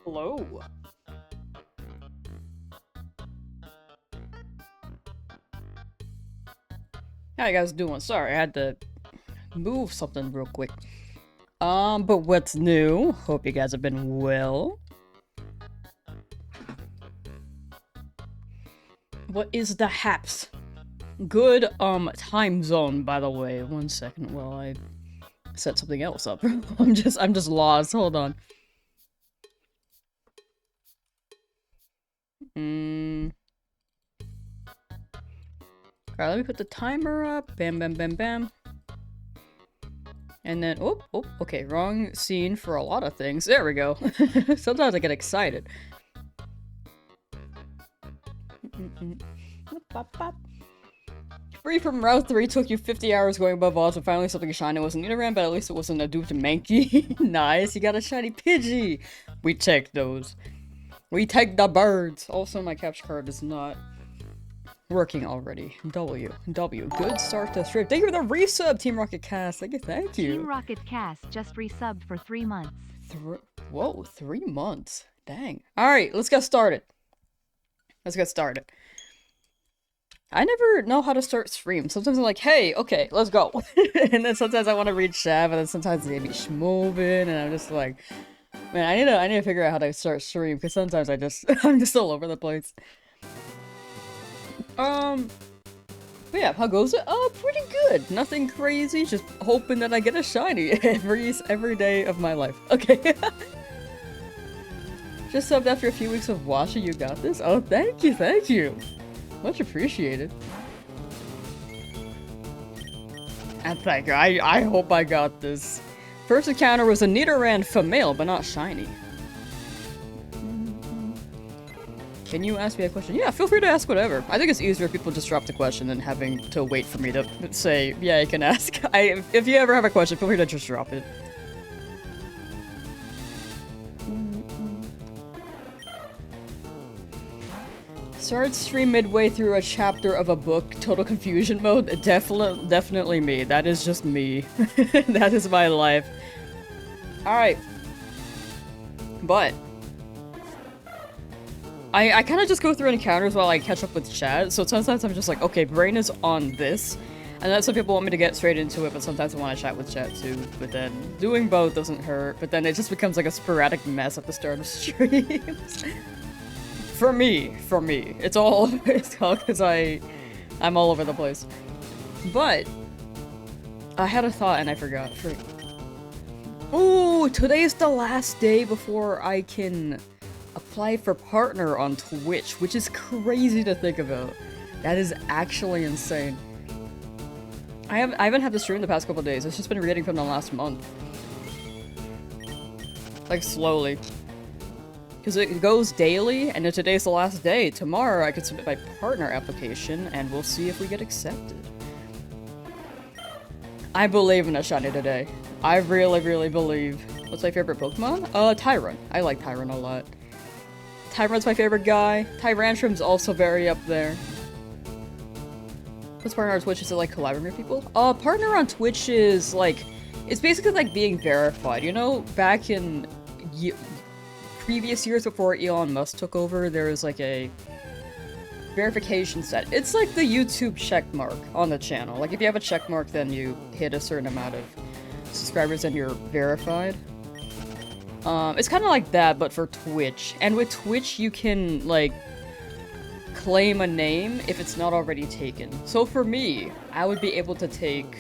Hello. How you guys doing? Sorry, I had to move something real quick. But what's new? Hope you guys have been well. What is the haps? Good, time zone, by the way. 1 second while I set something else up. I'm just lost. Hold on. Alright, let me put the timer up. Bam, bam, bam, bam. And then, oh, okay, wrong scene for a lot of things. There we go. Sometimes I get excited. Free from Route 3 took you 50 hours going above odds, and finally something shiny wasn't Nidoran, but at least it wasn't a duped Mankey. Nice, you got a shiny Pidgey! We take those. We take the birds! Also, my capture card is not working already. W. Good start to stream. Thank you for the resub, Team Rocket Cast. Thank you. Team Rocket Cast just resubbed for 3 months. Whoa, 3 months. Dang. Alright, let's get started. I never know how to start stream. Sometimes I'm like, hey, okay, let's go. And then sometimes I want to read Shav, and then sometimes they be schmoving, and I'm just like, man, I need to figure out how to start stream, because sometimes I'm just all over the place. But yeah, how goes it? Oh, pretty good. Nothing crazy, just hoping that I get a shiny every day of my life. Okay. Just subbed after a few weeks of watching. You got this? Oh, thank you. Much appreciated. And thank you. I hope I got this. First encounter was a Nidoran female, but not shiny. Can you ask me a question? Yeah, feel free to ask whatever. I think it's easier if people just drop the question than having to wait for me to say, yeah, you can ask. If you ever have a question, feel free to just drop it. Started stream midway through a chapter of a book, total confusion mode. Definitely me. That is just me. That is my life. Alright. But I kind of just go through encounters while I catch up with chat, so sometimes I'm just like, okay, brain is on this, and then some people want me to get straight into it, but sometimes I want to chat with chat too, but then doing both doesn't hurt, but then it just becomes like a sporadic mess at the start of streams. For me. It's all because I'm all over the place. But I had a thought and I forgot. Ooh, today's the last day before I can apply for partner on Twitch, which is crazy to think about. That is actually insane. I haven't had to stream the past couple days. It's just been reading from the last month. Like slowly. Because it goes daily, and if today's the last day, tomorrow I could submit my partner application, and we'll see if we get accepted. I believe in a shiny today. I really believe. What's my favorite Pokemon? Tyron. I like Tyron a lot. Tyron's my favorite guy. Tyrantrum's also very up there. What's partner on Twitch? Is it like collaborating with people? Partner on Twitch is like, it's basically like being verified. You know, back in previous years before Elon Musk took over, there was like a verification set. It's like the YouTube checkmark on the channel. Like if you have a checkmark, then you hit a certain amount of subscribers and you're verified. It's kind of like that, but for Twitch. And with Twitch, you can like claim a name if it's not already taken. So for me, I would be able to take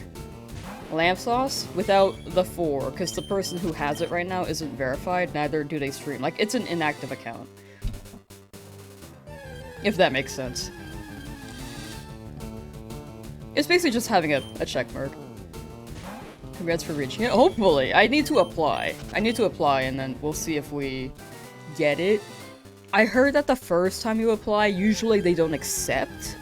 Lamsauce without the 4, because the person who has it right now isn't verified, neither do they stream. Like, it's an inactive account. If that makes sense. It's basically just having a checkmark. Congrats for reaching it. Hopefully. I need to apply, and then we'll see if we get it. I heard that the first time you apply, usually they don't accept,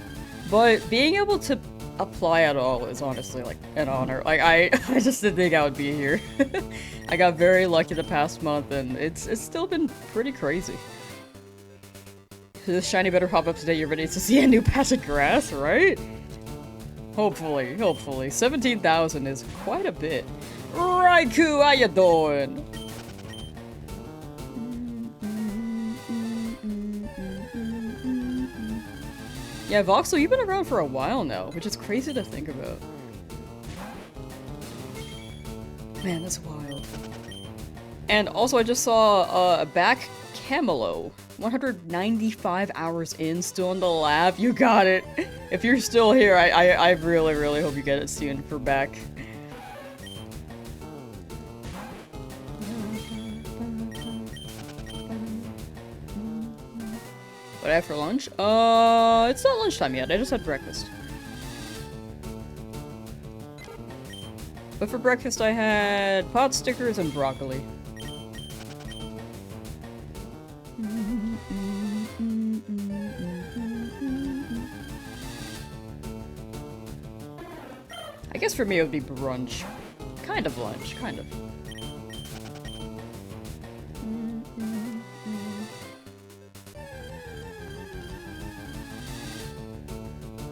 but being able to apply at all is honestly like an honor. Like I just didn't think I would be here. I got very lucky the past month, and it's still been pretty crazy. This shiny better pop up today. You're ready to see a new patch of grass, right? Hopefully. 17,000 is quite a bit. Raikou, how you doing? Yeah, Voxel, you've been around for a while now, which is crazy to think about. Man, that's wild. And also, I just saw a back Camelo. 195 hours in, still in the lab. You got it. If you're still here, I really, really hope you get it soon for back. What I have for lunch? It's not lunchtime yet. I just had breakfast. But for breakfast, I had pot stickers and broccoli. I guess for me it would be brunch. Kind of lunch, kind of.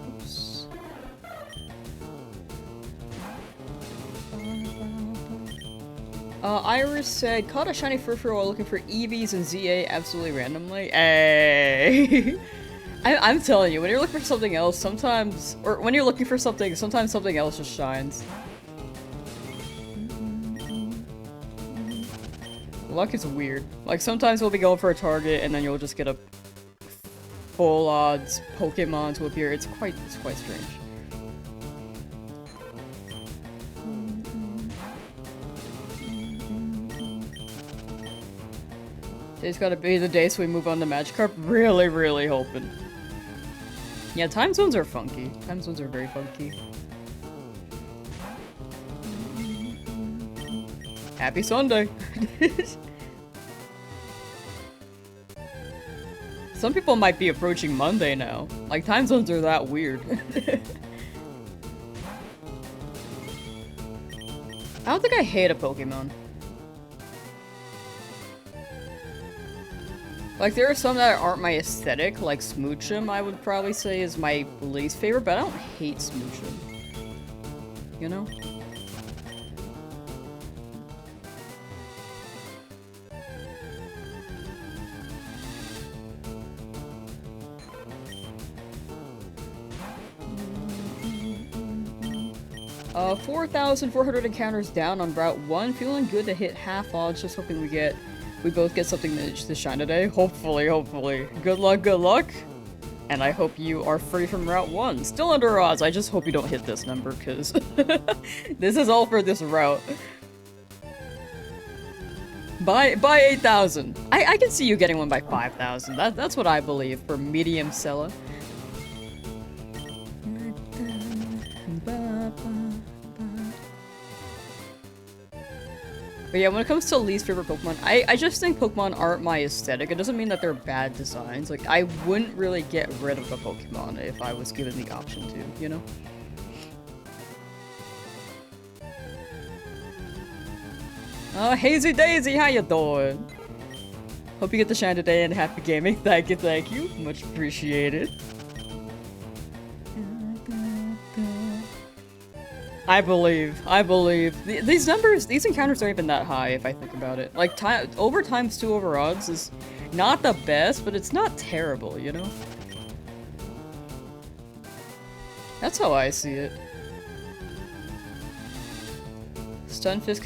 Oops. Iris said, caught a shiny Furfur while looking for EVs and ZA absolutely randomly. Hey! I'm telling you, when you're looking for something else, sometimes, or when you're looking for something, sometimes something else just shines. Luck is weird. Like, sometimes we'll be going for a target, and then you'll just get a full odds Pokemon to appear. It's quite strange. Today's gotta be the day so we move on to Magikarp. Really, really hoping. Yeah, time zones are funky. Time zones are very funky. Happy Sunday! Some people might be approaching Monday now. Like, time zones are that weird. I don't think I hate a Pokemon. Like, there are some that aren't my aesthetic, like Smoochum, I would probably say is my least favorite, but I don't hate Smoochum. You know? 4,400 encounters down on Route 1. Feeling good to hit half odds, just hoping we both get something to shine today. Hopefully, hopefully. Good luck, good luck. And I hope you are free from Route 1. Still under odds, I just hope you don't hit this number, because this is all for this route. By 8,000. I can see you getting one by 5,000. That's what I believe for medium seller. But yeah, when it comes to least favorite Pokemon, I just think Pokemon aren't my aesthetic. It doesn't mean that they're bad designs. Like, I wouldn't really get rid of a Pokemon if I was given the option to, you know? Hazy Daisy, how you doing? Hope you get the shine today and happy gaming. Thank you. Much appreciated. I believe. These numbers, these encounters aren't even that high if I think about it. Like, over times 2 over odds is not the best, but it's not terrible, you know? That's how I see it. Stunfisk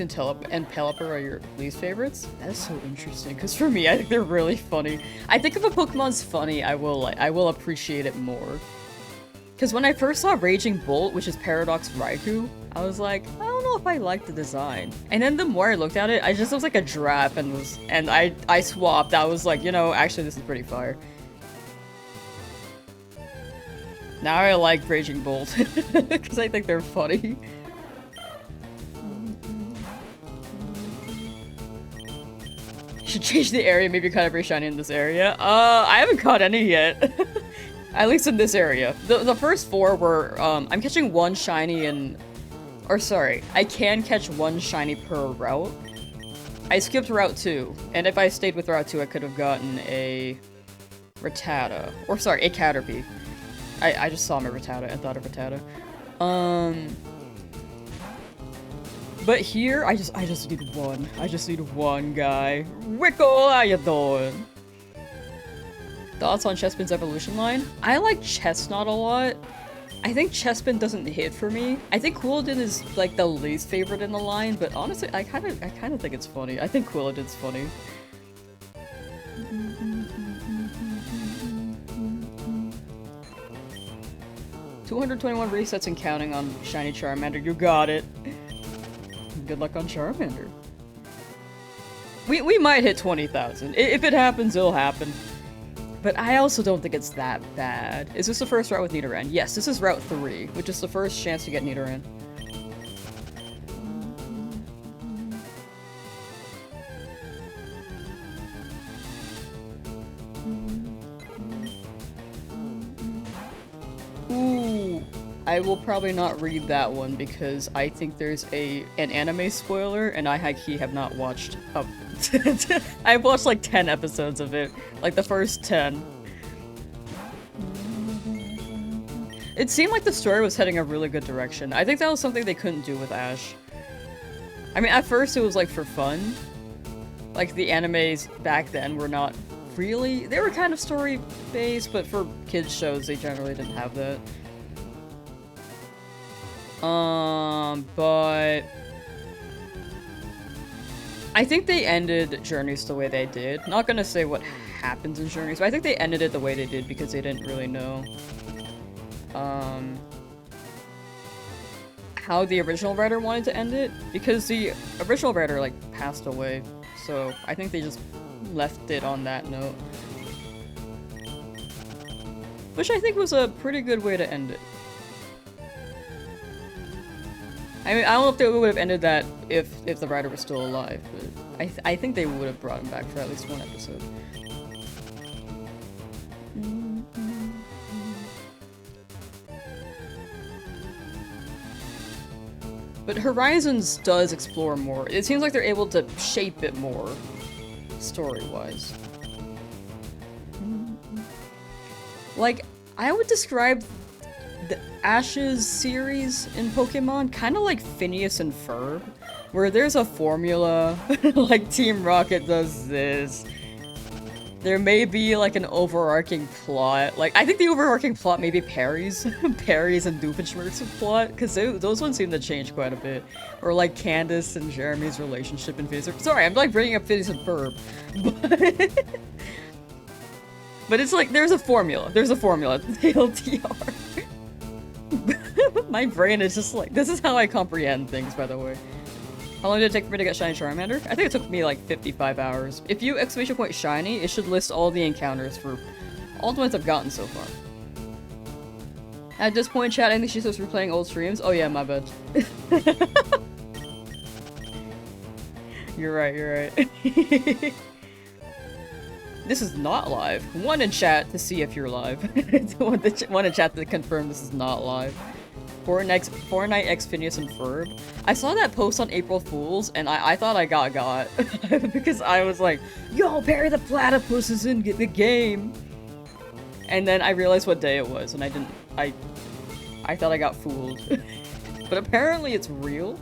and Pelipper are your least favorites? That's so interesting, because for me, I think they're really funny. I think if a Pokemon's funny, I will appreciate it more. Because when I first saw Raging Bolt, which is Paradox Raikou, I was like, I don't know if I like the design. And then the more I looked at it, I just was like a giraffe and I swapped. I was like, you know, actually this is pretty fire. Now I like Raging Bolt, because I think they're funny. Should change the area, maybe cut every shiny in this area. I haven't caught any yet. At least in this area. The first 4 were, I'm catching 1 shiny in... Or sorry, I can catch 1 shiny per route. I skipped Route 2, and if I stayed with Route 2, I could have gotten a... Rattata. Or sorry, a Caterpie. I just saw my Rattata and thought of Rattata. But here, I just need 1. I just need 1 guy. Wickle, how you doing? Thoughts on Chespin's evolution line? I like Chestnut a lot. I think Chespin doesn't hit for me. I think Quilladin is like the least favorite in the line, but honestly, I kind of think it's funny. I think Quilladin's funny. 221 resets and counting on Shiny Charmander. You got it. Good luck on Charmander. We might hit 20,000. If it happens, it'll happen. But I also don't think it's that bad. Is this the first route with Nidoran? Yes, this is Route 3, which is the first chance to get Nidoran. Ooh, I will probably not read that one because I think there's an anime spoiler and I have not watched up. I've watched like 10 episodes of it, like the first 10. It seemed like the story was heading a really good direction. I think that was something they couldn't do with Ash. I mean, at first it was like for fun. Like the animes back then were not really, they were kind of story-based, but for kids shows they generally didn't have that. But I think they ended Journeys the way they did. Not gonna say what happens in Journeys, but I think they ended it the way they did because they didn't really know how the original writer wanted to end it, because the original writer like passed away, so I think they just left it on that note, which I think was a pretty good way to end it. I mean, I don't know if they would have ended that if the writer was still alive, but I think they would have brought him back for at least one episode. But Horizons does explore more. It seems like they're able to shape it more, story-wise. Like, I would describe the Ash's series in Pokemon kind of like Phineas and Ferb, where there's a formula, like Team Rocket does this. There may be like an overarching plot. Like, I think the overarching plot may be Perry's and Doofenshmirtz's plot, because those ones seem to change quite a bit. Or like Candace and Jeremy's relationship in Phineas. Sorry, I'm like bringing up Phineas and Ferb. But it's like, there's a formula. There's a formula. TLDR. My brain is just like, this is how I comprehend things, by the way. How long did it take for me to get Shiny Charmander? I think it took me like 55 hours. If you exclamation point Shiny, it should list all the encounters for all the ones I've gotten so far. At this point, chat, I think she's supposed to be replaying old streams. Oh yeah, my bad. You're right, you're right. This is not live. One in chat to see if you're live. One in chat to confirm this is not live. Fortnite X Phineas and Ferb. I saw that post on April Fools, and I thought I got. Because I was like, yo, Perry the Platypus is in the game! And then I realized what day it was, and I thought I got fooled. But apparently it's real.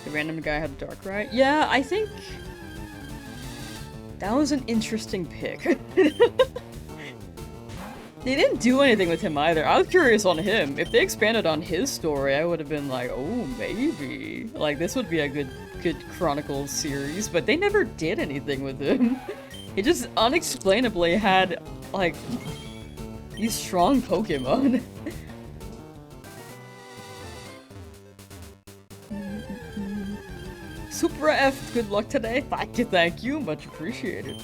The random guy had a Darkrai? Yeah, I think that was an interesting pick. They didn't do anything with him either. I was curious on him. If they expanded on his story, I would have been like, oh, maybe. Like, this would be a good Chronicles series, but they never did anything with him. He just unexplainably had, like, these strong Pokemon. Super F, good luck today. Thank you, much appreciated.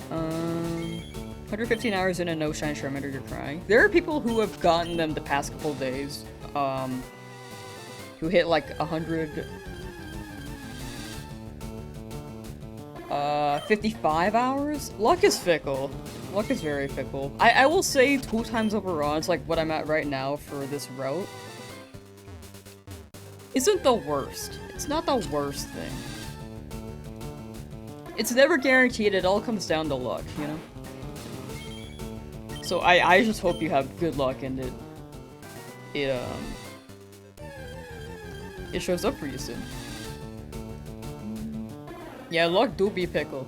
115 hours in and no Shiny Charmander, you're crying. There are people who have gotten them the past couple days, who hit like 55 hours? Luck is fickle. Luck is very fickle. I will say 2 times over odds, like what I'm at right now for this route, isn't the worst. It's not the worst thing. It's never guaranteed, it all comes down to luck, you know? So I just hope you have good luck and it shows up for you soon. Yeah, luck do be pickle.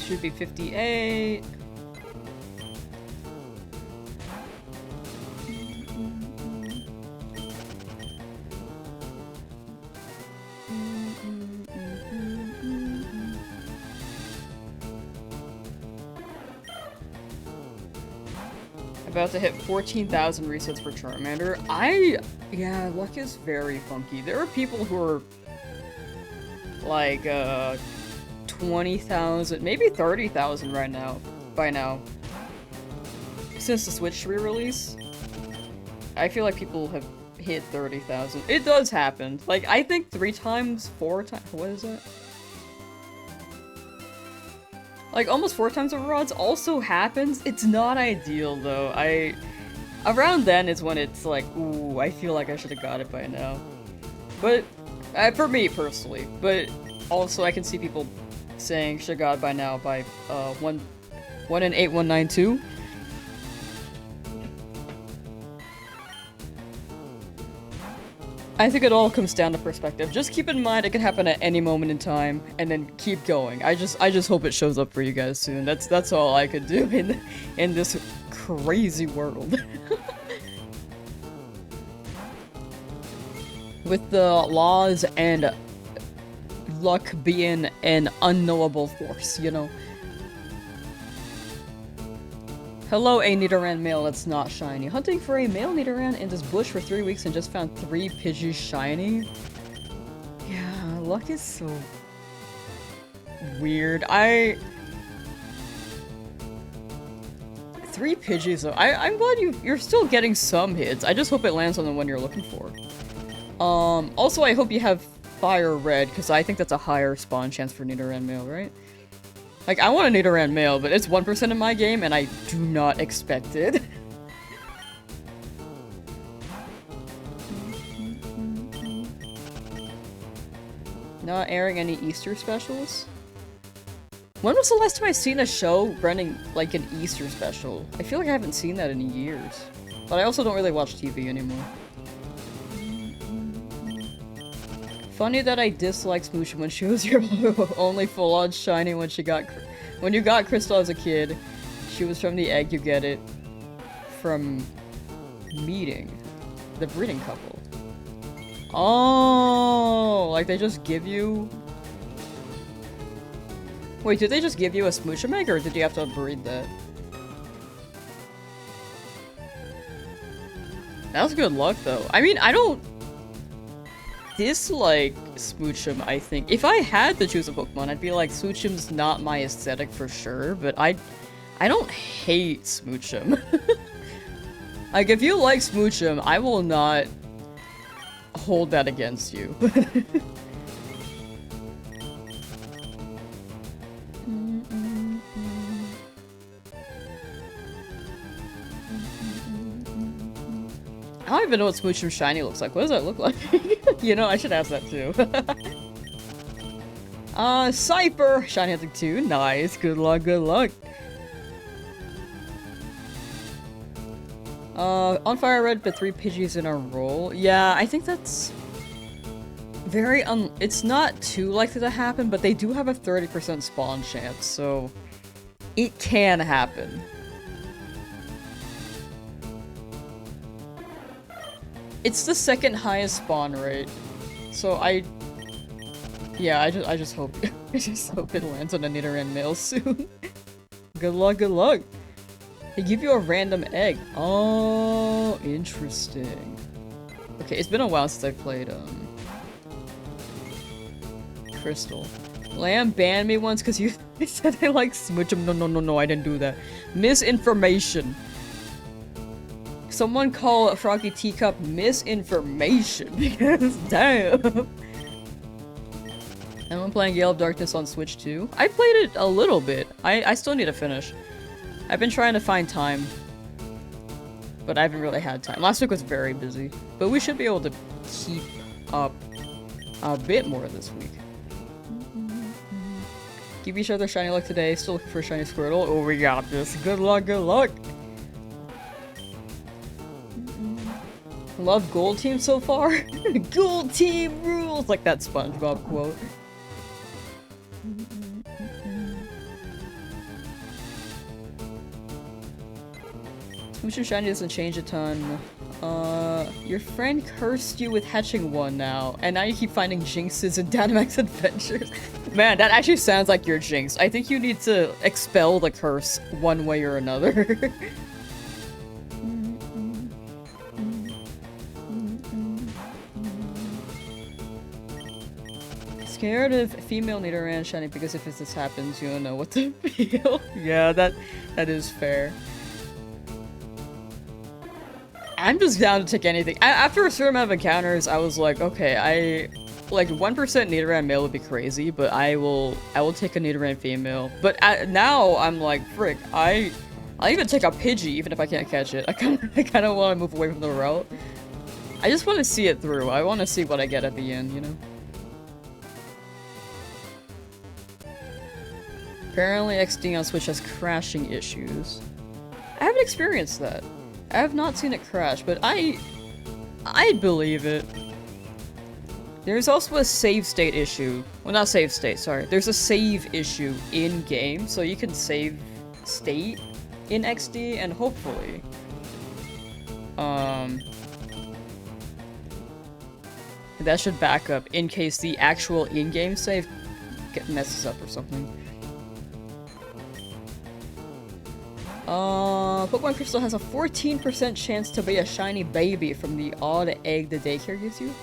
Should be 58. About to hit 14,000 resets for Charmander. Yeah, luck is very funky. There are people who are like 20,000, maybe 30,000 right now, by now. Since the Switch re-release, I feel like people have hit 30,000. It does happen. Like, I think 3 times, 4 times, what is it? Like, almost 4 times over odds also happens. It's not ideal, though. Around then is when it's like, ooh, I feel like I should have got it by now. But, for me, personally. But, also, I can see people saying should have got it by now by, 1 in 8192. I think it all comes down to perspective. Just keep in mind it can happen at any moment in time, and then keep going. I just hope it shows up for you guys soon. That's all I could do in this crazy world. With the laws and luck being an unknowable force, you know. Hello, a Nidoran male that's not shiny. Hunting for a male Nidoran in this bush for 3 weeks and just found 3 Pidgeys shiny? Yeah, luck is so weird. 3 Pidgeys though. I'm glad you're still getting some hits. I just hope it lands on the one you're looking for. Also I hope you have Fire Red, because I think that's a higher spawn chance for Nidoran male, right? Like, I want a Nidoran male, but it's 1% in my game, and I do not expect it. Not airing any Easter specials? When was the last time I seen a show running, like, an Easter special? I feel like I haven't seen that in years. But I also don't really watch TV anymore. Funny that I disliked Smoochie when she was your only full-on shiny when you got Crystal as a kid. She was from the egg, you get it from meeting the breeding couple. Oh, like they just give you... Wait, did they just give you a Smoochie egg, or did you have to breed that? That was good luck, though. I mean, I don't dislike Smoochum, I think. If I had to choose a Pokemon, I'd be like, Smoochum's not my aesthetic for sure, but I don't hate Smoochum. Like, if you like Smoochum, I will not hold that against you. I don't even know what Smoochum Shiny looks like. What does that look like? You know, I should ask that too. Cypher! Shiny Hunting 2. Nice. Good luck, good luck. On Fire Red, but 3 Pidgeys in a row. Yeah, I think that's very it's not too likely to happen, but they do have a 30% spawn chance, so it can happen. It's the second highest spawn rate, so I just hope it lands on a Nidoran male soon. Good luck, good luck. They give you a random egg. Oh, interesting. Okay, it's been a while since I played Crystal. Lamb banned me once because you said I like Smoochum. No, I didn't do that. Misinformation. Someone call Froggy Teacup misinformation, because damn. I'm playing Gale of Darkness on Switch too. I played it a little bit. I still need to finish. I've been trying to find time. but I haven't really had time. Last week was very busy, but we should be able to keep up a bit more this week. Give each other shiny luck today. Still looking for a shiny Squirtle. Oh, we got this. Good luck, good luck. Love Gold Team so far. Gold Team rules! Like that SpongeBob quote. Switching shiny doesn't change a ton. Your friend cursed you with hatching one now, and now you keep finding Jinxes in Dynamax Adventures. Man, that actually sounds like you're Jinx. I think you need to expel the curse one way or another. Scared of female Nidoran shiny because if this happens, you don't know what to feel. Yeah, that is fair. I'm just down to take anything. After a certain amount of encounters, I was like, okay, like 1% Nidoran male would be crazy, but I will take a Nidoran female. But now I'm like, frick, I'll even take a Pidgey even if I can't catch it. I kind of want to move away from the route. I just want to see it through. I want to see what I get at the end, you know? Apparently XD on Switch has crashing issues. I haven't experienced that. I have not seen it crash, but I believe it. There's also a save state issue. Well, not save state, sorry. There's a save issue in-game, so you can save state in XD, and hopefully, that should back up in case the actual in-game save messes up or something. Pokemon Crystal has a 14% chance to be a shiny baby from the odd egg the daycare gives you.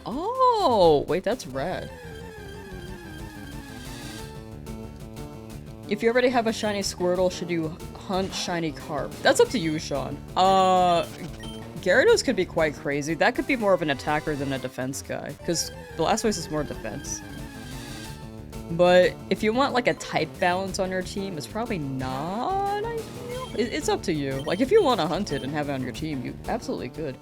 Oh, wait, that's rad. If you already have a shiny Squirtle, should you hunt shiny Carp? That's up to you, Sean. Gyarados could be quite crazy. That could be more of an attacker than a defense guy, because Blastoise is more defense. But if you want like a type balance on your team, it's probably not ideal. It's up to you. Like if you want to hunt it and have it on your team, you absolutely could.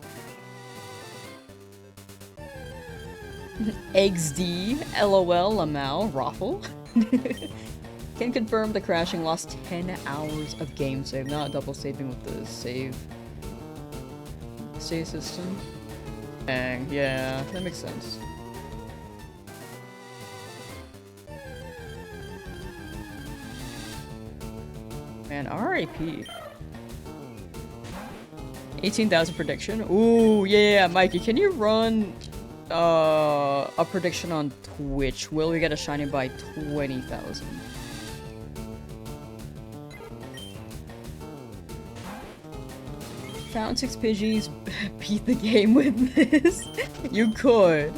XD, LOL, Lamau, Raffle. Can confirm the crashing lost 10 hours of game save, not double saving with the save system. Dang, yeah, that makes sense. Man, RIP. 18,000 prediction. Ooh, yeah, Mikey, can you run a prediction on Twitch? Will we get a shiny by 20,000? Found 6 Pidgeys, beat the game with this. You could.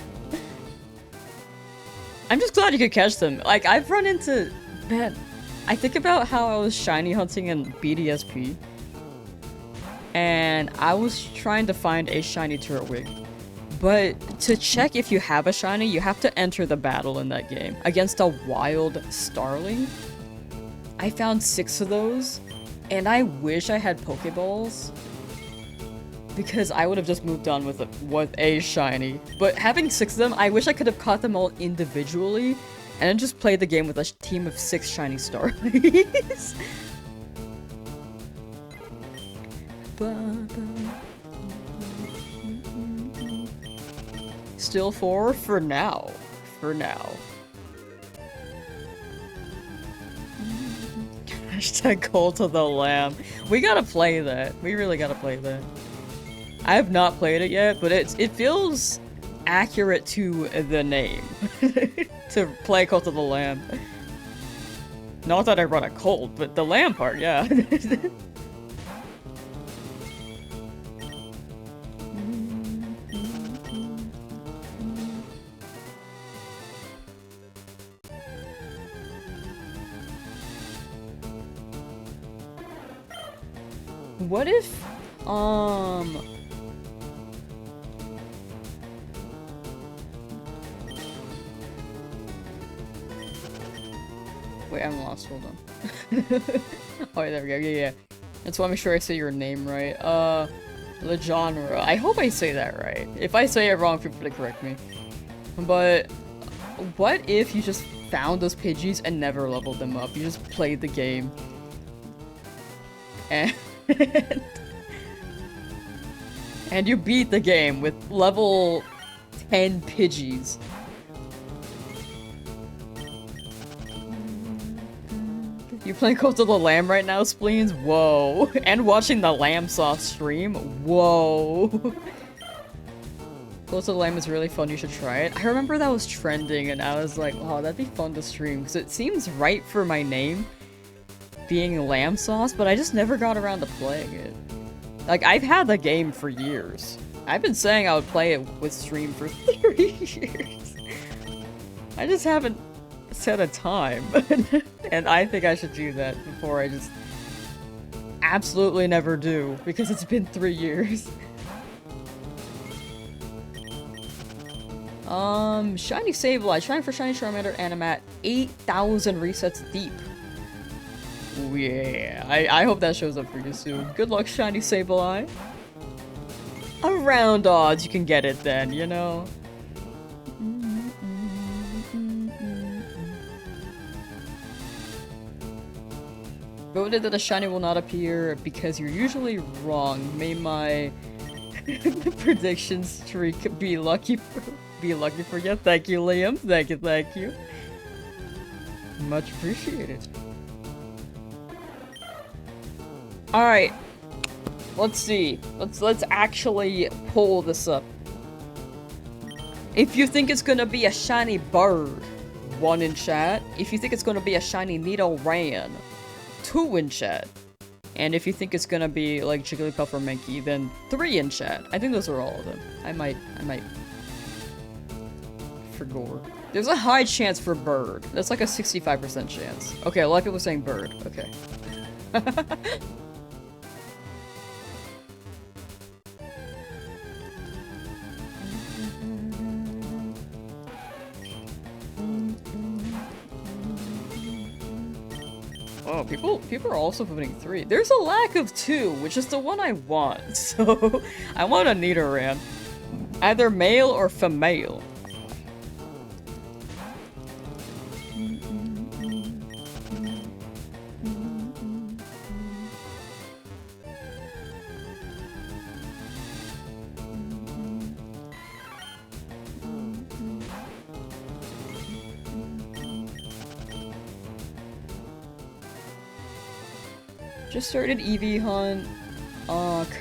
I'm just glad you could catch them. Like, I've run into... Man, I think about how I was shiny hunting in BDSP. And I was trying to find a shiny Turtwig. But to check if you have a shiny, you have to enter the battle in that game against a wild Starling. I found 6 of those, and I wish I had Pokeballs, because I would have just moved on with a shiny. But having 6 of them, I wish I could have caught them all individually, and then just played the game with a team of 6 shiny Starlings. Still 4 for now. For now. Hashtag Cult of the Lamb. We gotta play that. We really gotta play that. I have not played it yet, but it feels accurate to the name. To play Cult of the Lamb. Not that I run a cult, but the lamb part, yeah. What if, wait, I'm lost, hold on. Oh, yeah, there we go, yeah. I just want to make sure I say your name right. The genre. I hope I say that right. If I say it wrong, feel free to correct me. But what if you just found those Pidgeys and never leveled them up? You just played the game. And and you beat the game with level 10 Pidgeys. You playing Cult of the Lamb right now, Spleens? Whoa. And watching the Lamsauce stream? Whoa. Cult of the Lamb is really fun, you should try it. I remember that was trending and I was like, oh, that'd be fun to stream, because it seems right for my name, being Lamsauce, but I just never got around to playing it. Like, I've had the game for years. I've been saying I would play it with stream for 3 years. I just haven't set a time. And I think I should do that before I just absolutely never do, because it's been 3 years. Shiny Sableye, trying for Shiny Charmander Animat, 8,000 resets deep. Ooh, yeah, I hope that shows up for you soon. Good luck, Shiny Sableye. Around odds you can get it then, you know? Voted that a shiny will not appear because you're usually wrong. May my prediction streak be lucky for you. Thank you, Liam. Thank you. Much appreciated. Alright. Let's see. Let's actually pull this up. If you think it's gonna be a shiny bird, 1 in chat. If you think it's gonna be a shiny Nidoran, 2 in chat. And if you think it's gonna be like Jigglypuff or Mankey, then 3 in chat. I think those are all of them. I might forgot. There's a high chance for bird. That's like a 65% chance. Okay, a lot of people are saying bird. Okay. Oh, people are also voting 3. There's a lack of 2, which is the one I want. So I want a Nidoran. Either male or female. Just started EV hunt.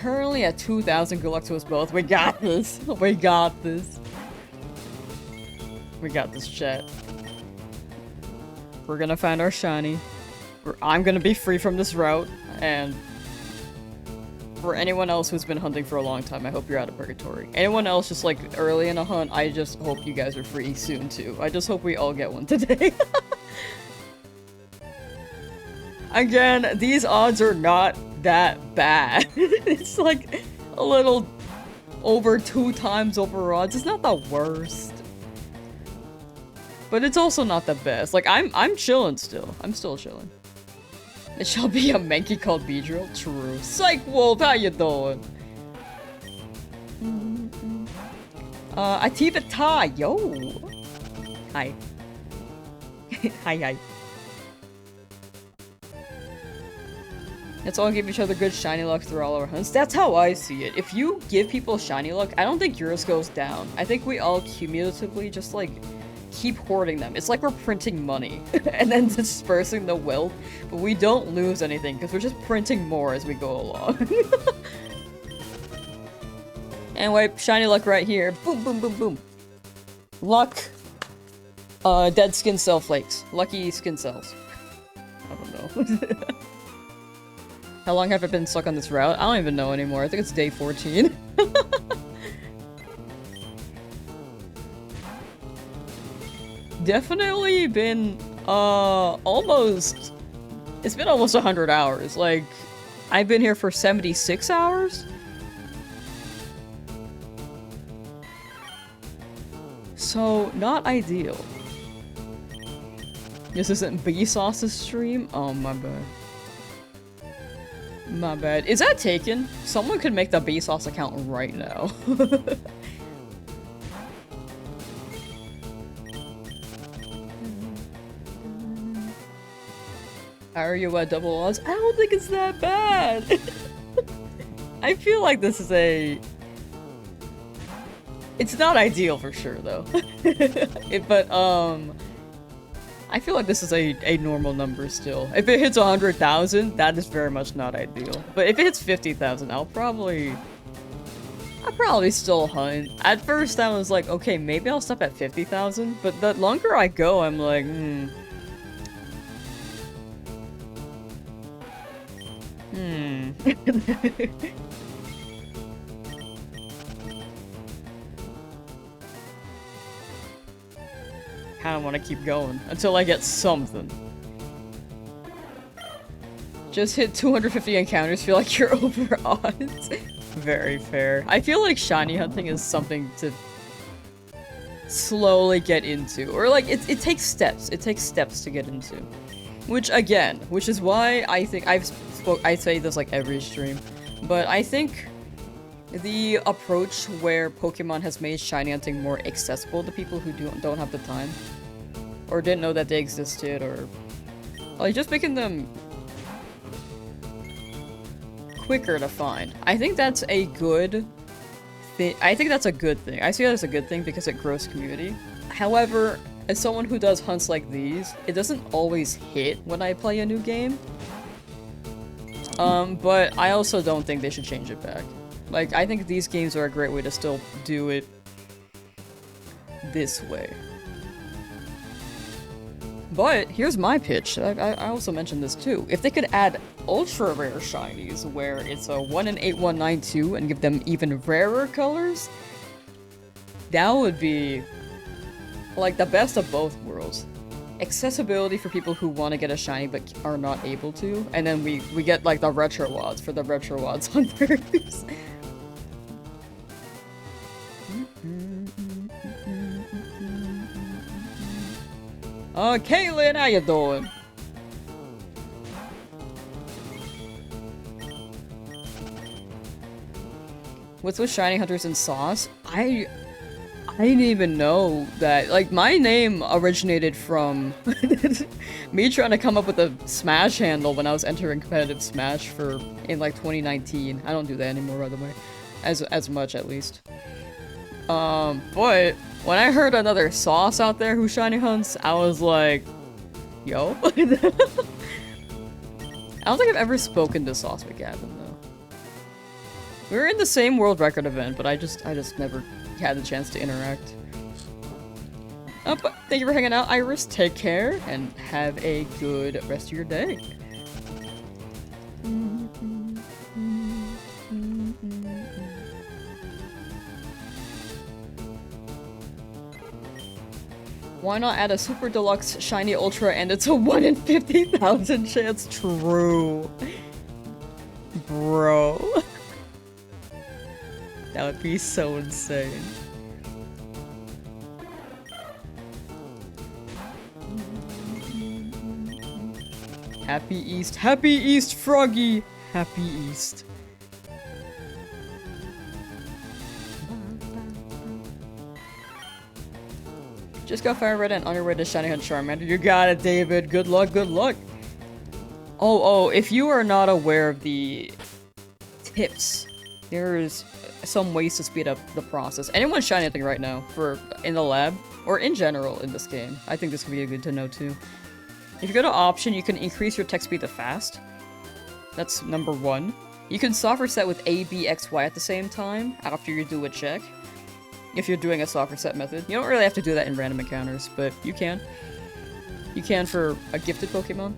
Currently at 2,000. Good luck to us both. We got this. We got this. We got this, chat. We're gonna find our shiny. I'm gonna be free from this route, and for anyone else who's been hunting for a long time, I hope you're out of purgatory. Anyone else just like early in a hunt, I just hope you guys are free soon too. I just hope we all get one today. Again, these odds are not that bad. It's like a little over 2 times over odds. It's not the worst. But it's also not the best. Like, I'm chilling still. I'm still chilling. It shall be a Mankey called Beedrill. True. Psych Wolf, how you doing? Ativa Ta, yo. Hi. Hi. Let's all give each other good shiny luck through all our hunts. That's how I see it. If you give people shiny luck, I don't think yours goes down. I think we all cumulatively just like keep hoarding them. It's like we're printing money and then dispersing the wealth, but we don't lose anything because we're just printing more as we go along. Anyway, shiny luck right here. Boom, boom, boom, boom. Luck. Dead skin cell flakes. Lucky skin cells. I don't know. How long have I been stuck on this route? I don't even know anymore. I think it's day 14. Definitely been, almost... It's been almost 100 hours. Like, I've been here for 76 hours? So, not ideal. This isn't B-Sauce's stream? Oh, my bad. My bad. Is that taken? Someone could make the Vsauce account right now. How are you at double odds? I don't think it's that bad. I feel like this is a... It's not ideal for sure, though. But, I feel like this is a normal number still. If it hits 100,000, that is very much not ideal. But if it hits 50,000, I'll probably still hunt. At first, I was like, okay, maybe I'll stop at 50,000. But the longer I go, I'm like, Kinda wanna keep going until I get something. Just hit 250 encounters, feel like you're over odds. Very fair. I feel like shiny hunting is something to slowly get into. Or like, it takes steps. It takes steps to get into. Which is why I think I say this like every stream, but I think the approach where Pokemon has made shiny hunting more accessible to people who don't have the time, or didn't know that they existed, or like just making them quicker to find. I think that's a good thing. I think that's a good thing. I see that as a good thing because it grows community. However, as someone who does hunts like these, it doesn't always hit when I play a new game. But I also don't think they should change it back. Like, I think these games are a great way to still do it this way. But here's my pitch. I also mentioned this too. If they could add ultra rare shinies where it's a 1 in 8192 and give them even rarer colors, that would be like the best of both worlds. Accessibility for people who want to get a shiny but are not able to, and then we get like the retro WODs for the retro WODs hunters. Caitlin, how you doing? What's with shiny hunters and sauce? I didn't even know that. Like, my name originated from me trying to come up with a Smash handle when I was entering competitive Smash in like 2019. I don't do that anymore, by the way, as much at least. But when I heard another sauce out there who shiny hunts, I was like, yo. I don't think I've ever spoken to Sauce McGavin though. We were in the same world record event, but I just never had the chance to interact. But thank you for hanging out, Iris. Take care and have a good rest of your day. Why not add a super deluxe shiny ultra and it's a 1 in 50,000 chance? True. Bro. That would be so insane. Happy East, Froggy! Happy East. Just got Fire Red and on your way to Shiny Hunt Charmander. You got it, David. Good luck, good luck. Oh, if you are not aware of the tips, there's some ways to speed up the process. Anyone shiny hunting right now in the lab or in general in this game, I think this could be good to know too. If you go to option, you can increase your text speed to fast. That's number 1. You can soft reset with A, B, X, Y at the same time after you do a check. If you're doing a soft reset method. You don't really have to do that in random encounters, but you can. You can for a gifted Pokemon.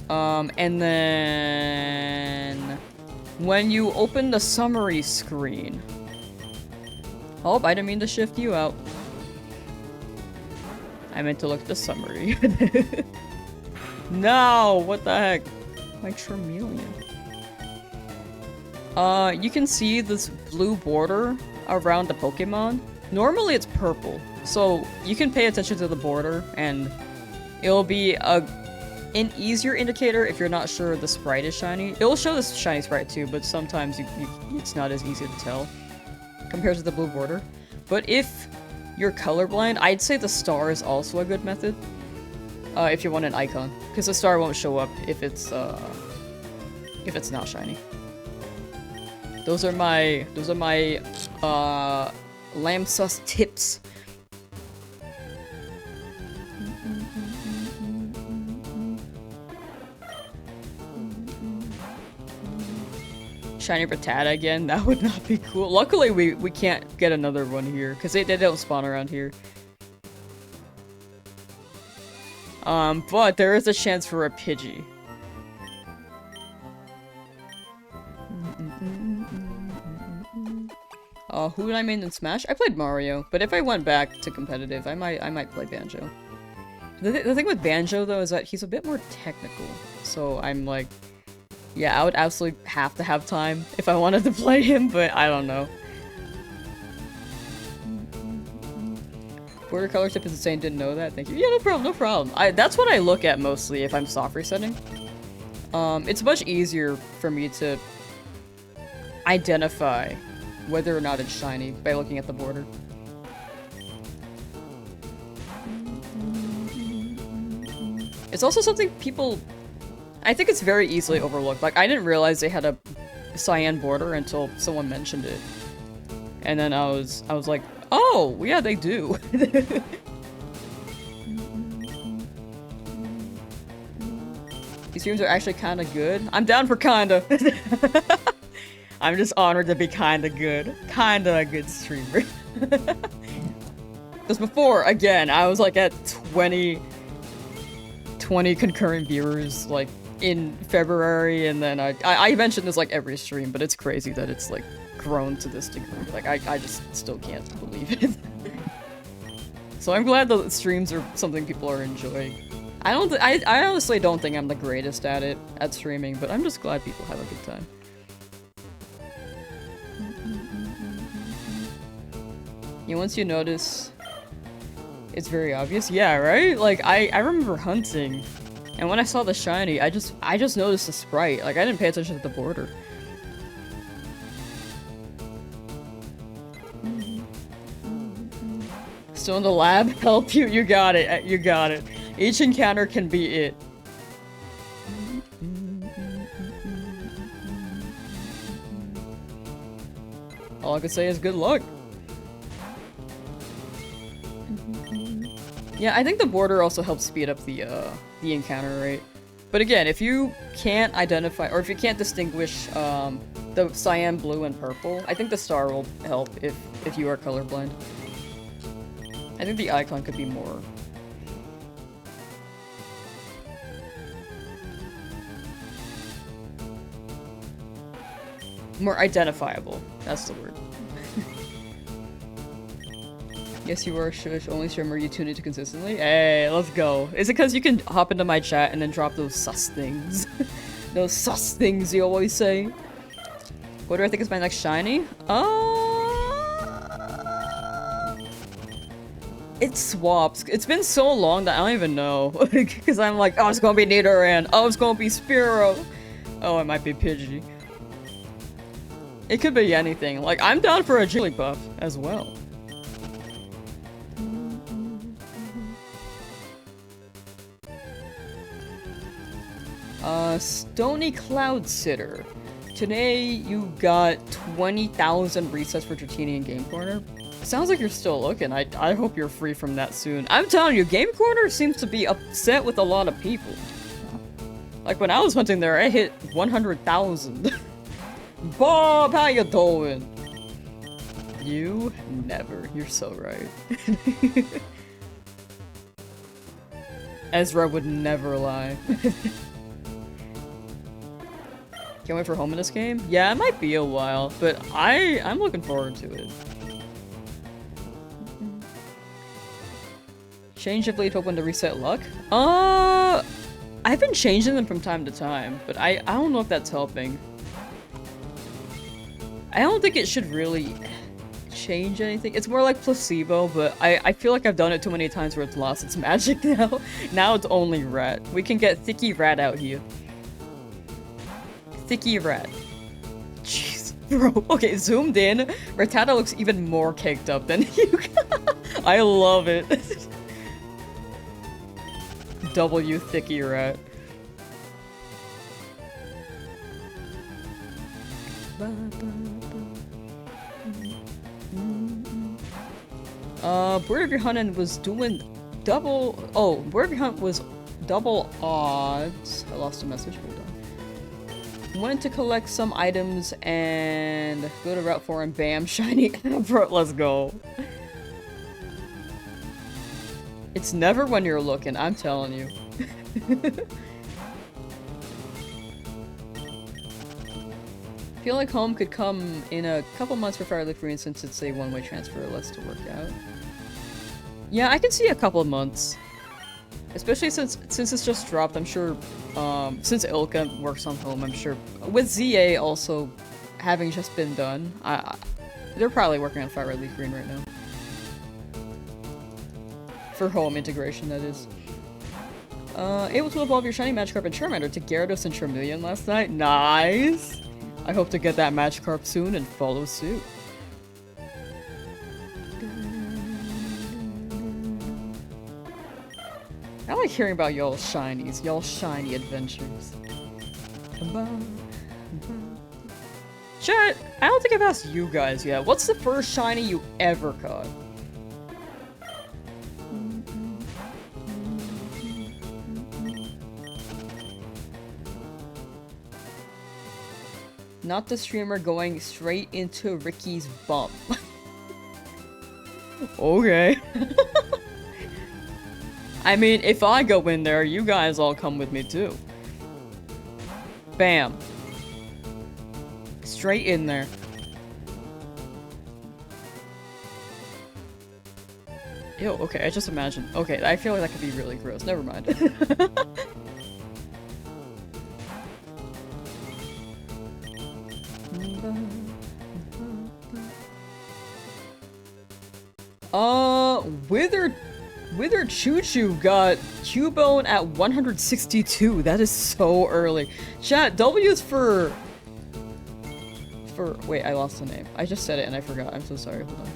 And then when you open the summary screen. Oh, I didn't mean to shift you out. I meant to look at the summary. No! What the heck? My Charmeleon. You can see this blue border around the Pokemon. Normally it's purple, so you can pay attention to the border and it'll be a an easier indicator if you're not sure the sprite is shiny. It'll show the shiny sprite too, but sometimes it's not as easy to tell compared to the blue border. But if you're colorblind, I'd say the star is also a good method. If you want an icon, because the star won't show up if it's not shiny. Those are my Lamsauce tips. Shiny Rattata again, that would not be cool. Luckily we can't get another one here, because they don't spawn around here. But there is a chance for a Pidgey. Who did I main in Smash? I played Mario, but if I went back to competitive, I might play Banjo. The thing with Banjo though is that he's a bit more technical, so I'm like, yeah, I would absolutely have to have time if I wanted to play him, but I don't know. Border color tip is insane, didn't know that, thank you. Yeah, no problem, no problem. That's what I look at mostly if I'm soft resetting. It's much easier for me to identify whether or not it's shiny by looking at the border. It's also something people... I think it's very easily overlooked. Like, I didn't realize they had a cyan border until someone mentioned it. And then I was like, oh, yeah, they do. These streams are actually kind of good. I'm down for kinda. I'm just honored to be kinda good. Kinda a good streamer. Because before, again, I was like at 20 concurrent viewers, like, in February, and then I mentioned this like every stream, but it's crazy that it's like grown to this degree. Like, I just still can't believe it. So I'm glad the streams are something people are enjoying. I honestly don't think I'm the greatest at it, at streaming, but I'm just glad people have a good time. Yeah, once you notice, it's very obvious. Yeah, right? Like, I remember hunting, and when I saw the shiny, I just noticed the sprite. Like, I didn't pay attention to the border. Still in the lab? Help you? You got it. You got it. Each encounter can be it. All I can say is good luck. Yeah, I think the border also helps speed up the encounter rate. But again, if you can't identify, or if you can't distinguish the cyan, blue, and purple, I think the star will help if you are colorblind. I think the icon could be more identifiable. That's the word. Yes, you are a shush only streamer you tune into consistently. Hey, let's go. Is it because you can hop into my chat and then drop those sus things? Those sus things you always say. What do I think is my next shiny? It swaps. It's been so long that I don't even know. Because I'm like, oh, it's gonna be Nidoran. Oh, it's gonna be Spearow. Oh, it might be Pidgey. It could be anything. Like, I'm down for a Jigglypuff as well. Stony Cloud Sitter. Today you got 20,000 resets for Dratini and Game Corner. Sounds like you're still looking. I hope you're free from that soon. I'm telling you, Game Corner seems to be upset with a lot of people. Like when I was hunting there, I hit 100,000. Bob, how you doing? You never. You're so right. Ezra would never lie. Can't wait for home in this game? Yeah, it might be a while, but I'm looking forward to it. Change if lead hope when to reset luck? I've been changing them from time to time, but I don't know if that's helping. I don't think it should really change anything. It's more like placebo, but I feel like I've done it too many times where it's lost its magic now. Now it's only rat. We can get Thicky Rat out here. Thicky Rat. Jeez, bro. Okay, zoomed in. Rattata looks even more caked up than you. I love it. W Thicky Rat. Wherever Hunting was doing double. Oh, wherever Hunt was double odds. I lost a message. Hold on. Wanted to collect some items and go to Route 4 and bam, shiny Bro, let's go. It's never when you're looking, I'm telling you. I feel like home could come in a couple months for Fire Leaf Green since it's a one-way transfer. Let's to work out. Yeah, I can see a couple of months. Especially since it's just dropped, I'm sure, since Ilka works on home, I'm sure. With ZA also having just been done, they're probably working on Fire Leaf Green right now. For home integration, that is. Able to evolve your shiny Magikarp and Charmander to Gyarados and Charmeleon last night. Nice! I hope to get that Magikarp soon and follow suit. I like hearing about y'all's shinies, y'all's shiny adventures. Chat, I don't think I've asked you guys yet. What's the first shiny you ever caught? Not the streamer going straight into Ricky's bum. Okay. I mean, if I go in there, you guys all come with me too. Bam. Straight in there. Ew, okay, I just imagined. Okay, I feel like that could be really gross. Never mind. Withered Choo Choo got Cubone at 162. That is so early. Chat, W's for... Wait, I lost the name. I just said it and I forgot. I'm so sorry. Hold on.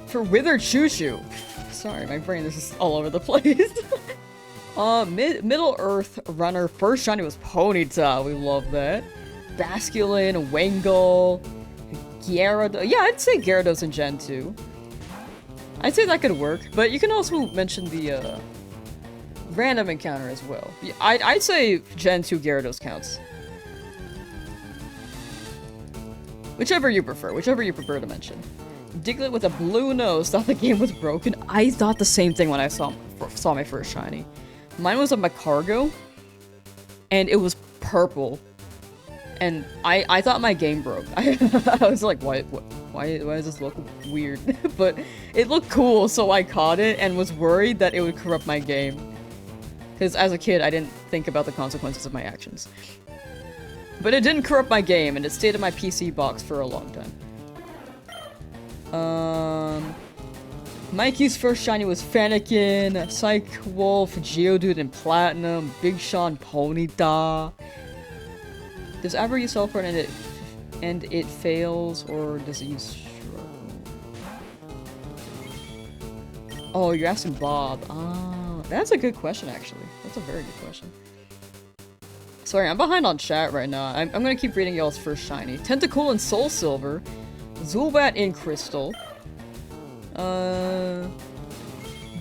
For Withered Choo Choo. Sorry, my brain is just all over the place. Middle Earth Runner. First shiny was Ponyta. We love that. Basculin, Wangle, Gyarados. Yeah, I'd say Gyarados in Gen 2. I'd say that could work, but you can also mention the random encounter as well. Yeah, I'd say Gen 2 Gyarados counts. Whichever you prefer to mention. Diglett with a blue nose thought the game was broken. I thought the same thing when I saw my first shiny. Mine was a Magikarp, and it was purple. And I thought my game broke. I was like, why does this look weird? But it looked cool, so I caught it and was worried that it would corrupt my game. Because as a kid, I didn't think about the consequences of my actions. But it didn't corrupt my game, and it stayed in my PC box for a long time. Mikey's first shiny was Fennekin, Psych Wolf, Geodude, and Platinum, Big Sean, Ponyta. Does ever use Self-Run and it fails, or does it use Struggle? Oh, you're asking Bob. Ah, that's a good question, actually. That's a very good question. Sorry, I'm behind on chat right now. I'm gonna keep reading y'all's first shiny. Tentacool in Soul Silver. Zubat in Crystal.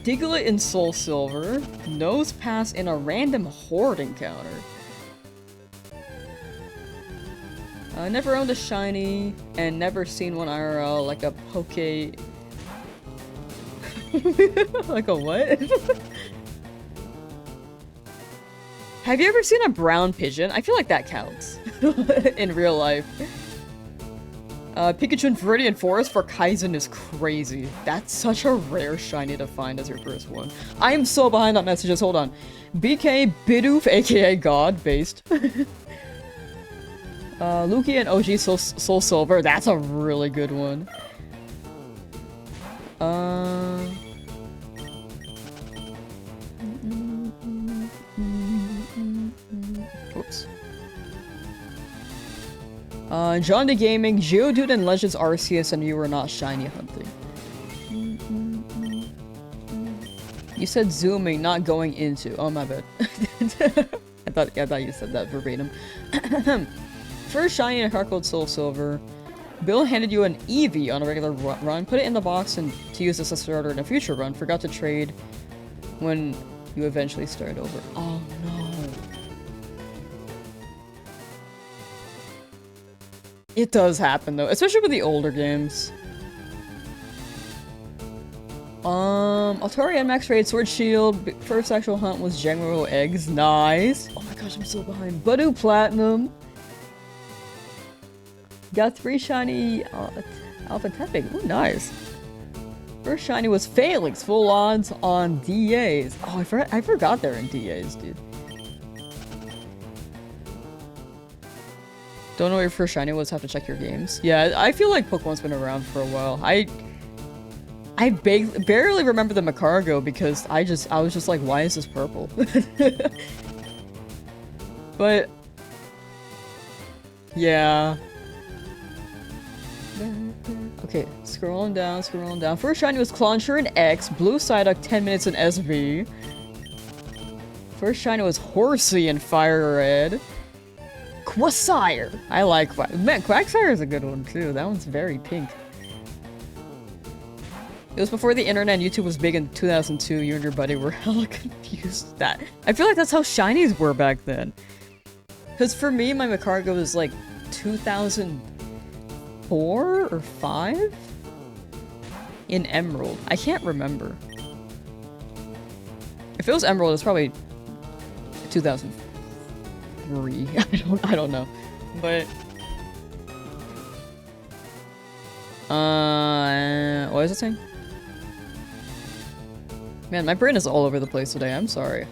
Diglett in Soul Silver. Nosepass in a random Horde encounter. I never owned a shiny, and never seen one IRL, like a Poke... Like a what? Have you ever seen a brown pigeon? I feel like that counts. In real life. Pikachu and Viridian Forest for Kaizen is crazy. That's such a rare shiny to find as your first one. I am so behind on messages, hold on. BK Bidoof, aka God, based. Luki and OG Soul Silver, that's a really good one. Oops. John the Gaming, Geodude and Legends Arceus, and you were not shiny hunting. You said zooming, not going into. Oh, my bad. I thought you said that verbatim. First shiny in Heart Gold Soul Silver. Bill handed you an Eevee on a regular run. Put it in the box and to use as a starter in a future run. Forgot to trade when you eventually start over. Oh no. It does happen though, especially with the older games. Altaria and Max Raid Sword Shield. First actual hunt was General Eggs. Nice. Oh my gosh, I'm so behind. Badoo Platinum. Got 3 shiny Alpha Tapping. Ooh, nice. First shiny was Phalanx, full odds on DAs. Oh, I forgot they're in DAs, dude. Don't know what your first shiny was, have to check your games. Yeah, I feel like Pokemon's been around for a while. I barely remember the Macargo because I was just like, why is this purple? But yeah. Okay, scrolling down. First shiny was Clauncher in X, Blue Psyduck 10 minutes in SV. First shiny was Horsey in Fire Red. Quagsire! I like man, Quagsire is a good one too. That one's very pink. It was before the internet and YouTube was big in 2002. You and your buddy were hella confused. That I feel like that's how shinies were back then. Because for me, my Macargo was like 2004 or 5? In Emerald. I can't remember. If it was Emerald, it's probably 2003. I don't know. But what is it saying? Man, my brain is all over the place today. I'm sorry.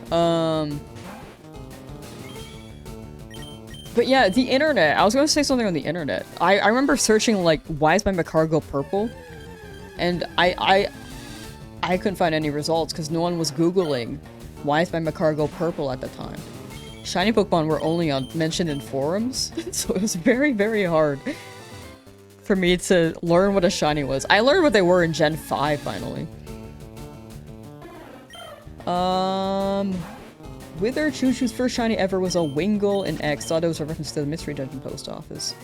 But yeah, the internet. I was going to say something on the internet. I remember searching like, why is my Macargo purple? And I couldn't find any results because no one was Googling why is my Macargo purple at the time. Shiny Pokemon were only mentioned in forums, so it was very, very hard for me to learn what a shiny was. I learned what they were in Gen 5 finally. Wither Choo Choo's first shiny ever was a Wingull in X. Thought it was a reference to the Mystery Dungeon post office.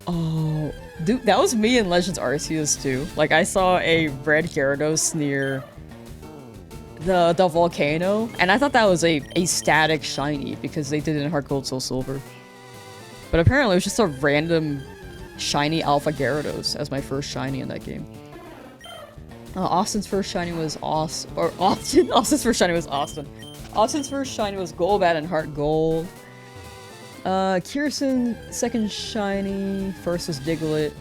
Oh, dude, that was me in Legends Arceus too. Like, I saw a red Gyarados near the volcano, and I thought that was a static shiny because they did it in Heart Gold Soul Silver. But apparently it was just a random shiny Alpha Gyarados as my first shiny in that game. Austin's first shiny was Austin. Austin's first shiny was Austin. Austin's first shiny was Golbat and Heart Gold. Kirsten's second shiny, first was Diglett.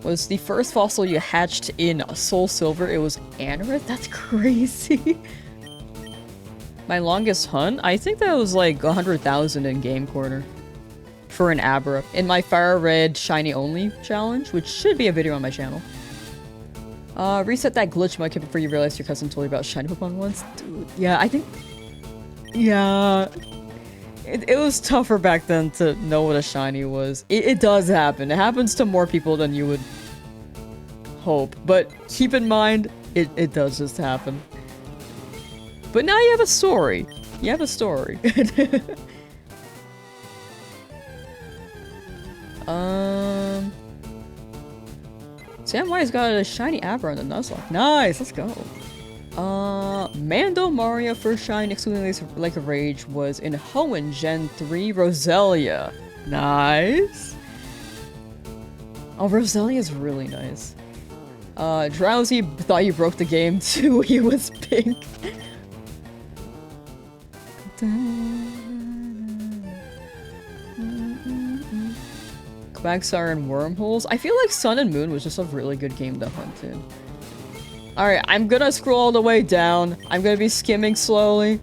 Was the first fossil you hatched in Soul Silver. It was Anorith? That's crazy. My longest hunt? I think that was like 100,000 in Game Corner. For an Abra. In my Fire Red Shiny Only challenge, which should be a video on my channel. Reset that glitch mudkip before you realize your cousin told you about shiny Pokemon once. Dude, yeah, I think... Yeah... It was tougher back then to know what a shiny was. It does happen. It happens to more people than you would hope. But keep in mind, it does just happen. But now you have a story. You have a story. Samwise got a shiny Abra in the Nuzlocke. Nice, let's go. Mando Mario first shine excluding Lake of Rage was in Hoenn Gen 3 Roselia. Nice. Oh, Roselia's really nice. Drowsy thought you broke the game too. He was pink. Quacks are in wormholes. I feel like Sun and Moon was just a really good game to hunt in. Alright, I'm gonna scroll all the way down. I'm gonna be skimming slowly.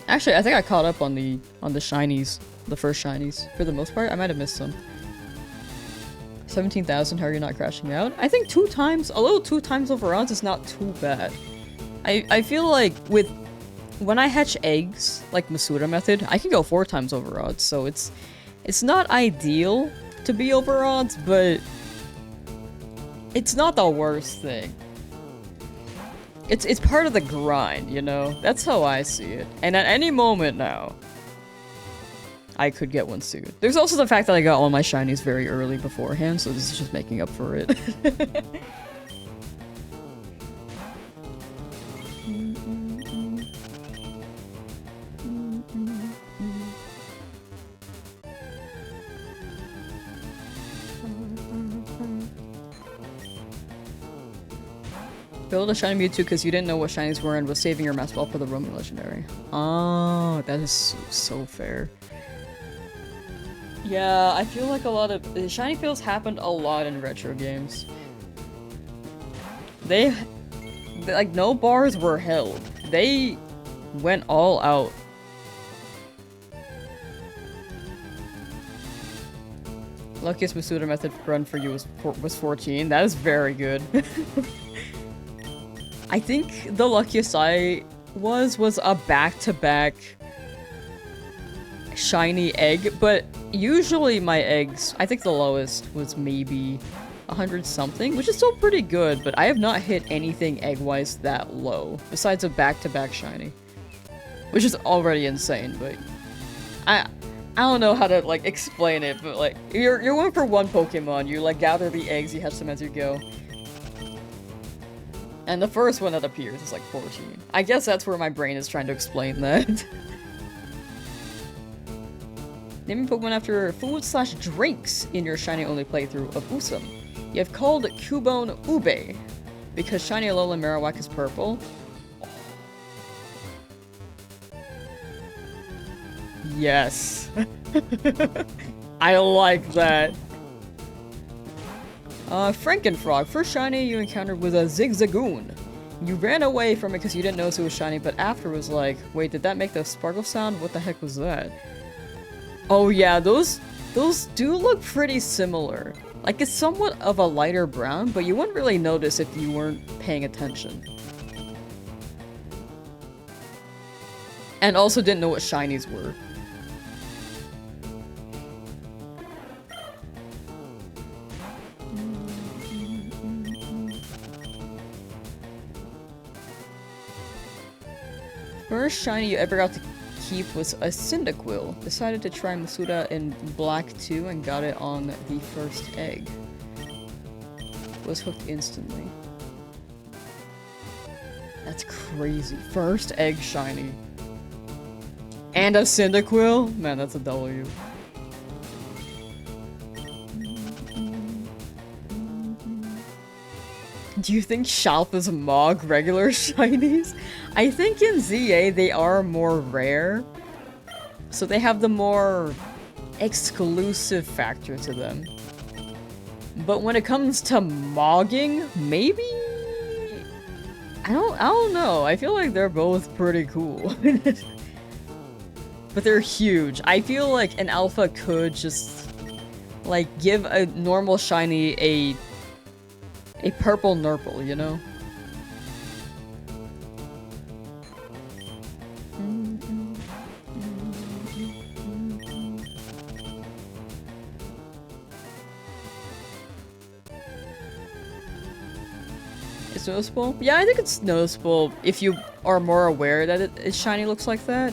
Actually, I think I caught up on the shinies. The first shinies. For the most part, I might have missed some. 17,000, how are you not crashing out? I think 2 times, a little 2 times over odds is not too bad. I feel like when I hatch eggs, like Masuda method, I can go 4 times over odds, so it's not ideal to be over odds, but it's not the worst thing. It's part of the grind, you know? That's how I see it. And at any moment now, I could get one soon. There's also the fact that I got all my shinies very early beforehand, so this is just making up for it. Build a shiny Mewtwo because you didn't know what shinies were and was saving your mass ball for the roaming legendary. Oh, that is so fair. Yeah, I feel like a lot of shiny fails happened a lot in retro games. Like no bars were held. They went all out. Luckiest Masuda method run for you was 14. That is very good. I think the luckiest I was a back-to-back shiny egg, but usually my eggs, I think the lowest was maybe 100 something, which is still pretty good, but I have not hit anything egg-wise that low, besides a back-to-back shiny. Which is already insane, but I don't know how to, like, explain it, but, like, you're going for one Pokemon, you, like, gather the eggs, you hatch them as you go. And the first one that appears is like 14. I guess that's where my brain is trying to explain that. Naming Pokemon after food/drinks in your shiny only playthrough of Usum. You have called Cubone Ube because shiny Alolan Marowak is purple. Yes. I like that. Frankenfrog. First shiny you encountered was a Zigzagoon. You ran away from it because you didn't notice it was shiny, but after was like, wait, did that make the sparkle sound? What the heck was that? Oh yeah, those do look pretty similar. Like, it's somewhat of a lighter brown, but you wouldn't really notice if you weren't paying attention. And also didn't know what shinies were. First shiny you ever got to keep was a Cyndaquil. Decided to try Masuda in black too and got it on the first egg. Was hooked instantly. That's crazy. First egg shiny. And a Cyndaquil? Man, that's a W. Do you think Shalpa's Mog regular shinies? I think in ZA they are more rare. So they have the more exclusive factor to them. But when it comes to mogging, maybe? I don't know. I feel like they're both pretty cool. But they're huge. I feel like an alpha could just like give a normal shiny a purple nurple, you know? It's noticeable? Yeah, I think it's noticeable if you are more aware that its shiny looks like that.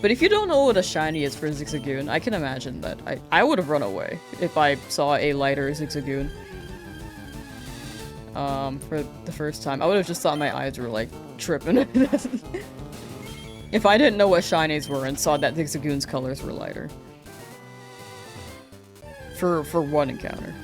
But if you don't know what a shiny is for Zigzagoon, I can imagine that I would have run away if I saw a lighter Zigzagoon. For the first time. I would have just thought my eyes were, like, tripping. If I didn't know what shinies were and saw that Zigzagoon's colors were lighter. For one encounter.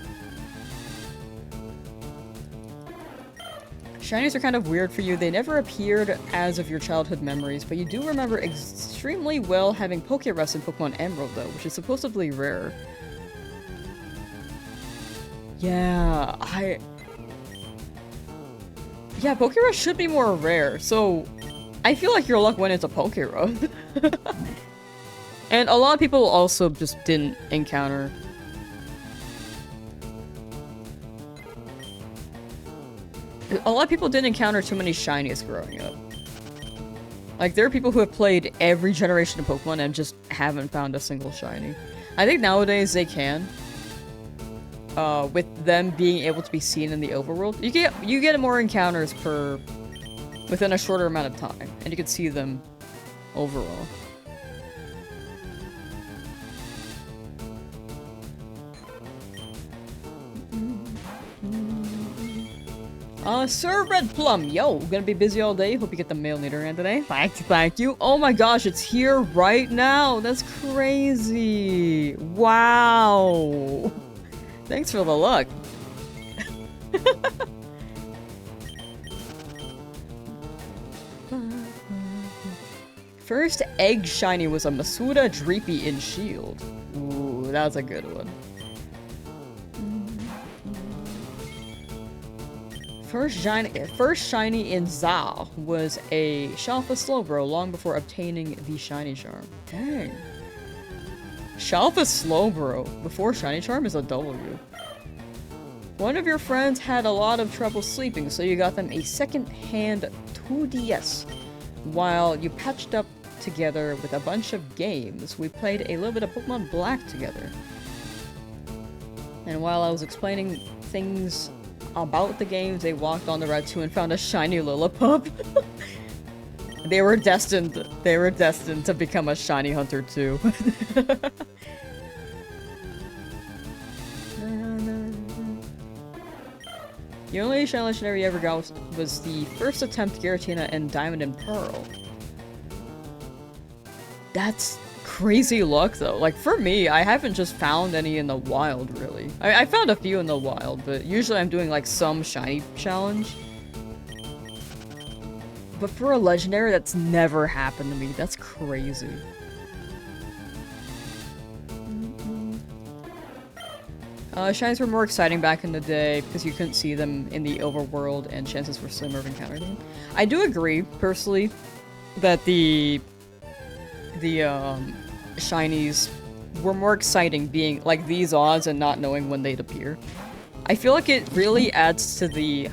Shinies are kind of weird for you. They never appeared as of your childhood memories, but you do remember extremely well having Pokerus in Pokemon Emerald, though, which is supposedly rare. Yeah, yeah, Pokerush should be more rare, so I feel like your luck went into Pokerush. And a lot of people also just didn't encounter. A lot of people didn't encounter too many shinies growing up. Like, there are people who have played every generation of Pokemon and just haven't found a single shiny. I think nowadays they can. With them being able to be seen in the overworld. You get more encounters within a shorter amount of time, and you can see them overall. Sir Red Plum, yo, gonna be busy all day. Hope you get the mail later in today. Thank you. Oh my gosh, it's here right now. That's crazy. Wow. Thanks for the luck. First egg shiny was a Masuda Dreepy in Shield. Ooh, that's a good one. First shiny in Za was a Shalfa Slowbro long before obtaining the shiny charm. Dang. Shalfa Slowbro before shiny charm is a W. One of your friends had a lot of trouble sleeping, so you got them a second-hand 2DS. While you patched up together with a bunch of games, we played a little bit of Pokemon Black together. And while I was explaining things about the games, they walked on the Route 2 and found a shiny Lillipup. They were destined to become a shiny hunter too. The only shiny legendary you ever got was the first attempt Giratina and Diamond and Pearl. That's crazy luck though. Like for me, I haven't just found any in the wild really. I found a few in the wild, but usually I'm doing like some shiny challenge. But for a legendary, that's never happened to me. That's crazy. Shinies were more exciting back in the day because you couldn't see them in the overworld and chances were slimmer of encountering them. I do agree, personally, that the shinies were more exciting being like these odds and not knowing when they'd appear. I feel like it really adds to the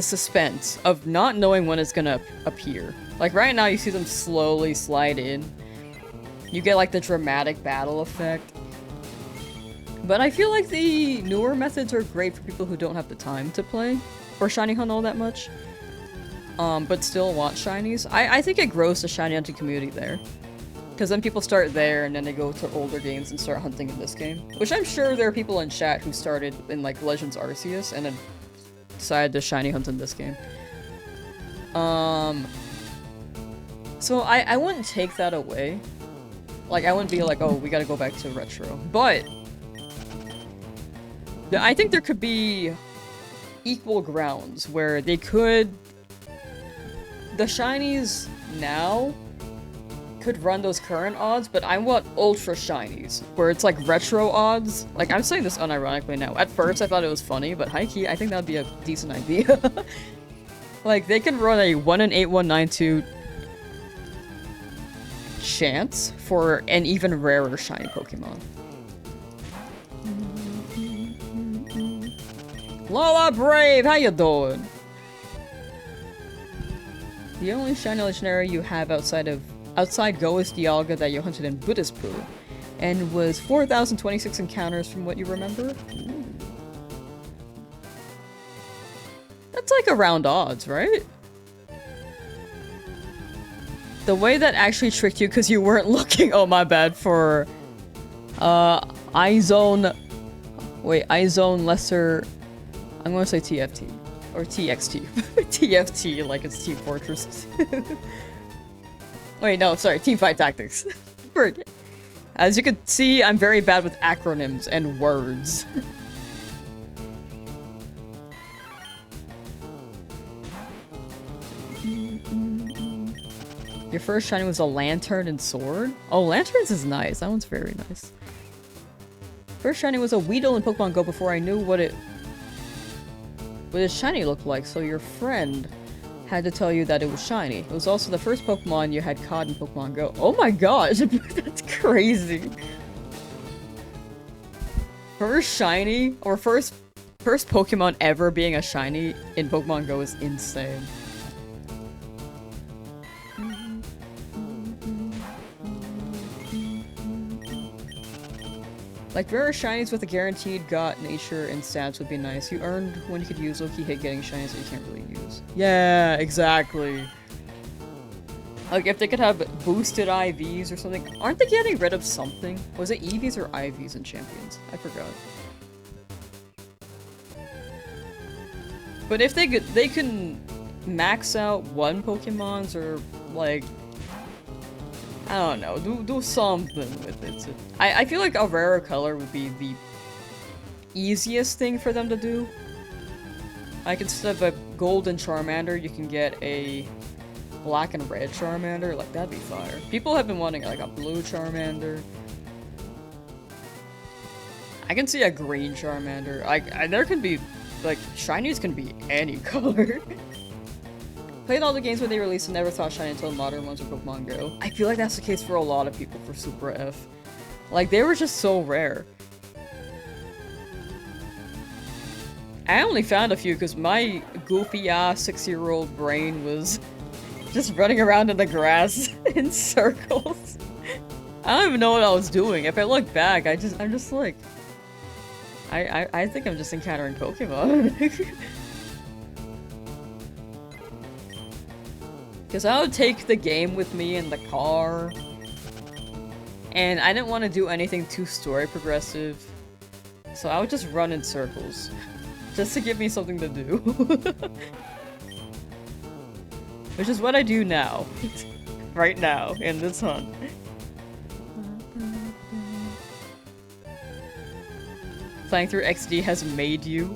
suspense of not knowing when it's gonna appear. Like right now you see them slowly slide in. You get like the dramatic battle effect. But I feel like the newer methods are great for people who don't have the time to play or shiny hunt all that much. But still want shinies. I think it grows the shiny hunting community there. Because then people start there and then they go to older games and start hunting in this game. Which I'm sure there are people in chat who started in like Legends Arceus and then decided to shiny hunt in this game. So I wouldn't take that away. Like I wouldn't be like, oh, we gotta go back to retro. But I think there could be equal grounds where they could... The shinies now could run those current odds, but I want ultra shinies, where it's like retro odds. Like, I'm saying this unironically now. At first, I thought it was funny, but high-key, I think that'd be a decent idea. Like, they can run a 1 in 8192 chance for an even rarer shiny Pokemon. Lola Brave, how you doing? The only shiny legendary you have outside Go is Dialga that you hunted in Buddhispu, and was 4,026 encounters from what you remember. Ooh. That's like around odds, right? The way that actually tricked you because you weren't looking, oh my bad, for iZone Lesser, I'm gonna say TFT. Or TXT. TFT, like it's Team Fortress. Wait, no, sorry, Teamfight Tactics. As you can see, I'm very bad with acronyms and words. Your first shiny was a Lantern and Sword? Oh, Lanterns is nice. That one's very nice. First shiny was a Weedle in Pokemon Go before I knew what its shiny looked like, so your friend had to tell you that it was shiny. It was also the first Pokemon you had caught in Pokemon Go. Oh my gosh, that's crazy. First shiny, or first Pokemon ever being a shiny in Pokemon Go is insane. Like, rare shinies with a guaranteed got nature and stats would be nice. You earned when you could use low-key hit getting shinies that you can't really use. Yeah, exactly. Like, if they could have boosted IVs or something. Aren't they getting rid of something? Was it EVs or IVs in Champions? I forgot. But if they could, they can max out one Pokemon's or, like, I don't know, do something with it. I feel like a rarer color would be the easiest thing for them to do. Like, instead of a golden Charmander, you can get a black and red Charmander. Like, that'd be fire. People have been wanting, like, a blue Charmander. I can see a green Charmander. There can be, like, shinies can be any color. Played all the games when they released and never thought shiny until modern ones or Pokemon Go. I feel like that's the case for a lot of people for Super F. Like, they were just so rare. I only found a few because my goofy-ass 6-year-old brain was just running around in the grass in circles. I don't even know what I was doing. If I look back, I'm just like... I think I'm just encountering Pokemon. Because I would take the game with me in the car, and I didn't want to do anything too story progressive, so I would just run in circles, just to give me something to do. Which is what I do now. Right now, in this hunt. Playing through XD has made you.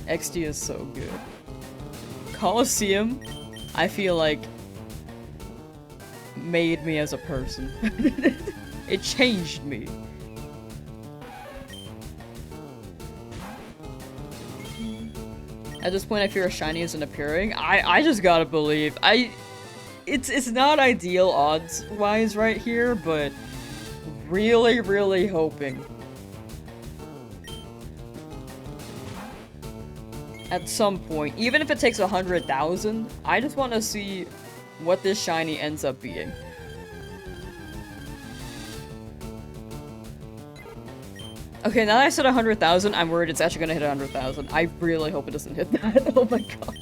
XD is so good. Colosseum, I feel like, made me as a person. It changed me. At this point, I fear a shiny isn't appearing. I just gotta believe. It's not ideal odds-wise right here, but really, really hoping. At some point, even if it takes 100,000, I just want to see what this shiny ends up being. Okay, now that I said 100,000, I'm worried it's actually gonna hit 100,000. I really hope it doesn't hit that. Oh my gosh.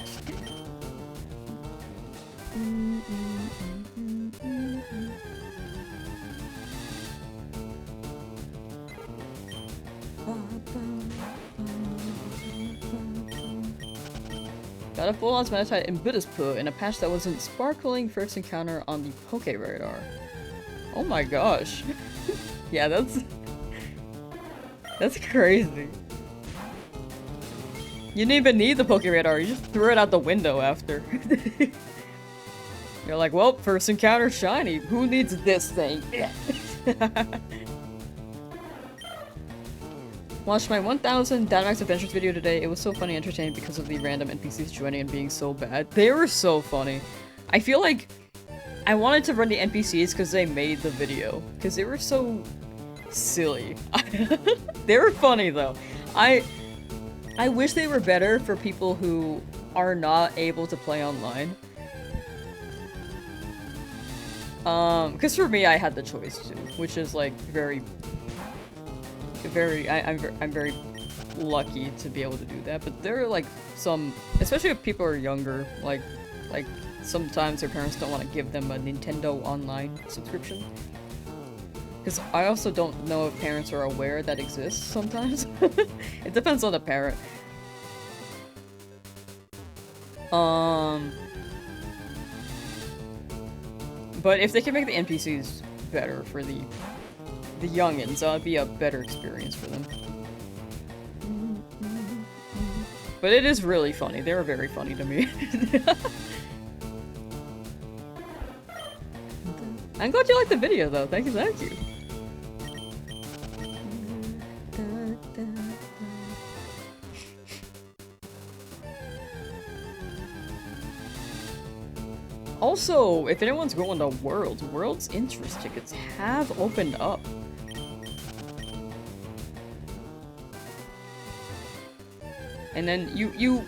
Got a full-on Meditite in Buddhist-Poo in a patch that wasn't sparkling first encounter on the Poke Radar. Oh my gosh. Yeah, that's crazy. You didn't even need the Poke Radar, you just threw it out the window after. You're like, well, first encounter shiny. Who needs this thing? Watched my 1000 Dynamax Adventures video today. It was so funny and entertaining because of the random NPCs joining and being so bad. They were so funny. I feel like I wanted to run the NPCs because they made the video. Because they were so silly. They were funny though. I wish they were better for people who are not able to play online. Because for me, I had the choice too, which is like I'm very lucky to be able to do that, but there are like some, especially if people are younger, like sometimes their parents don't want to give them a Nintendo Online subscription. Because I also don't know if parents are aware that exists sometimes. It depends on the parent. But if they can make the NPCs better for the youngins, that would be a better experience for them. But it is really funny. They were very funny to me. I'm glad you liked the video though. Thank you, thank you. also, if anyone's going to Worlds interest tickets have opened up. And then you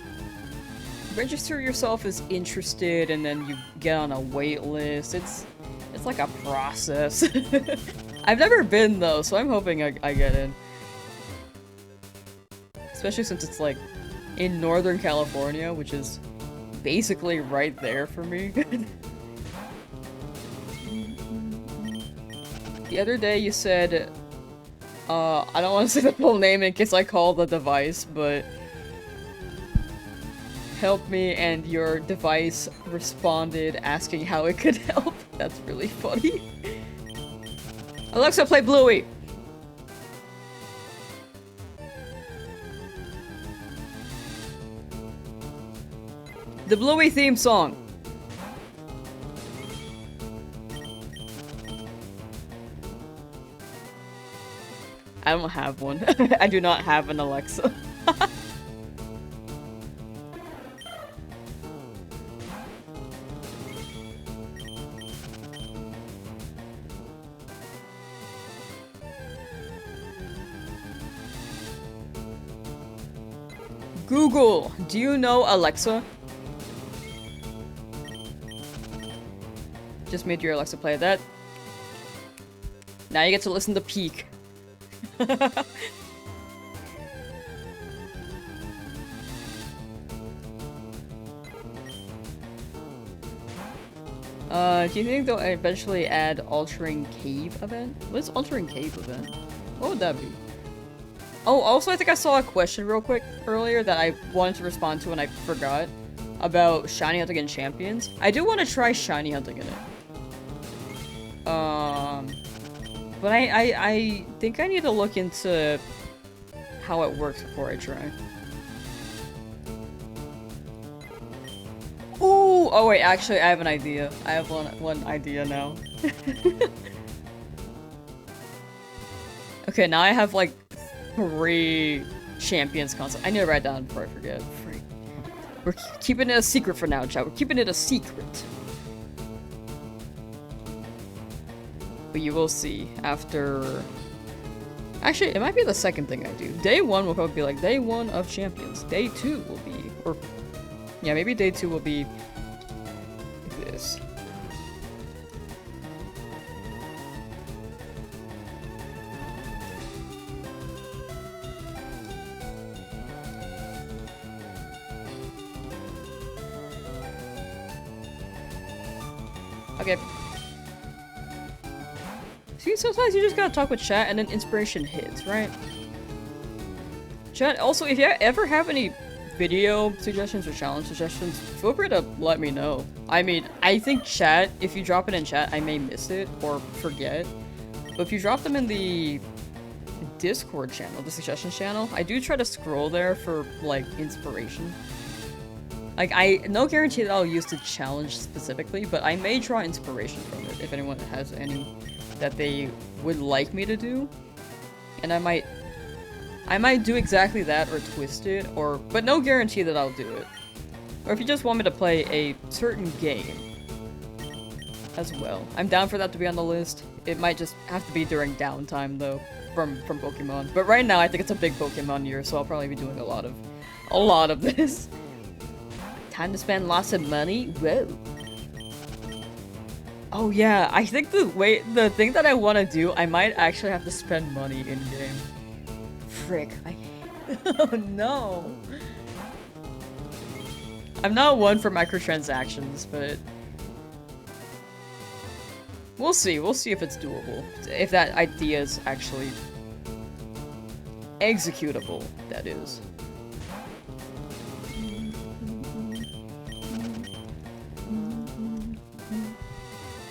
register yourself as interested, and then you get on a wait list. It's like a process. I've never been though, so I'm hoping I get in. Especially since it's like in Northern California, which is basically right there for me. The other day you said, I don't want to say the full name in case I call the device, but help me, and your device responded asking how it could help. That's really funny. Alexa, play Bluey! The Bluey theme song! I don't have one. I do not have an Alexa. Google, do you know Alexa? Just made your Alexa play that. Now you get to listen to Peak. Do you think they'll eventually add Altering Cave event? What is Altering Cave event? What would that be? Oh, also I think I saw a question real quick earlier that I wanted to respond to and I forgot about Shiny Hunting and Champions. I do want to try Shiny Hunting in it. But I think I need to look into how it works before I try. Ooh! Oh wait, actually I have an idea. I have one idea now. Okay, now I have like 3 champions concept. I need to write down before I forget. We're keeping it a secret for now, chat. We're keeping it a secret. But you will see after... Actually, it might be the second thing I do. Day 1 will probably be like day 1 of champions. Day 2 will be... Or... Yeah, maybe day 2 will be... like this. Okay. See, sometimes you just gotta talk with chat and then inspiration hits, right? Chat, also, if you ever have any video suggestions or challenge suggestions, feel free to let me know. I mean, I think chat, if you drop it in chat, I may miss it or forget. But if you drop them in the Discord channel, the suggestions channel, I do try to scroll there for, like, inspiration. Like, no guarantee that I'll use the challenge specifically, but I may draw inspiration from it if anyone has any that they would like me to do. And I might do exactly that or twist it, but no guarantee that I'll do it. Or if you just want me to play a certain game as well. I'm down for that to be on the list. It might just have to be during downtime though, from Pokemon. But right now I think it's a big Pokemon year, so I'll probably be doing a lot of this. Time to spend lots of money? Whoa. Oh yeah, I think the thing that I want to do, I might actually have to spend money in-game. Frick. Oh no. I'm not one for microtransactions, but... We'll see if it's doable. If that idea is actually... executable, that is.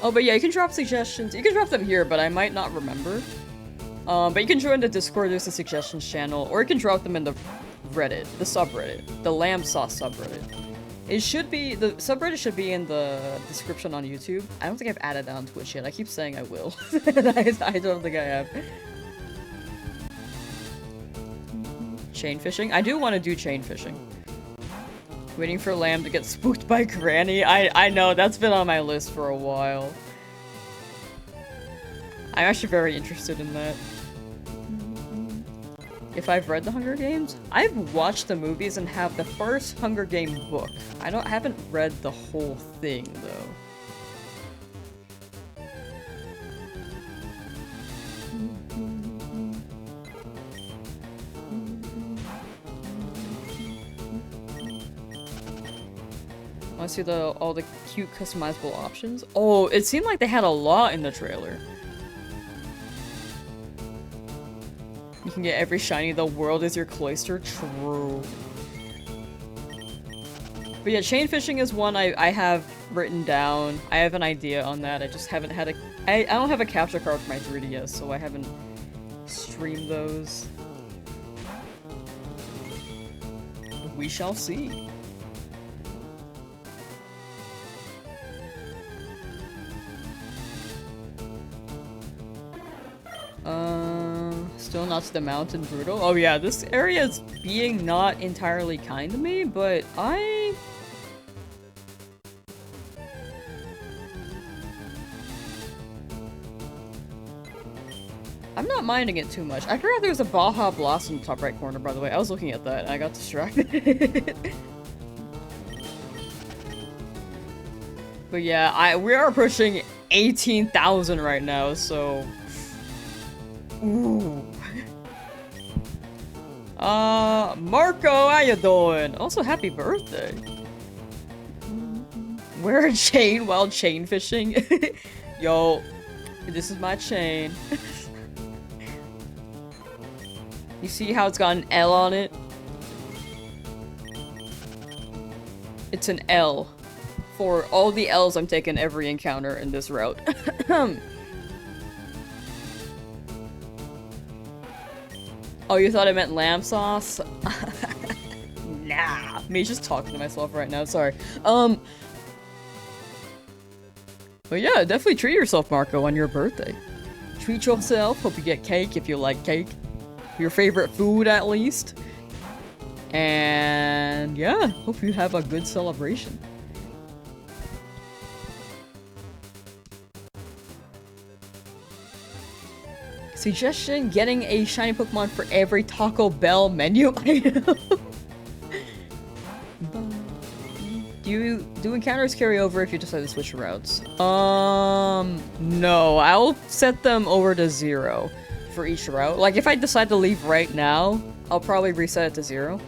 Oh, but yeah, you can drop suggestions. You can drop them here, but I might not remember. But you can join the Discord, there's a suggestions channel, or you can drop them in the Reddit, the subreddit, the Lamsauce subreddit. It should be, the subreddit should be in the description on YouTube. I don't think I've added that on Twitch yet. I keep saying I will. I don't think I have. Chain fishing? I do want to do chain fishing. Waiting for Lamb to get spooked by Granny. I know, that's been on my list for a while. I'm actually very interested in that. If I've read the Hunger Games? I've watched the movies and have the first Hunger Game book. I haven't read the whole thing though. Want to see all the cute customizable options? Oh, it seemed like they had a lot in the trailer. You can get every shiny, the world is your cloister. True. But yeah, chain fishing is one I have written down. I have an idea on that. I just haven't had I don't have a capture card for my 3DS, so I haven't streamed those. We shall see. Still not to the mountain brutal. Oh yeah, this area is being not entirely kind to me, but I'm not minding it too much. I forgot there was a Baja Blossom in the top right corner, by the way. I was looking at that and I got distracted. But yeah, we are approaching 18,000 right now, so ooh. Marco, how you doing? Also, happy birthday. Wear a chain while chain fishing. Yo, this is my chain. You see how it's got an L on it? It's an L. For all the L's I'm taking every encounter in this route. Oh, you thought I meant Lamsauce? Nah. Me just talking to myself right now, sorry. But yeah, definitely treat yourself, Marco, on your birthday. Treat yourself, hope you get cake if you like cake. Your favorite food, at least. And yeah, hope you have a good celebration. Suggestion, getting a shiny Pokemon for every Taco Bell menu item. Do encounters carry over if you decide to switch routes? No, I'll set them over to 0 for each route. Like, if I decide to leave right now, I'll probably reset it to 0.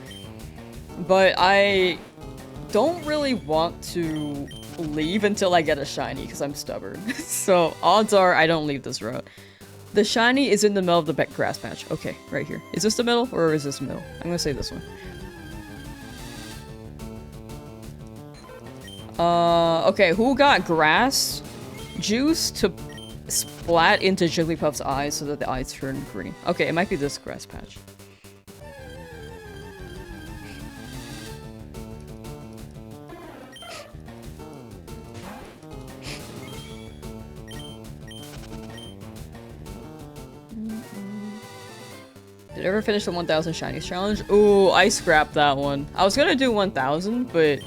But I don't really want to leave until I get a shiny, because I'm stubborn. So, odds are I don't leave this route. The shiny is in the middle of the grass patch. Okay, right here. Is this the middle, or is this the middle? I'm gonna say this one. Okay, who got grass juice to splat into Jigglypuff's eyes so that the eyes turn green? Okay, it might be this grass patch. Did you ever finish the 1000 shinies challenge? Ooh, I scrapped that one. I was gonna do 1000, but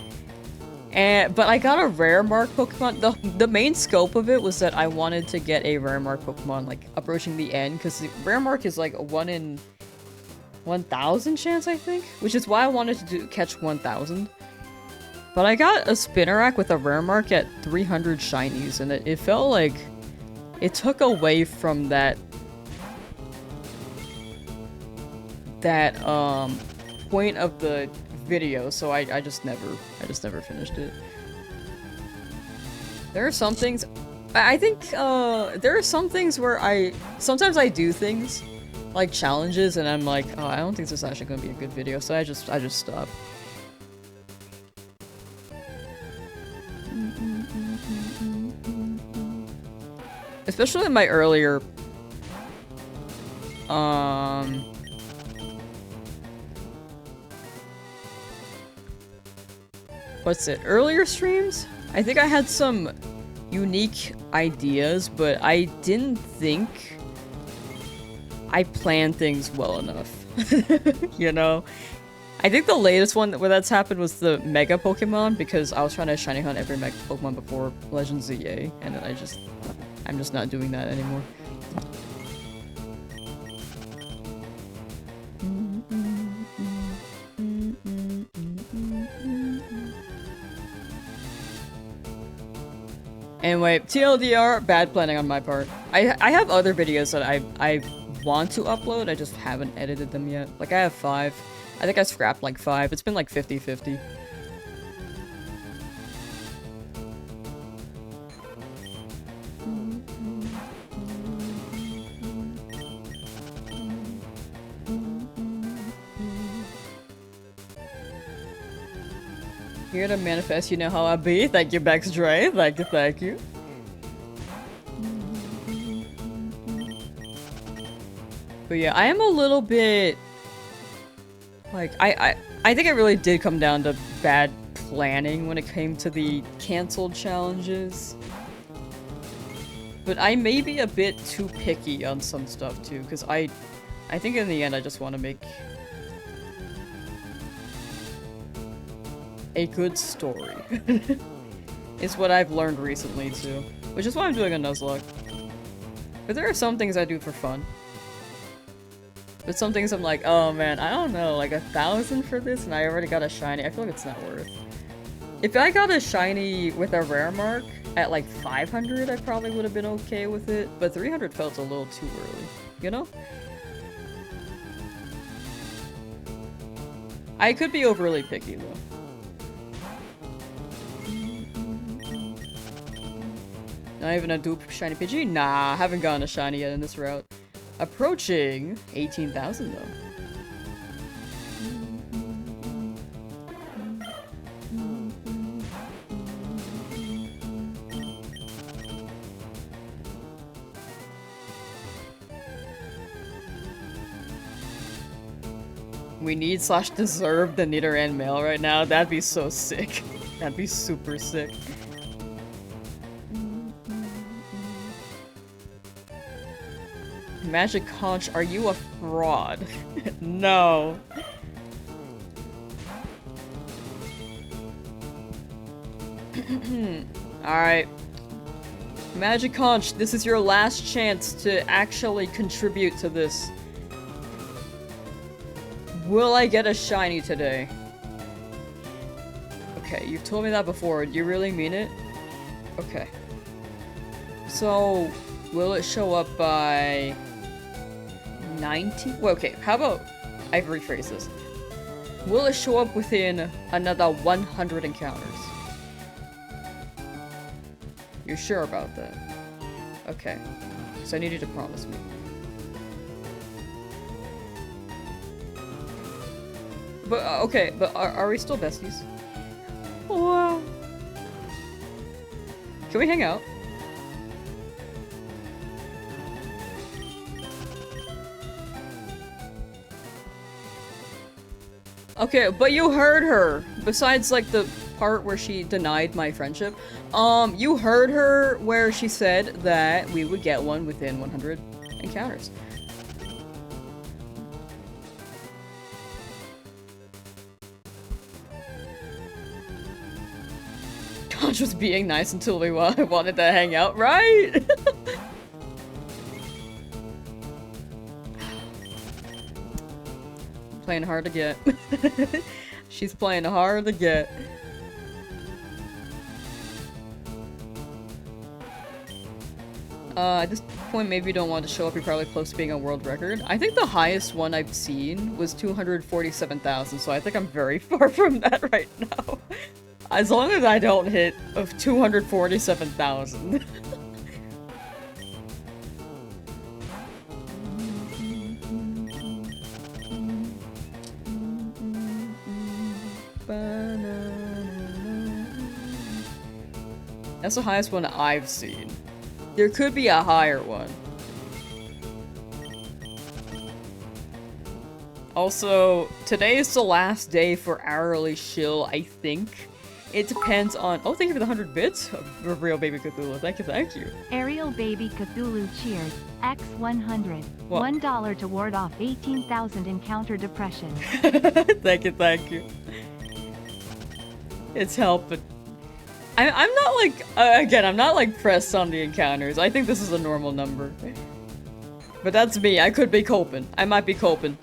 I got a rare mark Pokemon. The main scope of it was that I wanted to get a rare mark Pokemon, like, approaching the end, because the rare mark is like a 1 in 1000 chance, I think? Which is why I wanted to catch 1000. But I got a Spinnerack with a rare mark at 300 shinies, and it felt like it took away from that point of the video, so I just never finished it. There are some things I think there are some things where sometimes I do things like challenges and I'm like, oh, I don't think this is actually gonna be a good video, so I just stop. Especially in my earlier earlier streams? I think I had some unique ideas, but I didn't think I planned things well enough. You know? I think the latest one where that's happened was the Mega Pokemon, because I was trying to shiny hunt every Mega Pokemon before Legends ZA, and then I'm just not doing that anymore. Anyway, TLDR, bad planning on my part. I have other videos that I want to upload, I just haven't edited them yet. Like, I have 5. I think I scrapped like 5. It's been like 50-50. Here to manifest, you know how I be. Thank you, Bex Dre. Thank you, thank you. But yeah, I am a little bit... Like, I think it really did come down to bad planning when it came to the canceled challenges. But I may be a bit too picky on some stuff too, because I think in the end I just want to make a good story. Is what I've learned recently too. Which is why I'm doing a Nuzlocke. But there are some things I do for fun. But some things I'm like, oh man, I don't know, like 1,000 for this and I already got a shiny. I feel like it's not worth. If I got a shiny with a rare mark at like 500, I probably would have been okay with it. But 300 felt a little too early, you know? I could be overly picky though. Not even a dupe shiny Pidgey? Nah, haven't gotten a shiny yet in this route. Approaching 18,000 though. We need / deserve the Nidoran mail right now. That'd be so sick. That'd be super sick. Magic Conch, are you a fraud? No. Alright. Magic Conch, this is your last chance to actually contribute to this. Will I get a shiny today? Okay, you've told me that before. Do you really mean it? Okay. So, will it show up by 90? Well, okay, how about I rephrase this. Will it show up within another 100 encounters? You're sure about that? Okay. So I need you to promise me. But, okay, but are we still besties? Wow. Can we hang out? Okay, but you heard her. Besides, like, the part where she denied my friendship. You heard her where she said that we would get one within 100 encounters. Conch was being nice until we wanted to hang out, right? Playing hard to get. She's playing hard to get. At this point, maybe you don't want to show up. You're probably close to being a world record. I think the highest one I've seen was 247,000, so I think I'm very far from that right now. As long as I don't hit of 247,000. That's the highest one I've seen. There could be a higher one. Also, today is the last day for Hourly Shill, I think. It depends on. Oh, thank you for the 100 bits, real baby Cthulhu. Thank you, thank you. Ariel Baby Cthulhu cheers. X100. What? $1 to ward off 18,000 encounter depression. Thank you, thank you. It's helping. I'm not like again. I'm not like pressed on the encounters. I think this is a normal number. But that's me. I could be coping. I might be coping.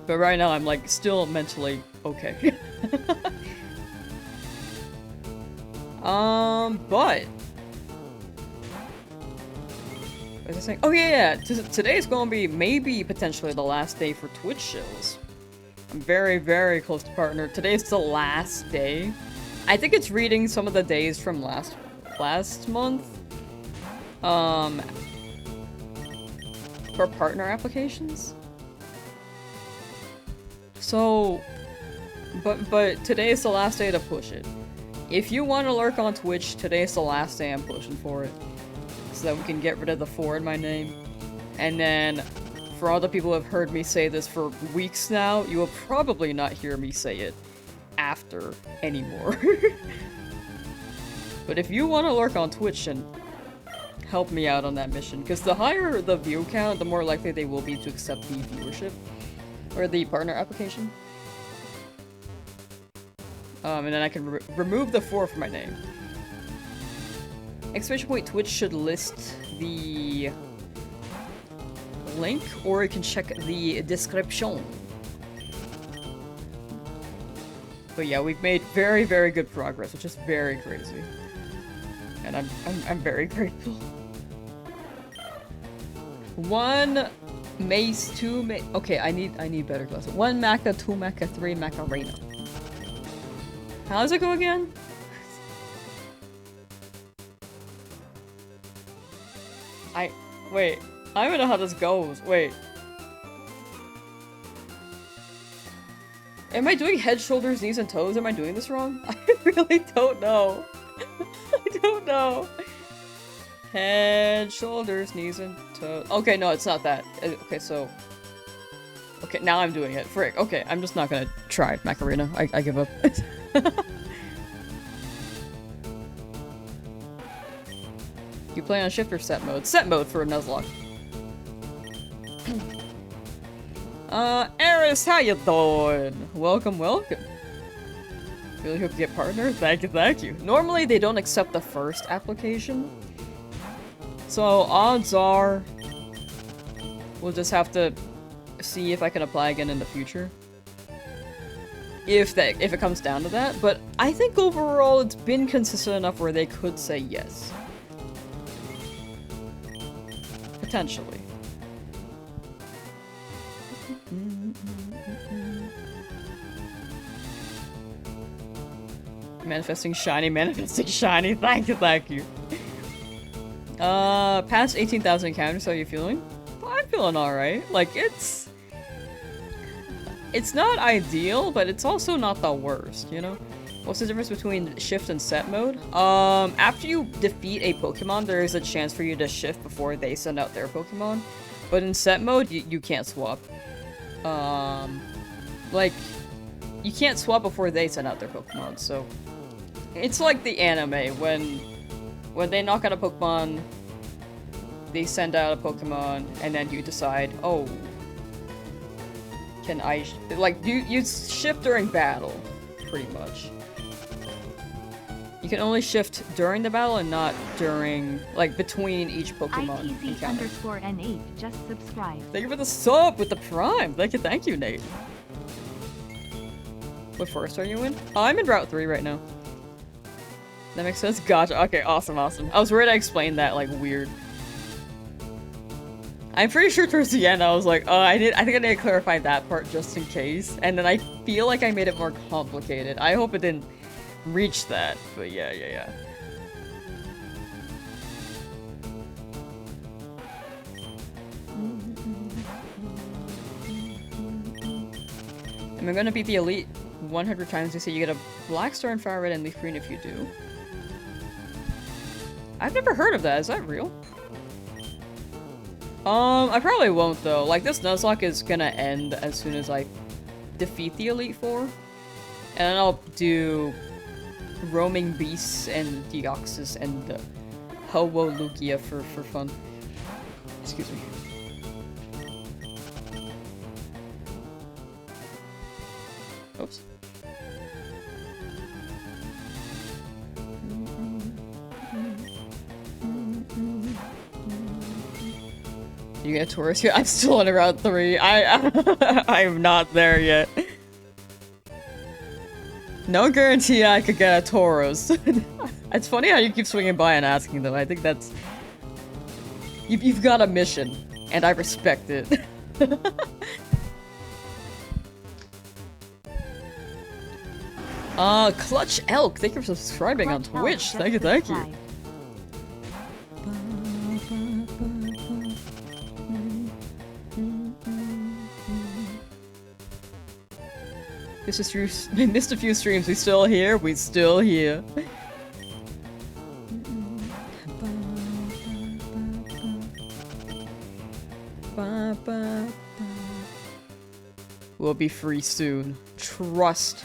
But right now, I'm like still mentally okay. But what was I saying? Oh yeah. Today's gonna be maybe potentially the last day for Twitch shows. I'm very, very close to partner. Today's the last day. I think it's reading some of the days from last month. For partner applications. So, but today is the last day to push it. If you want to lurk on Twitch, today's the last day I'm pushing for it. So that we can get rid of the 4 in my name. And then, for all the people who have heard me say this for weeks now, you will probably not hear me say it after anymore. But if you want to lurk on Twitch and help me out on that mission, because the higher the view count, the more likely they will be to accept the viewership. Or the partner application. And then I can remove the 4 from my name. Exclamation point Twitch should list the link, or you can check the description. But yeah, we've made very, very good progress, which is very crazy. And I'm very grateful. 1 mace, 2 mace. Okay, I need better glasses. 1 mecha, 2 mecha, 3 Macarena. How does it go again? Wait. I don't know how this goes. Wait. Am I doing head, shoulders, knees, and toes? Am I doing this wrong? I really don't know. I don't know. Head, shoulders, knees, and toes. Okay, no, it's not that. Okay, so... Okay, now I'm doing it. Frick. Okay, I'm just not gonna try Macarena. I give up. You play on shift or set mode? Set mode for a Nuzlocke. Eris, how you doing? Welcome, welcome. Really hope you get partner? Thank you, thank you. Normally, they don't accept the first application. So, odds are... we'll just have to see if I can apply again in the future. If it comes down to that. But I think overall, it's been consistent enough where they could say yes. Potentially. Manifesting shiny, manifesting shiny. Thank you, thank you. Past 18,000 encounters, how are you feeling? Well, I'm feeling alright. Like, it's not ideal, but it's also not the worst, you know? What's the difference between shift and set mode? After you defeat a Pokemon, there is a chance for you to shift before they send out their Pokemon. But in set mode, you can't swap. Like, you can't swap before they send out their Pokemon, so... It's like the anime, when they knock out a Pokemon, they send out a Pokemon, and then you decide, oh... Can I... Like, you shift during battle, pretty much. You can only shift during the battle and not during, like, between each Pokemon encounter. ITC_N8 just subscribed. Thank you for the sub with the Prime. Thank you, Nate. What forest are you in? Oh, I'm in Route 3 right now. That makes sense? Gotcha. Okay, awesome, awesome. I was worried I explained that, like, weird. I'm pretty sure towards the end I was like, oh, I think I need to clarify that part just in case. And then I feel like I made it more complicated. I hope it didn't reach that, but yeah. Am I gonna beat the elite 100 times? They say you get a black star and fire red and leaf green if you do. I've never heard of that. Is that real? I probably won't though. Like, this Nuzlocke is gonna end as soon as I defeat the Elite Four. And then I'll do Roaming Beasts and Deoxys and Ho-Oh Lugia for fun. Excuse me. Oops. You get a Taurus here? I'm still on Route 3. I am not there yet. No guarantee I could get a Tauros. It's funny how you keep swinging by and asking them. I think that's... You've got a mission, and I respect it. Clutch Elk, thank you for subscribing on Twitch. Thank you, thank you. We missed a few streams. We still here? We still here. We'll be free soon. Trust.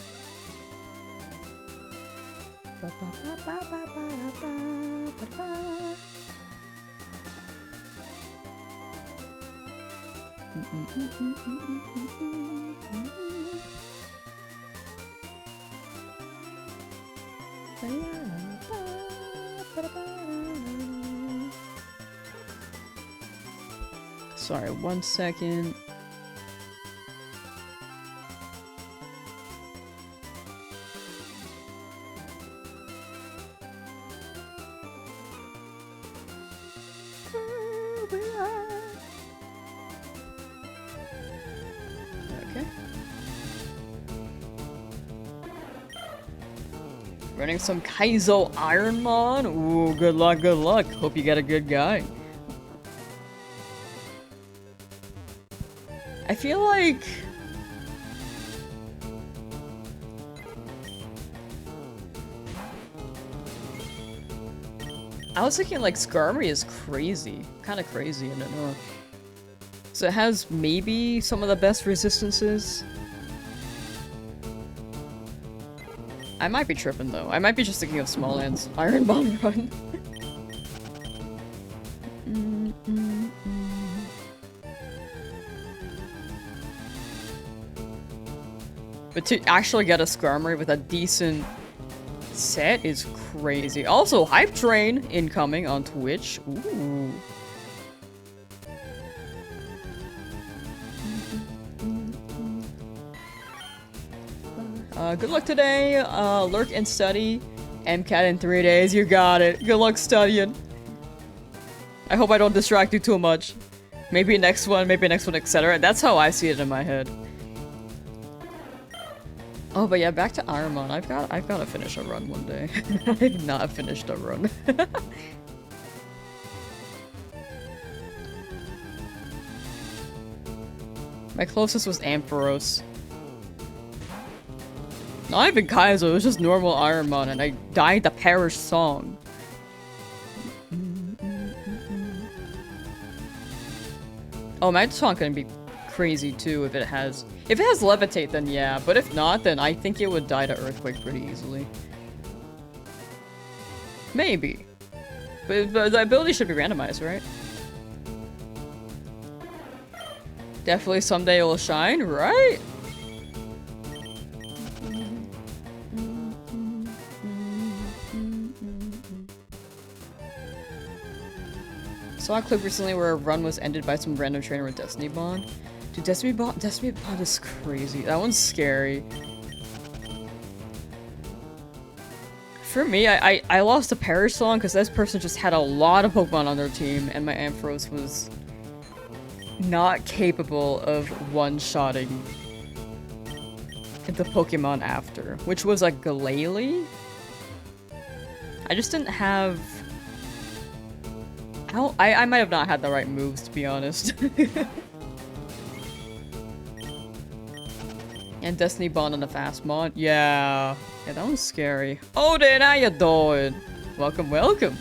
Sorry, 1 second. Okay. Running some Kaizo Ironmon. Ooh, good luck, good luck. Hope you get a good guy. I feel like... I was thinking like Skarmory is crazy. Kind of crazy, I don't know. So it has maybe some of the best resistances. I might be tripping though. I might be just thinking of Smallland's Ironmon run. But to actually get a Skarmory with a decent set is crazy. Also, Hype Train incoming on Twitch. Ooh. Good luck today. Lurk and study. MCAT in 3 days. You got it. Good luck studying. I hope I don't distract you too much. Maybe next one, etc. That's how I see it in my head. Oh, but yeah, back to Ironmon. I've got to finish a run one day. I've not finished a run. My closest was Ampharos. Not even Kaizo, it was just normal Ironmon, and I died the Parish song. Oh, my song can be crazy too if it has Levitate, then yeah, but if not, then I think it would die to Earthquake pretty easily. Maybe. But the ability should be randomized, right? Definitely someday it will shine, right? Saw a clip recently where a run was ended by some random trainer with Destiny Bond. Dude, Destiny Bond is crazy. That one's scary. For me, I lost a Parish song because this person just had a lot of Pokemon on their team, and my Ampharos was not capable of one-shotting the Pokemon after, which was a Glalie. I just didn't have... I might have not had the right moves, to be honest. And Destiny Bond on the fast mod. Yeah, that was scary. Odin, how you doing? Welcome, welcome.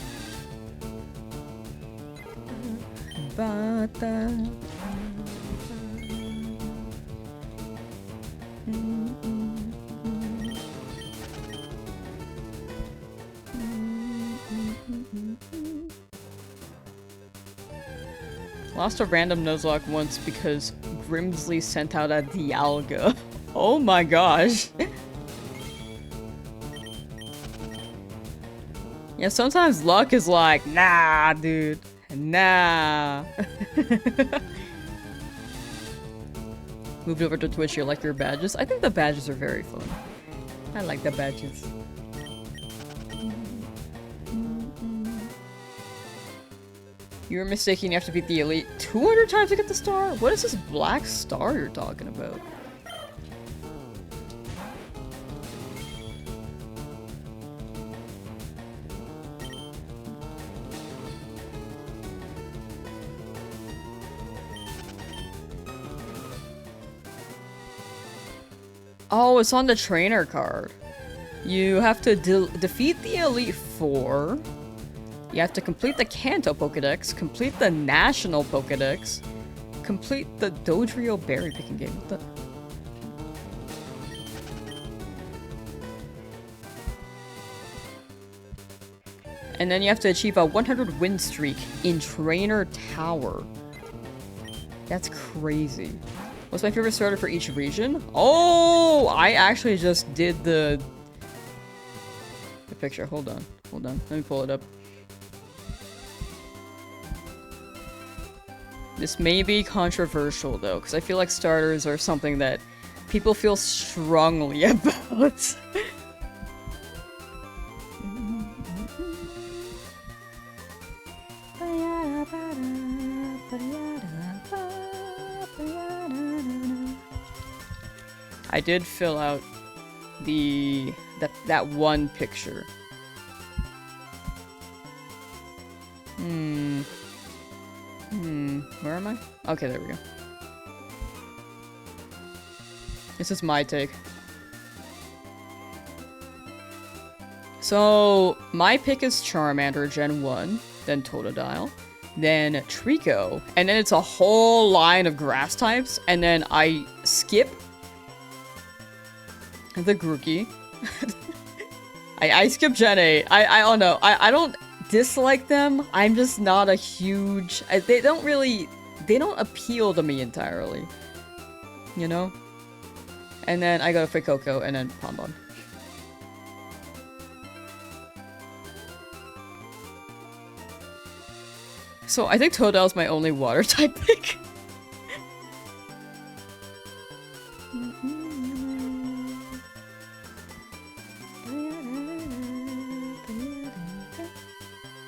Lost a random Nuzlocke once because Grimsley sent out a Dialga. Oh my gosh. Yeah, sometimes luck is like, nah, dude. Nah. Moved over to Twitch, you like your badges? I think the badges are very fun. I like the badges. You were mistaken, you have to beat the elite 200 times to get the star? What is this black star you're talking about? Oh, it's on the trainer card. You have to defeat the Elite Four. You have to complete the Kanto Pokedex, complete the National Pokedex, complete the Dodrio berry picking game. What the? And then you have to achieve a 100 win streak in Trainer Tower. That's crazy. What's my favorite starter for each region? Oh, I actually just did the picture. Hold on. Hold on. Let me pull it up. This may be controversial though, because I feel like starters are something that people feel strongly about. I did fill out that one picture. Where am I? Okay, there we go. This is my take. So, my pick is Charmander Gen 1, then Totodile, then Trico, and then it's a whole line of grass types, and then I skip the Grookey. I skip Gen 8. I don't know. I don't dislike them. I'm just not a huge... they don't appeal to me entirely. You know? And then I go to Fuecoco and then Bonbon. So I think Totodile's my only water type pick.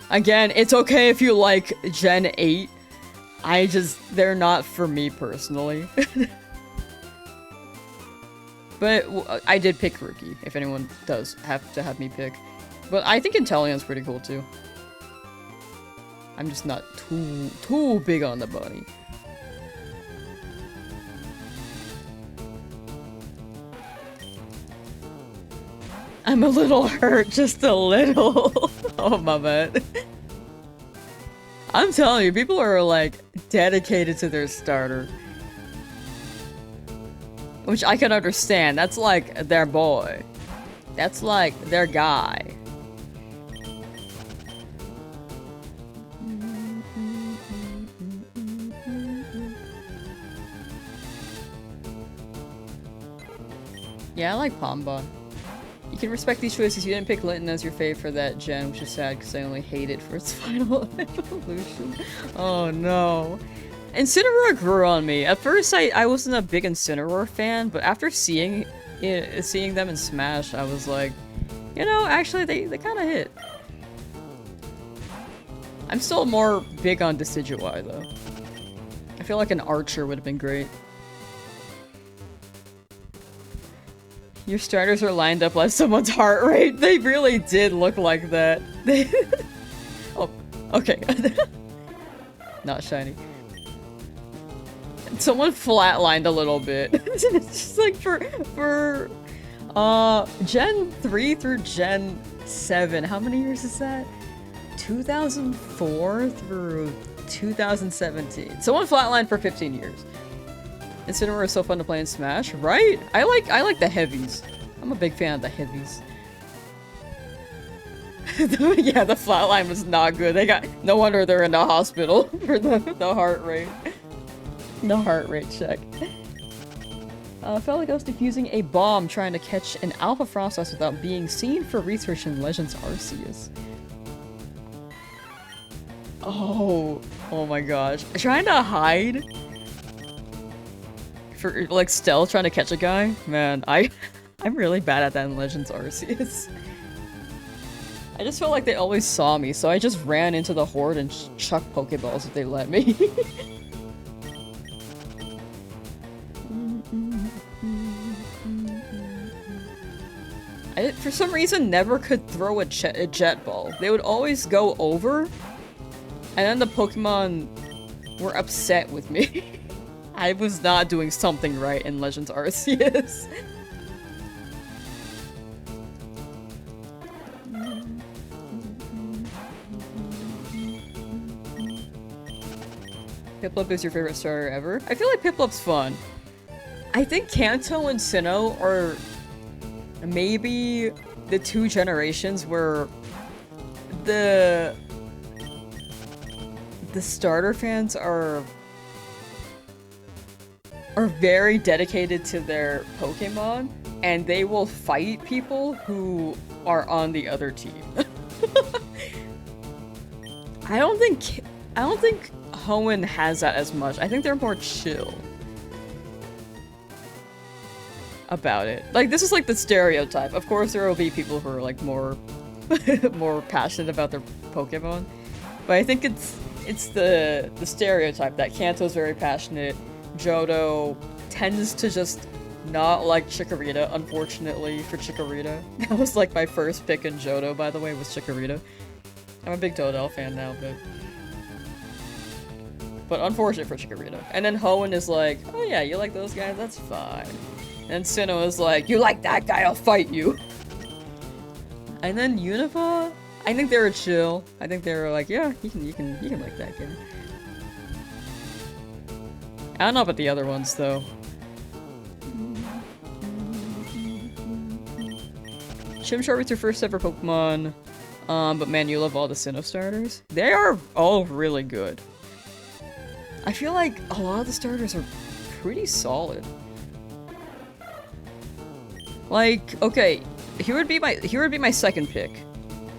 Again, it's okay if you like Gen 8. They're not for me personally. But I did pick Rookie, if anyone does have to have me pick. But I think Inteleon's pretty cool too. I'm just not too big on the bunny. I'm a little hurt, just a little. Oh, my bad. I'm telling you, people are like dedicated to their starter. Which I can understand. That's like their boy. That's like their guy. Yeah, I like Pamba. You can respect these choices. You didn't pick Linton as your fave for that gen, which is sad because I only hate it for its final evolution. Oh no. Incineroar grew on me. At first I wasn't a big Incineroar fan, but after seeing them in Smash, I was like, you know, actually they kind of hit. I'm still more big on Decidueye though. I feel like an Archer would have been great. Your starters are lined up like someone's heart rate. They really did look like that. Oh, okay. Not shiny. Someone flatlined a little bit. It's just like for Gen 3 through Gen 7. How many years is that? 2004 through 2017. Someone flatlined for 15 years. Incineroar is so fun to play in Smash, right? I like the heavies. I'm a big fan of the heavies. Yeah, the flatline was not good. They got no wonder they're in the hospital for the heart rate. The heart rate check. Felt like I was defusing a bomb trying to catch an Alpha Frostlass without being seen for research in Legends Arceus. Oh my gosh. Trying to hide? For, like, stealth, trying to catch a guy? Man, I'm really bad at that in Legends Arceus. I just felt like they always saw me, so I just ran into the horde and chucked Pokeballs if they let me. I, for some reason, never could throw a jet ball. They would always go over, and then the Pokemon were upset with me. I was not doing something right in Legends Arceus. Piplup is your favorite starter ever? I feel like Piplup's fun. I think Kanto and Sinnoh are maybe the two generations where the starter fans are very dedicated to their Pokemon, and they will fight people who are on the other team. I don't think Hoenn has that as much. I think they're more chill about it. Like, this is like the stereotype. Of course, there will be people who are like more more passionate about their Pokemon, but I think it's the stereotype that Kanto's very passionate. Johto tends to just not like Chikorita, unfortunately for Chikorita. That was like my first pick in Johto, by the way, was Chikorita. I'm a big Totodile fan now, but unfortunate for Chikorita. And then Hoenn is like, oh yeah, you like those guys? That's fine. And Sinnoh is like, you like that guy? I'll fight you. And then Unova, I think they were chill. I think they were like, yeah, you can like that guy. I don't know about the other ones though. Chimchar was your first ever Pokemon, but man, you love all the Sinnoh starters. They are all really good. I feel like a lot of the starters are pretty solid. Like, okay, here would be my second pick.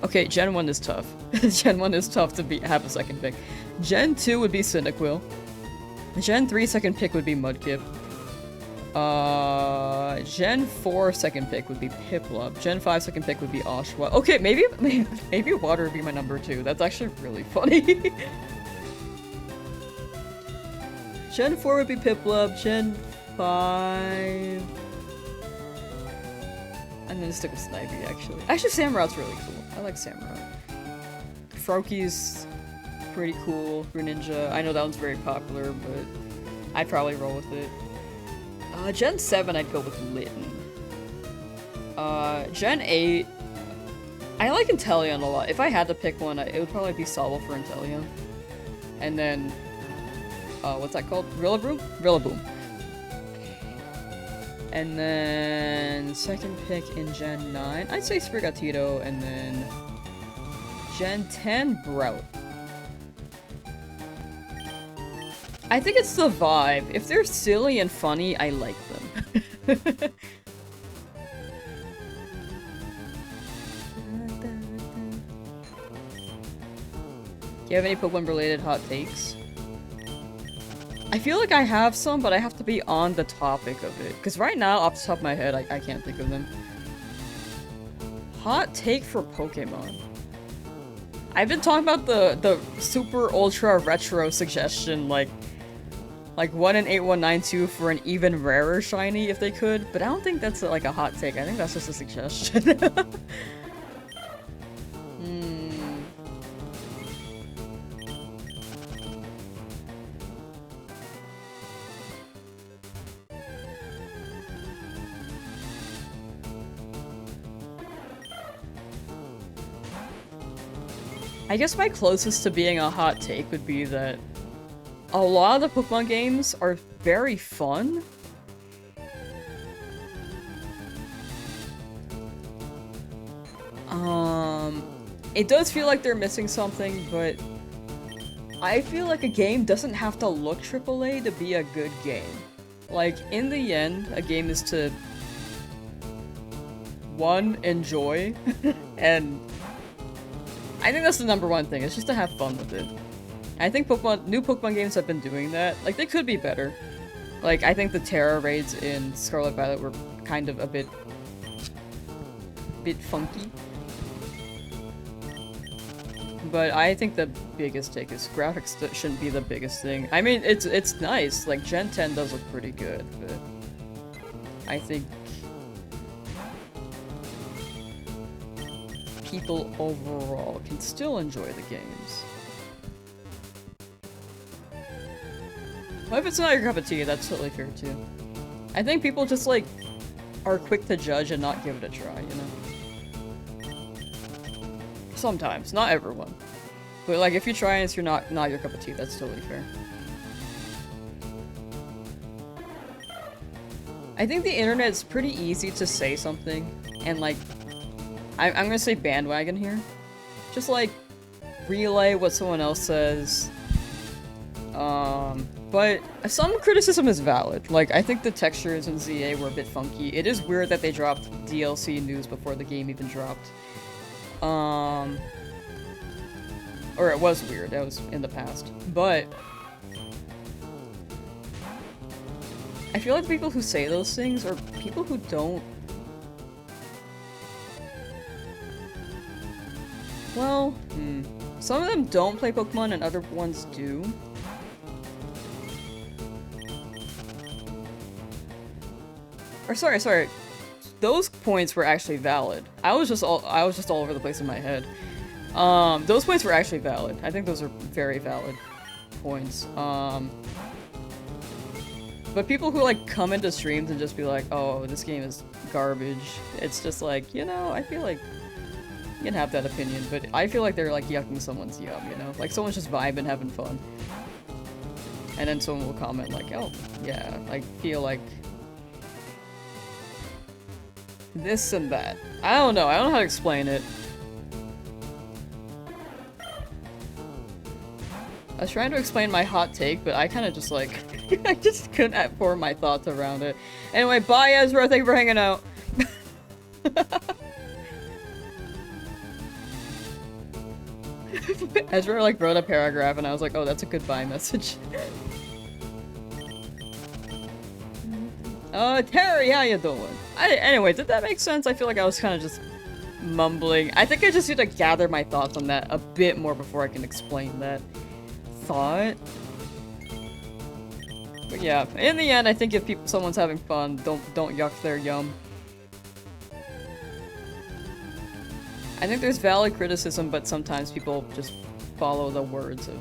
Okay, Gen 1 is tough. Gen 1 is tough to have a second pick. Gen 2 would be Cyndaquil. Gen 3 second pick would be Mudkip. Gen 4 second pick would be Piplup. Gen 5 second pick would be Oshawott. Okay, maybe Water would be my number 2. That's actually really funny. Gen 4 would be Piplup. Gen 5... I'm gonna stick with Snivy, actually. Actually, Samurot's really cool. I like Samurott. Froakie's pretty cool. Greninja, I know that one's very popular, but I'd probably roll with it. Gen 7, I'd go with Litten. Gen 8, I like Inteleon a lot. If I had to pick one, it would probably be Sobble for Inteleon. And then, what's that called? Rillaboom? Rillaboom. And then, second pick in Gen 9, I'd say Sprigatito, and then Gen 10, Brout. I think it's the vibe. If they're silly and funny, I like them. Do you have any Pokemon-related hot takes? I feel like I have some, but I have to be on the topic of it. Because right now, off the top of my head, I can't think of them. Hot take for Pokemon. I've been talking about the super ultra retro suggestion, like 1 in 8192 for an even rarer shiny if they could, but I don't think that's like a hot take. I think that's just a suggestion. I guess my closest to being a hot take would be that a lot of the Pokemon games are very fun. it does feel like they're missing something, but I feel like a game doesn't have to look AAA to be a good game. Like, in the end, a game is to, one, enjoy, and I think that's the #1 thing, it's just to have fun with it. I think new Pokemon games have been doing that. Like, they could be better. Like, I think the Terra raids in Scarlet Violet were kind of a bit funky. But I think the biggest take is graphics shouldn't be the biggest thing. I mean, it's nice. Like, Gen 10 does look pretty good, but I think people overall can still enjoy the games. Well, if it's not your cup of tea, that's totally fair too. I think people just, like, are quick to judge and not give it a try, you know? Sometimes, not everyone. But, like, if you try and it's not your cup of tea, that's totally fair. I think the internet is pretty easy to say something, and, like, I'm gonna say bandwagon here. Just, like, relay what someone else says. But some criticism is valid. Like, I think the textures in ZA were a bit funky. It is weird that they dropped DLC news before the game even dropped. Or it was weird, that was in the past. But I feel like the people who say those things are people who don't... Well, some of them don't play Pokemon and other ones do. Or sorry. Those points were actually valid. I was just all over the place in my head. Those points were actually valid. I think those are very valid points. But people who, like, come into streams and just be like, oh, this game is garbage. It's just like, you know, I feel like you can have that opinion, but I feel like they're, like, yucking someone's yum, you know? Like, someone's just vibing, having fun. And then someone will comment like, oh, yeah, I feel like this and that. I don't know how to explain it. I was trying to explain my hot take, but I kind of just, like, I just couldn't form my thoughts around it. Anyway, bye Ezra, thank you for hanging out. Ezra, like, wrote a paragraph and I was like, oh, that's a goodbye message. Terry, how you doing? Anyway, did that make sense? I feel like I was kind of just mumbling. I think I just need to gather my thoughts on that a bit more before I can explain that thought. But yeah, in the end, I think if someone's having fun, don't yuck their yum. I think there's valid criticism, but sometimes people just follow the words of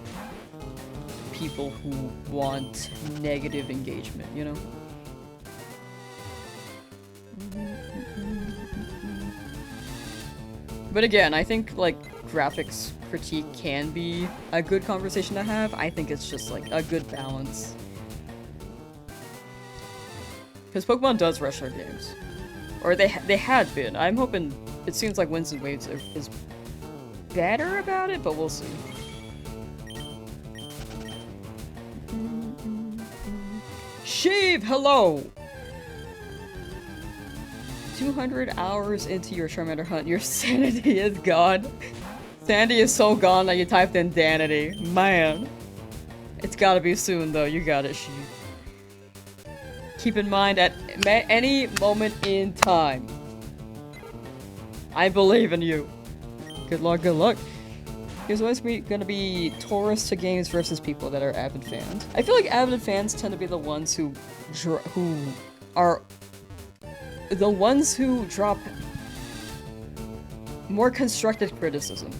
people who want negative engagement, you know? But again, I think, like, graphics critique can be a good conversation to have. I think it's just, like, a good balance. Because Pokemon does rush their games. Or they had been. I'm hoping... It seems like Winds and Waves is better about it, but we'll see. Sheev, hello! 200 hours into your Charmander hunt, your sanity is gone. Sanity is so gone that you typed in Danity. Man. It's gotta be soon though, you got it, Sheev. Keep in mind, at any moment in time, I believe in you. Good luck, good luck. There's always gonna be tourists to games versus people that are avid fans. I feel like avid fans tend to be the ones who are the ones who drop more constructive criticism.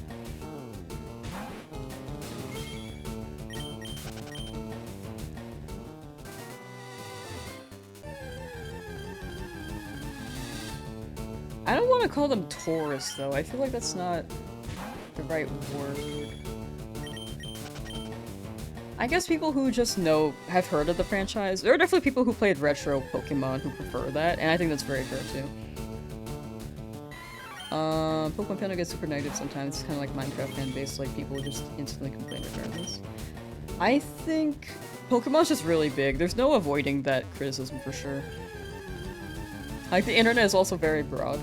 I don't want to call them tourists, though. I feel like that's not the right word. I guess people who just have heard of the franchise. There are definitely people who played retro Pokemon who prefer that, and I think that's very fair, too. Pokemon fandom gets super negative sometimes. It's kind of like Minecraft fan base, like people just instantly complain regardless. I think Pokemon's just really big. There's no avoiding that criticism for sure. Like, the internet is also very broad.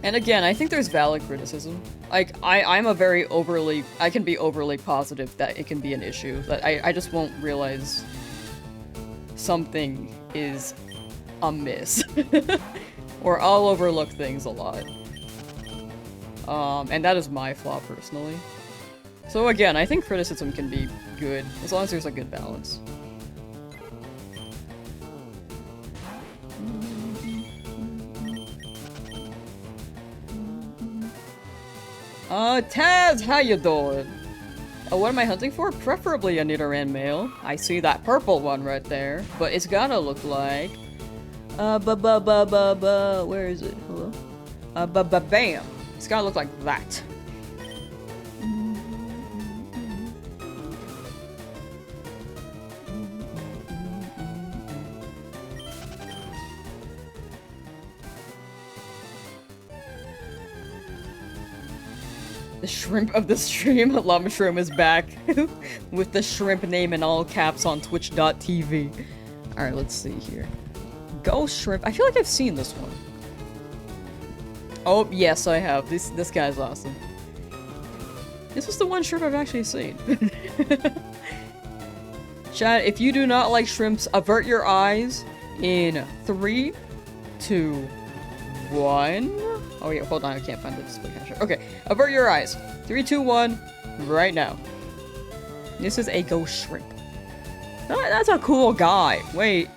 And again, I think there's valid criticism. Like, I'm a very overly- I can be overly positive that it can be an issue. That I just won't realize something is amiss. Or I'll overlook things a lot. And that is my flaw personally. So again, I think criticism can be good, as long as there's a good balance. Taz, how you doing? What am I hunting for? Preferably a Nidoran male. I see that purple one right there, but it's gotta look like... where is it? Hello? Bam! It's gotta look like that. The shrimp of the stream, Lamsauce is back with the shrimp name in all caps on twitch.tv. Alright, let's see here. Ghost shrimp. I feel like I've seen this one. Oh, yes, I have. This guy's awesome. This is the one shrimp I've actually seen. Chad, if you do not like shrimps, avert your eyes in 3, 2, 1. Oh yeah, hold on, I can't find the display capture. Okay, avert your eyes. 3, 2, 1, right now. This is a ghost shrimp. That's a cool guy. Wait,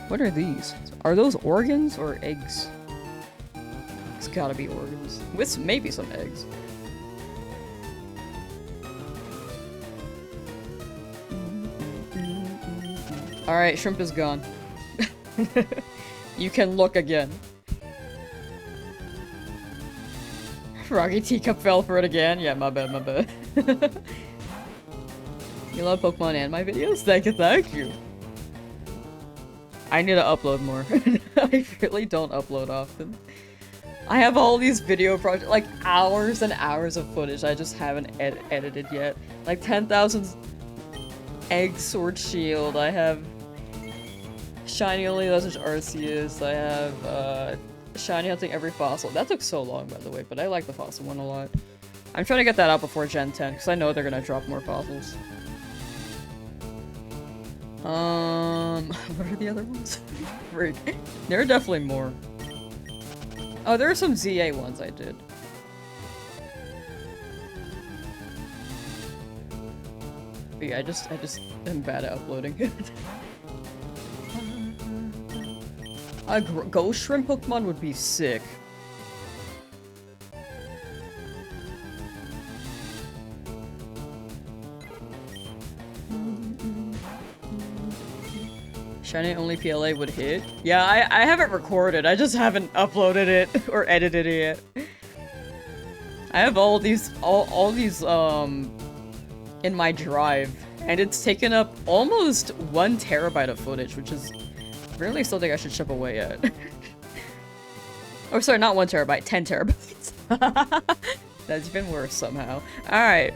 what are these? Are those organs or eggs? It's gotta be organs. With maybe some eggs. Alright, shrimp is gone. You can look again. Froggy Teacup fell for it again. Yeah, my bad, my bad. You love Pokemon and my videos? Thank you. I need to upload more. I really don't upload often. I have all these video projects, like hours and hours of footage I just haven't edited yet. Like 10,000 Egg Sword Shield, I have Shiny Only Legends Arceus, I have Shiny Hunting every fossil. That took so long, by the way, but I like the fossil one a lot. I'm trying to get that out before Gen 10, because I know they're gonna drop more fossils. What are the other ones? Freak. There are definitely more. Oh, there are some ZA ones I did. But yeah, I just am bad at uploading. A ghost shrimp Pokemon would be sick. Shiny only PLA would hit? Yeah, I haven't recorded. I just haven't uploaded it or edited it yet. I have all these in my drive, and it's taken up almost 1 terabyte of footage, which is really something I should chip away at. Oh, sorry, not 1 terabyte, 10 terabytes. That's even worse somehow. Alright.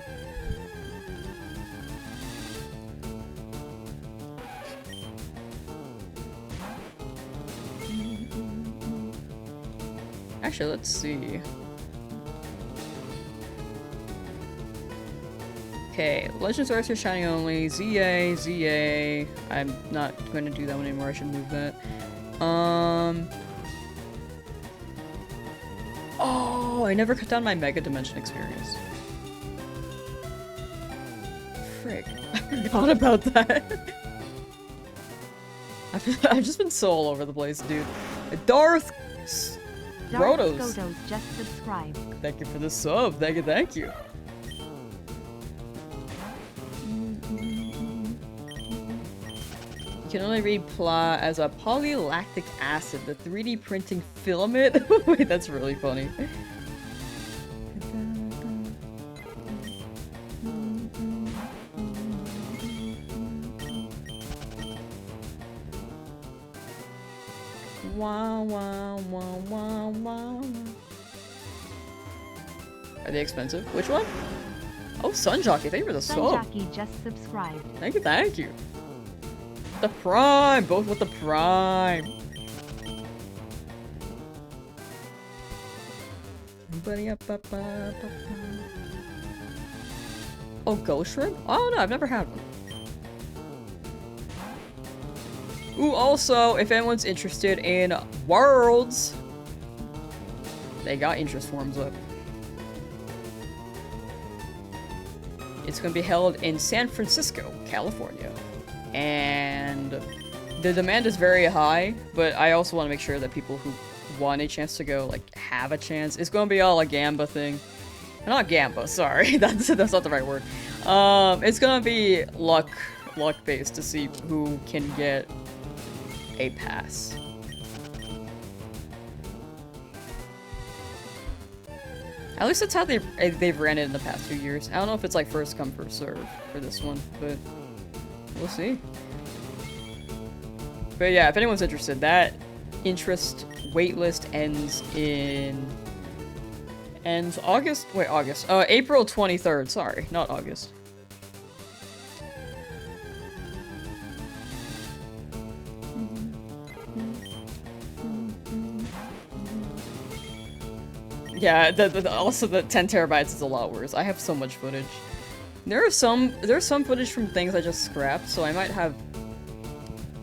Actually, let's see. Okay, Legends Arceus Shiny only, ZA. I'm not going to do that one anymore, I should move that. Oh, I never cut down my Mega Dimension experience. Frick, I forgot about that. I've just been so all over the place, dude. Darth Rotos just subscribed. Thank you for the sub. Thank you. You can only read Pla as a polylactic acid, the 3D printing filament. Wait, that's really funny. Wow, wow, wow, wow, wow. Are they expensive? Which one? Oh, Sun Jockey, thank you for the Sun sub. Jockey just subscribed. Thank you, thank you. The Prime, both with the Prime. Oh, Ghost Shrimp? Oh no, I've never had one. Ooh, also, if anyone's interested in Worlds, they got interest forms up. It's gonna be held in San Francisco, California. And the demand is very high, but I also want to make sure that people who want a chance to go, like, have a chance. It's gonna be all a Gamba thing. Not Gamba, sorry. That's not the right word. It's gonna be luck-based to see who can get a pass. At least that's how they've ran it in the past few years. I don't know if it's like first come, first serve for this one, but we'll see. But yeah, if anyone's interested, that interest waitlist ends August? Wait, August. April 23rd, sorry, not August. Yeah, also the 10 terabytes is a lot worse. I have so much footage. There's some footage from things I just scrapped, so I might have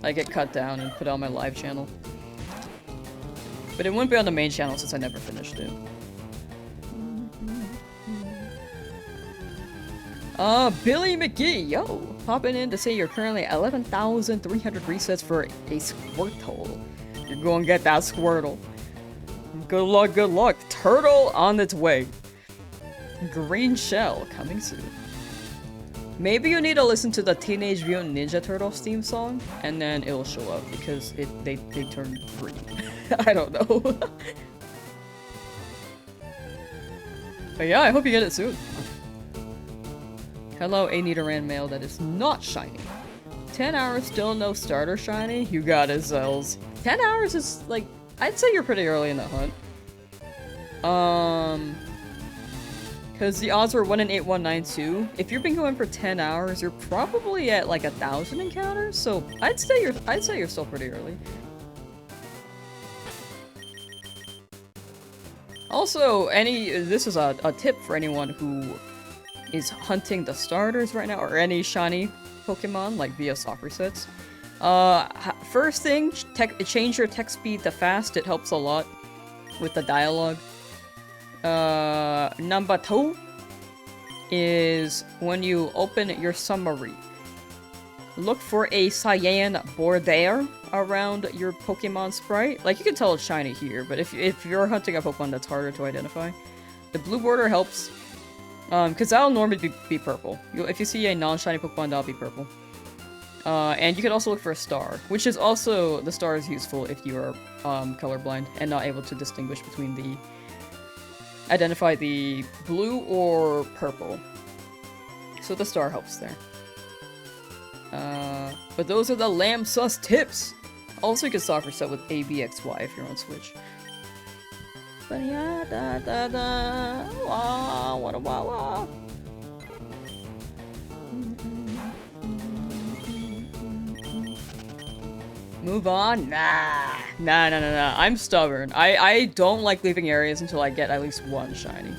get cut down and put on my live channel. But it wouldn't be on the main channel since I never finished it. Billy McGee, yo! Popping in to say you're currently 11,300 resets for a Squirtle. You're gonna get that Squirtle. Good luck, good luck. Turtle on its way. Green Shell coming soon. Maybe you need to listen to the Teenage Mutant Ninja Turtles theme song, and then it'll show up because they turn green. I don't know. But yeah, I hope you get it soon. Hello, a Nidoran mail that is not shiny. 10 hours, still no starter shiny? You got it, Zells. 10 hours is, like, I'd say you're pretty early in the hunt. Because the odds were 1 in 8192. If you've been going for 10 hours, you're probably at, like, 1,000 encounters, so I'd say you're still pretty early. Also, this is a tip for anyone who is hunting the starters right now, or any shiny Pokemon, like via soccer sets. First thing, change your text speed to fast. It helps a lot with the dialogue. Number 2 is when you open your summary, look for a cyan border around your Pokemon sprite. Like, you can tell it's shiny here, but if you're hunting a Pokemon that's harder to identify, the blue border helps. Because that'll normally be purple. If you see a non-shiny Pokemon, that'll be purple. And you can also look for a star, which is also, the star is useful if you are colorblind and not able to distinguish between identify the blue or purple. So the star helps there. But those are the Lamsauce tips! Also, you can soccer set with ABXY if you're on Switch. Move on? Nah. I'm stubborn. I don't like leaving areas until I get at least one shiny.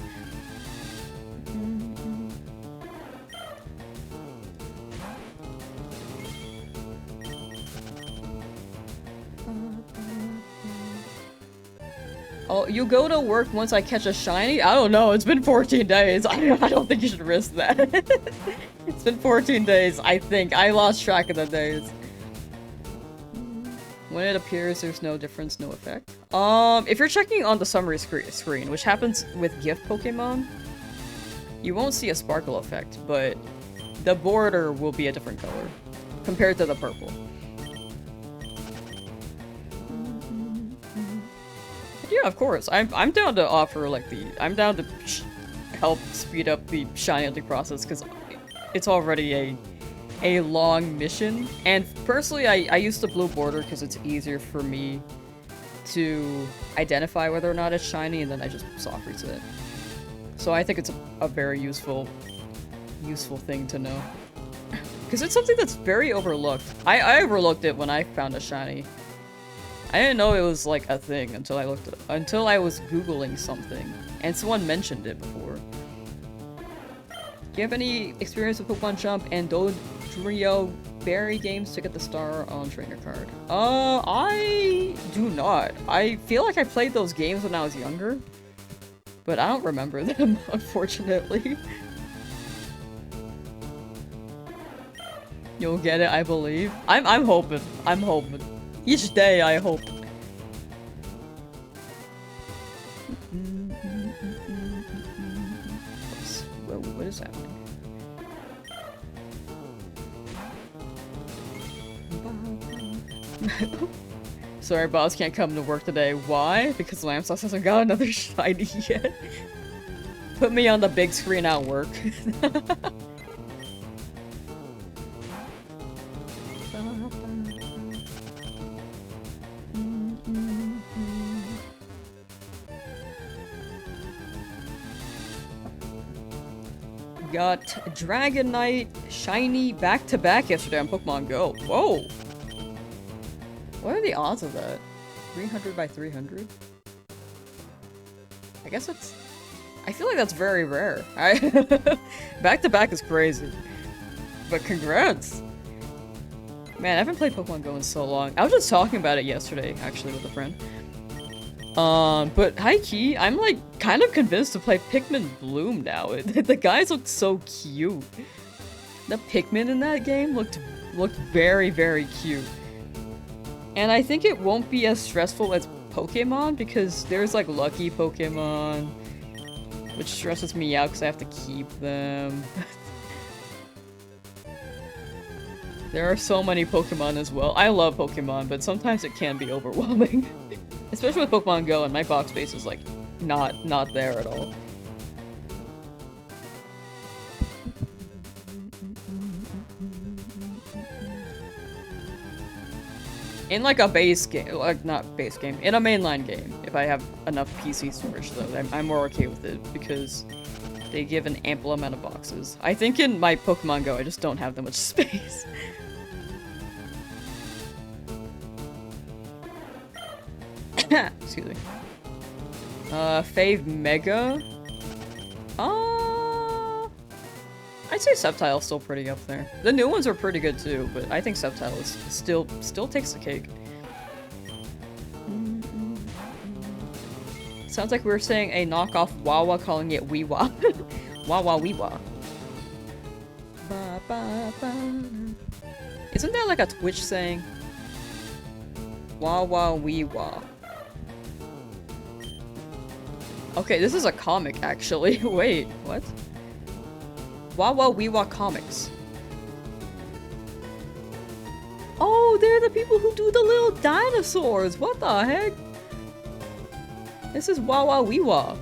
Oh, you go to work once I catch a shiny? I don't know, it's been 14 days. I don't think you should risk that. It's been 14 days, I think. I lost track of the days. When it appears, there's no difference, no effect. If you're checking on the summary screen, which happens with gift Pokemon, you won't see a sparkle effect, but the border will be a different color compared to the purple. Yeah, of course. I'm down to offer I'm down to help speed up the shiny hunting process because it's already a long mission. And personally, I use the blue border because it's easier for me to identify whether or not it's shiny, and then I just soft reset. So I think it's a very useful thing to know. Because it's something that's very overlooked. I overlooked it when I found a shiny. I didn't know it was like a thing until until I was Googling something and someone mentioned it before. Do you have any experience with Pokemon Jump and Dodrio Berry games to get the star on trainer card? I do not. I feel like I played those games when I was younger, but I don't remember them, unfortunately. You'll get it, I believe. I'm hoping. I'm hoping. Each day, I hope. What is happening? Sorry, boss can't come to work today. Why? Because Lamsauce hasn't got another shiny yet. Put me on the big screen at work. Got Dragonite shiny back-to-back yesterday on Pokemon Go. Whoa! What are the odds of that? 300 by 300? I guess that's... I feel like that's very rare. Back-to-back is crazy. But congrats! Man, I haven't played Pokemon Go in so long. I was just talking about it yesterday, actually, with a friend. But high-key, I'm like kind of convinced to play Pikmin Bloom now. The guys looked so cute. The Pikmin in that game looked very, very cute. And I think it won't be as stressful as Pokemon because there's like lucky Pokemon, which stresses me out because I have to keep them. There are so many Pokemon as well. I love Pokemon, but sometimes it can be overwhelming. Especially with Pokemon Go, and my box space is like not there at all. In like a base game, like not base game, in a mainline game, if I have enough PC storage though, I'm more okay with it because they give an ample amount of boxes. I think in my Pokemon Go, I just don't have that much space. Excuse me. Fave Mega? I'd say Sceptile's still pretty up there. The new ones are pretty good too, but I think Sceptile is still takes the cake. Sounds like we were saying a knockoff Wawa calling it Weewa. Wawa Weewa. Isn't there like a Twitch saying? Wawa Weewa. Okay, this is a comic, actually. Wait, what? Wawa Weewa Comics. Oh, they're the people who do the little dinosaurs! What the heck? This is Wawa Weewa.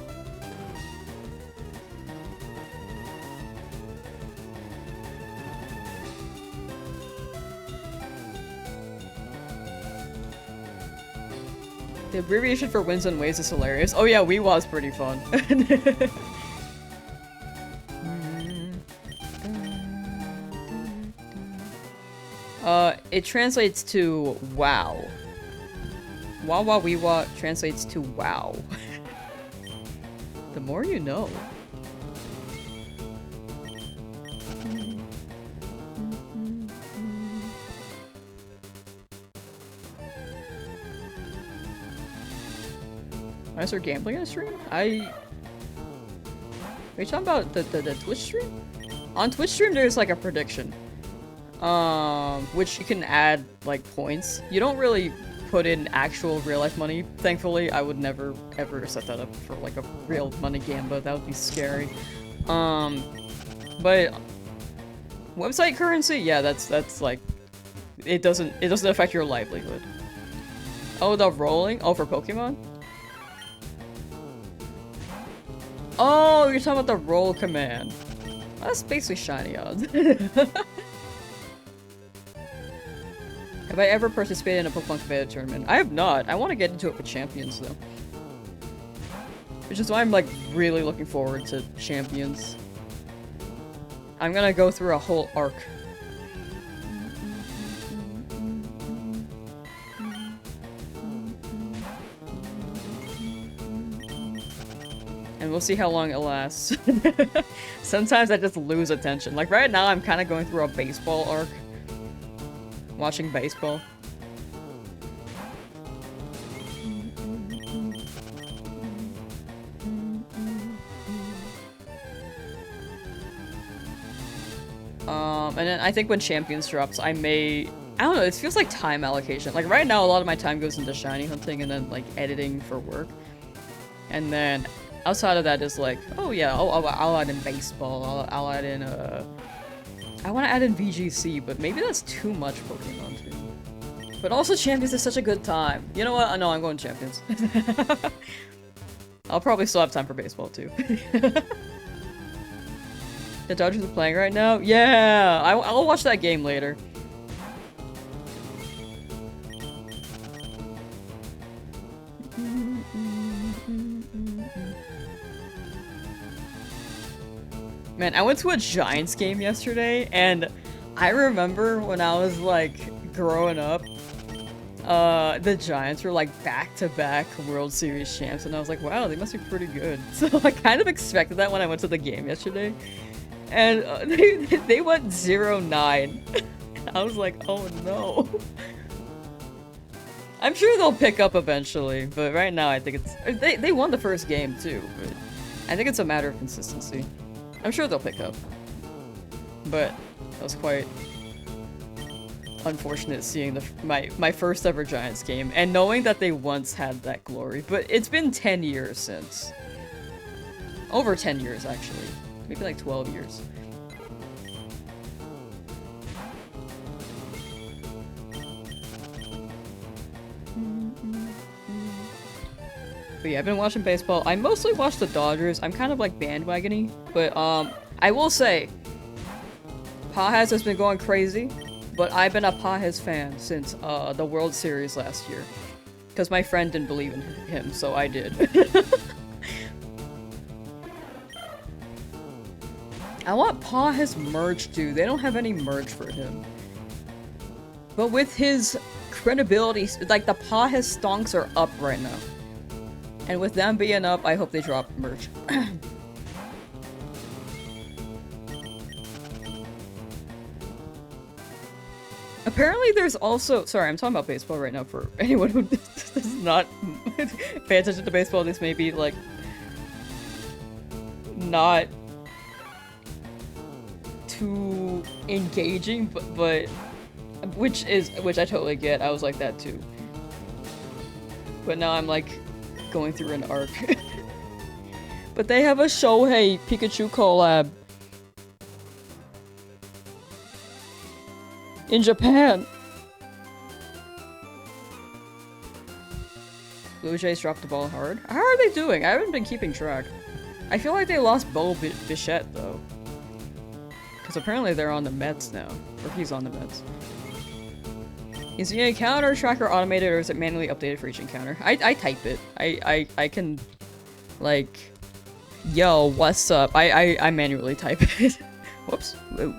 The abbreviation for Winds and Waves is hilarious. Oh yeah, Weewa's pretty fun. It translates to wow. Wawa Weewa translates to wow. The more you know. Is there gambling on the stream? Are you talking about the Twitch stream? On Twitch stream there's like a prediction. Which you can add like points. You don't really put in actual real life money, thankfully. I would never ever set that up for like a real money gamba. That would be scary. But website currency, yeah, that's like it doesn't affect your livelihood. Oh, the rolling? Oh, for Pokemon? Oh, you're talking about the roll command. That's basically shiny odds. Have I ever participated in a Pokemon Beta tournament? I have not. I want to get into it with Champions, though. Which is why I'm, like, really looking forward to Champions. I'm gonna go through a whole arc. And we'll see how long it lasts. Sometimes I just lose attention. Like, right now I'm kind of going through a baseball arc. Watching baseball. And then I think when Champions drops, I don't know, it feels like time allocation. Like, right now, a lot of my time goes into shiny hunting and then, like, editing for work. And then, outside of that is like, oh yeah, I'll add in baseball, I'll add in, I want to add in VGC, but maybe that's too much Pokemon too. But also Champions is such a good time. You know what? No, I'm going Champions. I'll probably still have time for baseball too. The Dodgers are playing right now? Yeah! I'll watch that game later. Man, I went to a Giants game yesterday, and I remember when I was, like, growing up, the Giants were, like, back-to-back World Series champs, and I was like, wow, they must be pretty good. So I kind of expected that when I went to the game yesterday. And they went 0-9. I was like, oh no. I'm sure they'll pick up eventually, but right now I think it's... They won the first game too, but I think it's a matter of consistency. I'm sure they'll pick up. But that was quite unfortunate seeing my first ever Giants game and knowing that they once had that glory. But it's been 10 years since. Over 10 years actually. Maybe like 12 years. But yeah, I've been watching baseball. I mostly watch the Dodgers. I'm kind of like bandwagoning. But I will say, Pajas has been going crazy. But I've been a Pajas fan since the World Series last year. Because my friend didn't believe in him, so I did. I want Pajas merch too. They don't have any merch for him. But with his credibility, like the Pajas stonks are up right now. And with them being up, I hope they drop merch. Apparently there's also- sorry, I'm talking about baseball right now for anyone who does not pay attention to baseball. This may be like not too engaging, but which I totally get. I was like that too. But now I'm like going through an arc. But they have a Shohei Pikachu collab in Japan. Blue Jays dropped the ball hard. How are they doing? I haven't been keeping track. I feel like they lost Bo Bichette though. Because apparently they're on the Mets now. Or he's on the Mets. Is the encounter tracker automated or is it manually updated for each encounter? I type it. I can, like, yo, what's up? I manually type it. Whoops. Whoa.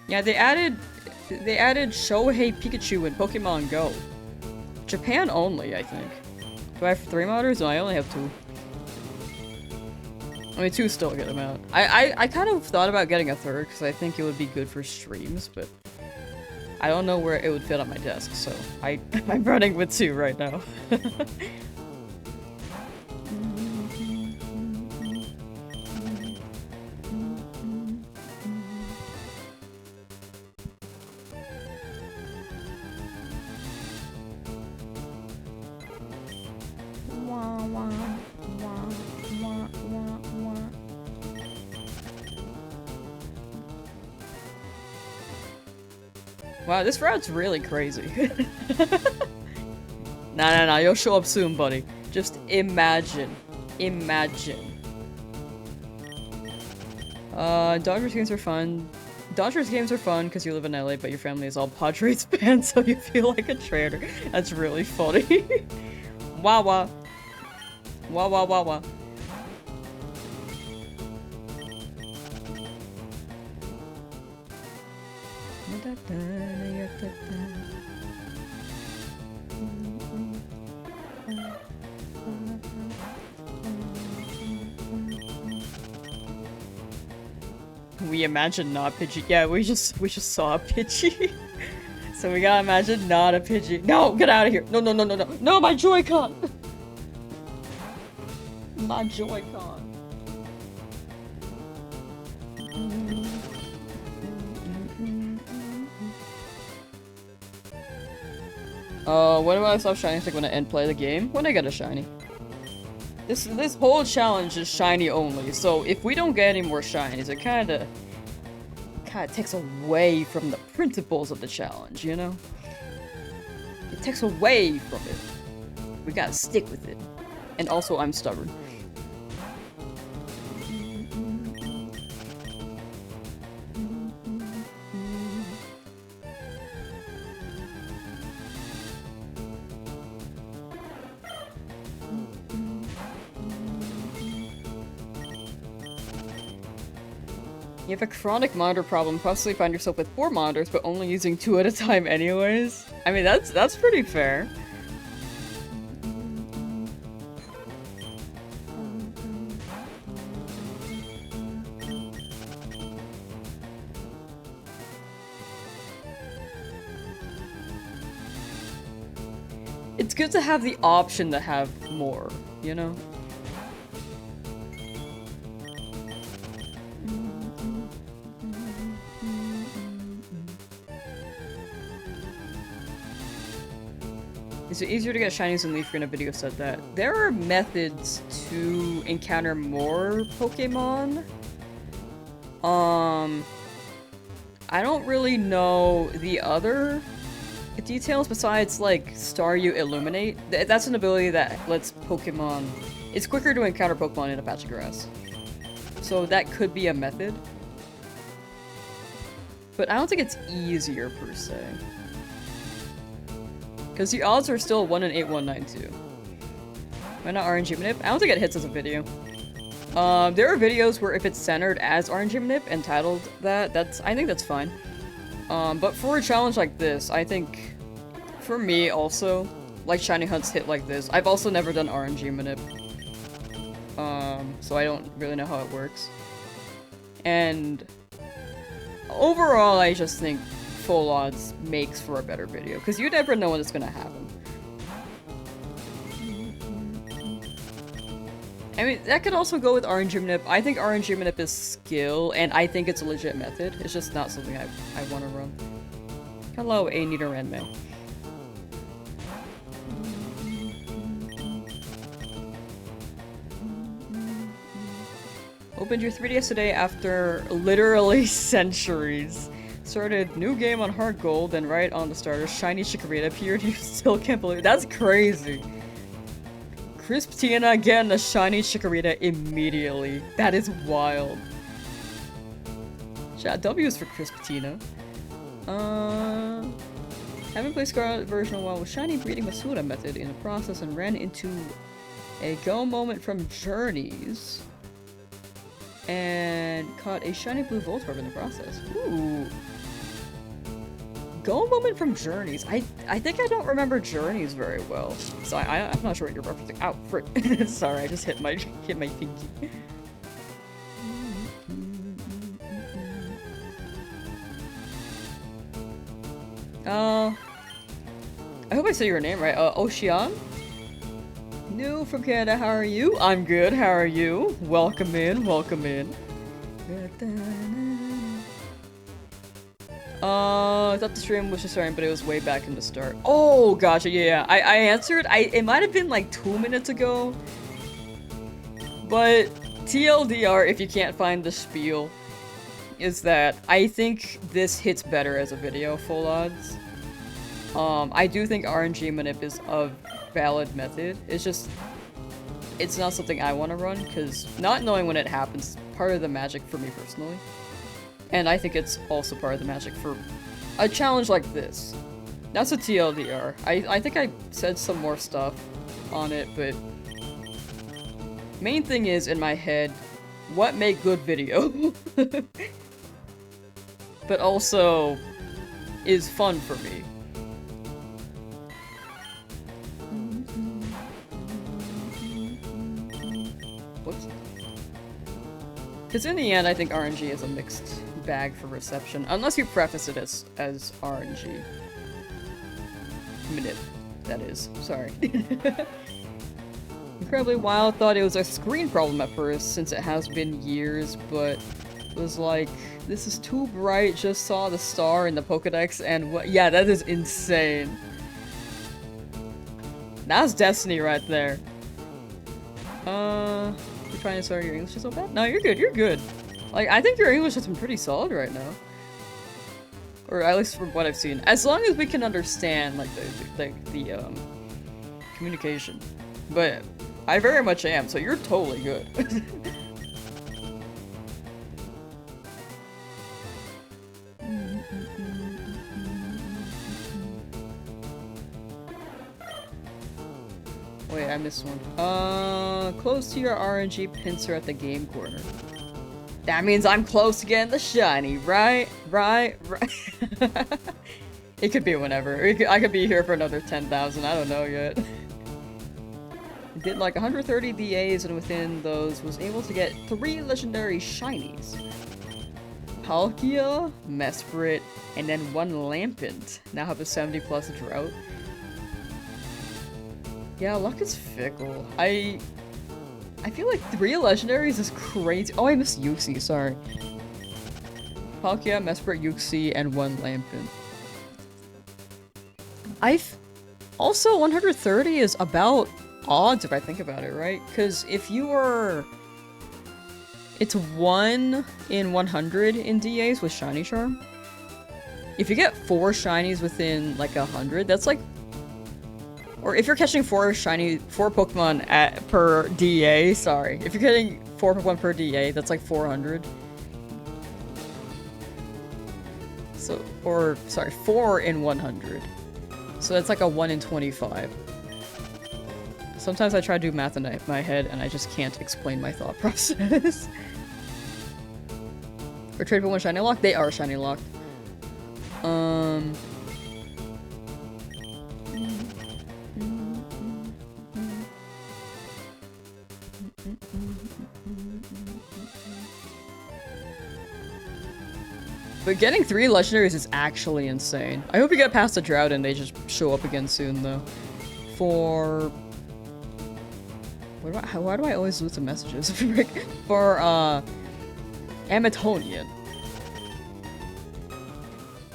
Yeah, they added Shohei Pikachu in Pokemon Go. Japan only, I think. Do I have 3 modders? No, I only have 2. I mean, 2 still a good amount. I kind of thought about getting a 3rd because I think it would be good for streams, but I don't know where it would fit on my desk, so I'm running with 2 right now. Wow, this route's really crazy. Nah, you'll show up soon, buddy. Just imagine. Imagine. Dodgers games are fun. Dodgers games are fun because you live in LA, but your family is all Padres fans, so you feel like a traitor. That's really funny. Wah wah. Wah wah wah wah. We imagine not Pidgey. Yeah, we just saw a Pidgey. So we gotta imagine not a Pidgey. No, get out of here. No, no, no, no, no. No, my Joy-Con. My Joy-Con. When do I stop shiny? I think when I end play the game? When I get a shiny. This whole challenge is shiny only, so if we don't get any more shinies, it kinda takes away from the principles of the challenge, you know? It takes away from it. We gotta stick with it. And also, I'm stubborn. You have a chronic monitor problem, possibly find yourself with 4 monitors, but only using 2 at a time anyways. I mean, that's pretty fair. It's good to have the option to have more, you know? Is it easier to get shinies than Leaf Green? A video said that. There are methods to encounter more Pokemon. I don't really know the other details besides, like, Staryu Illuminate. That's an ability that lets Pokemon... It's quicker to encounter Pokemon in a patch of grass. So that could be a method. But I don't think it's easier, per se. Because the odds are still 1 in 8192. Why not RNG Manip? I don't think it hits as a video. There are videos where if it's centered as RNG Manip and titled that, I think that's fine. But for a challenge like this, I think, for me also, like shiny hunts hit like this, I've also never done RNG Manip. So I don't really know how it works. And overall, I just think full odds makes for a better video, because you never know when it's gonna happen. I mean, that could also go with RNG Manip. I think RNG Manip is skill, and I think it's a legit method. It's just not something I want to run. Hello, A-Neater and Mail. Opened your 3DS today after literally centuries. Started new game on hard gold, and right on the starter, shiny Chikorita appeared. You still can't believe it. That's crazy. Crisptina again, a shiny Chikorita immediately. That is wild. Chat W is for Crisptina. Haven't played Scarlet version in a while with shiny breeding Masuda method in the process and ran into a go moment from Journeys. And caught a shiny blue Voltorb in the process. Ooh. Go moment from Journeys. I think I don't remember Journeys very well. So I'm not sure what you're referencing. Ow, frick. Sorry, I just hit my pinky. I hope I said your name right. Ocean? New from Canada, how are you? I'm good, how are you? Welcome in, welcome in. I thought the stream was just starting, but it was way back in the start. Oh, gotcha, yeah. I answered. It might have been like 2 minutes ago. But TLDR, if you can't find the spiel, is that I think this hits better as a video, full odds. I do think RNG Manip is a valid method. It's just, it's not something I want to run, because not knowing when it happens is part of the magic for me personally. And I think it's also part of the magic for a challenge like this. That's a TLDR. I think I said some more stuff on it, but main thing is, in my head, what made good video? But also is fun for me. Whoops. Because in the end, I think RNG is a mixed bag for reception, unless you preface it as RNG. Minute, that is. Sorry. Incredibly Wild thought it was a screen problem at first, since it has been years, but was like, this is too bright, just saw the star in the Pokedex, and what- yeah, that is insane. That's Destiny right there. You're trying to start your English is so bad? No, you're good, you're good. Like, I think your English has been pretty solid right now. Or at least from what I've seen. As long as we can understand, like, the communication. But I very much am, so you're totally good. Wait, I missed one. Close to your RNG pincer at the game corner. That means I'm close to getting the shiny, right? Right? It could be whenever. I could be here for another 10,000, I don't know yet. Did like 130 DAs, and within those was able to get 3 legendary shinies. Palkia, Mesprit, and then 1 Lampent. Now have a 70 plus drought. Yeah, luck is fickle. I feel like 3 legendaries is crazy. Oh, I missed Yuxi, sorry. Palkia, Mesprit, Yuxi, and 1 Lampent. Also, 130 is about odds if I think about it, right? Because if you are... It's 1 in 100 in DAs with Shiny Charm. If you get 4 shinies within, like, 100, that's like... Or if you're catching 4 Pokemon per DA, sorry. If you're getting 4 Pokemon per DA, that's like 400. So, or, sorry, 4 in 100. So that's like a 1 in 25. Sometimes I try to do math in my head and I just can't explain my thought process. Or trade for 1 shiny lock? They are shiny locked. But getting 3 legendaries is actually insane. I hope you get past the drought and they just show up again soon, though. For... Why do I always lose the messages? For, Amatonian.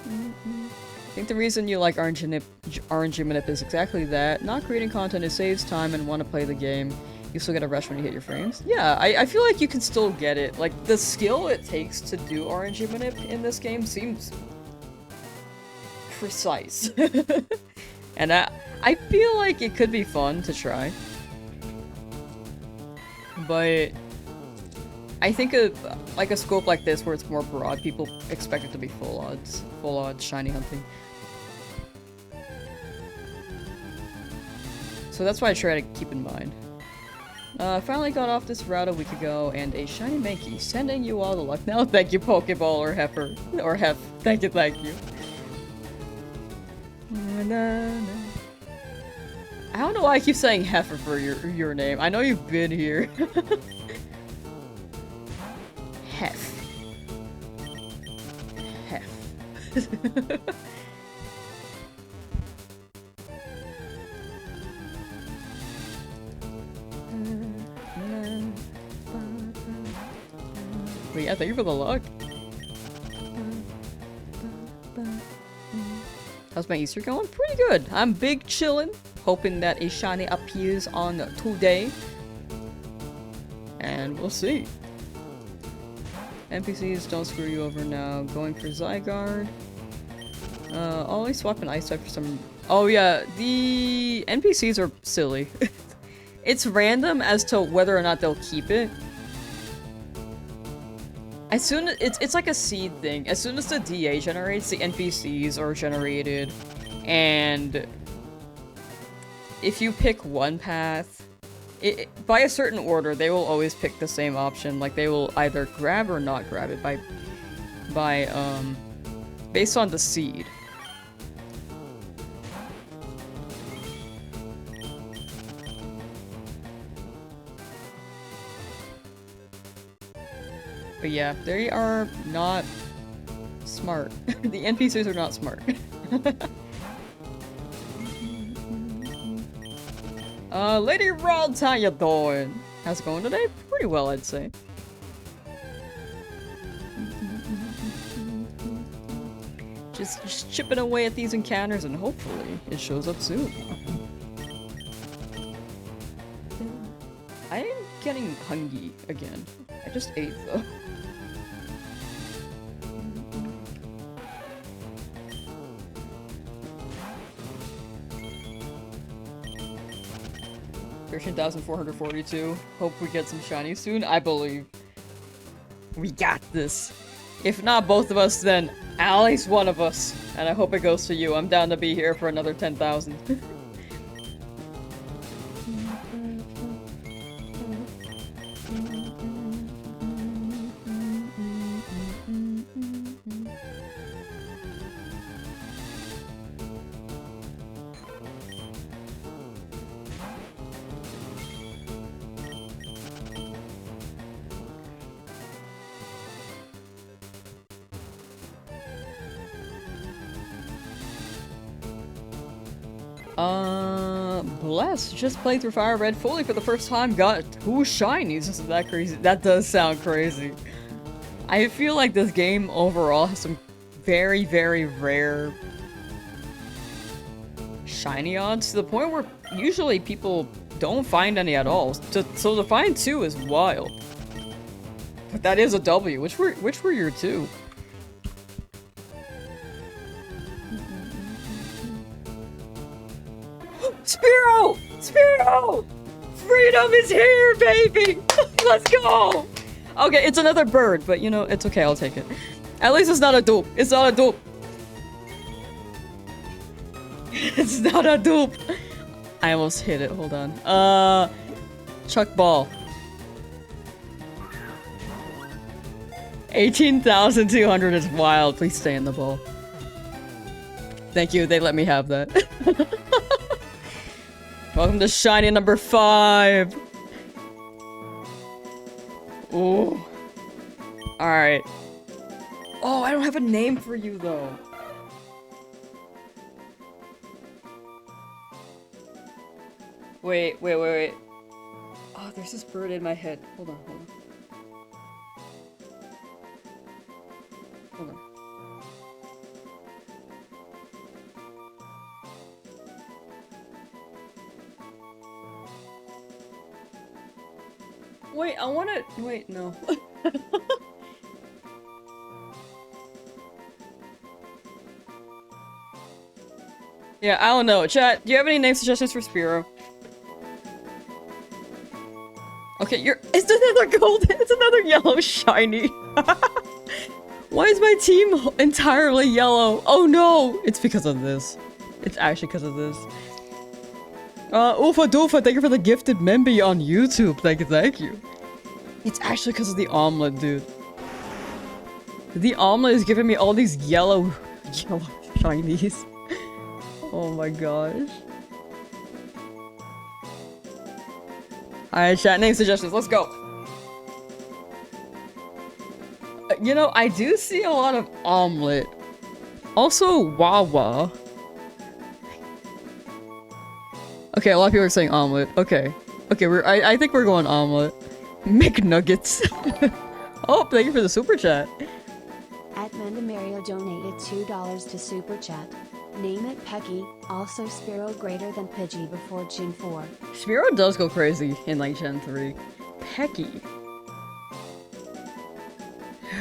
I think the reason you like RNG Manip is exactly that. Not creating content, it saves time and want to play the game. You still get a rush when you hit your frames. Yeah, I feel like you can still get it. Like, the skill it takes to do RNG Manip in this game seems precise. And I feel like it could be fun to try. But I think like a scope like this where it's more broad, people expect it to be full odds shiny hunting. So that's why I try to keep in mind. Finally got off this route a week ago, and a shiny Mankey, sending you all the luck now. Thank you, Pokeball or Heifer. Or Hef. Thank you, thank you. I don't know why I keep saying Heifer for your name. I know you've been here. Hef. Hef. But yeah, thank you for the luck. How's my Easter going? Pretty good. I'm big chillin', hoping that a shiny appears on today. And we'll see. NPCs don't screw you over now. Going for Zygarde. Always swap an ice type for some... Oh yeah, the NPCs are silly. It's random as to whether or not they'll keep it. As soon as it's like a seed thing. As soon as the DA generates, the NPCs are generated, and if you pick one path, by a certain order, they will always pick the same option. Like they will either grab or not grab it based on the seed. But yeah, they are not smart. The NPCs are not smart. Lady Rods, how you doing? How's it going today? Pretty well, I'd say. Just chipping away at these encounters and hopefully it shows up soon. I am getting hungry again. I just ate though. $13,442. Hope we get some shinies soon. I believe. We got this. If not both of us, then at least one of us. And I hope it goes to you. I'm down to be here for another 10,000. Bless. Just played through Fire Red fully for the first time. Got 2 shinies. Isn't that crazy? That does sound crazy. I feel like this game overall has some very, very rare shiny odds to the point where usually people don't find any at all. So to find 2 is wild. But that is a W. Which were your 2? Spearow! Spearow! Freedom is here, baby! Let's go! Okay, it's another bird, but you know, it's okay, I'll take it. At least it's not a dupe. It's not a dupe. It's not a dupe. I almost hit it, hold on. Chuck ball. 18,200 is wild. Please stay in the ball. Thank you, they let me have that. Welcome to shiny number 5. Ooh. Alright. Oh, I don't have a name for you though. Wait. Oh, there's this bird in my head. Hold on. Wait, I wanna- wait, no. Yeah, I don't know. Chat, do you have any name suggestions for Spearow? Okay, it's another golden- it's another yellow shiny! Why is my team entirely yellow? Oh no! It's because of this. It's actually because of this. Oofa Doofa, thank you for the gifted memby on YouTube. Thank you. It's actually because of the omelet, dude. The omelet is giving me all these yellow shinies. Oh my gosh. Alright, chat, name suggestions, let's go! You know, I do see a lot of omelet. Also, Wawa. Okay, a lot of people are saying omelet. Okay. Okay, I think we're going omelet. McNuggets. Oh, thank you for the super chat. At Mandamario donated $2 to super chat. Name it Pecky, also Spearow greater than Pidgey before Gen 4. Spearow does go crazy in like Gen 3. Pecky.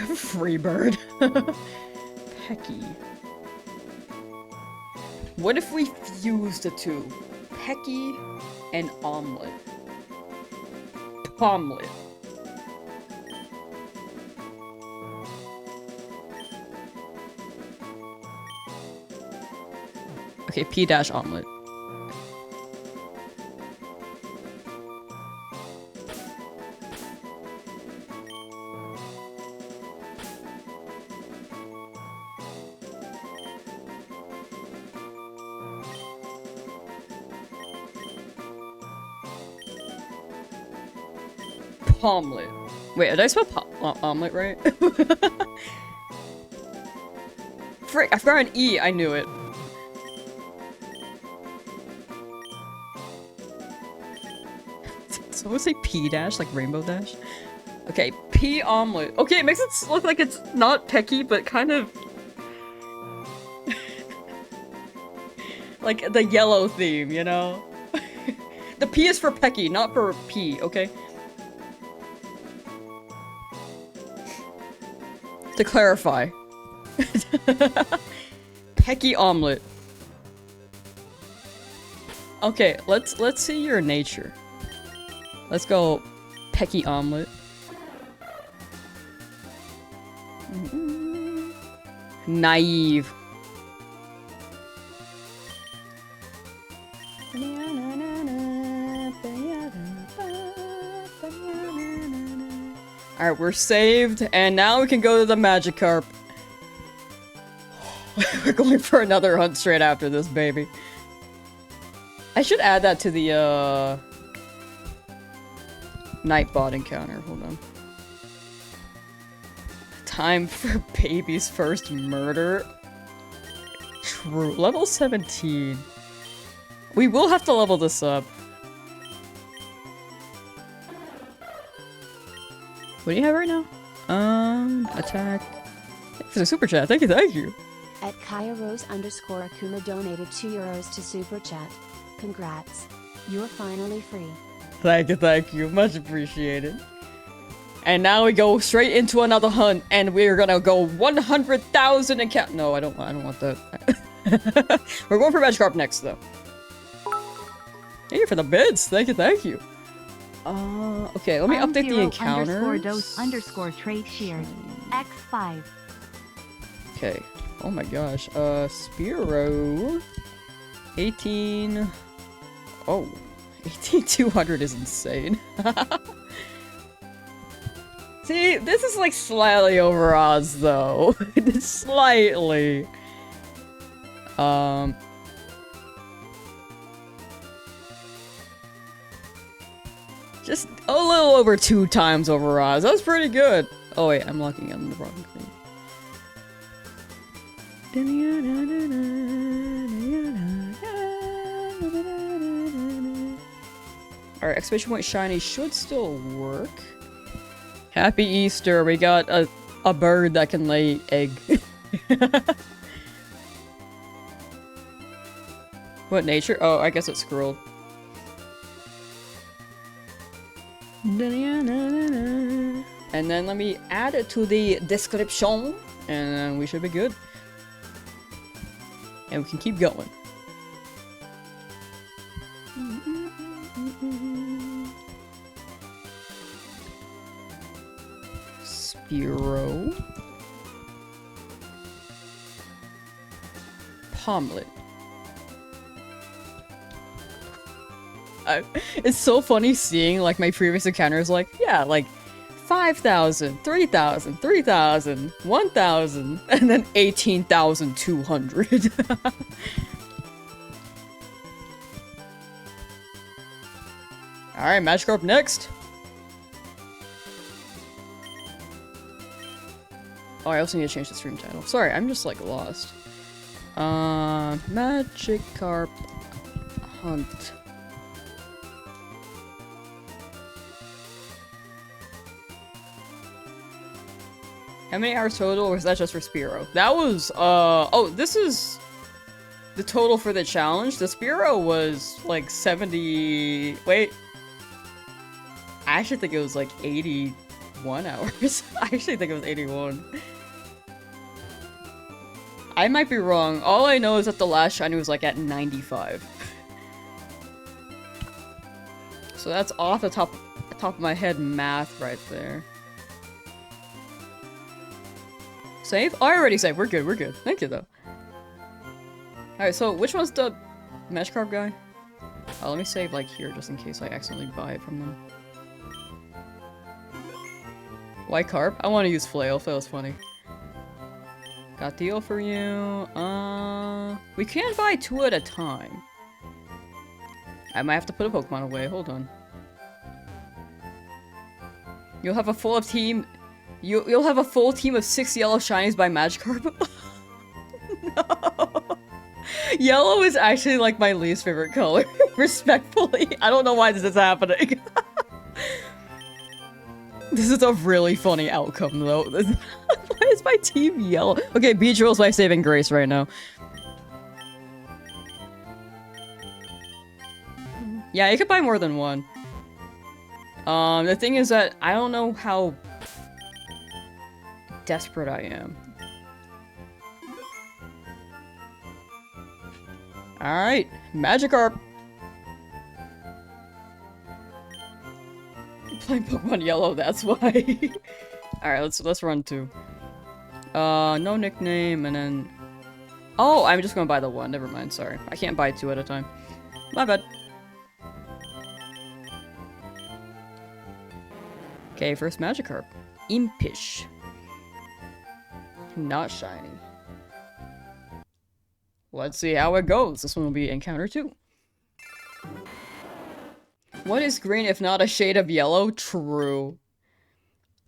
Freebird. Pecky. What if we fuse the 2? Pecky and omelet. Pomlet. Okay, P dash omelet. Omelet. Wait, did I spell omelet right? Frick, I forgot an E. I knew it. Did someone say P dash, like rainbow dash? Okay, P omelet. Okay, it makes it look like it's not pecky, but kind of like the yellow theme, you know? The P is for pecky, not for P, okay? To clarify. Pecky omelet. Okay, let's see your nature. Let's go pecky omelet. Naive. Alright, we're saved, and now we can go to the Magikarp. We're going for another hunt straight after this, baby. I should add that to the, Nightbot encounter. Hold on. Time for baby's first murder. True. Level 17. We will have to level this up. What do you have right now? Attack. Thanks for the super chat. Thank you, thank you. At Kairos_Akuma donated €2 to Super Chat. Congrats. You're finally free. Thank you. Much appreciated. And now we go straight into another hunt, and we're gonna go 100,000 and count. No, I don't want that. We're going for Magikarp next, though. Thank you for the bids. Thank you. Okay, let me update the encounter. _dose_trade shared. X5. Okay. Oh my gosh. Spearow. 18. Oh. 18,200 is insane. See, this is like slightly over odds though. It's slightly. Just a little over 2 times over odds. That's pretty good. Oh wait, I'm locking on the wrong thing. Our exclamation point shiny should still work. Happy Easter, we got a bird that can lay egg. What nature? Oh, I guess it's scrolled. And then let me add it to the description, and then we should be good. And we can keep going. Spearow. Pomlet. It's so funny seeing like my previous encounters like, yeah, like 5,000, 3,000, 3,000, 1,000, and then 18,200. Alright, Magikarp next. Oh, I also need to change the stream title. Sorry, I'm just like lost. Magikarp Hunt. How many hours total, or was that just for Spearow? That was, oh, this is the total for the challenge. The Spearow was, like, 70... Wait. I actually think it was, like, 81 hours. I actually think it was 81. I might be wrong. All I know is that the last shiny was, like, at 95. So that's off the top of my head math right there. Save? Oh, I already saved. We're good, we're good. Thank you, though. Alright, so which one's the Magikarp guy? Let me save like here just in case I accidentally buy it from them. White Carp? I want to use Flail. Flail's funny. Got deal for you. We can buy 2 at a time. I might have to put a Pokemon away. Hold on. You'll have a full team. You'll have a full team of 6 yellow shinies by Magikarp. No. Yellow is actually like my least favorite color. Respectfully, I don't know why this is happening. This is a really funny outcome, though. Why is my team yellow? Okay, Beedrill's my saving grace right now. Yeah, you could buy more than one. The thing is that I don't know how desperate I am. Alright, Magikarp. Playing Pokemon Yellow, that's why. Alright, let's run 2. No nickname, and then... Oh, I'm just gonna buy the 1, never mind, sorry. I can't buy 2 at a time. My bad. Okay, first Magikarp. Impish. Not shiny. Let's see how it goes. This one will be encounter 2. What is green if not a shade of yellow? True.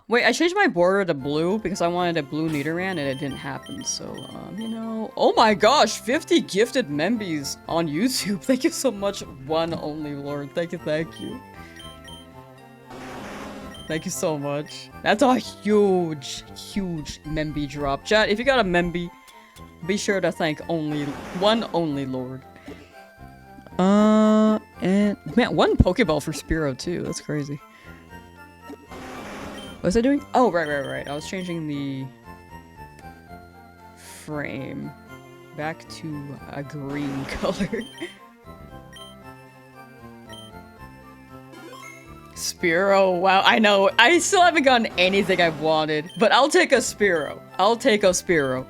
Wait, I changed my border to blue because I wanted a blue Nidoran and it didn't happen, so, you know... Oh my gosh! 50 gifted Membies on YouTube! Thank you so much, one only lord. Thank you, thank you. Thank you so much. That's a huge, huge Memby drop. Chat, if you got a Memby, be sure to thank one only lord. And man, 1 Pokeball for Spearow too. That's crazy. What was I doing? Oh, right. I was changing the frame back to a green color. Spearow, wow, I know. I still haven't gotten anything I've wanted, but I'll take a Spearow. I'll take a Spearow.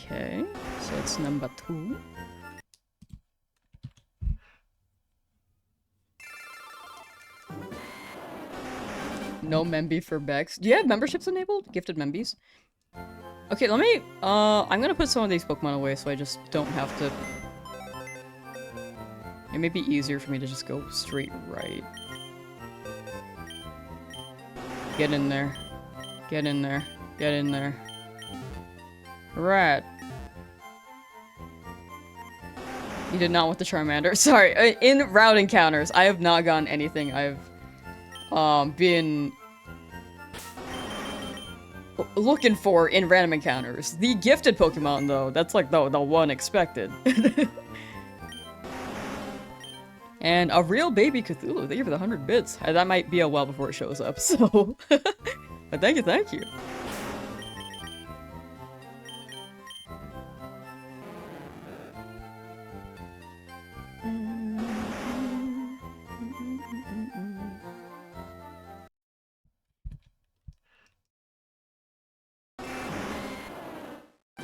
Okay, so it's number 2. No Memby for Bex. Do you have memberships enabled? Gifted Membies? Okay, let me, I'm gonna put some of these Pokemon away so I just don't have to... It may be easier for me to just go straight right. Get in there. Get in there. Get in there. Right. You did not want the Charmander. Sorry, in route encounters, I have not gotten anything I've been looking for in random encounters. The gifted Pokemon, though, that's like the one expected. And a real baby Cthulhu. Thank you for the 100 bits. That might be a while before it shows up, so... But thank you, thank you.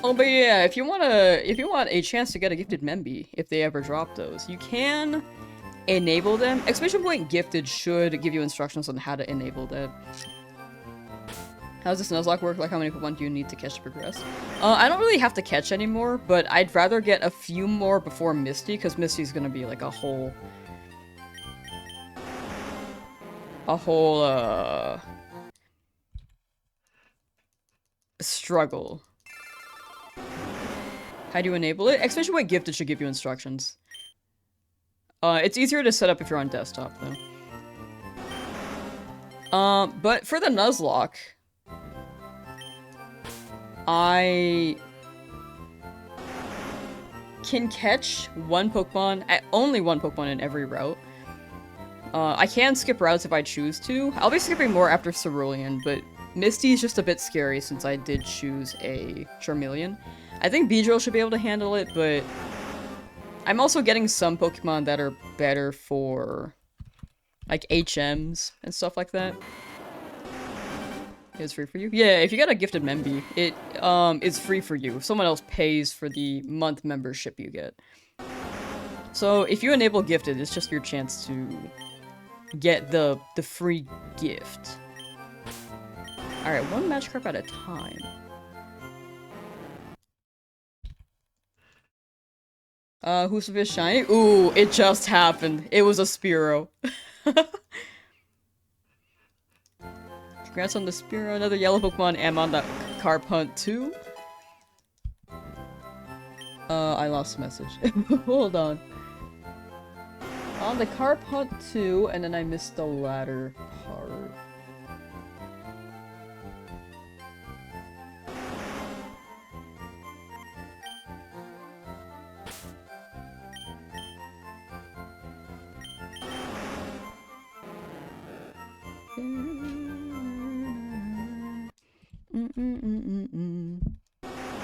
Oh, but yeah, if you want a chance to get a gifted Memby, if they ever drop those, you can enable them. Exclamation point gifted should give you instructions on how to enable that. How does this Nuzlocke work? Like, how many Pokemon do you need to catch to progress? I don't really have to catch anymore, but I'd rather get a few more before Misty, because Misty's gonna be like a whole struggle. How do you enable it? Exclamation point gifted should give you instructions. It's easier to set up if you're on desktop, though. But for the Nuzlocke, I can catch one Pokemon, only one Pokemon in every route. I can skip routes if I choose to. I'll be skipping more after Cerulean, but Misty's just a bit scary since I did choose a Charmeleon. I think Beedrill should be able to handle it, but I'm also getting some Pokemon that are better for like HMs and stuff like that. It's free for you? Yeah, if you get a gifted memby, it is free for you. Someone else pays for the month membership you get. So if you enable gifted, it's just your chance to get the free gift. Alright, one Magikarp at a time. Who's the fish shiny? Ooh, it just happened. It was a Spearow. Congrats on the Spearow, another yellow Pokemon. I'm on that carp hunt too. I lost the message. Hold on. On the carp hunt too, and then I missed the latter part.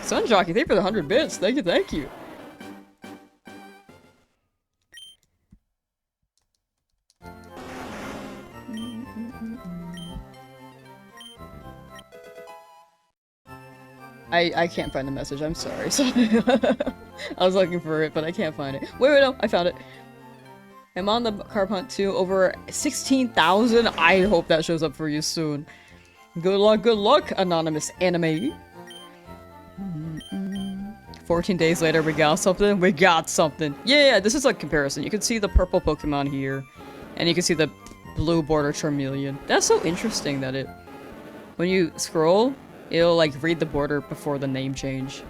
Sun Jockey, thank you for the 100 bits. Thank you, thank you. I can't find the message. I'm sorry. I was looking for it, but I can't find it. Wait, no, I found it. I'm on the carp hunt too. Over 16,000. I hope that shows up for you soon. Good luck, anonymous anime. 14 days later, we got something. We got something. Yeah, this is a comparison. You can see the purple Pokemon here, and you can see the blue border Charmeleon. That's so interesting that it, when you scroll, it'll like read the border before the name change.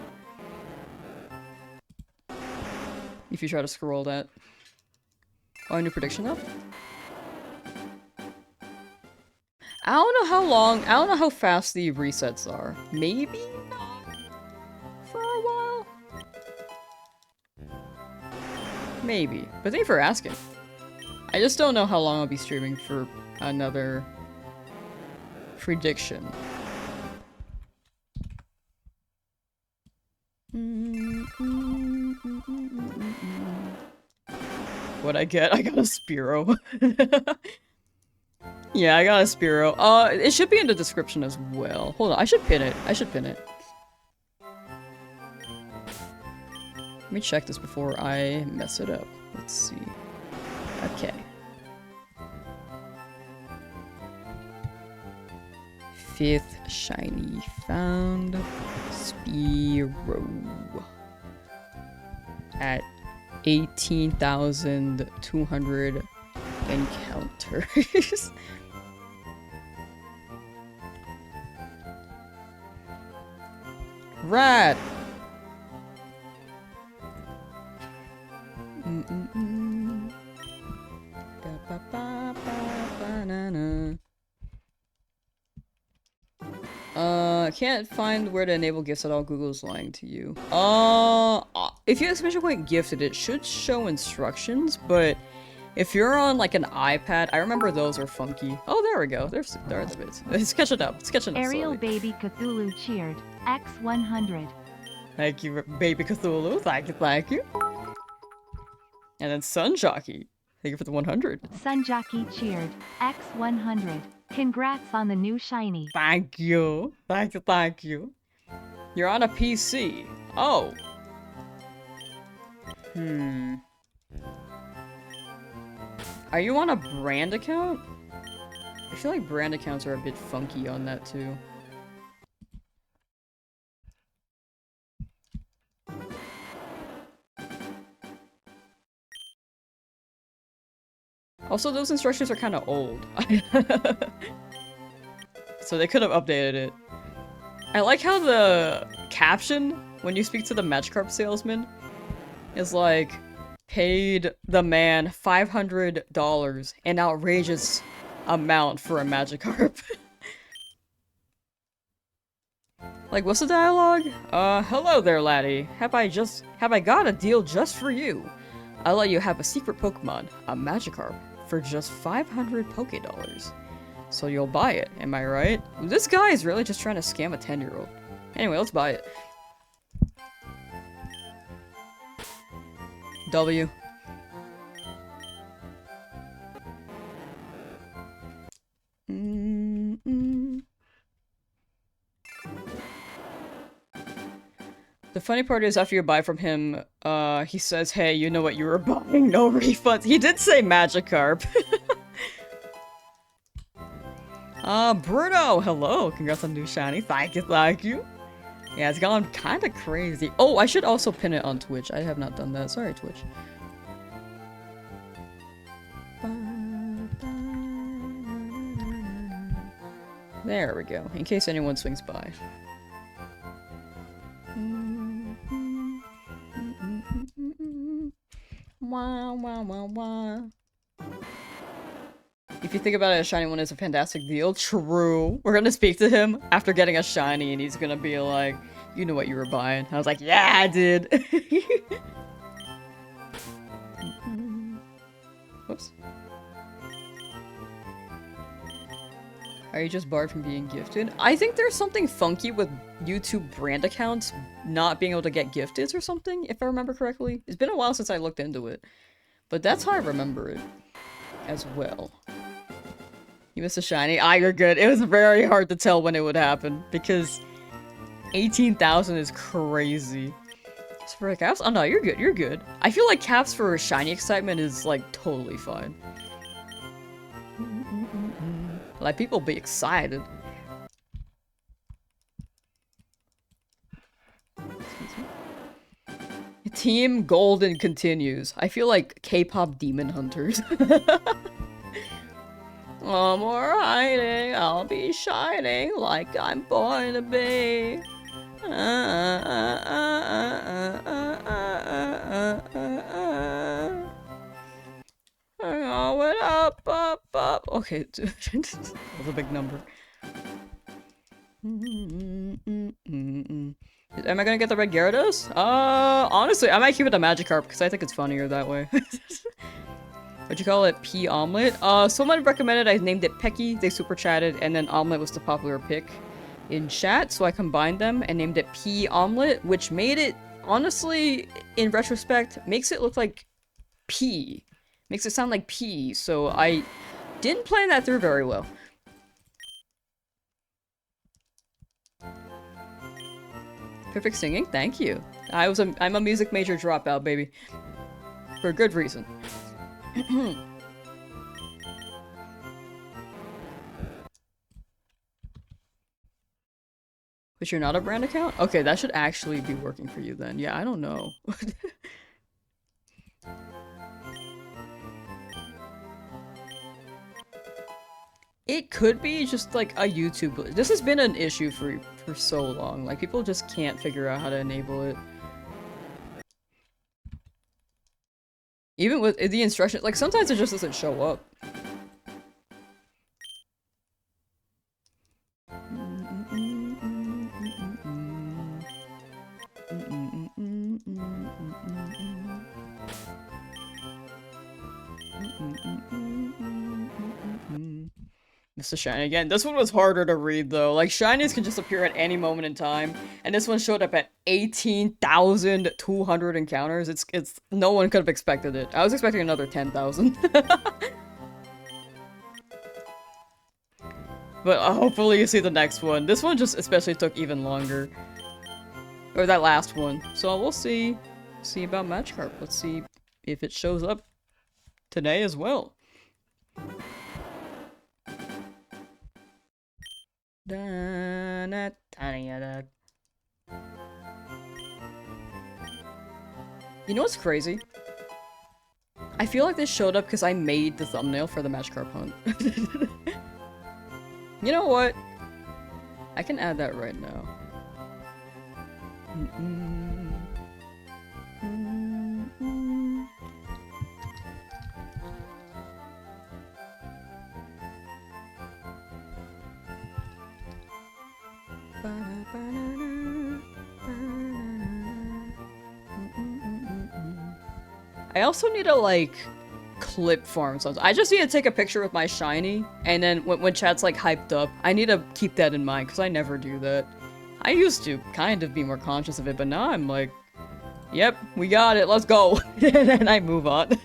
If you try to scroll that. Oh, a new prediction up? I don't know how fast the resets are. Maybe not for a while? Maybe. But thank you for asking. I just don't know how long I'll be streaming for another prediction. What'd I get? I got a Spearow. Yeah, I got a Spearow. It should be in the description as well. Hold on, I should pin it. Let me check this before I mess it up. Let's see. Okay. Fifth shiny found. Spearow. At 18,200 encounters. Rad! Can't find where to enable gifts at all. Google's lying to you. If you exclamation point gifted, it should show instructions, but if you're on like an iPad, I remember those are funky. Oh, there we go. There are the bits. It's catching up. Ariel Slowly. Baby Cthulhu cheered. X100. Thank you, Baby Cthulhu. Thank you. And then Sun Jockey. Thank you for the 100. Sun Jockey cheered. X100. Congrats on the new shiny. Thank you. Thank you. You're on a PC. Oh. Are you on a brand account? I feel like brand accounts are a bit funky on that too. Also, those instructions are kind of old. So they could have updated it. I like how the caption, when you speak to the Magikarp salesman, is like, paid the man $500, an outrageous amount for a Magikarp. Like, what's the dialogue? Hello there, laddie. Have I got a deal just for you? I'll let you have a secret Pokemon, a Magikarp, for just 500 Pokédollars. So you'll buy it, am I right? This guy is really just trying to scam a 10-year-old. Anyway, let's buy it. W. The funny part is after you buy from him, he says, hey, you know what you were buying, no refunds. He did say Magikarp. Bruno, hello. Congrats on new shiny. Thank you, thank you. Yeah, it's gone kind of crazy. Oh, I should also pin it on Twitch. I have not done that. Sorry, Twitch. There we go. In case anyone swings by. Wah, wah, wah, wah. If you think about it, a shiny one is a fantastic deal. True. We're gonna speak to him after getting a shiny and he's gonna be like, you know what you were buying. I was like, yeah, I did. Whoops. Are you just barred from being gifted? I think there's something funky with YouTube brand accounts not being able to get gifteds or something, if I remember correctly. It's been a while since I looked into it. But that's how I remember it as well. You missed a shiny? Ah, you're good. It was very hard to tell when it would happen because 18,000 is crazy. So for caps? Oh no, you're good, you're good. I feel like caps for shiny excitement is like totally fine. Like people be excited. Team Golden continues. I feel like K-pop demon hunters. No more hiding, I'll be shining like I'm born to be. Going up, up, up. Okay, that was a big number. Am I gonna get the red Gyarados? Honestly, I might keep it a Magikarp because I think it's funnier that way. What'd you call it? Pea Omelet? Someone recommended I named it Pecky, they super chatted, and then Omelet was the popular pick in chat, so I combined them and named it Pea Omelet, which made it, honestly, in retrospect, makes it look like pea. Makes it sound like pea, so I didn't plan that through very well. Perfect singing, thank you. I'm a music major dropout, baby. For a good reason. But you're not a brand account? Okay, that should actually be working for you then. Yeah, I don't know. It could be just like a YouTube. This has been an issue for so long. Like people just can't figure out how to enable it. Even with the instructions, like sometimes it just doesn't show up. Mr. Shiny again. This one was harder to read though. Like shinies can just appear at any moment in time, and this one showed up at 18,200 encounters. It's no one could have expected it. I was expecting another 10,000. But hopefully you see the next one. This one just especially took even longer. Or that last one. So we'll see. See about Magikarp. Let's see if it shows up today as well. You know what's crazy? I feel like this showed up because I made the thumbnail for the Magikarp hunt. You know what? I can add that right now. I also need to, like, clip farm something. I just need to take a picture with my shiny, and then when chat's, like, hyped up, I need to keep that in mind, because I never do that. I used to kind of be more conscious of it, but now I'm like, yep, we got it, let's go! And then I move on.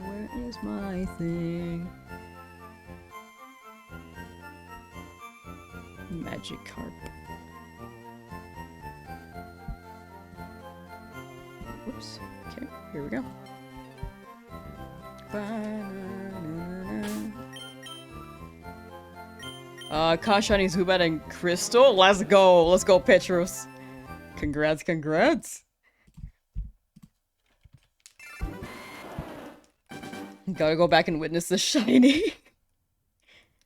Where is my thing? Magikarp. Whoops. Okay, here we go. Kashani, Zubat, and Crystal. Let's go. Let's go, Petrus. Congrats, congrats. Gotta go back and witness the shiny.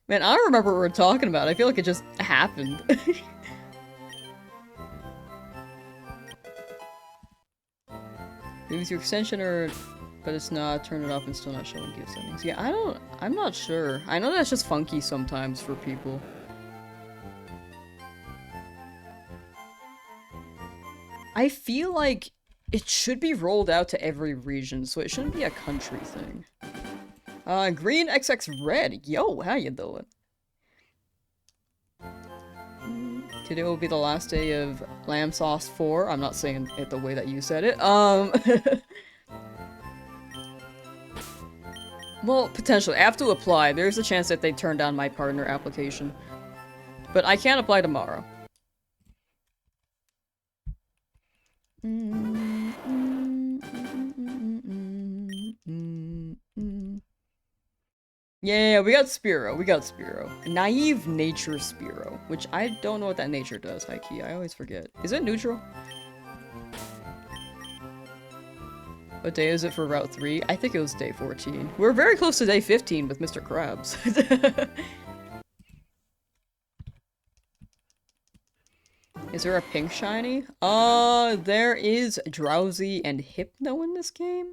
Man, I don't remember what we're talking about. I feel like it just happened. Use your extension or... But it's not, turn it off and still not showing gift settings. Yeah, I'm not sure. I know that's just funky sometimes for people. I feel like it should be rolled out to every region, so it shouldn't be a country thing. Green XX Red. Yo, how you doing? Today will be the last day of Lamsauce 4. I'm not saying it the way that you said it. Well, potentially. I have to apply. There's a chance that they turn down my partner application. But I can apply tomorrow. Yeah, we got Spearow. We got Spearow. Naive Nature Spearow. Which I don't know what that nature does, high-key. I always forget. Is it neutral? What day is it for Route 3? I think it was day 14. We're very close to day 15 with Mr. Krabs. Is there a pink shiny? There is Drowsy and Hypno in this game.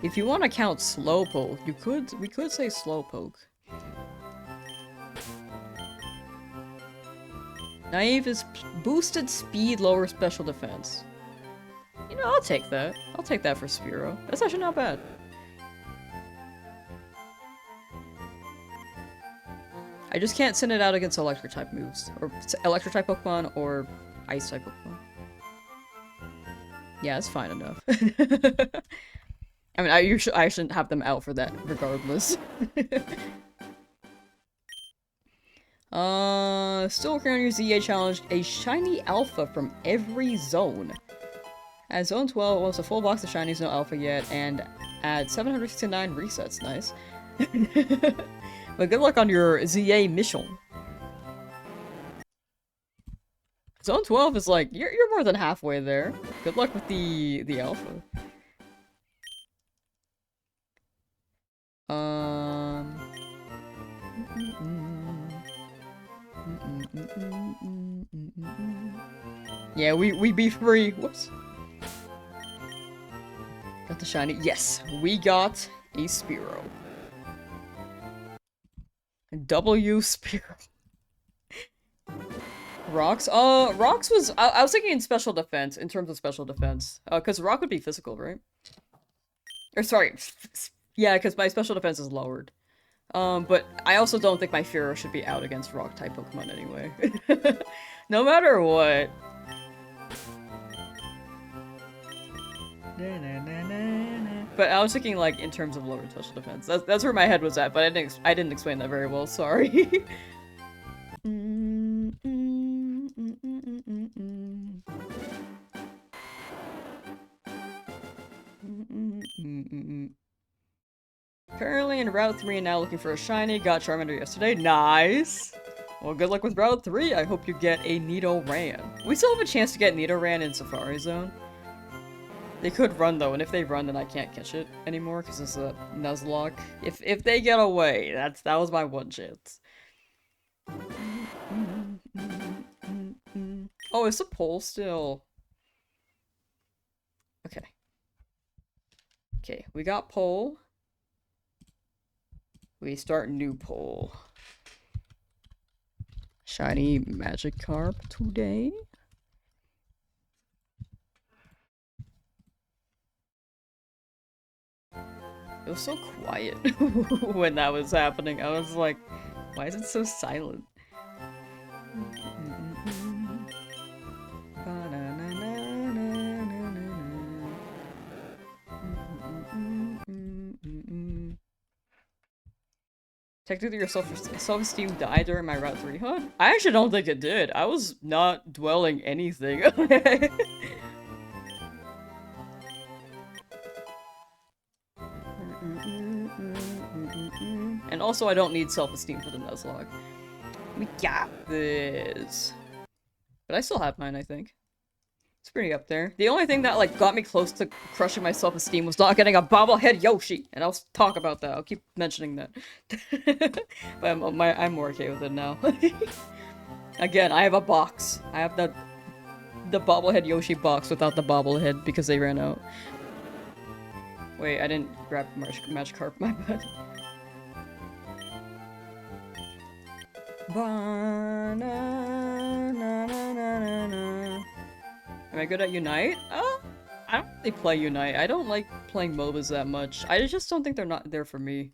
If you want to count Slowpoke, we could say Slowpoke. Naive is boosted speed, lower special defense. You know, I'll take that. I'll take that for Spearow. That's actually not bad. I just can't send it out against electric-type moves. Or electric-type Pokemon, or ice-type Pokemon. Yeah, it's fine enough. I mean, I shouldn't have them out for that, regardless. Still working on your ZA challenge. A shiny alpha from every zone. At Zone 12, almost a full box of shinies, no alpha yet, and at 769 resets. Nice. But good luck on your ZA mission. Zone 12 is like, you're more than halfway there. Good luck with the alpha. Yeah, we be free. Whoops. Got the shiny. Yes, we got a Spearow. W Spearow. Rocks? Rocks was... I was thinking in special defense, in terms of special defense. Because Rock would be physical, right? Or sorry. Yeah, because my special defense is lowered. But I also don't think my Fearow should be out against Rock-type Pokemon anyway. No matter what. But I was thinking, like, in terms of lower special defense. That's where my head was at, but I didn't explain that very well, sorry. Currently in Route 3 and now looking for a shiny. Got Charmander yesterday. Nice! Well, good luck with Route 3. I hope you get a Nidoran. We still have a chance to get Nidoran in Safari Zone. They could run though, and if they run, then I can't catch it anymore because it's a Nuzlocke. If they get away, that was my one chance. Oh, is the poll still? Okay. Okay, we got poll. We start new poll. Shiny Magikarp today. It was so quiet when that was happening. I was like, why is it so silent? Technically, your self-esteem died during my Route 3 hunt? I actually don't think it did. I was not dwelling anything. And also, I don't need self-esteem for the Nuzlocke. We got this. But I still have mine, I think. It's pretty up there. The only thing that, like, got me close to crushing my self-esteem was not getting a bobblehead Yoshi! And I'll talk about that. I'll keep mentioning that. But I'm more okay with it now. Again, I have a box. I have the bobblehead Yoshi box without the bobblehead because they ran out. Wait, I didn't grab Magikarp, my bad. Am I good at Unite? I don't really play Unite. I don't like playing MOBAs that much. I just don't think they're not there for me.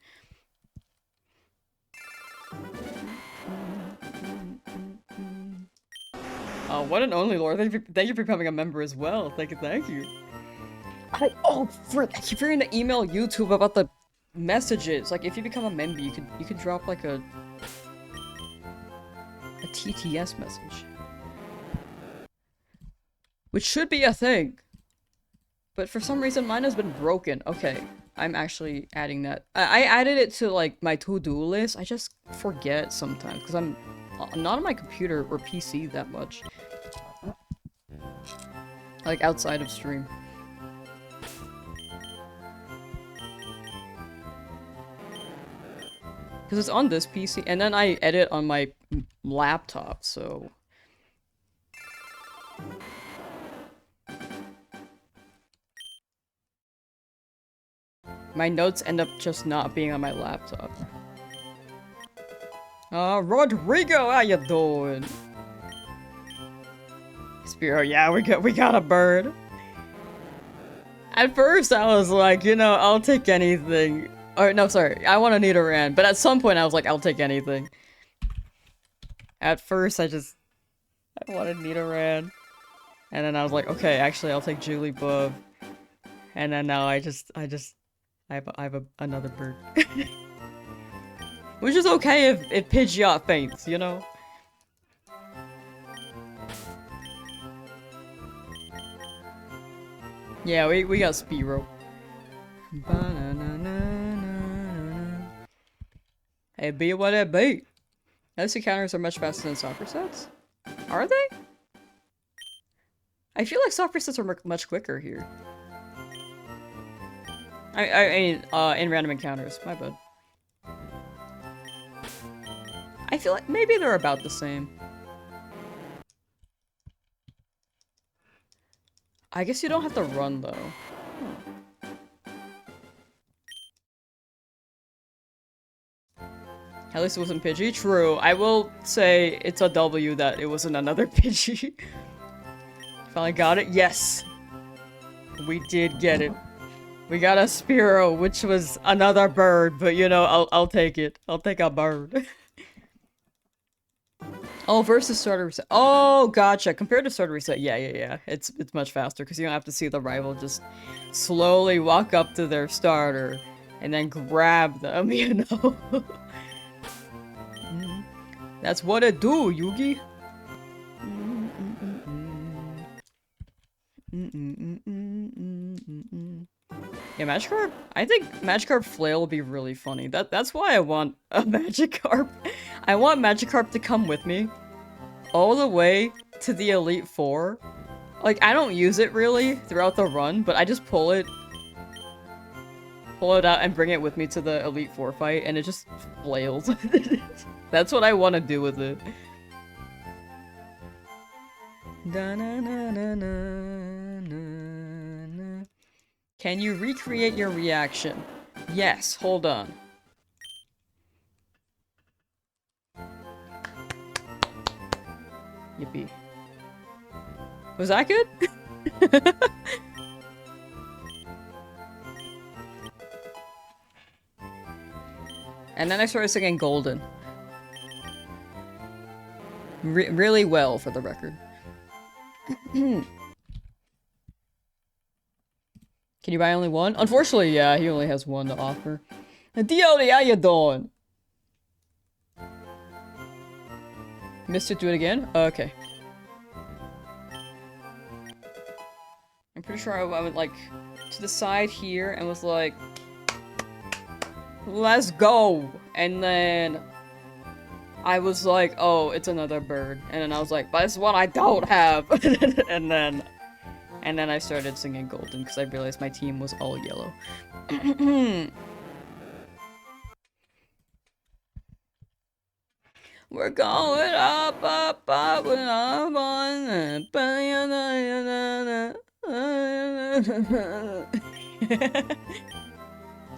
Oh, what an only lord. Thank you for becoming a member as well. Thank you. Oh, frick! I keep hearing to email YouTube about the messages. Like, if you become a member, you could drop like a TTS message, which should be a thing. But for some reason, mine has been broken. Okay, I'm actually adding that. I added it to like my to-do list. I just forget sometimes because I'm not on my computer or PC that much. Like outside of stream. Because it's on this PC, and then I edit on my laptop, so... My notes end up just not being on my laptop. Rodrigo, how you doing? Spiro, yeah, we got a bird. At first, I was like, you know, I'll take anything. Or, no, sorry, I want a Nidoran, but at some point I was like, I'll take anything. At first, I wanted Nidoran. And then I was like, okay, actually, I'll take Jigglypuff. And then now I have another bird. Which is okay if Pidgeot faints, you know? Yeah, we got Spearow. Hey, be what it be. Those counters are much faster than soccer sets? Are they? I feel like soccer sets are much quicker here. I mean, in random encounters. My bad. I feel like maybe they're about the same. I guess you don't have to run, though. Huh. At least it wasn't Pidgey. True. I will say it's a W that it wasn't another Pidgey. Finally got it. Yes! We did get it. We got a Spearow, which was another bird, but you know, I'll take it. I'll take a bird. Oh, versus starter reset. Oh, gotcha. Compared to starter reset, yeah. It's much faster because you don't have to see the rival just slowly walk up to their starter and then grab them, you know? That's what it do, Yugi. Yeah, Magikarp? I think Magikarp Flail will be really funny. That's why I want a Magikarp. I want Magikarp to come with me all the way to the Elite Four. Like, I don't use it really throughout the run, but I just pull it out and bring it with me to the Elite Four fight, and it just flails. That's what I want to do with it. Can you recreate your reaction? Yes, hold on. Yippee. Was that good? And then I started singing Golden. Really well, for the record. Can you buy only one? Unfortunately, yeah, he only has one to offer. DLD, how you doing? Missed it, do it again? Okay. I'm pretty sure I went, like, to the side here and was like, let's go! And then I was like, oh, it's another bird. And then I was like, but this is one I don't have! and then I started singing Golden because I realized my team was all yellow. We're going up, up, up, and up on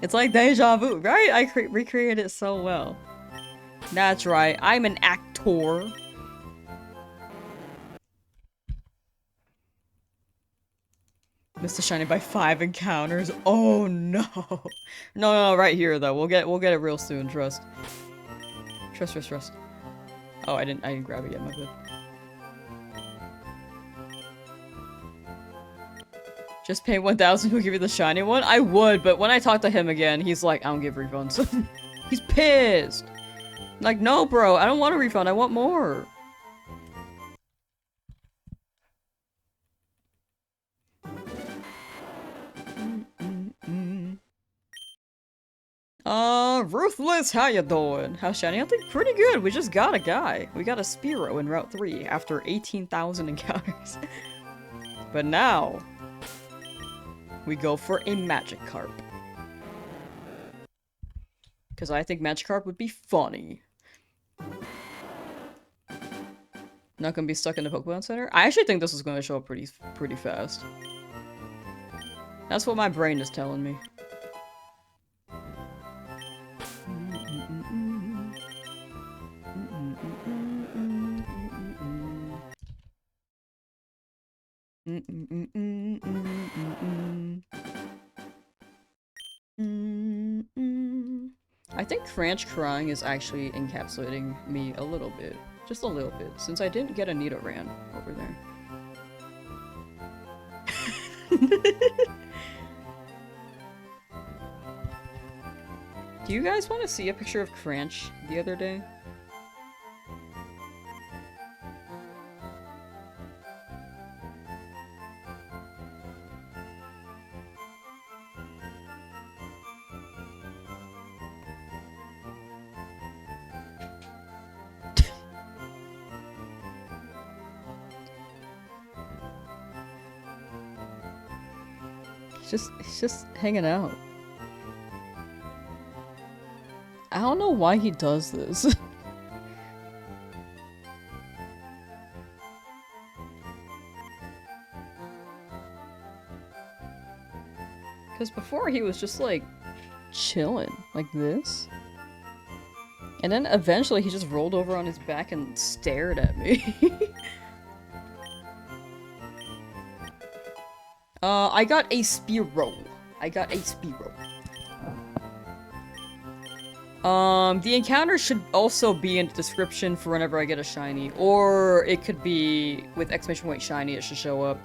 It's like deja vu, right? I recreated it so well. That's right, I'm an actor. Missed the shiny by 5 encounters. Oh no. No, right here though. We'll get it real soon, trust. Trust. Oh, I didn't grab it yet, my bad. Just pay 1,000, he'll give you the shiny one? I would, but when I talk to him again, he's like, I don't give refunds. He's pissed! Like, no bro, I don't want a refund, I want more! Ruthless, how you doing? How's shiny? I think pretty good, we just got a guy. We got a Spearow in Route 3 after 18,000 encounters. But now, we go for a Magikarp. Because I think Magikarp would be funny. Not gonna be stuck in the Pokemon Center? I actually think this is gonna show up pretty fast. That's what my brain is telling me. I think Cranch crying is actually encapsulating me a little bit. Just a little bit, since I didn't get a Nidoran over there. Do you guys want to see a picture of Cranch the other day? He's just hanging out. I don't know why he does this. Because before he was just like chilling like this. And then eventually he just rolled over on his back and stared at me. I got a Spearow. The encounter should also be in the description for whenever I get a shiny. Or it could be with exclamation point shiny, it should show up.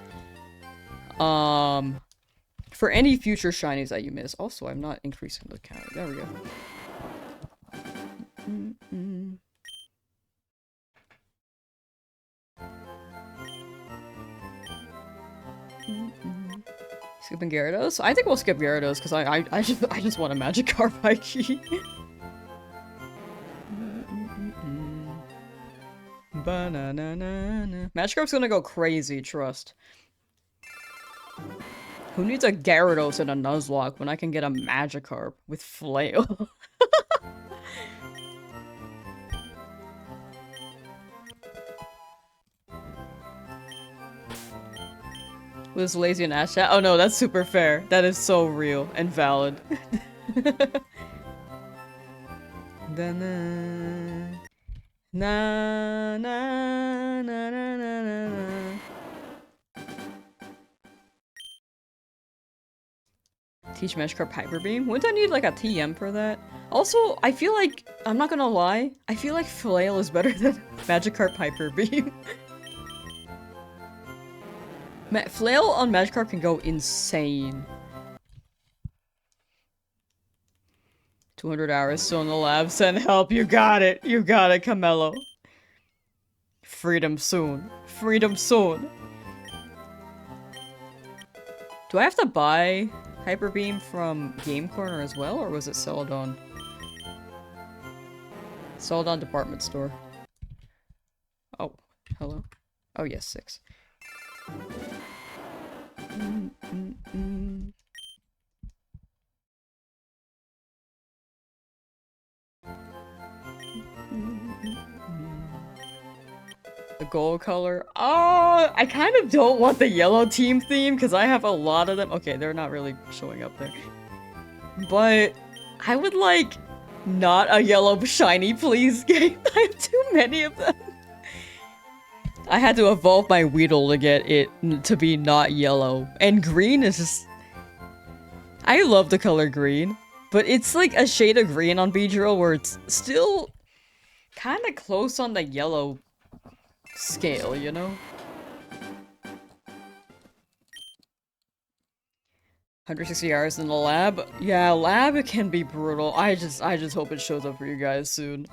For any future shinies that you miss. Also, I'm not increasing the counter. There we go. Skipping Gyarados? I think we'll skip Gyarados because I just want a Magikarp high key. Ba-na-na-na-na. Magikarp's gonna go crazy, trust. Who needs a Gyarados and a Nuzlocke when I can get a Magikarp with Flail? Was lazy and Ash chat? Oh no, that's super fair. That is so real and valid. Na na na na na na. Teach Magikarp Hyper Beam? Wouldn't I need like a TM for that? Also, I feel like, I'm not gonna lie, I feel like Flail is better than Magikarp Hyper Beam. Flail on Magikarp can go insane. 200 hours still in the lab. Send help. You got it. You got it, Camelo. Freedom soon. Freedom soon. Do I have to buy Hyper Beam from Game Corner as well, or was it Celadon? Celadon department store. Oh, hello. Oh yes, 6. The gold color. Oh, I kind of don't want the yellow team theme because I have a lot of them. Okay, they're not really showing up there. But I would like not a yellow shiny, please game. I have too many of them. I had to evolve my Weedle to get it to be not yellow. And green is just... I love the color green. But it's like a shade of green on Beedrill where it's still kind of close on the yellow scale, you know? 160 hours in the lab? Yeah, lab it can be brutal. I just hope it shows up for you guys soon.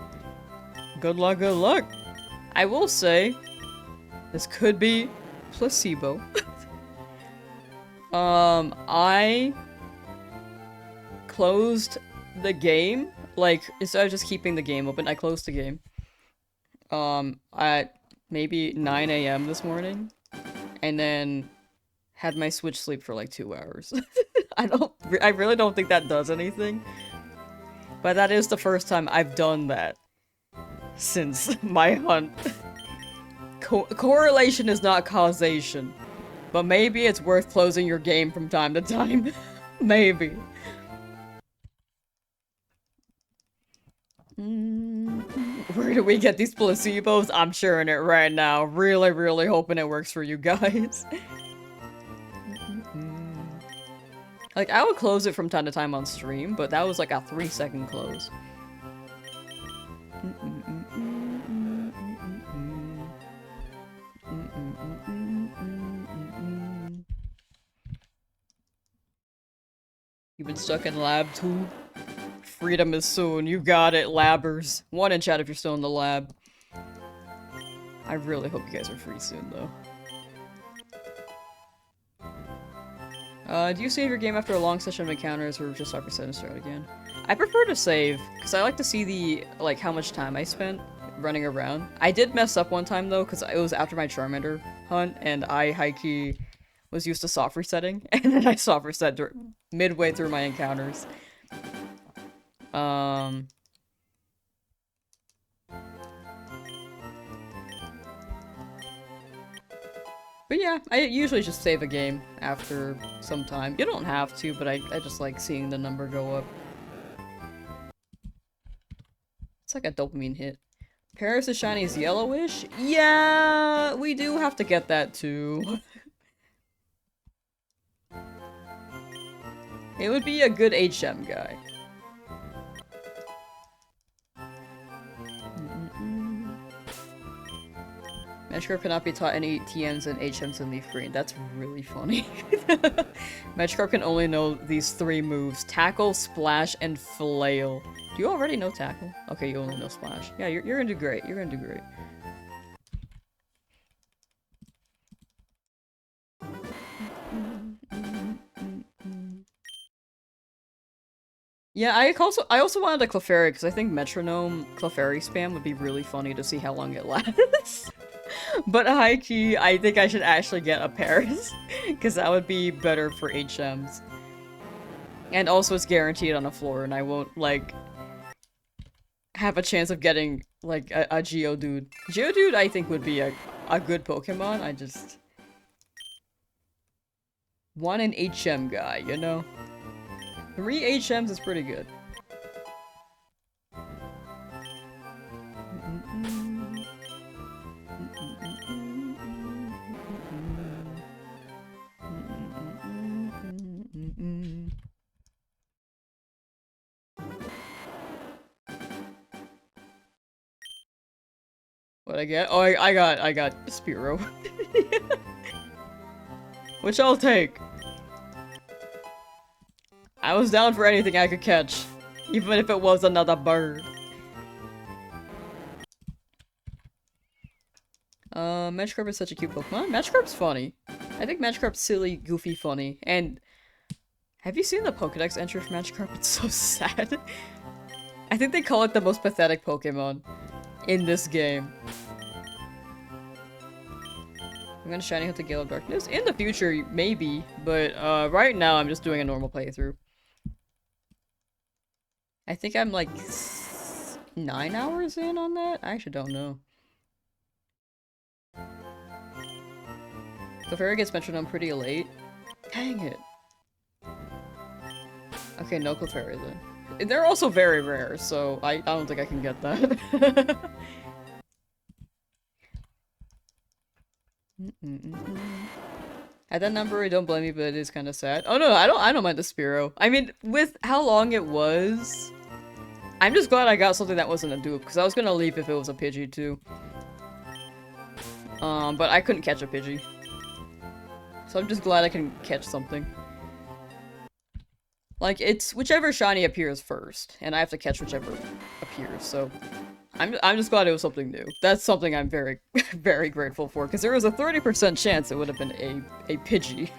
Good luck, good luck! I will say, this could be placebo. I closed the game, like, instead of just keeping the game open, I closed the game. At maybe 9 AM this morning, and then had my Switch sleep for like 2 hours. I really don't think that does anything, but that is the first time I've done that since my hunt. Correlation is not causation, but maybe it's worth closing your game from time to time. Maybe. Where do we get these placebos? I'm sharing it right now. Really, really hoping it works for you guys. Like, I would close it from time to time on stream, but that was like a 3-second close. You've been stuck in lab too? Freedom is soon. You got it, labbers. 1 in chat if you're still in the lab. I really hope you guys are free soon, though. Do you save your game after a long session of encounters or just start and start again? I prefer to save, because I like to see the, like, how much time I spent running around. I did mess up one time, though, because it was after my Charmander hunt, and I, high-key, was used to soft resetting, and then I soft reset midway through my encounters. But yeah, I usually just save a game after some time. You don't have to, but I just like seeing the number go up. It's like a dopamine hit. Paris' shiny is yellowish? Yeah, we do have to get that too. It would be a good HM guy. Magikarp cannot be taught any TMs and HMs and leave free. That's really funny. Magikarp can only know these 3 moves. Tackle, Splash, and Flail. Do you already know Tackle? Okay, you only know Splash. Yeah, you're gonna do great. You're gonna do great. Yeah, I also wanted a Clefairy because I think Metronome Clefairy spam would be really funny to see how long it lasts. But high-key, I think I should actually get a Paris, because that would be better for HMs. And also it's guaranteed on a floor, and I won't, like, have a chance of getting, like, a Geodude. Geodude, I think, would be a good Pokemon, I just want an HM guy, you know? 3 HMs is pretty good. What I get? Oh, I got Spearow. Which I'll take. I was down for anything I could catch, even if it was another bird. Magikarp is such a cute Pokemon. Magikarp's funny. I think Magikarp's silly, goofy, funny. And have you seen the Pokedex entry for Magikarp? It's so sad. I think they call it the most pathetic Pokemon in this game. I'm gonna shiny hunt the Gale of Darkness. In the future, maybe, but right now I'm just doing a normal playthrough. I think I'm like 9 hours in on that? I actually don't know. The fairy gets metronome pretty late. Dang it. Okay, no Clefairy then. They're also very rare, so I don't think I can get that. At that number, don't blame me, but it is kind of sad. Oh no, I don't mind the Spearow. I mean, with how long it was, I'm just glad I got something that wasn't a dupe, because I was gonna leave if it was a Pidgey too. But I couldn't catch a Pidgey. So I'm just glad I can catch something. Like, it's whichever shiny appears first, and I have to catch whichever appears, so I'm just glad it was something new. That's something I'm very, very grateful for, because there was a 30% chance it would have been a Pidgey.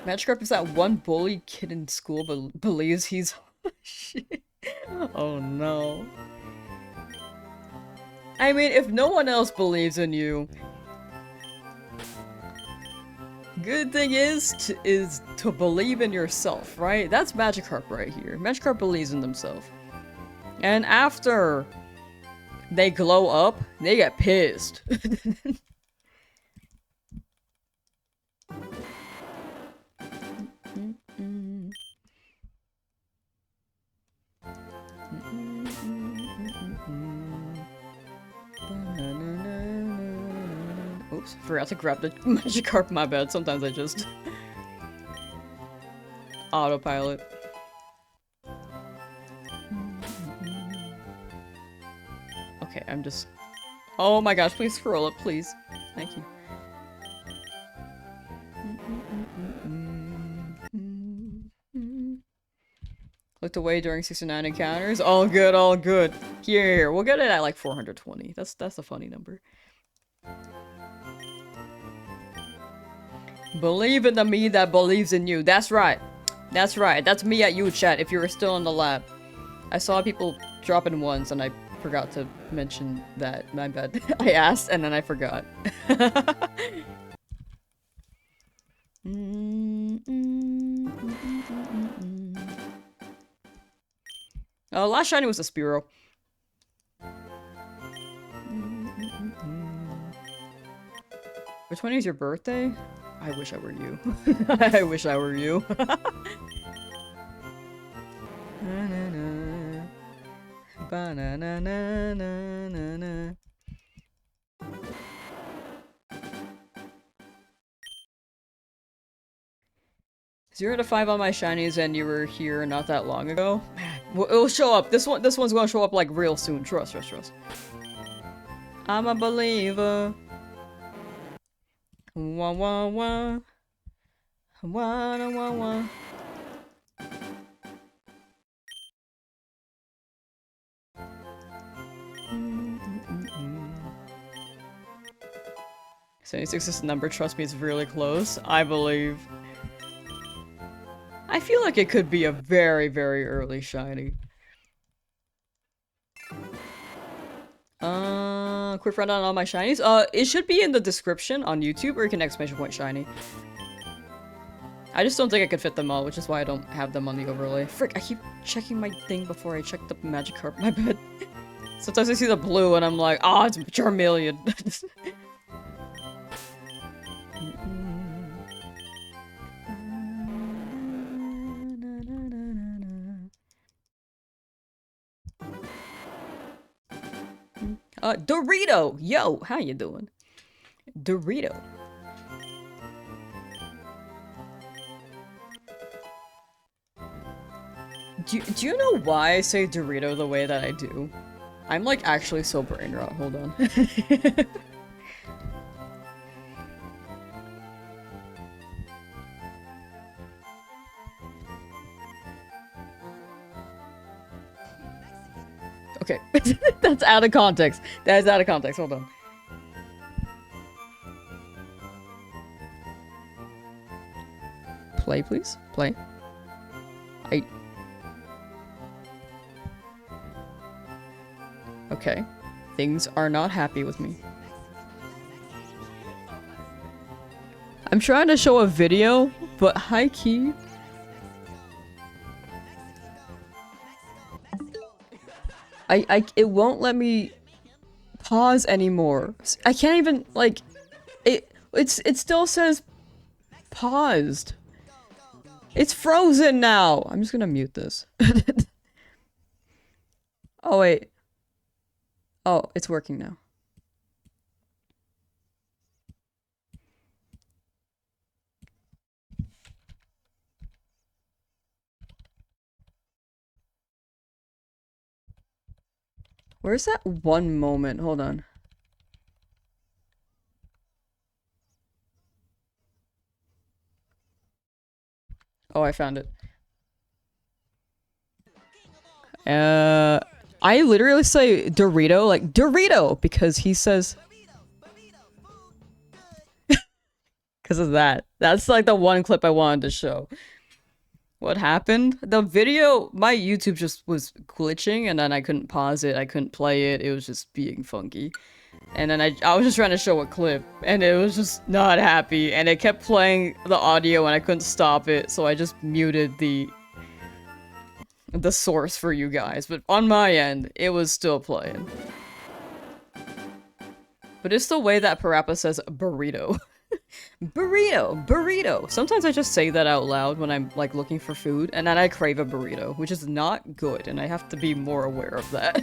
Magikarp is that one bully kid in school but believes he's shit. Oh no. I mean, if no one else believes in you, good thing is to believe in yourself, right? That's Magikarp right here. Magikarp believes in themselves. And after they glow up, they get pissed. Oops, forgot to grab the Magikarp, my bad. Sometimes I just autopilot. Okay, I'm just... Oh my gosh, please scroll up, please. Thank you. Looked away during 69 encounters. All good, all good. Here, we'll get it at like 420. That's a funny number. Believe in the me that believes in you. That's right. That's right. That's me at you, chat, if you were still in the lab. I saw people dropping ones and I forgot to mention that. My bad. I asked and then I forgot. Oh, last shiny was a Spearow. Which one is your birthday? I wish I were you. I wish I were you. Ba-na-na-na-na-na-na. 0 to 5 on my shinies, and you were here not that long ago. Man, it'll show up. This one's gonna show up like real soon. Trust, trust, trust. I'm a believer. Wah wah wah. Wah wah wah. 76 is the number. Trust me, it's really close. I believe. I feel like it could be a very, very early shiny. Quick rundown on all my shinies. It should be in the description on YouTube, or you can exclamation point shiny. I just don't think I could fit them all, which is why I don't have them on the overlay. Frick, I keep checking my thing before I check the Magikarp, my bad. Sometimes I see the blue and I'm like, ah, oh, it's Charmeleon. Dorito! Yo, how you doing? Dorito. Do you know why I say Dorito the way that I do? I'm like actually so brain rot. Hold on. Okay. That's out of context. That is out of context. Hold on. Play, please. Play. Okay. Things are not happy with me. I'm trying to show a video, but high key. It won't let me pause anymore. I can't even, like, it still says paused. It's frozen now. I'm just gonna mute this. Oh, wait. Oh, it's working now. Where's that one moment? Hold on. Oh, I found it. I literally say Dorito, like, Dorito! Because he says... Because of that. That's like the one clip I wanted to show. What happened? The video, my YouTube just was glitching and then I couldn't pause it, I couldn't play it, it was just being funky. And then I was just trying to show a clip and it was just not happy and it kept playing the audio and I couldn't stop it, so I just muted the source for you guys. But on my end, it was still playing. But it's the way that Parappa says burrito. Burrito! Burrito! Sometimes I just say that out loud when I'm, like, looking for food, and then I crave a burrito, which is not good, and I have to be more aware of that.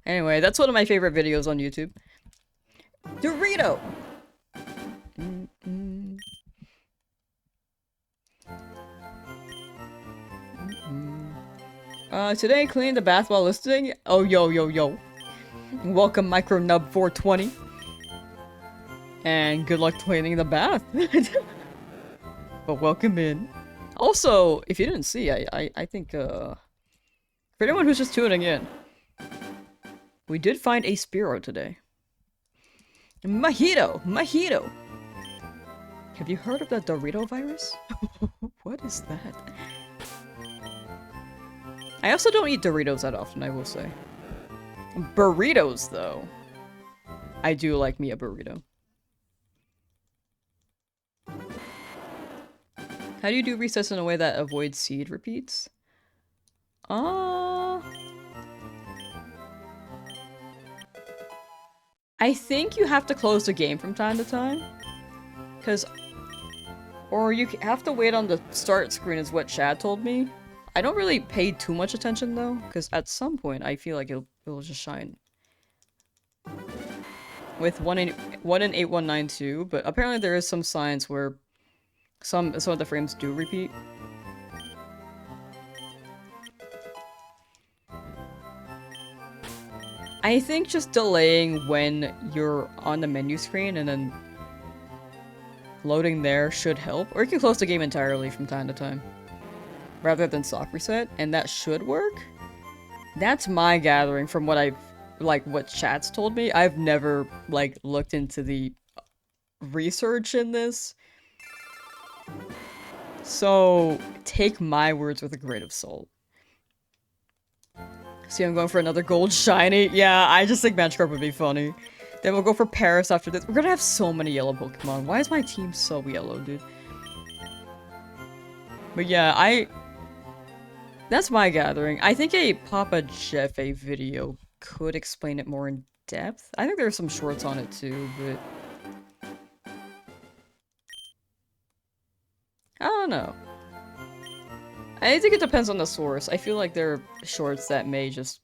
Anyway, that's one of my favorite videos on YouTube. Dorito! Today cleaning the bath while listening? Oh, yo. Welcome, Micronub420. And good luck cleaning the bath. But welcome in. Also, if you didn't see, I think, for anyone who's just tuning in, we did find a Spearow today. Mojito! Have you heard of the Dorito virus? What is that? I also don't eat Doritos that often, I will say. Burritos, though. I do like me a burrito. How do you do recess in a way that avoids seed repeats? I think you have to close the game from time to time. Or you have to wait on the start screen is what Chad told me. I don't really pay too much attention though, because at some point I feel like it'll just shine. With 1 in 8192, but apparently there is some signs where some of the frames do repeat. I think just delaying when you're on the menu screen and then loading there should help. Or you can close the game entirely from time to time, rather than soft reset, and that should work. That's my gathering from what what chat's told me. I've never, like, looked into the research in this. So, take my words with a grain of salt. See, I'm going for another gold shiny. Yeah, I just think Magikarp would be funny. Then we'll go for Paris after this. We're gonna have so many yellow Pokemon. Why is my team so yellow, dude? But yeah, that's my gathering. I think a Papa Jeffe video could explain it more in depth. I think there's some shorts on it too, but... I don't know. I think it depends on the source. I feel like there are shorts that may just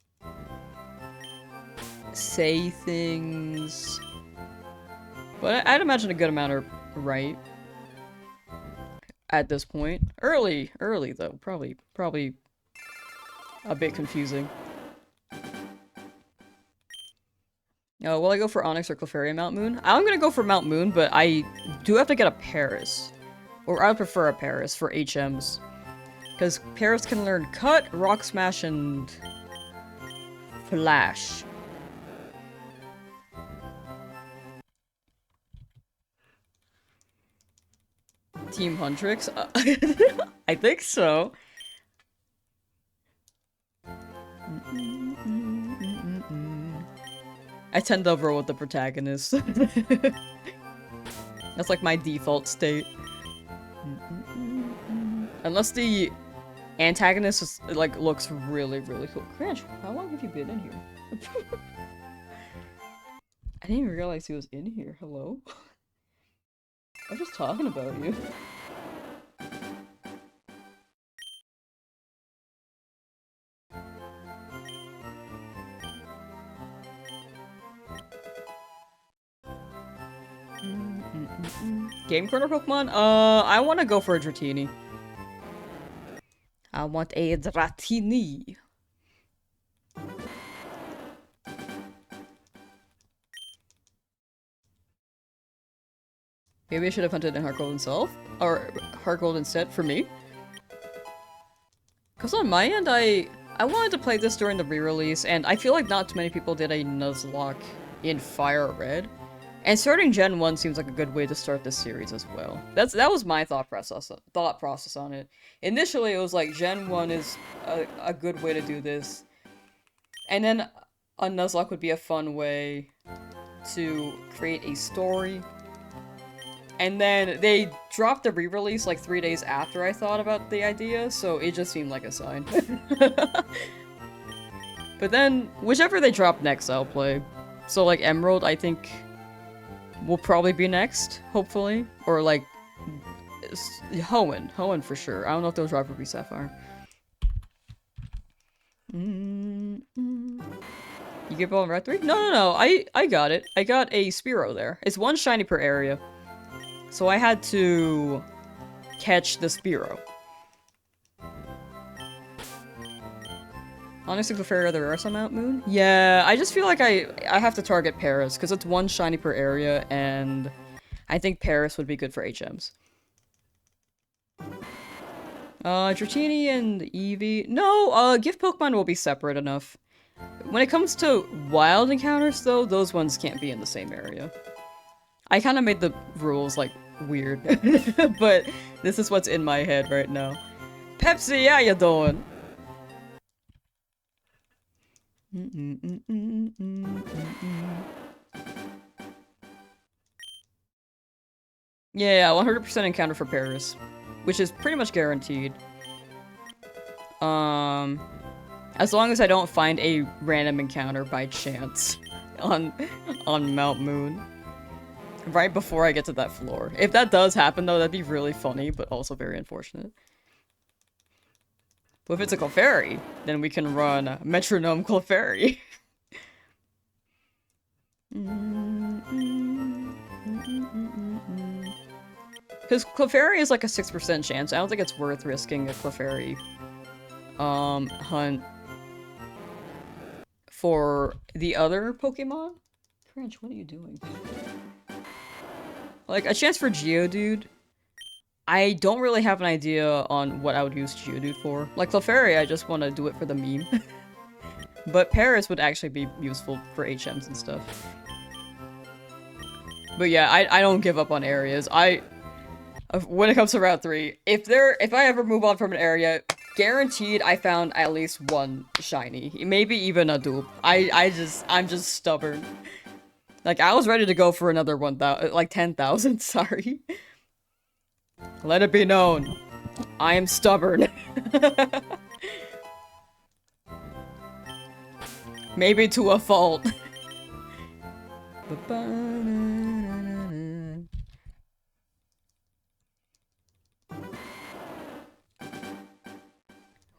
say things, but I'd imagine a good amount are right at this point. Early though, probably a bit confusing. Oh, will I go for Onyx or Clefairy Mount Moon? I'm gonna go for Mount Moon, but I do have to get a Paris, or I would prefer a Paris for HMs. Because Paris can learn Cut, Rock Smash, and Flash. Team Huntrix? I think so. I tend to roll with the protagonist. That's like my default state. Unless the antagonist is, like, looks really, really cool. Cringe, how long have you been in here? I didn't even realize he was in here. Hello? I'm just talking about you. Game Corner Pokemon? I want to go for a Dratini. I want a Dratini. Maybe I should have hunted in Heart Gold himself? Or Heart Gold instead for me? Because on my end, I wanted to play this during the re-release, and I feel like not too many people did a Nuzlocke in Fire Red. And starting Gen 1 seems like a good way to start this series as well. That was my thought process on it. Initially, it was like Gen 1 is a good way to do this. And then a Nuzlocke would be a fun way to create a story. And then they dropped the re-release like 3 days after I thought about the idea, so it just seemed like a sign. But then, whichever they drop next, I'll play. So like Emerald, I think, will probably be next, hopefully. Or like, Hoenn for sure. I don't know if they'll drop Ruby Sapphire. You get ball in Red 3? No, I got it. I got a Spearow there. It's one shiny per area. So I had to catch the Spearow. Honestly, Clefairy are the rarest on Mount Moon? Yeah, I just feel like I have to target Paris, because it's one shiny per area, and I think Paris would be good for HMs. Dratini and Eevee... No, gift Pokemon will be separate enough. When it comes to wild encounters, though, those ones can't be in the same area. I kind of made the rules, like, weird. But this is what's in my head right now. Pepsi, how you doing? Yeah, 100% encounter for Paris. Which is pretty much guaranteed. As long as I don't find a random encounter by chance on Mount Moon. Right before I get to that floor. If that does happen, though, that'd be really funny, but also very unfortunate. But if it's a Clefairy, then we can run Metronome Clefairy. Because Clefairy is like a 6% chance. I don't think it's worth risking a Clefairy hunt for the other Pokemon. French, what are you doing? Like, a chance for Geodude. I don't really have an idea on what I would use Geodude for. Like Clefairy, I just want to do it for the meme. But Paris would actually be useful for HMs and stuff. But yeah, I don't give up on areas. When it comes to Route 3, if I ever move on from an area, guaranteed I found at least one shiny. Maybe even a dupe. I'm just stubborn. Like, I was ready to go for another 1,000, like 10,000, sorry. Let it be known. I am stubborn. Maybe to a fault.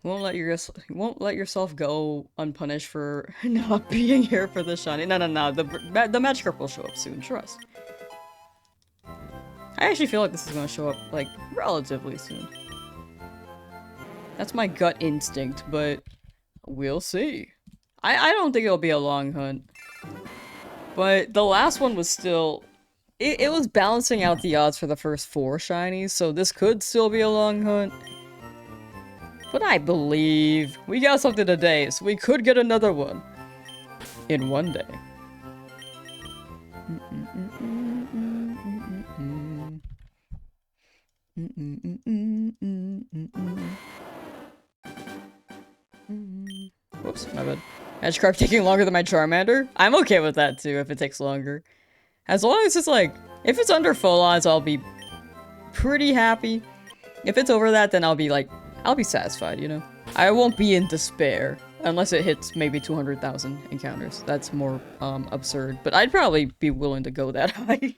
Won't let yourself go unpunished for not being here for the shiny. No. The Magikarp will show up soon. Trust. I actually feel like this is gonna show up like relatively soon. That's my gut instinct, but we'll see. I don't think it'll be a long hunt. But the last one was still... It was balancing out the odds for the first 4 shinies, so this could still be a long hunt. But I believe we got something today, so we could get another one in one day. Whoops, my bad. Magikarp taking longer than my Charmander? I'm okay with that too, if it takes longer. As long as it's like, if it's under full odds, I'll be pretty happy. If it's over that, then I'll be satisfied, you know? I won't be in despair. Unless it hits maybe 200,000 encounters. That's more, absurd. But I'd probably be willing to go that high.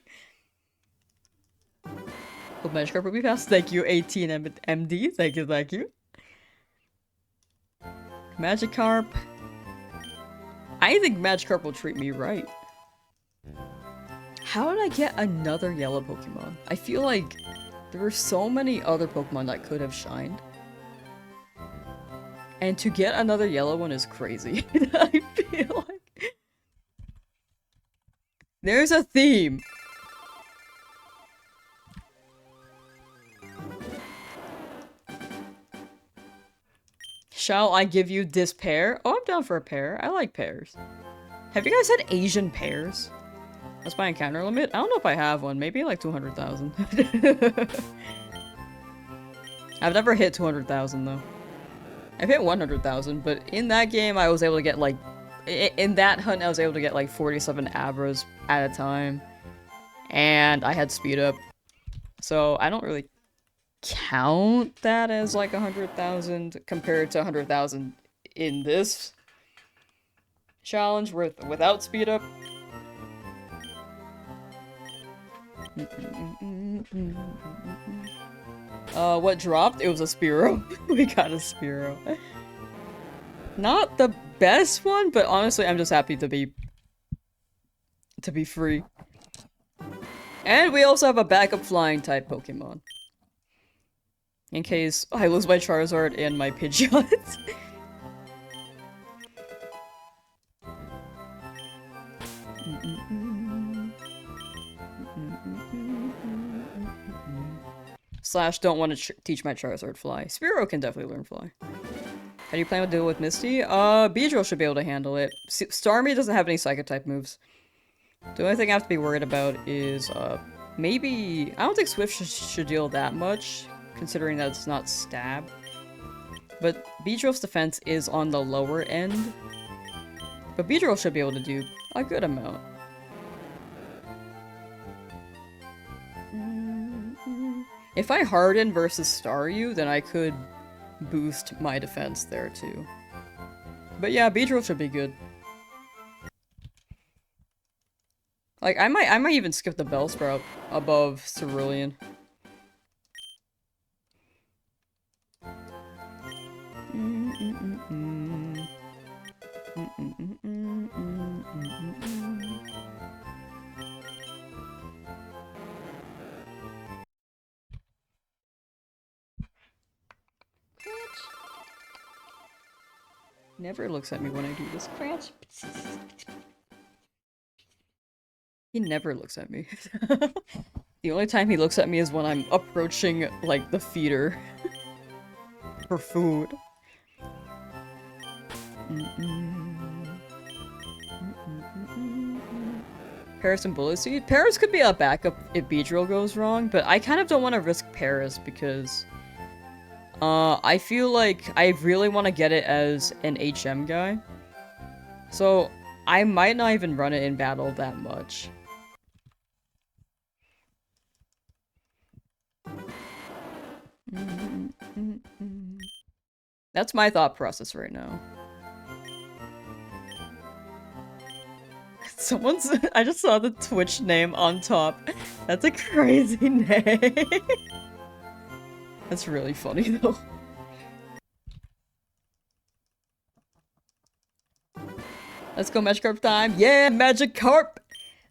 Hope Magikarp will be fast. Thank you, 18 MD. Thank you, thank you. Magikarp. I think Magikarp will treat me right. How did I get another yellow Pokemon? I feel like there were so many other Pokemon that could have shined. And to get another yellow one is crazy. I feel like... There's a theme! Shall I give you this pear? Oh, I'm down for a pear. I like pears. Have you guys had Asian pears? That's my encounter limit? I don't know if I have one. Maybe like 200,000. I've never hit 200,000 though. I've hit 100,000, but in that game I was able to get like... In that hunt I was able to get like 47 Abras at a time. And I had speed up. So I don't really count that as like 100,000 compared to 100,000 in this challenge without speed up. What dropped? It was a Spearow. We got a Spearow. Not the best one, but honestly, I'm just happy to be free. And we also have a backup flying type Pokemon. In case I lose my Charizard and my Pidgeot. Slash don't want to teach my Charizard fly. Spearow can definitely learn fly. How do you plan to deal with Misty? Beedrill should be able to handle it. Starmie doesn't have any Psycho-type moves. The only thing I have to be worried about is, maybe... I don't think Swift should deal that much, considering that it's not stab. But Beedrill's defense is on the lower end. But Beedrill should be able to do a good amount. If I harden versus Staryu, then I could boost my defense there too. But yeah, Beedrill should be good. Like, I might even skip the Bellsprout above Cerulean. Never looks at me when I do this. Cratch. He never looks at me. The only time he looks at me is when I'm approaching, like, the feeder. For food. Paris and Bullet Seed? Paris could be a backup if Beedrill goes wrong, but I kind of don't want to risk Paris because... I feel like I really want to get it as an HM guy. So, I might not even run it in battle that much. That's my thought process right now. Someone's- I just saw the Twitch name on top. That's a crazy name. That's really funny though. Let's go Magikarp time! Yeah, Magikarp!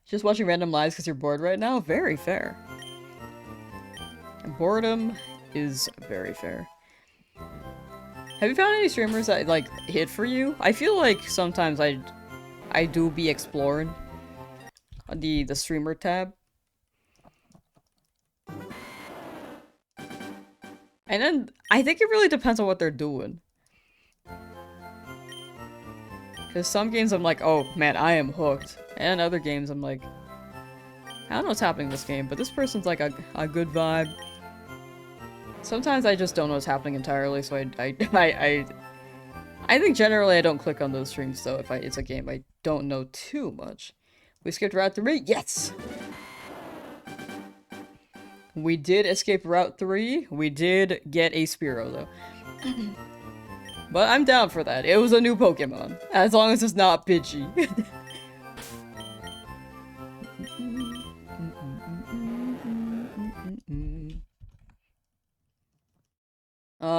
Just watching random lives because you're bored right now? Very fair. Boredom is very fair. Have you found any streamers that, like, hit for you? I feel like sometimes I do be exploring the streamer tab. And then I think it really depends on what they're doing. Because some games I'm like, oh man, I am hooked. And other games I'm like, I don't know what's happening in this game, but this person's like a good vibe. Sometimes I just don't know what's happening entirely, so I think generally I don't click on those streams though if it's a game I don't know too much. We skipped Route 3? Yes! We did escape Route 3. We did get a Spearow though. But I'm down for that. It was a new Pokemon. As long as it's not Pidgey.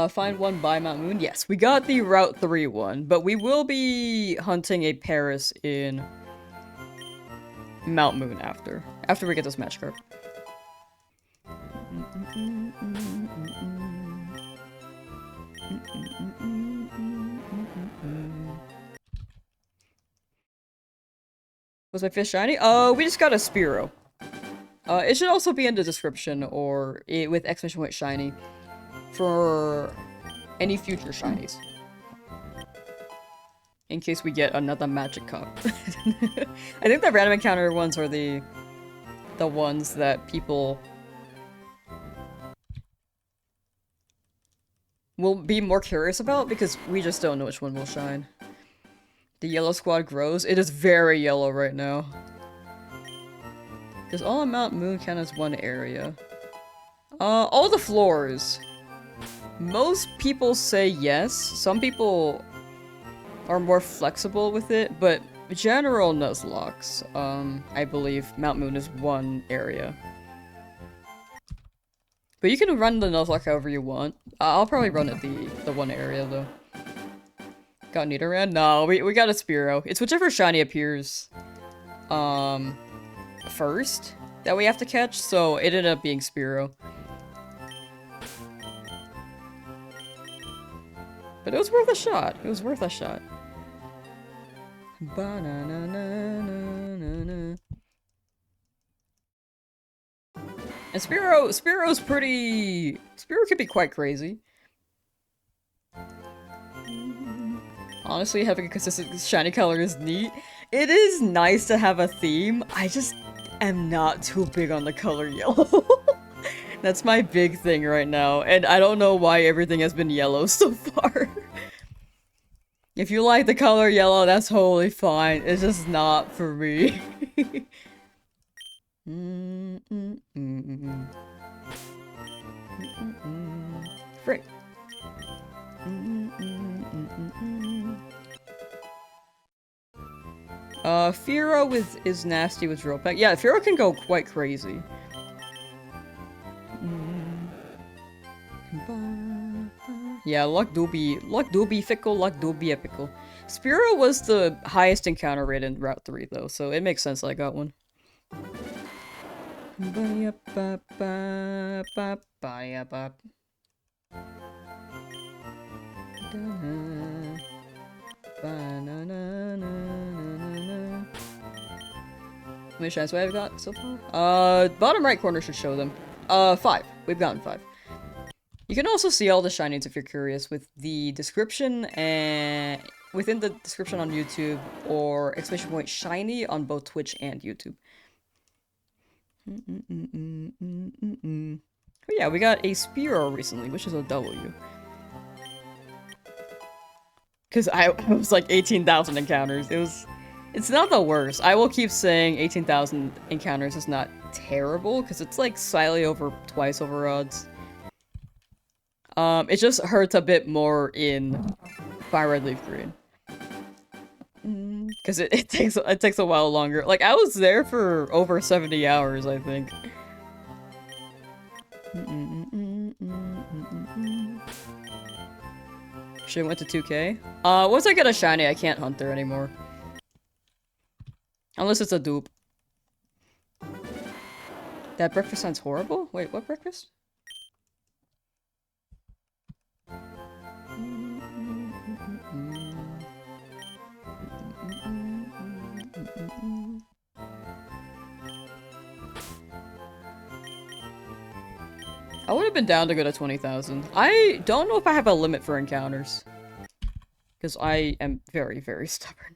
Find one by Mount Moon? Yes, we got the Route 3 one, but we will be hunting a Paris in Mount Moon after we get this Magikarp. Was my fish shiny? We just got a Spearow. It should also be in the description or with exclamation point shiny for any future shinies. In case we get another Magikarp. I think the random encounter ones are the ones that people will be more curious about because we just don't know which one will shine. The yellow squad grows. It is very yellow right now. Does all of Mount Moon count as one area? All the floors. Most people say yes. Some people are more flexible with it, but general Nuzlockes, I believe Mount Moon is one area. But you can run the Nuzlocke however you want. I'll probably run it the one area though. Got Nidoran? No, we got a Spearow. It's whichever shiny appears first that we have to catch, so it ended up being Spearow. But it was worth a shot. It was worth a shot. Ba-na-na-na-na-na-na. And Spearow's pretty... Spearow can be quite crazy. Honestly, having a consistent shiny color is neat. It is nice to have a theme. I just am not too big on the color yellow. That's my big thing right now, and I don't know why everything has been yellow so far. If you like the color yellow, that's totally fine. It's just not for me. Frick. Fearow is nasty with Drill Peck. Yeah, Fearow can go quite crazy. Yeah, luck do be fickle, luck do be epical. Spearow was the highest encounter rate in Route 3 though, so it makes sense that I got one. How many shines do I have got so far? Bottom right corner should show them. 5. We've gotten 5. You can also see all the shinies if you're curious with the description and within the description on YouTube or exclamation point shiny on both Twitch and YouTube. Oh yeah, we got a Spearow recently, which is a W. Because I was like 18,000 encounters. It's not the worst. I will keep saying 18,000 encounters is not terrible, because it's like slightly over twice over odds. It just hurts a bit more in Fire Red Leaf Green. Because it takes a while longer. Like, I was there for over 70 hours, I think. Should've went to 2K. Once I get a shiny, I can't hunt there anymore. Unless it's a dupe. That breakfast sounds horrible? Wait, what breakfast? I would have been down to go to 20,000. I don't know if I have a limit for encounters. Because I am very, very stubborn.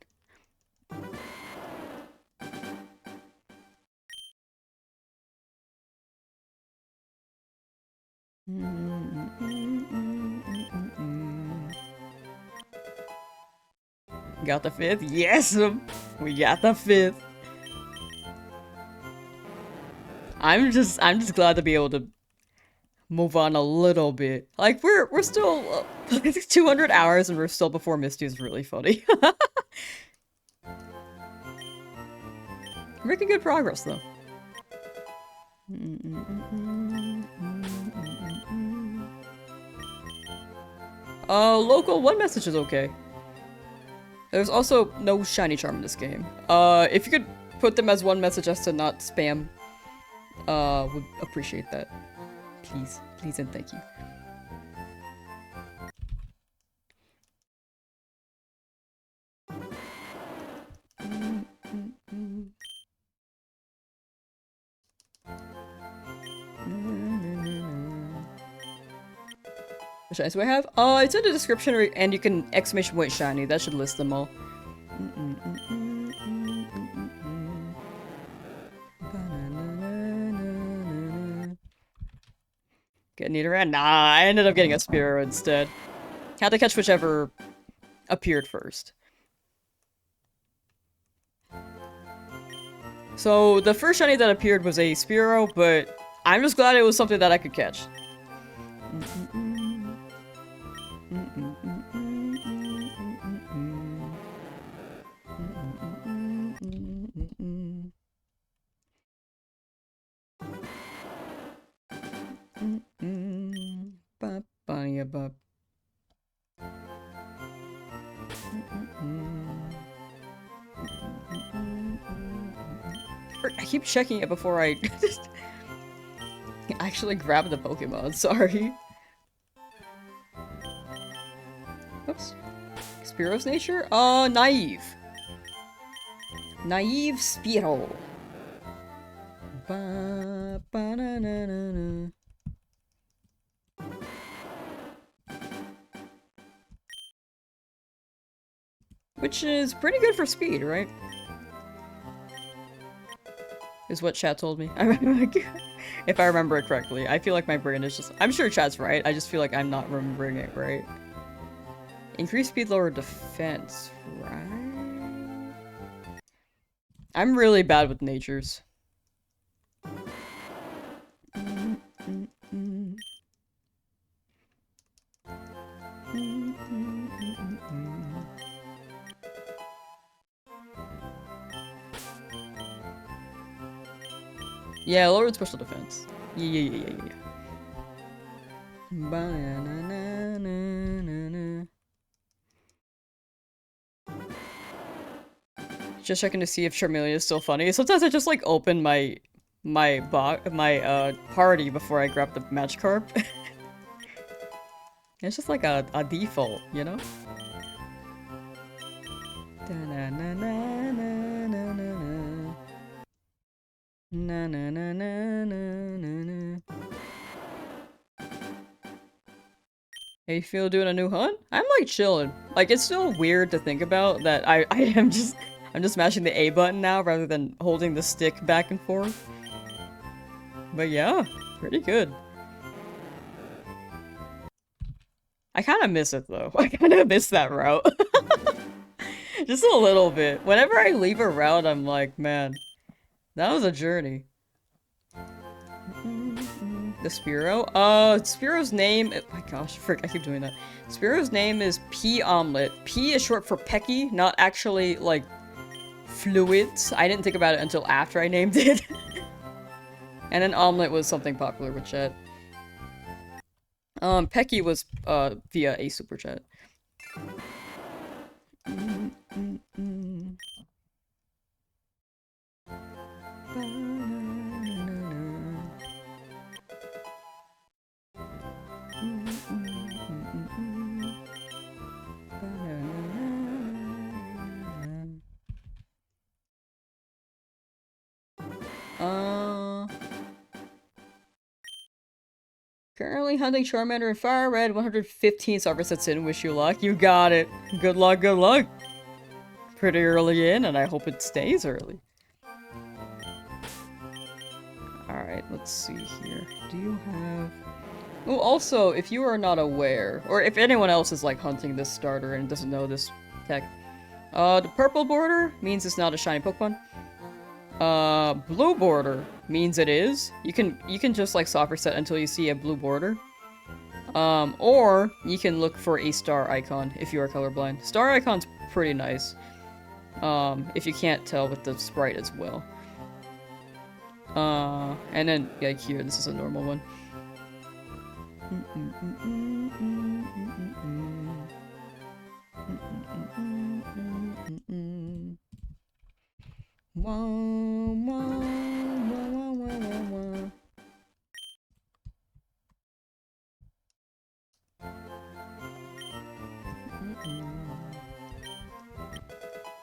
Got the 5th? Yes! We got the 5th. I'm just glad to be able to move on a little bit. Like, we're still 200 hours and we're still before Misty is really funny. Making good progress, though. Local, one message is okay. There's also no shiny charm in this game. If you could put them as one message as to not spam, would appreciate that. Please. Please and thank you. What shinies do I have? It's in the description and you can exclamation point shiny. That should list them all. Get Nidoran? Nah, I ended up getting a Spearow instead. Had to catch whichever appeared first. So, the first shiny that appeared was a Spearow, but I'm just glad it was something that I could catch. I keep checking it before I actually grab the Pokemon, sorry. Oops. Spearow's nature? Naive. Naive Spearow. Ba, ba, na, na, na, na. Which is pretty good for speed, right? Is what chat told me. If I remember it correctly. I feel like my brain is just- I'm sure chat's right, I just feel like I'm not remembering it right. Increase speed, lower defense, right? I'm really bad with natures. Yeah, lowered special defense. Yeah. Ba-na-na-na-na-na. Just checking to see if Charmeleon is still funny. Sometimes I just like open my party before I grab the Magikarp. It's just like a default, you know? Da-na-na-na-na-na-na. Na-na-na-na-na-na. How you feel doing a new hunt? I'm like chilling. Like it's still weird to think about that I'm just mashing the A button now rather than holding the stick back and forth. But yeah, pretty good. I kind of miss it though. I kind of miss that route. Just a little bit. Whenever I leave a route, I'm like, man, that was a journey. The Spearow? Spearow's name- oh my gosh, frick, I keep doing that. Spearow's name is Pea Omelet. P is short for Pecky, not actually, like, fluids. I didn't think about it until after I named it. And then Omelet was something popular with chat. Pecky was, via a super chat. Currently hunting Charmander in Fire Red, 115 star sets in. Wish you luck. You got it. Good luck, good luck. Pretty early in, and I hope it stays early. Alright, let's see here. Do you have... Oh, also, if you are not aware, or if anyone else is like hunting this starter and doesn't know this tech, the purple border means it's not a shiny Pokemon. Blue border means it is. You can just like soft reset until you see a blue border. Or you can look for a star icon if you are colorblind. Star icon's pretty nice. If you can't tell with the sprite as well. And then, yeah, here, this is a normal one.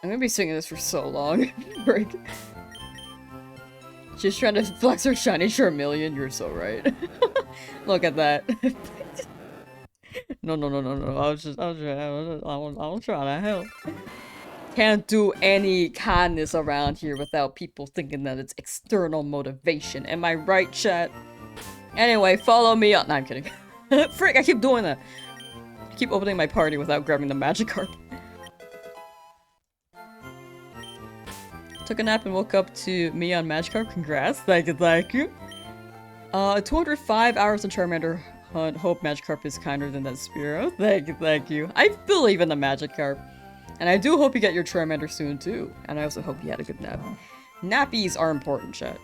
I'm gonna be singing this for so long. Break. She's trying to flex her shiny Charmeleon, you're so right. Look at that. No. I was trying to help. Can't do any kindness around here without people thinking that it's external motivation. Am I right, chat? Anyway, follow me up. No, I'm kidding. Frick, I keep doing that. I keep opening my party without grabbing the Magikarp. Took a nap and woke up to me on Magikarp. Congrats. Thank you. 205 hours on Charmander hunt. Hope Magikarp is kinder than that Spearow. Thank you. I believe in the Magikarp. And I do hope you get your Charmander soon too. And I also hope you had a good nap. Nappies are important, chat.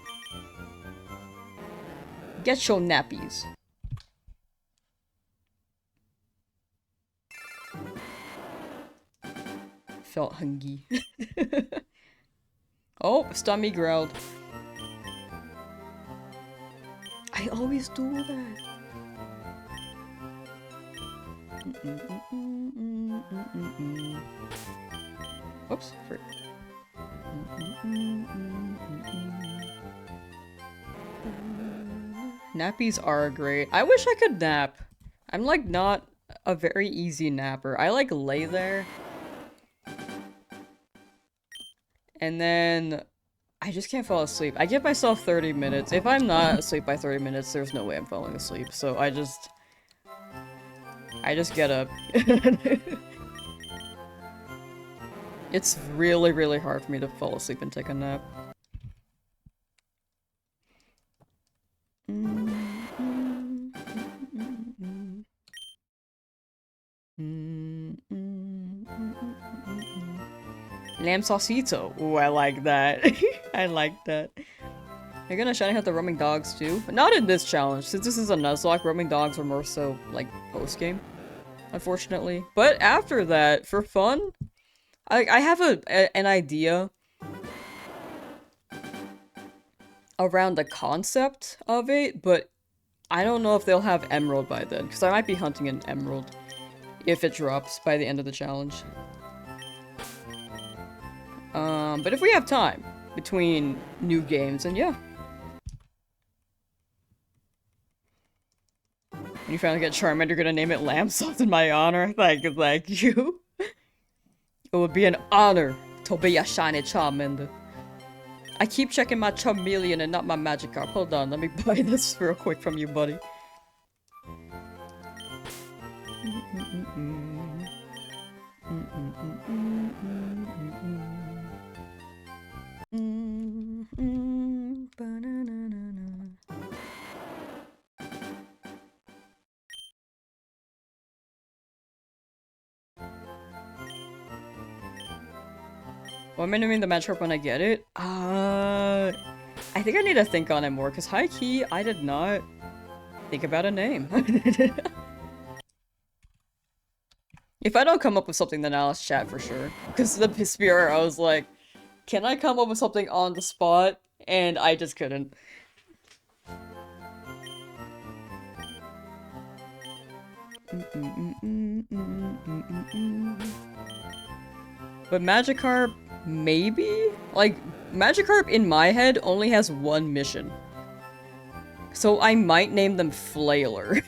Get your nappies. Felt hungry. Oh, stomach growled. I always do that. Whoops, frick. Nappies are great. I wish I could nap. I'm like not a very easy napper. I like lay there. And then I just can't fall asleep. I give myself 30 minutes. If I'm not asleep by 30 minutes, there's no way I'm falling asleep. So I just get up. It's really, really hard for me to fall asleep and take a nap. Lamsauce. Ooh, I like that. I like that. You're gonna shiny hunt the roaming dogs too? But not in this challenge. Since this is a Nuzlocke, roaming dogs are more so, like, post-game. Unfortunately. But after that, for fun, I have an idea around the concept of it, but I don't know if they'll have Emerald by then, because I might be hunting an Emerald if it drops by the end of the challenge. But if we have time between new games, then yeah. When you finally get Charmander, you're gonna name it Lamsauce in my honor. Thank you. It would be an honor to be a shiny Charmander. I keep checking my Charmeleon and not my Magikarp. Hold on, let me buy this real quick from you, buddy. What am I naming the Magikarp when I get it? I think I need to think on it more, because high-key, I did not think about a name. If I don't come up with something, then I'll ask chat for sure. Because the spirit, I was like, can I come up with something on the spot? And I just couldn't. But Magikarp, maybe? Like, Magikarp in my head only has one mission. So I might name them Flailer.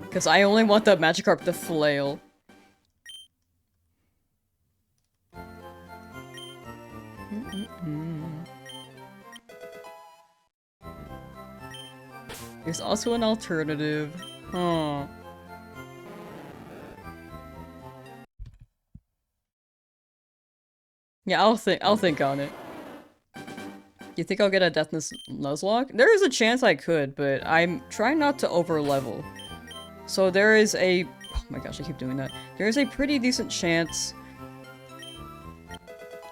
Because I only want the Magikarp to flail. There's also an alternative. Huh. Yeah, I'll think on it. You think I'll get a Deathness Nuzlocke? There is a chance I could, but I'm trying not to over-level. So there is a... Oh my gosh, I keep doing that. There is a pretty decent chance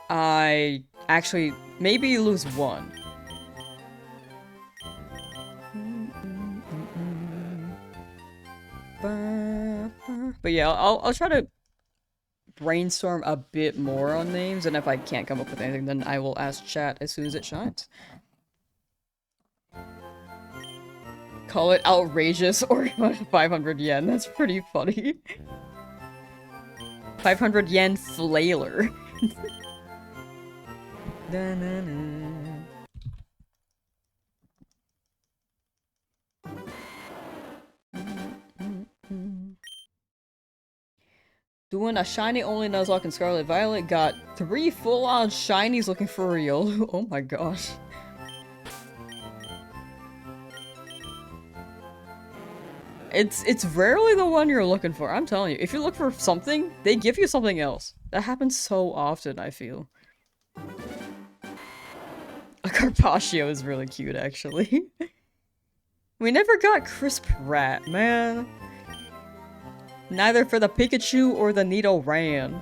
I actually maybe lose one. But yeah, I'll try to brainstorm a bit more on names, and if I can't come up with anything, then I will ask chat as soon as it shines. Call it outrageous or 500 yen. That's pretty funny. 500 yen flailer. Doing a shiny only Nuzlocke and Scarlet Violet, got 3 full-on shinies looking for a Riolu. Oh my gosh. It's rarely the one you're looking for, I'm telling you. If you look for something, they give you something else. That happens so often, I feel. A Carpaccio is really cute, actually. We never got Crisp Rat, man. Neither for the Pikachu or the Nidoran.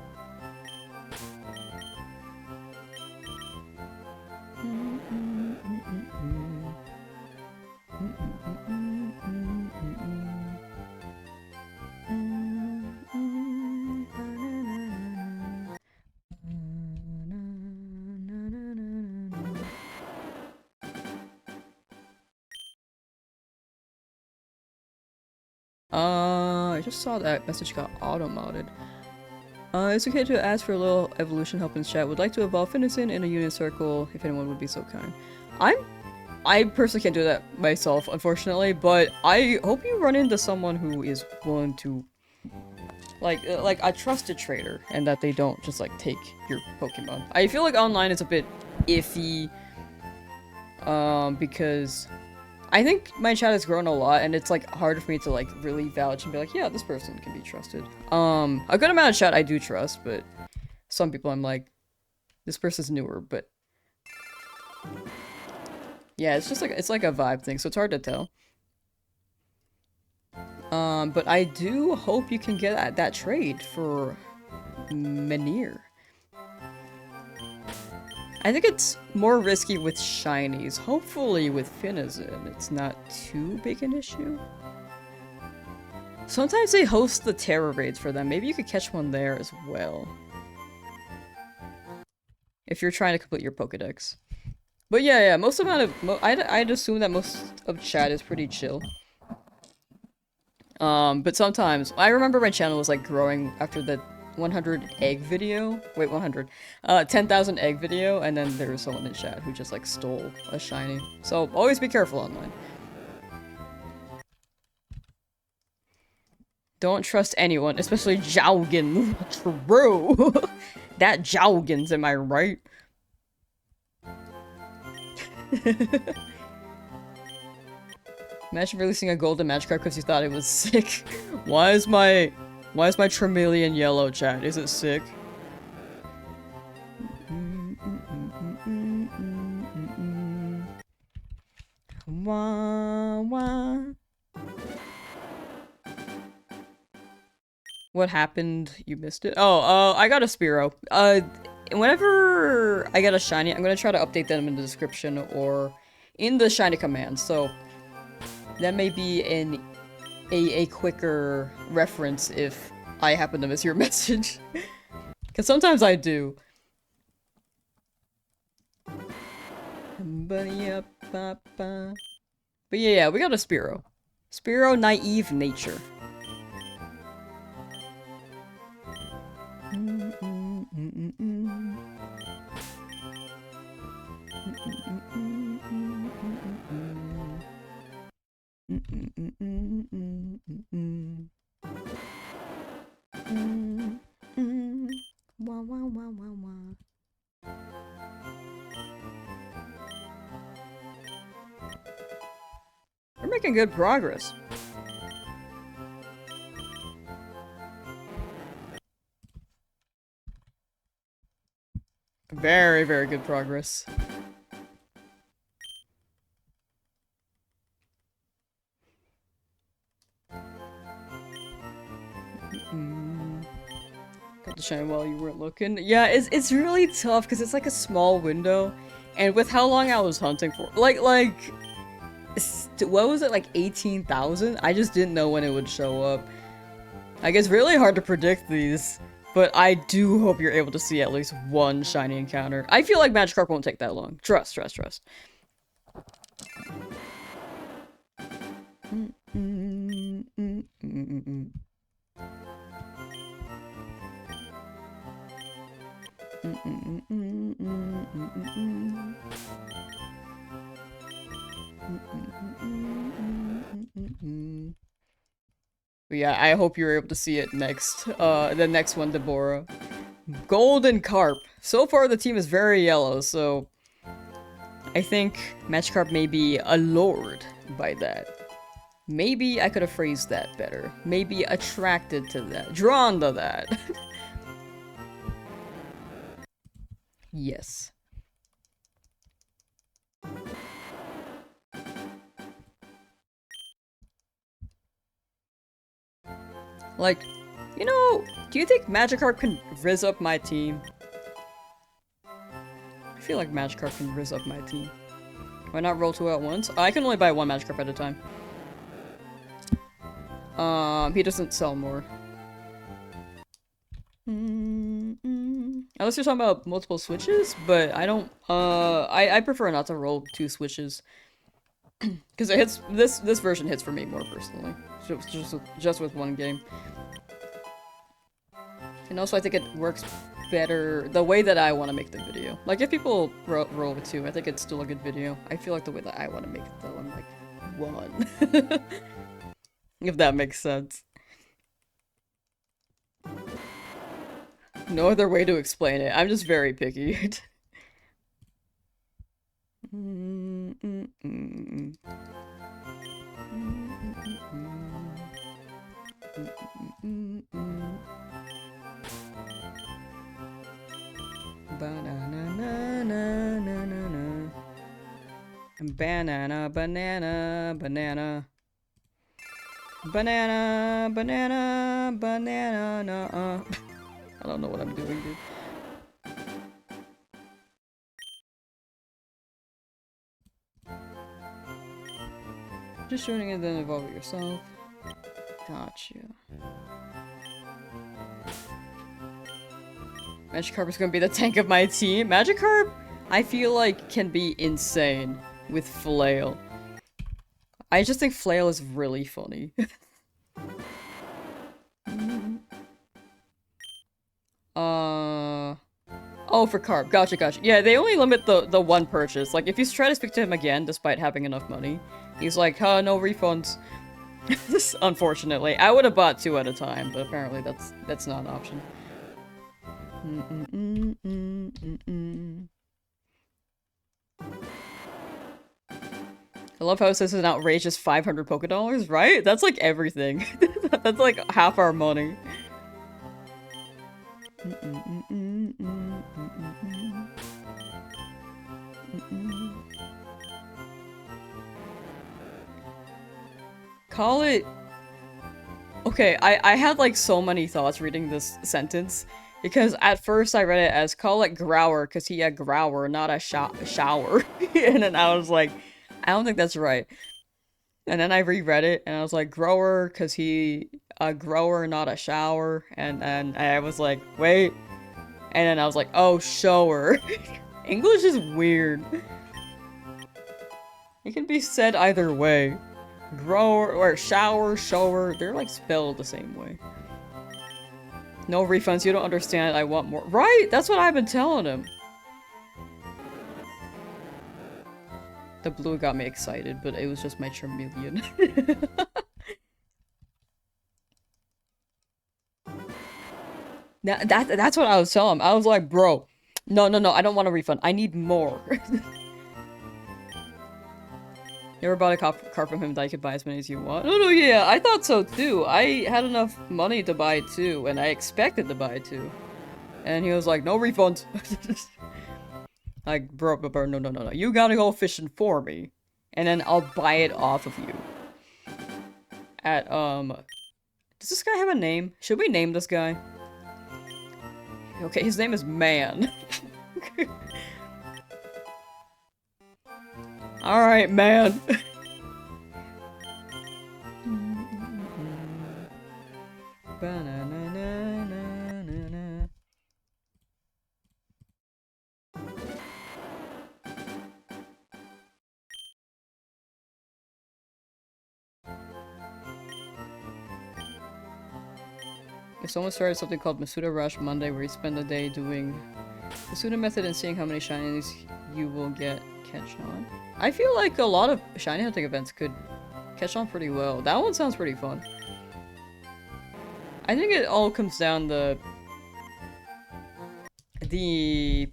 I just saw that message got auto-modded. It's okay to ask for a little evolution help in chat. Would like to evolve Finnison in a unit circle, if anyone would be so kind. I personally can't do that myself, unfortunately, but I hope you run into someone who is willing to, like a trusted trader, and that they don't just, like, take your Pokemon. I feel like online is a bit iffy, because I think my chat has grown a lot, and it's, like, harder for me to, like, really vouch and be like, yeah, this person can be trusted. A good amount of chat I do trust, but some people I'm like, this person's newer, but... Yeah, it's just like, it's like a vibe thing, so it's hard to tell. But I do hope you can get that trade for Menhir. I think it's more risky with shinies. Hopefully with Finnison, it's not too big an issue. Sometimes they host the Terra raids for them. Maybe you could catch one there as well. If you're trying to complete your Pokedex. But yeah, most amount of... I'd assume that most of chat is pretty chill. But sometimes... I remember my channel was like growing after the 100 egg video. Wait, 100. 10,000 egg video, and then there was someone in chat who just like stole a shiny. So always be careful online. Don't trust anyone, especially Jowgen. True. That Jowgens, am I right? Imagine releasing a golden Magikarp because you thought it was sick. Why is my Tremelian yellow, chat? Is it sick? Wah, wah. What happened? You missed it? Oh, I got a Spearow. Whenever I get a shiny, I'm gonna try to update them in the description or in the shiny command, so that may be a quicker reference if I happen to miss your message. Because sometimes I do. But yeah, we got a Spearow. Spearow Naive Nature. making good progress. Very, very good progress. Got the shine while you weren't looking. Yeah, it's really tough because it's like a small window, and with how long I was hunting for, like what was it, like 18,000? I just didn't know when it would show up. Like, it's really hard to predict these, but I do hope you're able to see at least one shiny encounter. I feel like Magikarp won't take that long. Trust, trust, trust. But yeah, I hope you're able to see it next. The next one, Deborah. Golden Carp. So far, the team is very yellow, so I think Magikarp may be allured by that. Maybe I could have phrased that better. Maybe attracted to that. Drawn to that. Yes. Like, you know, do you think Magikarp can rizz up my team? I feel like Magikarp can rizz up my team. Why not roll 2 at once? I can only buy 1 Magikarp at a time. He doesn't sell more. Unless you're talking about multiple switches, but I don't, I prefer not to roll 2 switches. Because it hits, this version hits for me more personally. Just with 1 game. And also I think it works better the way that I want to make the video. Like, if people roll with 2, I think it's still a good video. I feel like the way that I want to make it though, I'm like 1. If that makes sense. No other way to explain it. I'm just very picky. Banana, banana, banana. Banana, banana, banana, I don't know what I'm doing, dude. Just shooting and then evolve it yourself. Gotcha. Magikarp is gonna be the tank of my team. Magikarp, I feel like, can be insane with Flail. I just think Flail is really funny. Oh, for Carp. Gotcha, gotcha. Yeah, they only limit the 1 purchase. Like, if you try to speak to him again, despite having enough money, he's like, huh, no refunds. Unfortunately. I would have bought 2 at a time, but apparently that's not an option. I love how it says it's an outrageous 500 Pokédollars, right? That's like everything. That's like half our money. Call it... Okay, I had like so many thoughts reading this sentence. Because at first I read it as call it Grower, because he had Grower, not a shower. And then I was like, I don't think that's right. And then I reread it, and I was like, Grower, because he a grower, not a shower. And then I was like, wait. And then I was like, oh, shower. English is weird. It can be said either way. Grower, or shower, shower, they're like spelled the same way. No refunds, you don't understand, I want more. Right? That's what I've been telling him. The blue got me excited, but it was just my Charmeleon. That's what I was telling him. I was like, bro, no, I don't want a refund. I need more. Never bought a card from him that I could buy as many as you want. Oh no, yeah, I thought so too. I had enough money to buy 2, and I expected to buy 2. And he was like, no refunds. Like, bro, no. You gotta go fishing for me. And then I'll buy it off of you. At, does this guy have a name? Should we name this guy? Okay, his name is Man. Alright, Man. If someone started something called Masuda Rush Monday where you spend the day doing the Masuda method and seeing how many shinies you will catch on. I feel like a lot of shiny hunting events could catch on pretty well. That one sounds pretty fun. I think it all comes down to the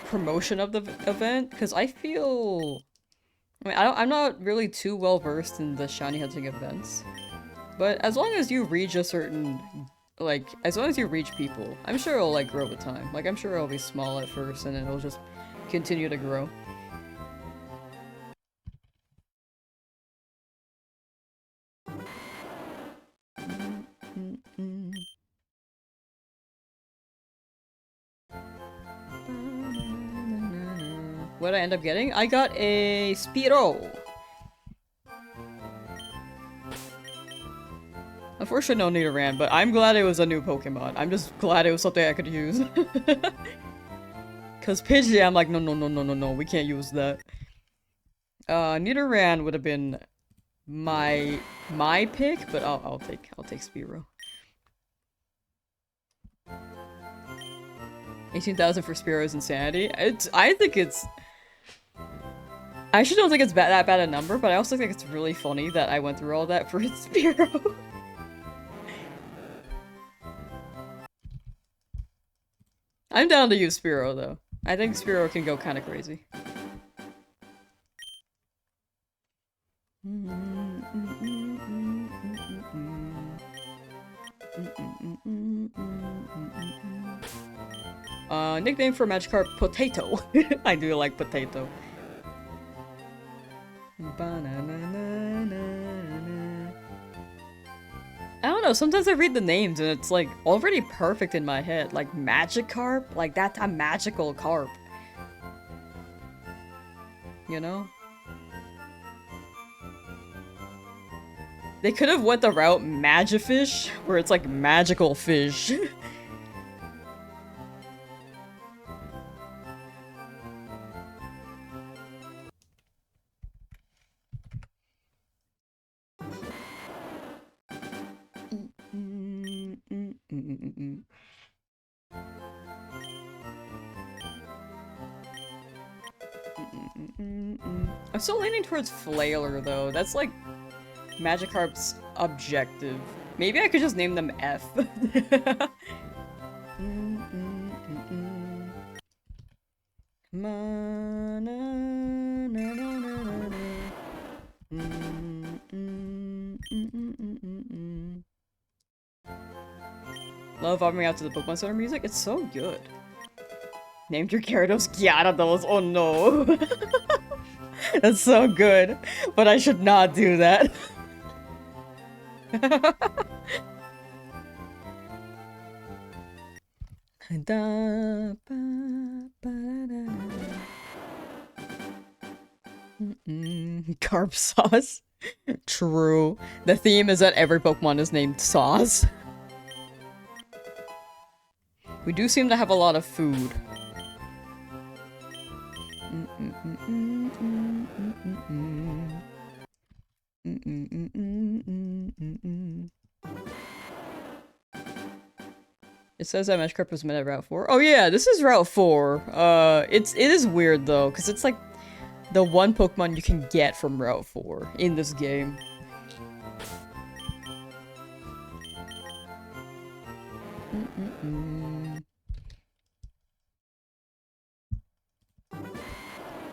promotion of the event, because I feel... I mean, I'm not really too well versed in the shiny hunting events. But as long as you reach a certain, like, as long as you reach people, I'm sure it'll, like, grow with time. Like, I'm sure it'll be small at first, and then it'll just continue to grow. What'd I end up getting? I got a Spearow! Unfortunately, no Nidoran, but I'm glad it was a new Pokemon. I'm just glad it was something I could use. Cause Pidgey, I'm like, no, we can't use that. Nidoran would have been my pick, but I'll take Spearow. 18,000 for Spearow's insanity. I think it's... I actually don't think it's that bad a number, but I also think it's really funny that I went through all that for Spearow. I'm down to use Spearow, though. I think Spearow can go kind of crazy. Nickname for Magikarp, Potato. I do like Potato. I don't know, sometimes I read the names and it's like already perfect in my head. Like Magikarp? Like that's a magical carp. You know? They could have went the route Magifish, where it's like magical fish. I'm still leaning towards Flailer, though. That's like Magikarp's objective. Maybe I could just name them F. Love warming out to the Pokemon Center music. It's so good. Named your Gyarados Gyarados. Oh no. That's so good. But I should not do that. Carp sauce. True. The theme is that every Pokemon is named Sauce. We do seem to have a lot of food. It says that Magikarp was met at Route 4. Oh yeah, this is Route 4. It is weird though, because it's like the one Pokemon you can get from Route 4 in this game.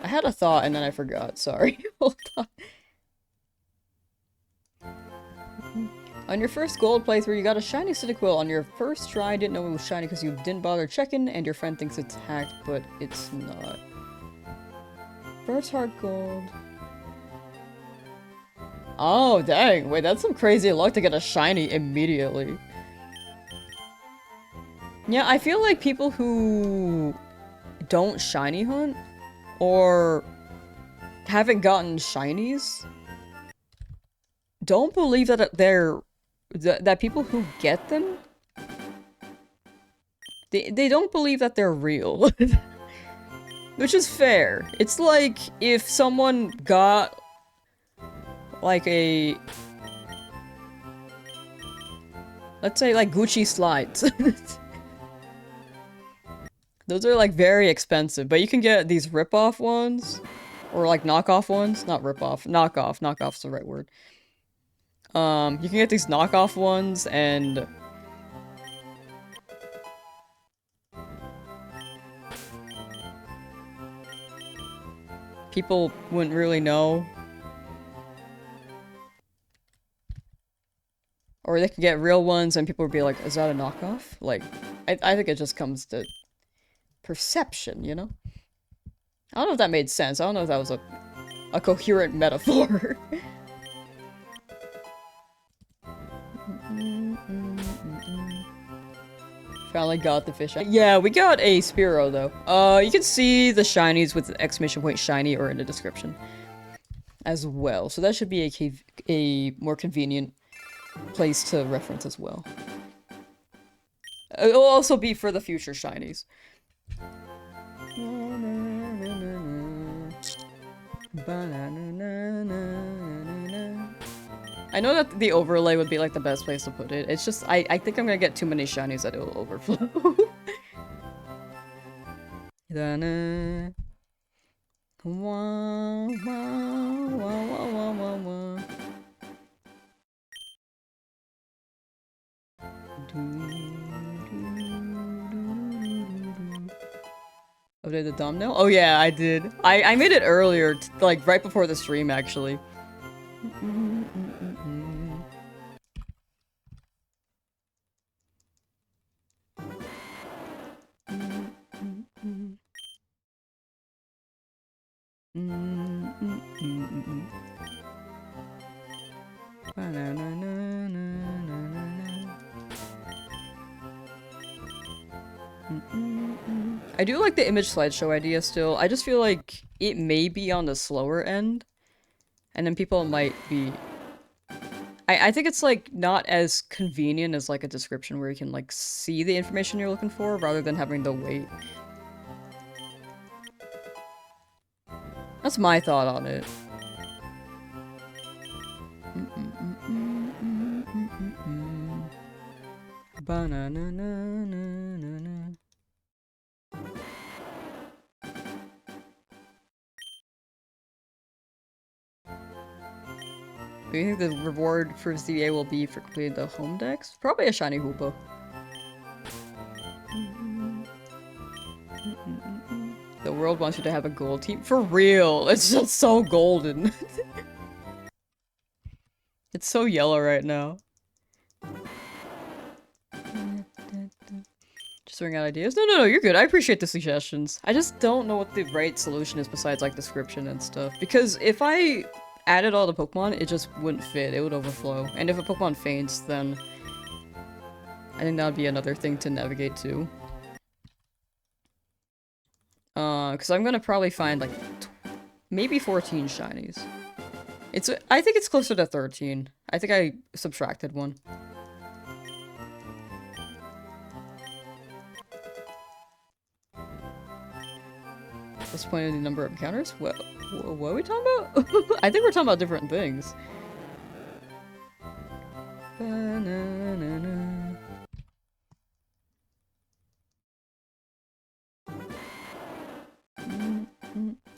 I had a thought and then I forgot. Sorry. Hold on. On your first gold playthrough, you got a shiny Cyndaquil. On your first try, didn't know it was shiny because you didn't bother checking, and your friend thinks it's hacked, but it's not. First heart gold. Oh, dang. Wait, that's some crazy luck to get a shiny immediately. Yeah, I feel like people who don't shiny hunt, or haven't gotten shinies, don't believe that that people who get them, they don't believe that they're real. Which is fair. It's like if someone got like a, let's say like Gucci slides. Those are like very expensive, but you can get these rip-off ones, or like knockoff ones. Not rip-off, knockoff. Knockoff's the right word. You can get these knockoff ones, and people wouldn't really know. Or they could get real ones and people would be like, is that a knockoff? Like, I think it just comes to perception, you know? I don't know if that made sense. I don't know if that was a coherent metaphor. Finally got the fish. Yeah, we got a Spearow though. You can see the shinies with the exclamation point shiny or in the description as well. So that should be a more convenient place to reference as well. It'll also be for the future shinies. I know that the overlay would be like the best place to put it. It's just, I think I'm gonna get too many shinies that it will overflow. Update the thumbnail? Oh yeah, I did. I made it earlier, like right before the stream actually. I do like the image slideshow idea still. I just feel like it may be on the slower end. And then people might be... I think it's like not as convenient as like a description where you can like see the information you're looking for rather than having to wait. That's my thought on it. Ba-na-na-na-na-na-na. Do you think the reward for CBA will be for completing the home decks? Probably a shiny Hoopa. The world wants you to have a gold team. For real! It's just so golden. It's so yellow right now. Just throwing out ideas? No, you're good. I appreciate the suggestions. I just don't know what the right solution is besides like description and stuff. Because if I added all the Pokemon, it just wouldn't fit. It would overflow. And if a Pokemon faints, then I think that would be another thing to navigate to. Because I'm gonna probably find like maybe 14 shinies. I think it's closer to 13. I think I subtracted one. What's the point of the number of encounters? What are we talking about? I think we're talking about different things. Ba-na-na-na.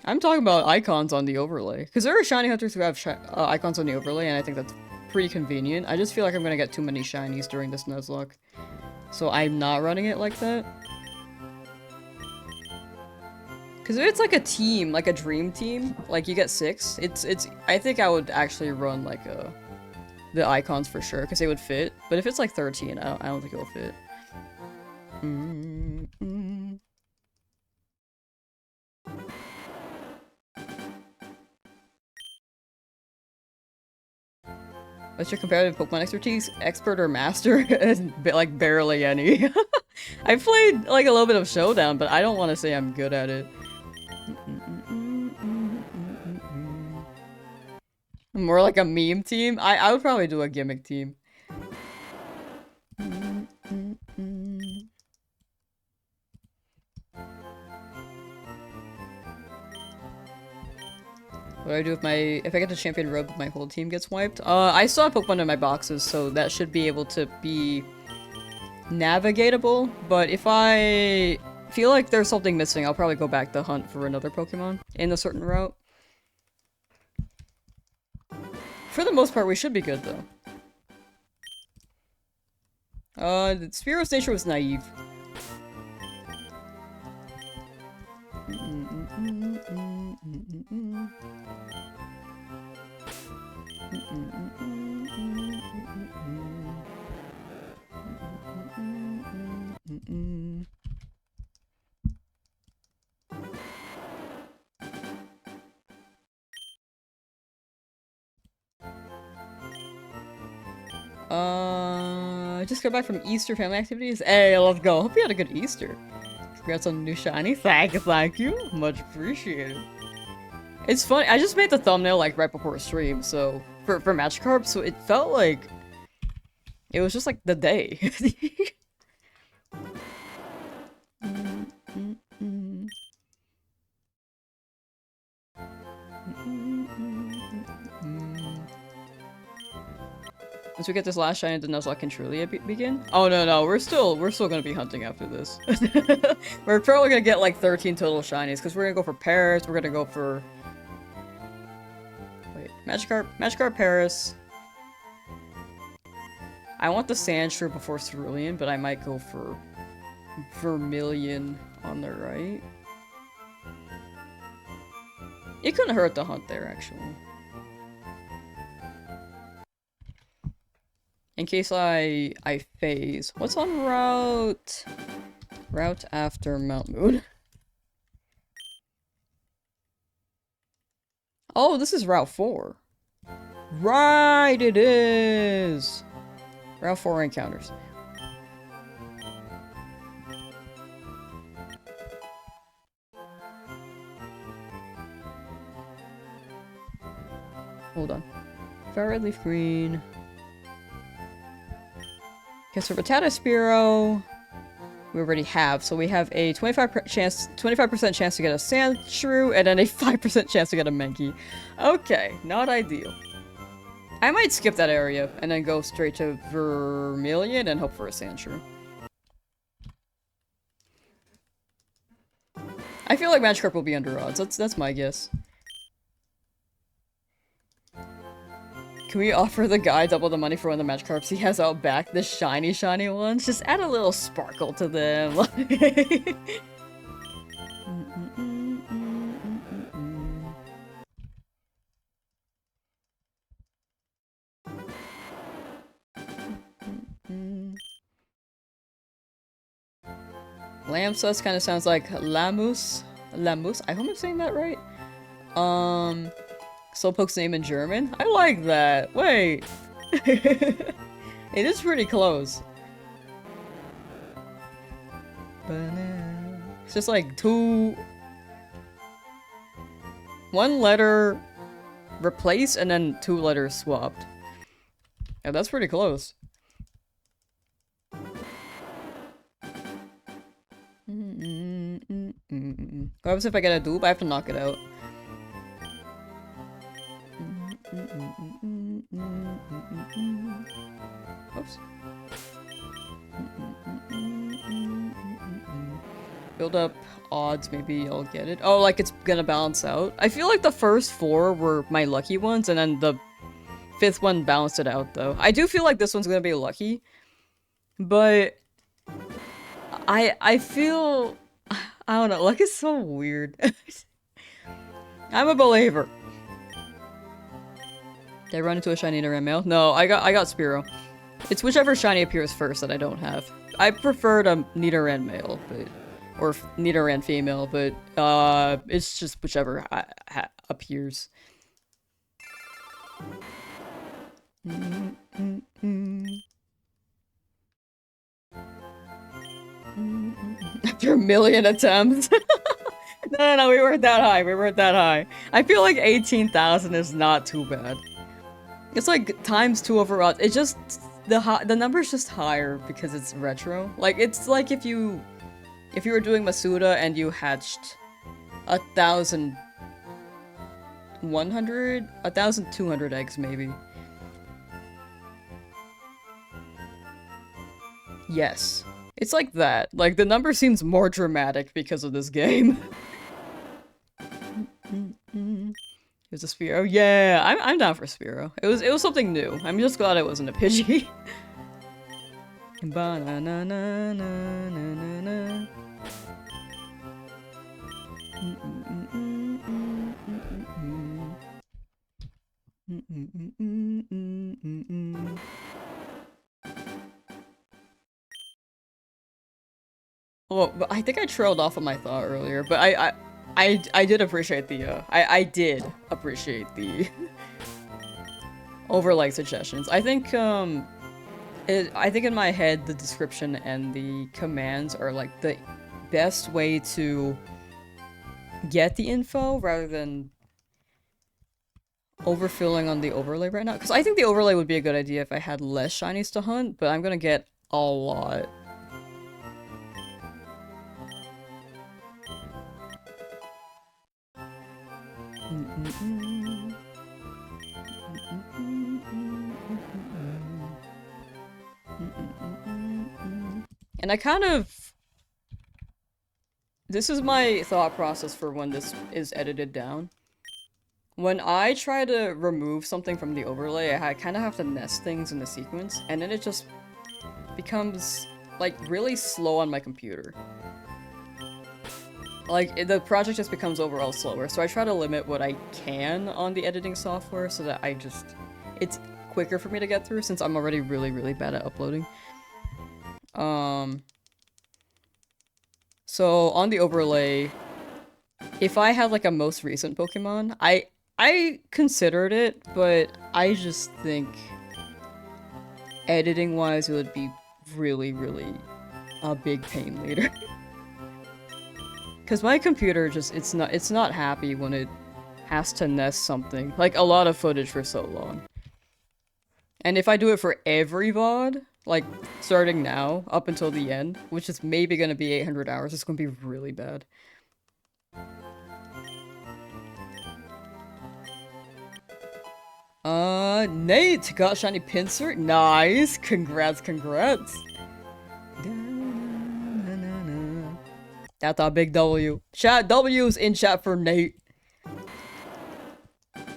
I'm talking about icons on the overlay. Because there are shiny hunters who have icons on the overlay, and I think that's pretty convenient. I just feel like I'm gonna get too many shinies during this Nuzlocke. So I'm not running it like that. Because if it's like a team, like a dream team, like you get 6, it's I think I would actually run like the icons for sure, because they would fit. But if it's like 13, I don't think it'll fit. What's your comparative Pokemon expertise? Expert or master? Like barely any. I played like a little bit of Showdown, but I don't want to say I'm good at it. More like a meme team? I would probably do a gimmick team. What do I do if I get to champion road but my whole team gets wiped? I still have Pokemon in my boxes, so that should be able to be navigatable, but if I feel like there's something missing, I'll probably go back to hunt for another Pokemon in a certain route. For the most part, we should be good, though. Spearow's nature was naive. I just got back from Easter family activities. Hey, let's go. Hope you had a good Easter. Congrats on the new shiny. Thank you. Much appreciated. It's funny, I just made the thumbnail like right before stream, so for Magikarp, so it felt like it was just like the day. Once we get this last shiny, the Nuzlocke can truly begin? Oh no, we're still gonna be hunting after this. We're probably gonna get like 13 total shinies, because we're gonna go for Paris, we're gonna go for... Wait, Magikarp Paris. I want the Sandshrew before Cerulean, but I might go for Vermilion on the right. It couldn't hurt to hunt there, actually. In case I phase. What's on route? Route after Mount Moon. Oh, this is Route 4. Right, it is! Route 4 encounters. Hold on. Fire Red Leaf Green. Okay, so Rattata Spearow, we already have. So we have a 25% chance to get a Sandshrew, and then a 5% chance to get a Mankey. Okay, not ideal. I might skip that area, and then go straight to Vermilion and hope for a Sandshrew. I feel like Magikarp will be under odds. That's my guess. Can we offer the guy double the money for one of the Magikarps he has out back? The shiny ones? Just add a little sparkle to them. Lamsauce kind of sounds like Lamsauce. I hope I'm saying that right. Slowpoke's name in German? I like that. Wait. It is pretty close. It's just like one letter replaced and then 2 letters swapped. Yeah, that's pretty close. What happens if I get a dupe? I have to knock it out. Oops. Build up odds, maybe I'll get it. Oh, like it's gonna balance out. I feel like the first 4 were my lucky ones, and then the 5th one balanced it out, though. I do feel like this one's gonna be lucky, but I feel... I don't know, like it's so weird. I'm a believer. Did I run into a shiny Nidoran male? No, I got Spearow. It's whichever shiny appears first that I don't have. I preferred a Nidoran male, but or Nidoran female, but it's just whichever appears. After a million attempts. No, we weren't that high. We weren't that high. I feel like 18,000 is not too bad. It's like times 2 overall. It just the number's just higher because it's retro. Like it's like if you were doing Masuda and you hatched 1,200 eggs maybe. Yes. It's like that. Like the number seems more dramatic because of this game. Here's a Spearow. Yeah, I'm down for Spearow. It was something new. I'm just glad it wasn't a Pidgey. Well, I think I trailed off on my thought earlier, but I did appreciate the I did appreciate the overlay suggestions. I think I think in my head the description and the commands are like the best way to get the info rather than overfilling on the overlay right now. Because I think the overlay would be a good idea if I had less shinies to hunt, but I'm gonna get a lot. And I kind of... This is my thought process for when this is edited down. When I try to remove something from the overlay, I kind of have to nest things in the sequence, and then it just becomes, like, really slow on my computer. Like, the project just becomes overall slower, so I try to limit what I can on the editing software so that it's quicker for me to get through since I'm already really, really bad at uploading. So on the overlay, if I had like a most recent Pokemon, I considered it, but I just think editing-wise it would be really, really a big pain later. Cause my computer just it's not happy when it has to nest something, like a lot of footage for so long. And if I do it for every VOD, like starting now up until the end, which is maybe gonna be 800 hours, it's gonna be really bad. Nate got shiny Pinsir. Nice. Congrats. That's a big W. Chat W's in chat for Nate.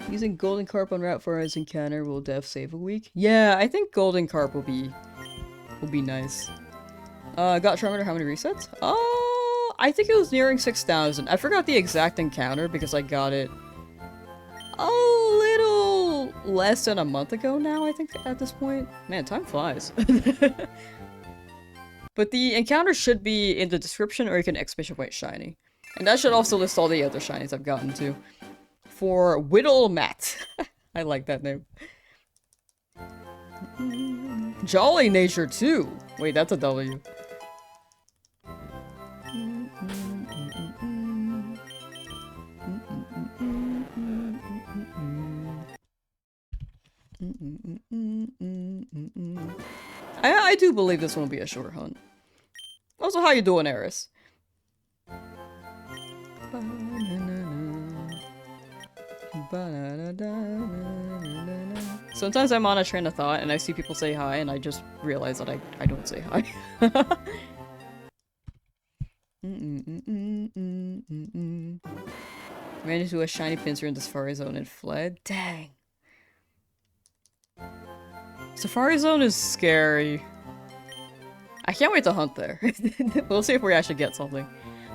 Using Golden Carp on Route 4 as encounter will def save a week. Yeah, I think Golden Carp will be nice. Got Charmander how many resets? I think it was nearing 6,000. I forgot the exact encounter because I got it a little less than a month ago now, I think, at this point. Man, time flies. But the encounter should be in the description, or you can exclamation point shiny. And that should also list all the other shinies I've gotten to. For Whittle Matt. I like that name. Jolly Nature too. Wait, that's a W. I do believe this one will be a short hunt. Also, how you doing, Eris? Sometimes I'm on a train of thought and I see people say hi and I just realize that I don't say hi. Ran into a shiny Pinsir in the Safari Zone and fled? Dang. Safari Zone is scary. I can't wait to hunt there. We'll see if we actually get something.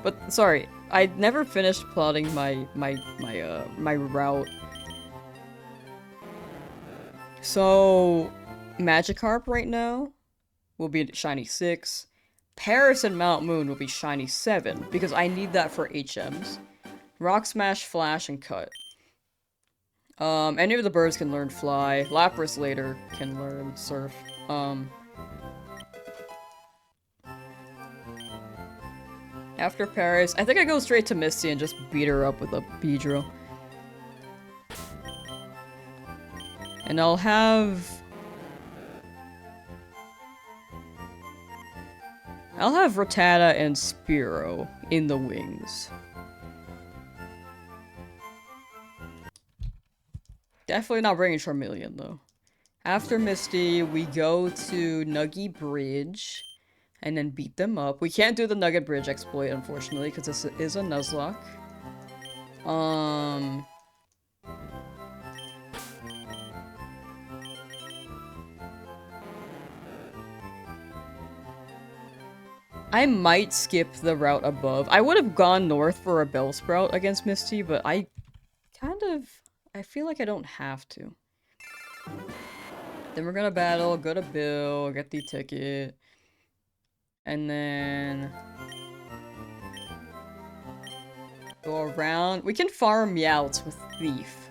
But sorry, I never finished plotting my route. So Magikarp right now will be shiny 6. Paris and Mount Moon will be shiny 7 because I need that for HMs. Rock Smash, Flash, and Cut. Any of the birds can learn Fly. Lapras later can learn Surf. After Paris, I think I go straight to Misty and just beat her up with a Beedrill. And I'll have Rattata and Spearow in the wings. Definitely not bringing Charmeleon, though. After Misty, we go to Nuggy Bridge, and then beat them up. We can't do the Nugget Bridge exploit, unfortunately, because this is a Nuzlocke. I might skip the route above. I would have gone north for a Bellsprout against Misty, but I feel like I don't have to. Then we're gonna battle, go to Bill, get the ticket. And then go around. We can farm Meowths with Thief.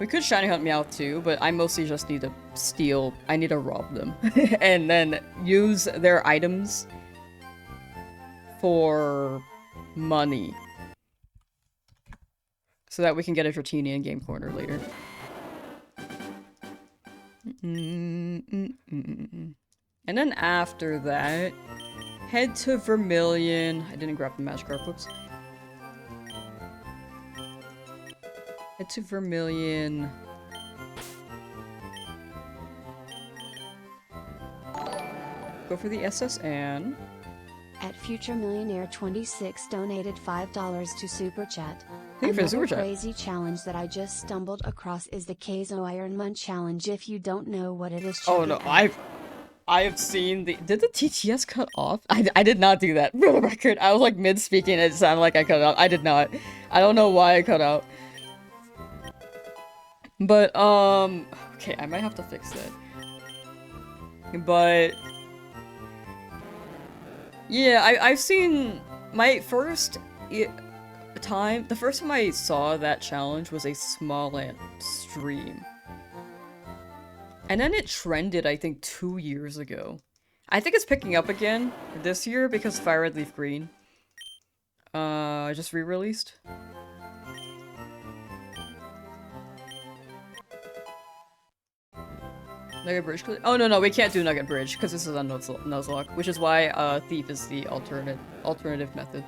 We could shiny hunt Meowth too, but I mostly just need to steal. I need to rob them. And then use their items for money. So that we can get a Dratini in Game Corner later. And then after that, head to Vermilion. I didn't grab the Magikarp, whoops. Head to Vermilion. Go for the SSN. At Future Millionaire 26 donated $5 to Super Chat. Thank you for the Super Chat. Crazy challenge that I just stumbled across is the Keizo Ironman challenge. If you don't know what it is, oh no, I have seen the. Did the TTS cut off? I did not do that. For the record, I was like mid speaking. It sounded like I cut out. I did not. I don't know why I cut out. But okay, I might have to fix that. But yeah, I've seen my first time. The first time I saw that challenge was a Smallant stream. And then it trended, I think, 2 years ago. I think it's picking up again this year because Fire Red Leaf Green just re-released. Nugget Bridge? Oh no, we can't do Nugget Bridge because this is a Nuzlocke, which is why Thief is the alternative method.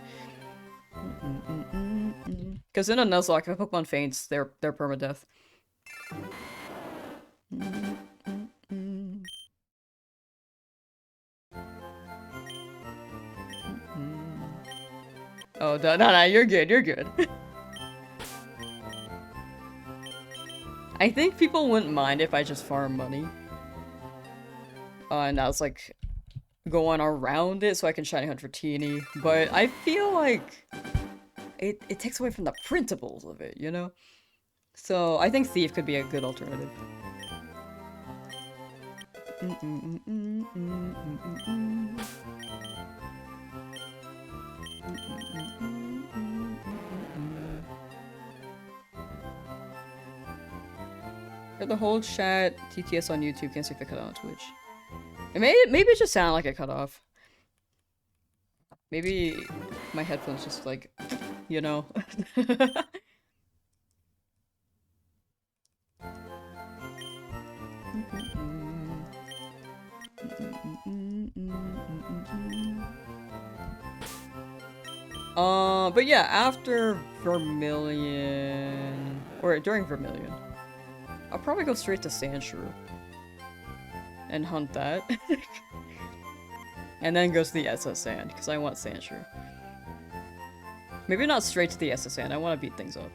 Because in a Nuzlocke, if a Pokemon faints, they're permadeath. Oh, no, you're good, you're good. I think people wouldn't mind if I just farm money. And I was like going around it so I can shiny hunt for Teeny, but I feel like it takes away from the principles of it, you know? So I think Thief could be a good alternative. For the whole chat, TTS on YouTube, can't see if it cut out on Twitch. Maybe it just sounded like it cut off. Maybe my headphones just like, you know. But yeah, after Vermilion, or during Vermilion, I'll probably go straight to Sandshrew and hunt that. And then go to the SS Sand, because I want Sandshrew. Maybe not straight to the SS Sand, I want to beat things up.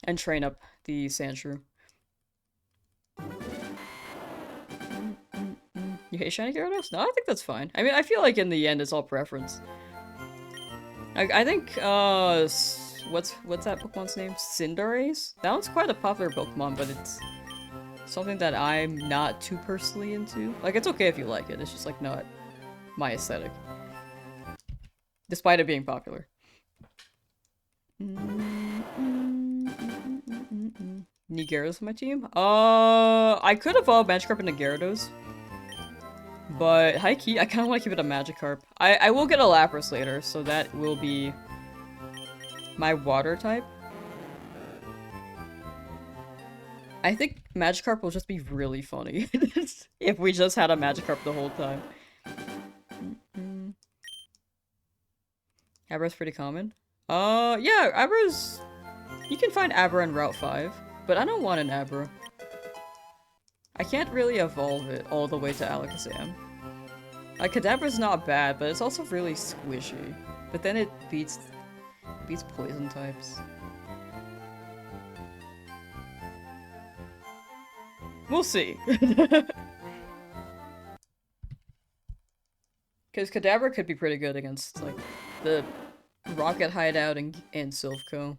And train up the Sandshrew. You You hate shiny Gyarados? No, I think that's fine. I mean, I feel like in the end it's all preference. I think, what's that Pokemon's name? Cinderace? That one's quite a popular Pokemon, but it's something that I'm not too personally into. Like, it's okay if you like it, it's just, like, not my aesthetic. Despite it being popular. Need Gyarados on my team? I could evolve Magikarp into Gyarados. But, high key, I kind of want to keep it a Magikarp. I will get a Lapras later, so that will be my water type. I think Magikarp will just be really funny if we just had a Magikarp the whole time. Abra's pretty common. Yeah, Abra's... You can find Abra in Route 5, but I don't want an Abra. I can't really evolve it all the way to Alakazam. Like, Kadabra's not bad, but it's also really squishy. But then it beats poison types. We'll see. Because Kadabra could be pretty good against, like, the Rocket Hideout and Silphco.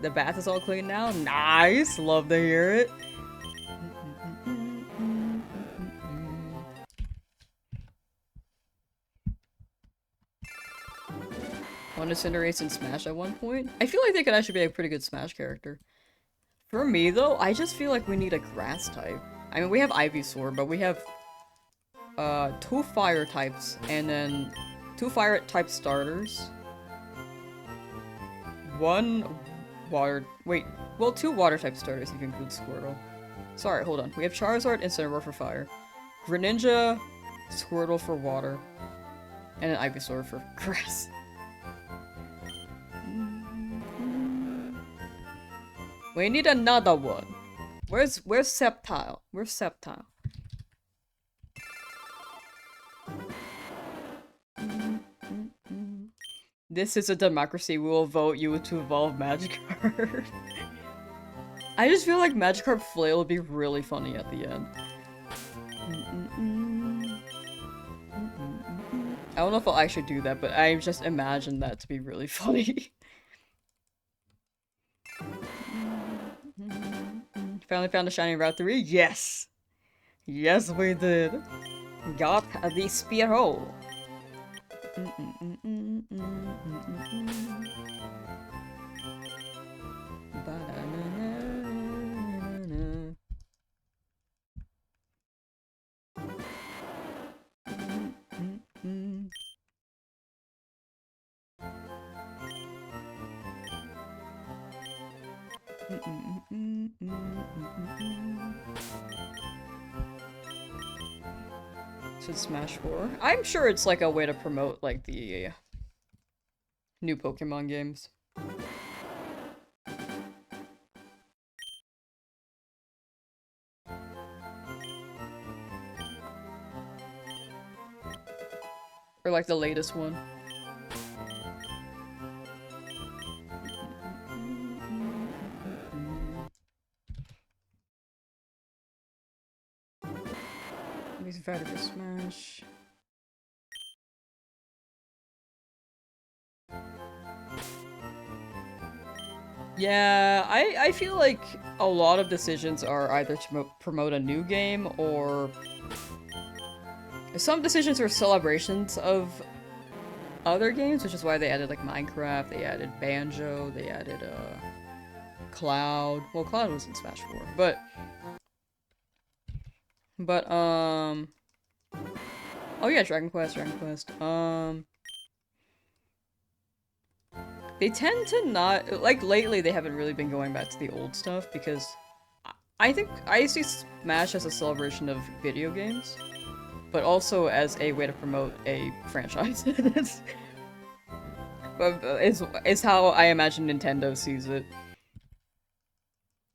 The bath is all clean now? Nice! Love to hear it. Wanted Cinderace in Smash at one point? I feel like they could actually be a pretty good Smash character. For me, though, I just feel like we need a grass type. I mean, we have Ivysaur, but we have 2 fire types, and then 2 fire type starters. 1 water... Wait, well, 2 water type starters if you include Squirtle. Sorry, hold on. We have Charizard and Cinnamoroar for fire. Greninja, Squirtle for water, and an Ivysaur for grass. We need another one. Where's Sceptile? Where's Sceptile? This is a democracy. We will vote you to evolve Magikarp. I just feel like Magikarp Flail would be really funny at the end. I don't know if I'll actually do that, but I just imagine that to be really funny. Finally found a shiny Route 3? Yes! Yes, we did! Got the Spearow! Should Smash 4? I'm sure it's like a way to promote like the new Pokemon games. Or like the latest one. He's invited for Smash. Yeah, I feel like a lot of decisions are either to promote a new game or some decisions are celebrations of other games, which is why they added like Minecraft, they added Banjo, they added Cloud. Well, Cloud was in Smash 4, but oh yeah, Dragon Quest. They tend to not, like, lately they haven't really been going back to the old stuff because I think I see Smash as a celebration of video games, but also as a way to promote a franchise. But it's how I imagine Nintendo sees it.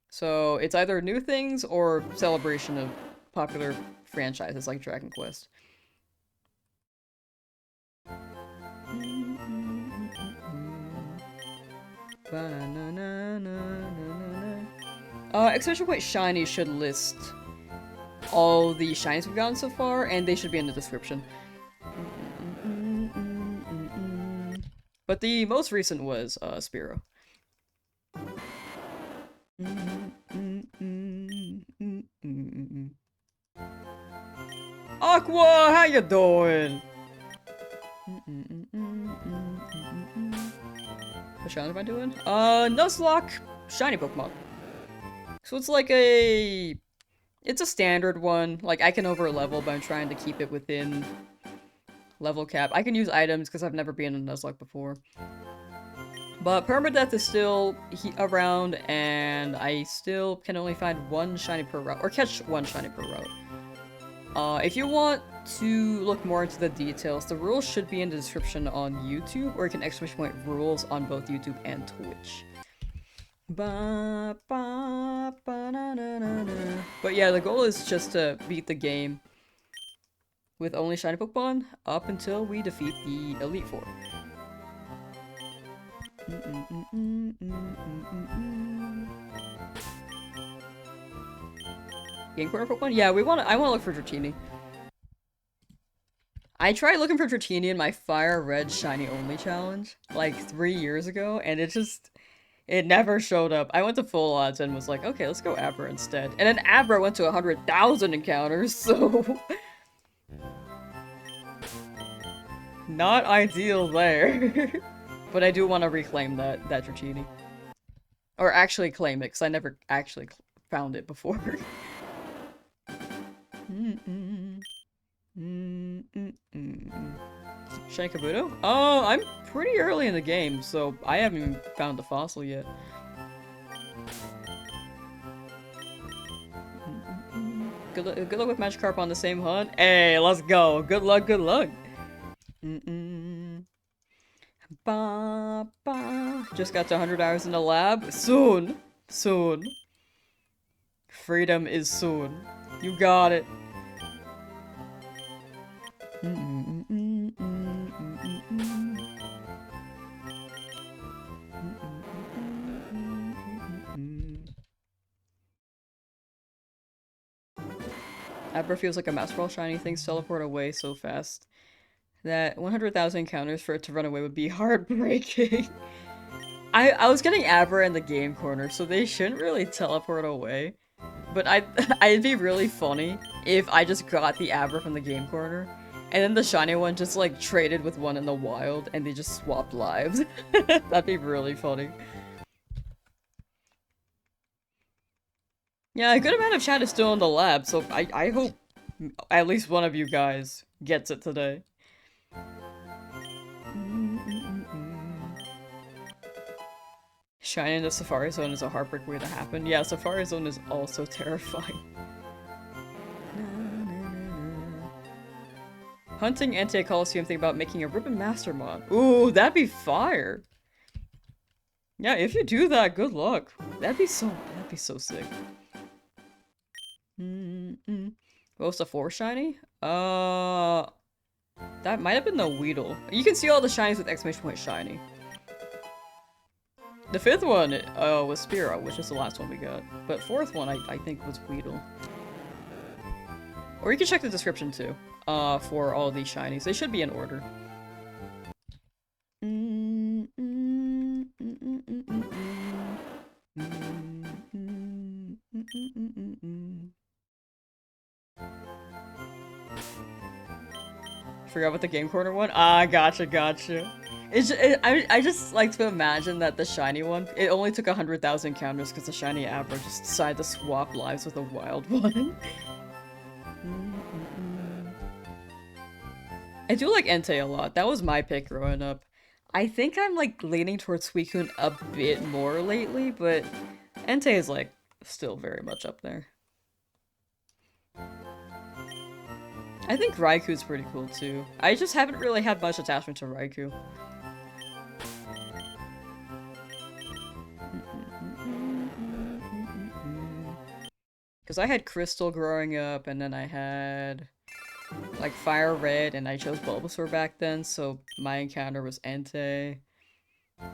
So it's either new things or celebration of popular franchises like Dragon Quest. Exclamation point shiny should list all the shinies we've gotten so far, and they should be in the description. But the most recent was Spearow. Aqua, how you doing? What shiny am I doing? Nuzlocke, shiny Pokemon. So it's like it's a standard one. Like, I can over level, but I'm trying to keep it within level cap. I can use items because I've never been in Nuzlocke before. But permadeath is still around, and I still can only find one shiny per route, or catch one shiny per route. If you want to look more into the details, the rules should be in the description on YouTube, or you can exclamation point rules on both YouTube and Twitch. But yeah, the goal is just to beat the game with only shiny Pokemon up until we defeat the Elite Four. Game corner Pokemon? Yeah, I want to look for Dratini. I tried looking for Dratini in my Fire Red Shiny Only challenge like 3 years ago, and it never showed up. I went to full odds and was like, okay, let's go Abra instead. And then Abra went to 100,000 encounters, so not ideal there. But I do want to reclaim that Dratini. Or actually claim it, because I never actually found it before. Shiny Kabuto? Oh, I'm pretty early in the game, so I haven't even found the fossil yet. Good luck with Magikarp on the same hunt. Hey, let's go. Good luck, good luck. Just got to 100 hours in the lab. Soon. Soon. Freedom is soon. You got it. Abra feels like a Master Ball shiny. Things teleport away so fast that 100,000 encounters for it to run away would be heartbreaking. I was getting Abra in the game corner, so they shouldn't really teleport away. But it'd be really funny if I just got the Abra from the game corner, and then the shiny one just like traded with one in the wild, and they just swapped lives. That'd be really funny. Yeah, a good amount of chat is still in the lab, so I hope at least one of you guys gets it today. Shiny in the Safari Zone is a heartbreak way to happen. Yeah, Safari Zone is also terrifying. Hunting Anti-Coliseum, think about making a Ribbon Master mod. Ooh, that'd be fire! Yeah, if you do that, good luck. That'd be so sick. What was the 4 shiny? That might have been the Weedle. You can see all the shinies with exclamation point shiny. The 5th one was Spearow, which is the last one we got. But 4th one, I think, was Weedle. Or you can check the description too, for all these shinies. They should be in order. Forgot about the game corner one? Ah, gotcha. I just like to imagine that the shiny one, it only took 100,000 counters because the shiny Abra just decided to swap lives with a wild one. I do like Entei a lot. That was my pick growing up. I think I'm like leaning towards Suicune a bit more lately, but Entei is like still very much up there. I think Raiku's pretty cool too. I just haven't really had much attachment to Raikou. Because I had Crystal growing up, and then I had like Fire Red, and I chose Bulbasaur back then, so my encounter was Entei.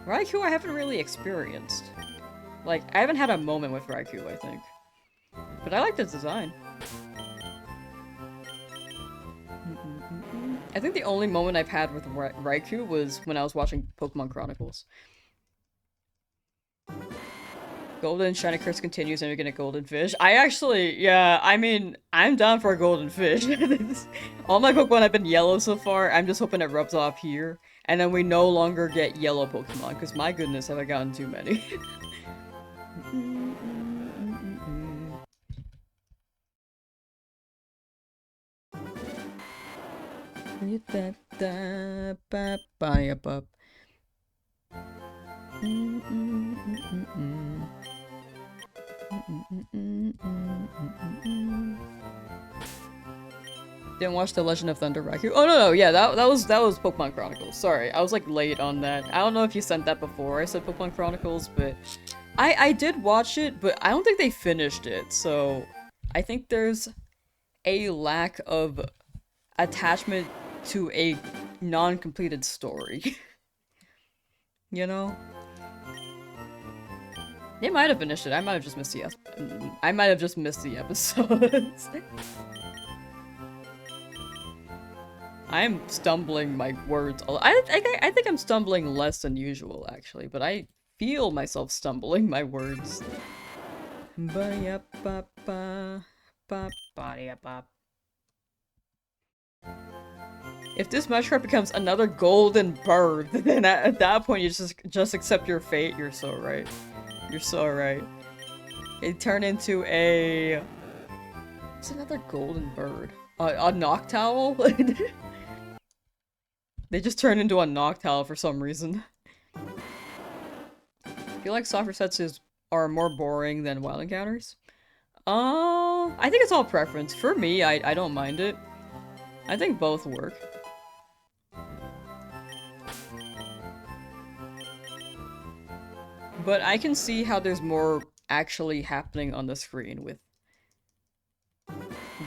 Raikou I haven't really experienced. Like, I haven't had a moment with Raikou, I think. But I like the design. I think the only moment I've had with Raikou was when I was watching Pokemon Chronicles. Golden Shiny Curse continues and you're gonna Golden Fish. I actually, yeah, I mean, I'm down for a Golden Fish. All my Pokemon have been yellow so far. I'm just hoping it rubs off here. And then we no longer get yellow Pokemon, because my goodness, have I gotten too many. Didn't watch The Legend of Thunder Raikou. Oh no, yeah, that was Pokemon Chronicles. Sorry, I was like late on that. I don't know if you sent that before I said Pokemon Chronicles, but I did watch it, but I don't think they finished it. So I think there's a lack of attachment to a non-completed story. You know? They might have finished it. I might have just missed the episodes. I'm stumbling my words. I think I'm stumbling less than usual, actually, but I feel myself stumbling my words. If this Magikarp becomes another golden bird, then at that point you just accept your fate. You're so right. You're so right. It turned into a... It's another golden bird. A Noctowl? They just turned into a Noctowl for some reason. I feel like software sets are more boring than wild encounters. I think it's all preference. For me, I don't mind it. I think both work. But I can see how there's more actually happening on the screen with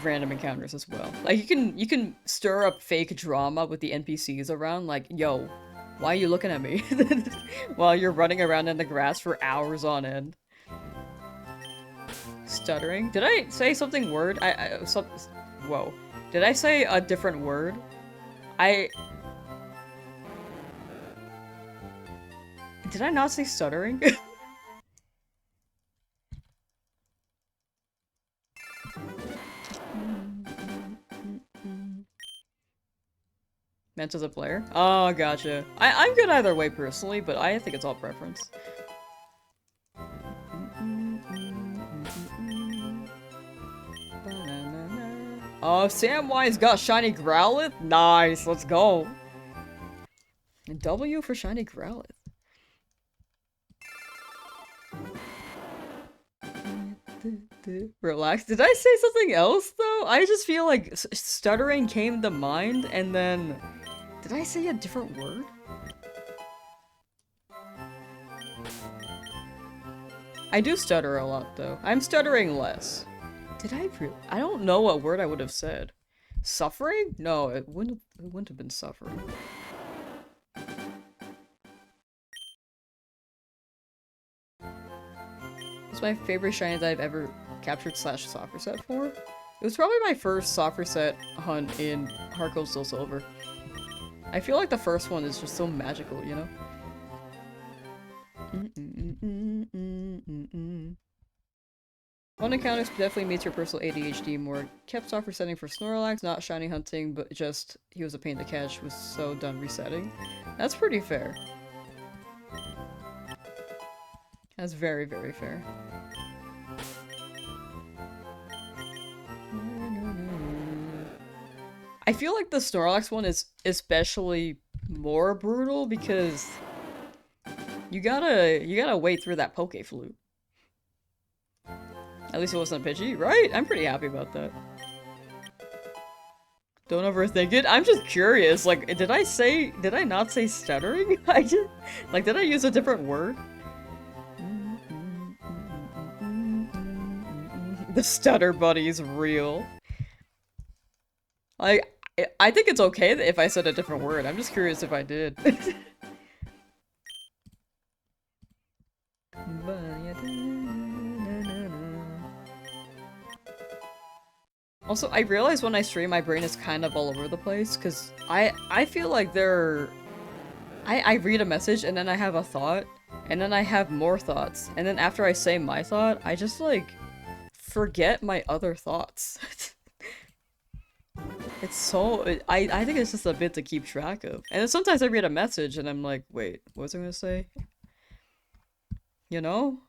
random encounters as well. Like you can stir up fake drama with the NPCs around, like, yo, why are you looking at me? While you're running around in the grass for hours on end. Stuttering? Did I say something word? Whoa. Did I say a different word? Did I not say stuttering? Meant as a player? Oh, gotcha. I'm good either way personally, but I think it's all preference. Oh, Samwise got Shiny Growlithe? Nice, let's go. And W for Shiny Growlithe. Relax. Did I say something else, though? I just feel like stuttering came to mind, and then... Did I say a different word? I do stutter a lot, though. I'm stuttering less. Did I really? I don't know what word I would have said. Suffering? No, it wouldn't have been suffering. It's my favorite shiny that I've ever captured / software set for. It was probably my first software set hunt in Heart Gold Soul Silver. I feel like the first one is just so magical, you know? One encounter definitely meets your personal ADHD more. Kept software setting for Snorlax, not shiny hunting, but just he was a pain to catch, was so done resetting. That's pretty fair. That's very, very fair. I feel like the Snorlax one is especially more brutal because you gotta wait through that Poke Flute. At least it wasn't a Pidgey, right? I'm pretty happy about that. Don't overthink it. I'm just curious. Like, did I not say stuttering? Did I use a different word? The stutter buddy is real. Like, I think it's okay if I said a different word. I'm just curious if I did. Also, I realize when I stream, my brain is kind of all over the place, because I feel like I read a message, and then I have a thought, and then I have more thoughts, and then after I say my thought, I just, like, forget my other thoughts. It's so- I think it's just a bit to keep track of. And then sometimes I read a message, and I'm like, wait, what was I gonna say? You know?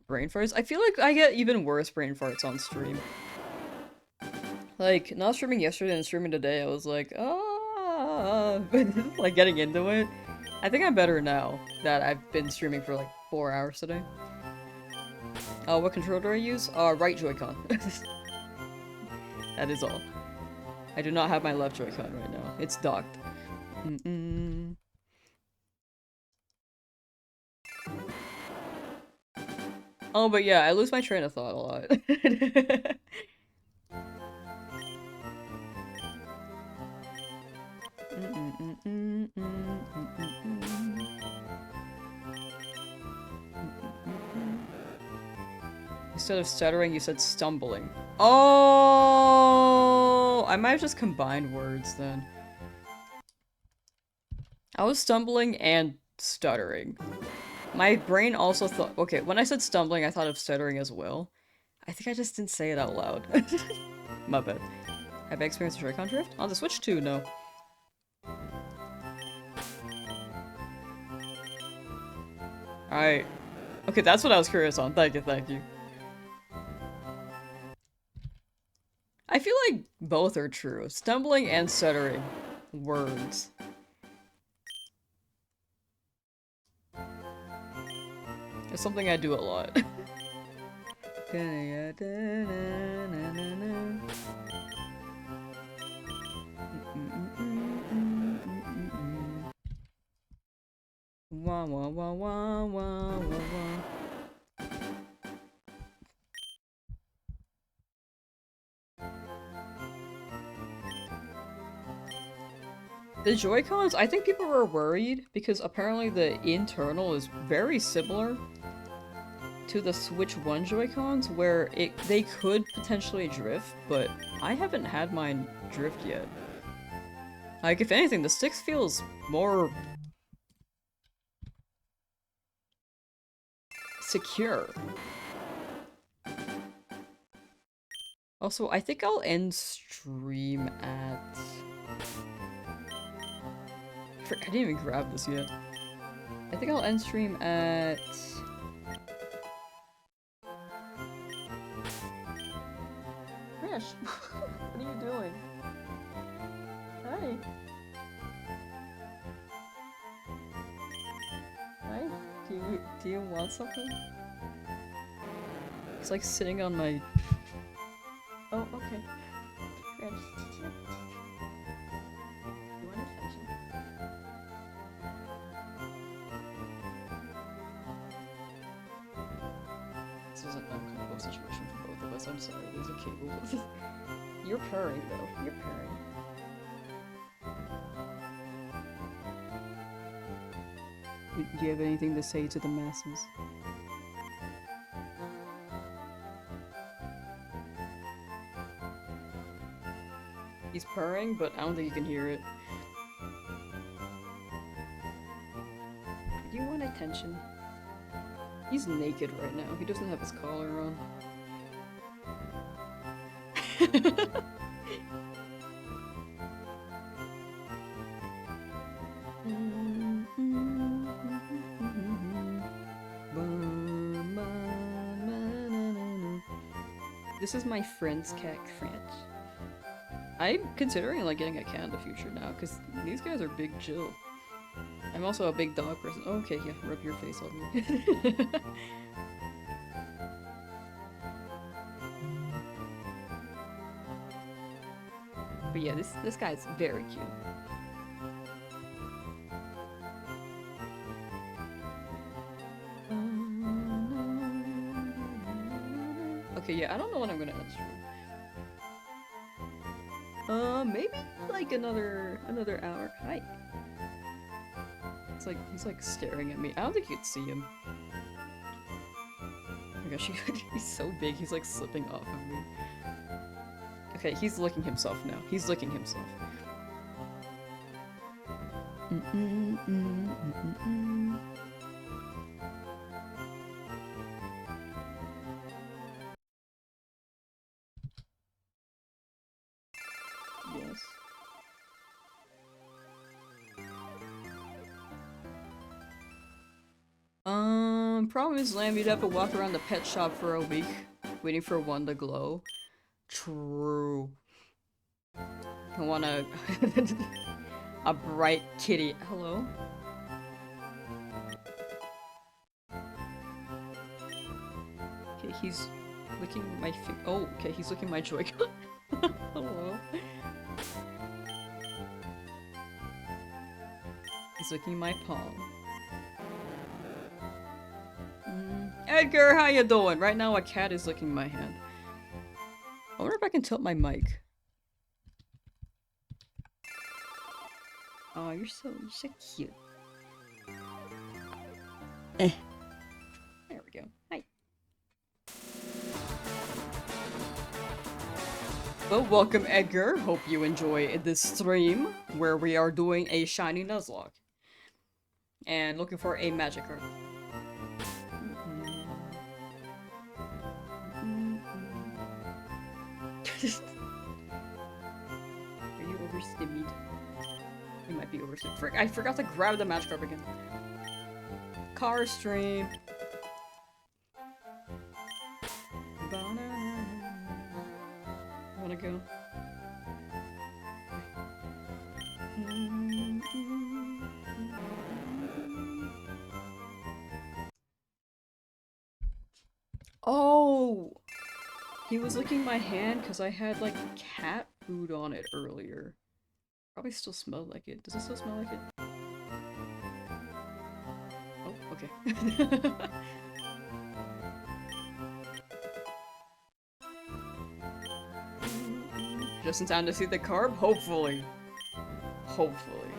Brain farts? I feel like I get even worse brain farts on stream. Like, not streaming yesterday and streaming today, I was like, ah, like getting into it. I think I'm better now that I've been streaming for like 4 hours today. What controller do I use? Right Joy-Con. That is all. I do not have my left Joy-Con right now. It's docked. Oh, but yeah, I lose my train of thought a lot. Instead of stuttering, you said stumbling. Oh, I might have just combined words then. I was stumbling and stuttering. My brain also thought- okay, when I said stumbling, I thought of stuttering as well. I think I just didn't say it out loud. My bad. Have I experienced a Joy-Con drift? On the Switch 2, no. Alright. Okay, that's what I was curious on. Thank you, thank you. I feel like both are true. Stumbling and stuttering. Words. It's something I do a lot. Wah wah wah wah wah wah wah. The Joy-Cons, I think people were worried because apparently the internal is very similar to the Switch 1 Joy-Cons where they could potentially drift, but I haven't had mine drift yet. Like, if anything, the sticks feels more secure. Also, I think I'll end stream at... Frick, I didn't even grab this yet. I think I'll end stream at... Rish, what are you doing? Hi. Hi. Do you want something? He's like sitting on my... Oh, okay. Rish. You want attention? This is an uncomfortable situation for both of us. I'm sorry, there's a cable. You're purring, though. You're purring. Do you have anything to say to the masses? He's purring, but I don't think you can hear it. Do you want attention? He's naked right now. He doesn't have his collar on. This is my friend's cat, French. I'm considering like getting a cat in the future now, because these guys are big chill. I'm also a big dog person. Oh, okay, yeah, rub your face on me. But yeah, this guy's very cute. Okay, yeah, I don't know when I'm gonna end stream. Maybe like another hour. Hi. It's like he's like staring at me. I don't think you could see him. Oh my gosh, he's so big. He's like slipping off of me. Okay, he's licking himself now. He's licking himself. Yes. Problem is, Lamb, you'd have to walk around the pet shop for a week, waiting for one to glow. True. I want a a bright kitty. Hello? Okay, he's licking my oh, okay, he's licking my Joy-Con. Hello? He's licking my palm. Edgar, how you doing? Right now a cat is licking my hand. I wonder if I can tilt my mic. Oh, you're so cute. There we go. Hi. Well, welcome Edgar. Hope you enjoy this stream where we are doing a shiny Nuzlocke. And looking for a Magikarp. Are you overstimmed? You might be overstimmed. I forgot to grab the Magikarp again. Car stream. Wanna go? Oh! He was licking my hand because I had like cat food on it earlier. Probably still smelled like it. Does it still smell like it? Oh, okay. Just in time to see the carb? Hopefully. Hopefully.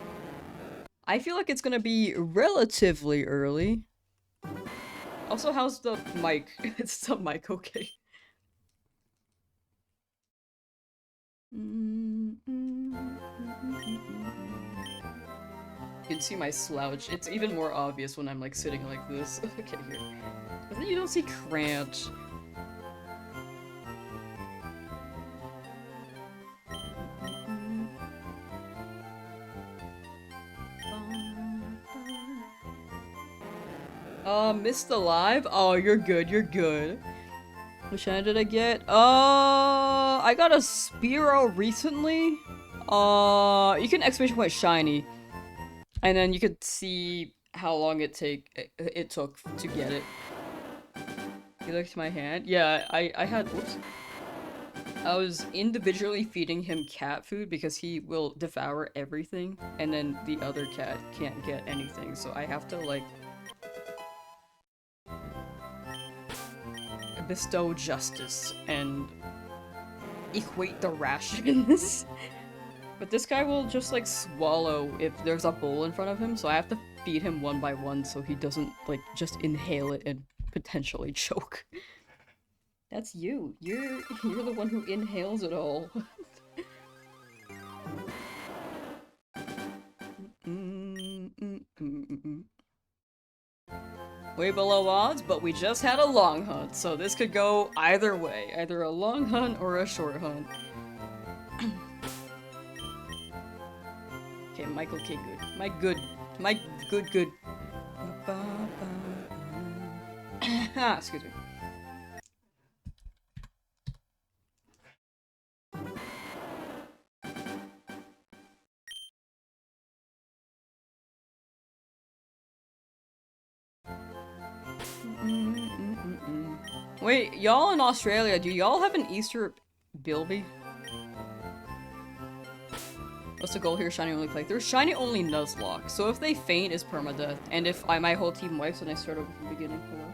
I feel like it's gonna be relatively early. Also, how's the mic? Is the mic okay? You can see my slouch. It's even more obvious when I'm like sitting like this. Okay, here. But then you don't see Crant. Missed Alive? Oh, you're good, you're good. Which shiny did I get? I got a Spearow recently. You can exclamation point shiny. And then you could see how long it took to get it. You looked at my hand? Yeah, I had, whoops. I was individually feeding him cat food because he will devour everything, and then the other cat can't get anything, so I have to, like, bestow justice and equate the rations. But this guy will just, like, swallow if there's a bowl in front of him, so I have to feed him one by one so he doesn't, like, just inhale it and potentially choke. That's you. You're the one who inhales it all. Way below odds, but we just had a long hunt, so this could go either way. Either a long hunt or a short hunt. Okay, Michael K. Good. My good. Excuse me. Wait, y'all in Australia, do y'all have an Easter Bilby? What's the goal here? Shiny only play. There's shiny only Nuzlocke, so if they faint is permadeath, and if my whole team wipes and I start over from the beginning, hello?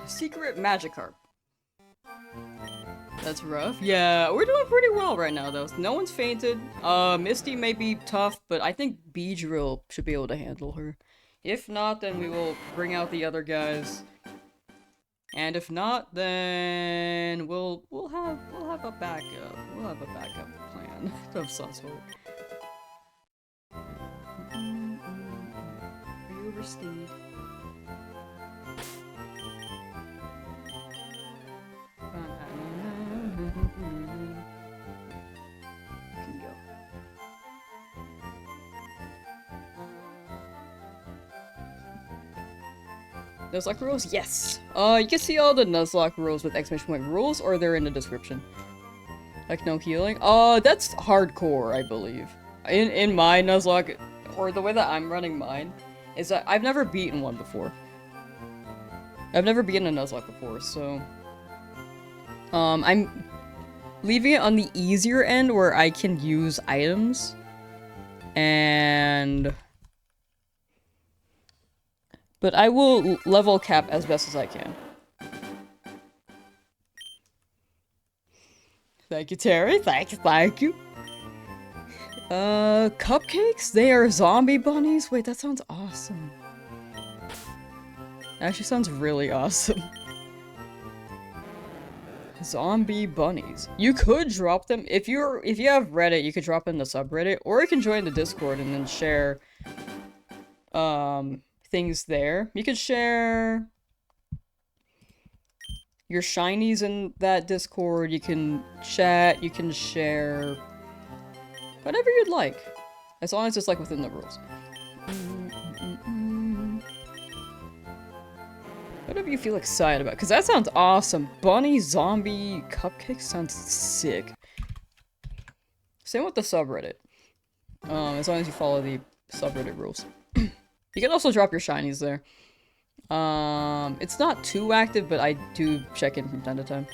Secret Magikarp. That's rough. Yeah, we're doing pretty well right now, though. No one's fainted. Misty may be tough, but I think Beedrill should be able to handle her. If not, then we will bring out the other guys. And if not, then we'll have a backup. We'll have a backup plan of some sort. Are you overstayed? Can go. Nuzlocke rules? Yes! You can see all the Nuzlocke rules with exclamation point rules, or they're in the description. Like no healing? That's hardcore, I believe. In my Nuzlocke, or the way that I'm running mine, is that I've never beaten one before. I've never beaten a Nuzlocke before, so... I'm leaving it on the easier end where I can use items. But I will level cap as best as I can. Thank you, Terry. Thank you. Cupcakes? They are zombie bunnies? Wait, that sounds awesome. Actually sounds really awesome. Zombie bunnies. You could drop them if you have Reddit, you could drop them in the subreddit, or you can join the Discord and then share things there. You could share your shinies in that Discord, you can chat, you can share whatever you'd like. As long as it's like within the rules. Whatever you feel excited about, because that sounds awesome. Bunny zombie cupcake sounds sick. Same with the subreddit. As long as you follow the subreddit rules. You can also drop your shinies there. It's not too active, but I do check in from time to time.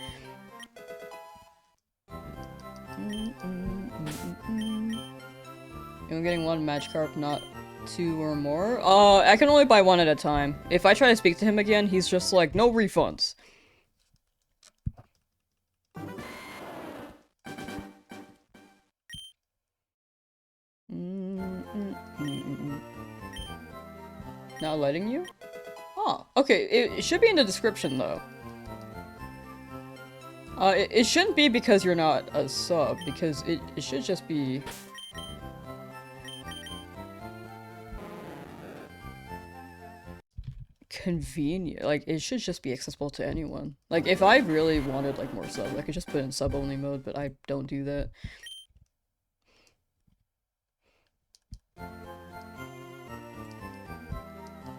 I'm getting one Magikarp, not 2 or more. I can only buy 1 at a time. If I try to speak to him again, he's just like, no refunds. Not letting you? Oh, okay. It should be in the description, though. It shouldn't be because you're not a sub, because it should just be... convenient. Like, it should just be accessible to anyone. Like, if I really wanted, like, more subs, I could just put it in sub-only mode, but I don't do that.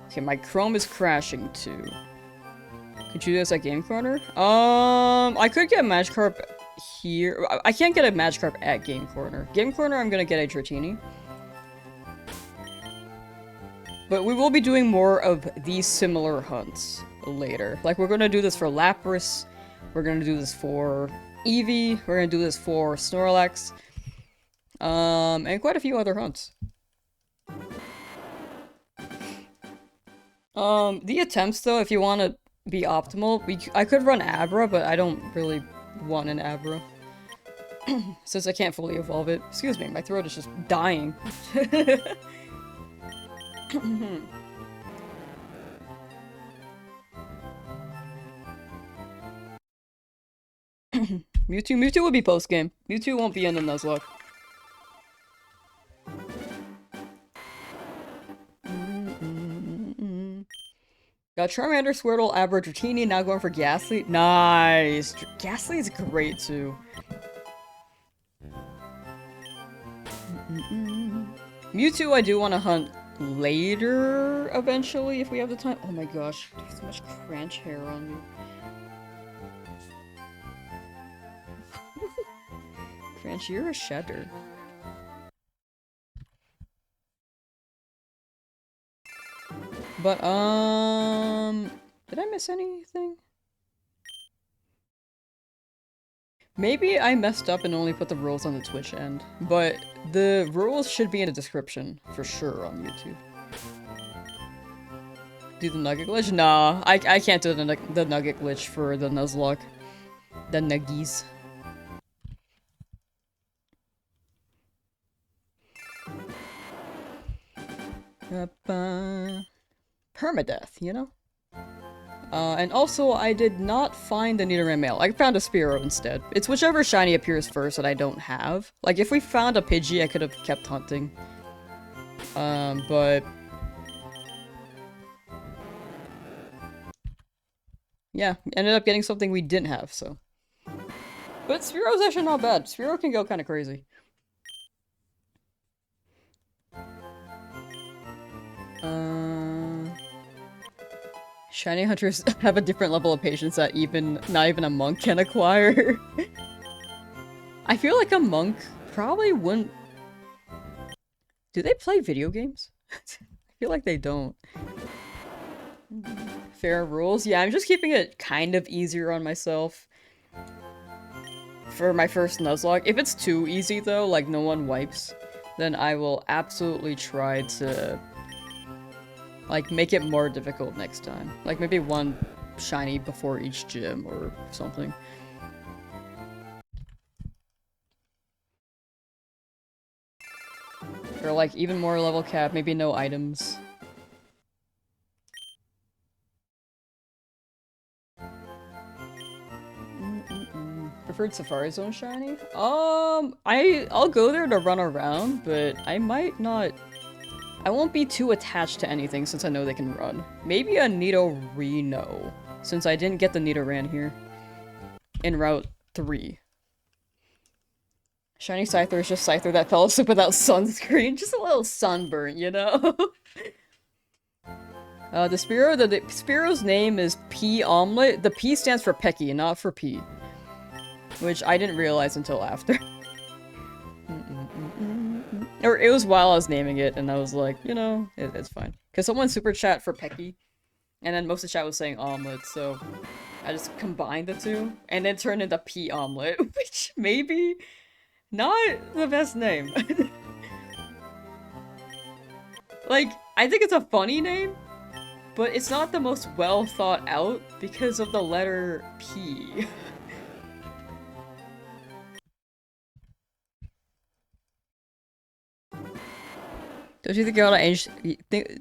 Okay, my Chrome is crashing, too. Could you do this at Game Corner? I could get Magikarp here. I can't get a Magikarp at Game Corner. Game Corner, I'm gonna get a Dratini. But we will be doing more of these similar hunts later. Like, we're gonna do this for Lapras, we're gonna do this for Eevee, we're gonna do this for Snorlax, and quite a few other hunts. The attempts, though, if you want to be optimal, I could run Abra, but I don't really want an Abra. Since I can't fully evolve it. Excuse me, my throat is just dying. Mewtwo will be post-game. Mewtwo won't be in the Nuzlocke. Got Charmander, Squirtle, Abra, Dratini, now going for Ghastly. Nice! Ghastly is great, too. Mewtwo I do want to hunt later, eventually, if we have the time. Oh my gosh, there's so much cranch hair on me. Cranch, you're a shedder. But, did I miss anything? Maybe I messed up and only put the rules on the Twitch end, but the rules should be in the description, for sure, on YouTube. do the nugget glitch? Nah, I can't do the nugget glitch for the Nuzlocke. The nuggies. Permadeath, you know? And also, I did not find the Nidoran male. I found a Spearow instead. It's whichever shiny appears first that I don't have. Like, if we found a Pidgey, I could have kept hunting. But... yeah, ended up getting something we didn't have, so... But Spearow's actually not bad. Spearow can go kind of crazy. Shiny hunters have a different level of patience that not even a monk can acquire. I feel like a monk probably wouldn't... Do they play video games? I feel like they don't. Fair rules? Yeah, I'm just keeping it kind of easier on myself. For my first Nuzlocke. If it's too easy though, like no one wipes, then I will absolutely try to... like, make it more difficult next time. Like, maybe one shiny before each gym or something. Or, like, even more level cap, maybe no items. Preferred Safari Zone shiny? I'll go there to run around, but I might not... I won't be too attached to anything since I know they can run. Maybe a Nidorino, since I didn't get the Nidoran here. In Route 3. Shiny Scyther is just Scyther that fell asleep without sunscreen. Just a little sunburn, you know? The Spearow's name is P Omelet. The P stands for Pecky, not for P. Which I didn't realize until after. Or it was while I was naming it, and I was like, you know, it's fine. Because someone super chat for Pecky, and then most of the chat was saying omelet, so I just combined the two, and then turned into P Omelet, which maybe not the best name. Like, I think it's a funny name, but it's not the most well thought out because of the letter P. Don't you think you ought to change?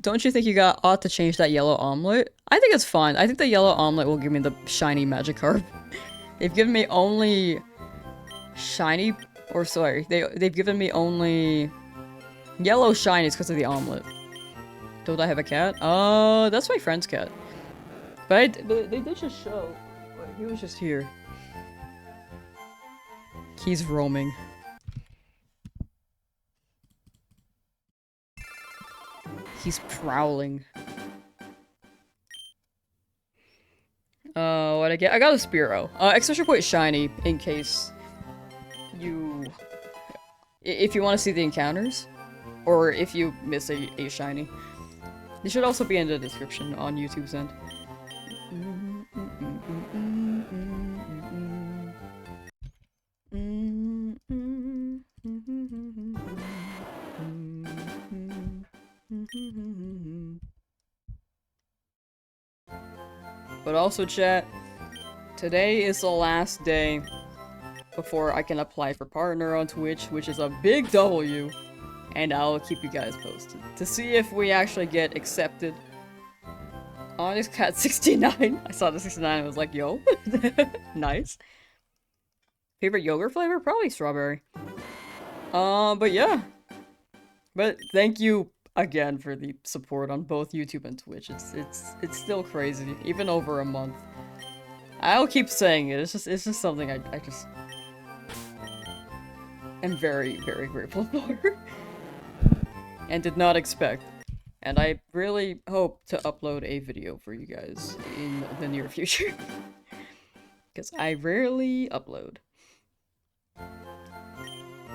Don't you think you ought to change that yellow omelet? I think it's fine. I think the yellow omelet will give me the shiny Magikarp. They've given me only shiny, or sorry, they've given me only yellow shinies because of the omelet. Don't I have a cat? Oh, that's my friend's cat. But they did just show. He was just here. He's roaming. He's prowling. What'd I get? I got a Spearow. Extra point shiny, in case you... if you want to see the encounters. Or if you miss a shiny. They should also be in the description on YouTube's end. But also, chat, today is the last day before I can apply for partner on Twitch, which is a big W, and I'll keep you guys posted to see if we actually get accepted. Onyx Cat 69. I saw the 69 and was like, yo, nice. Favorite yogurt flavor? Probably strawberry. But yeah. But thank you again for the support on both YouTube and Twitch. It's still crazy, even over a month. I'll keep saying it. It's just something I just am very, very grateful for. And did not expect. And I really hope to upload a video for you guys in the near future. Because I rarely upload.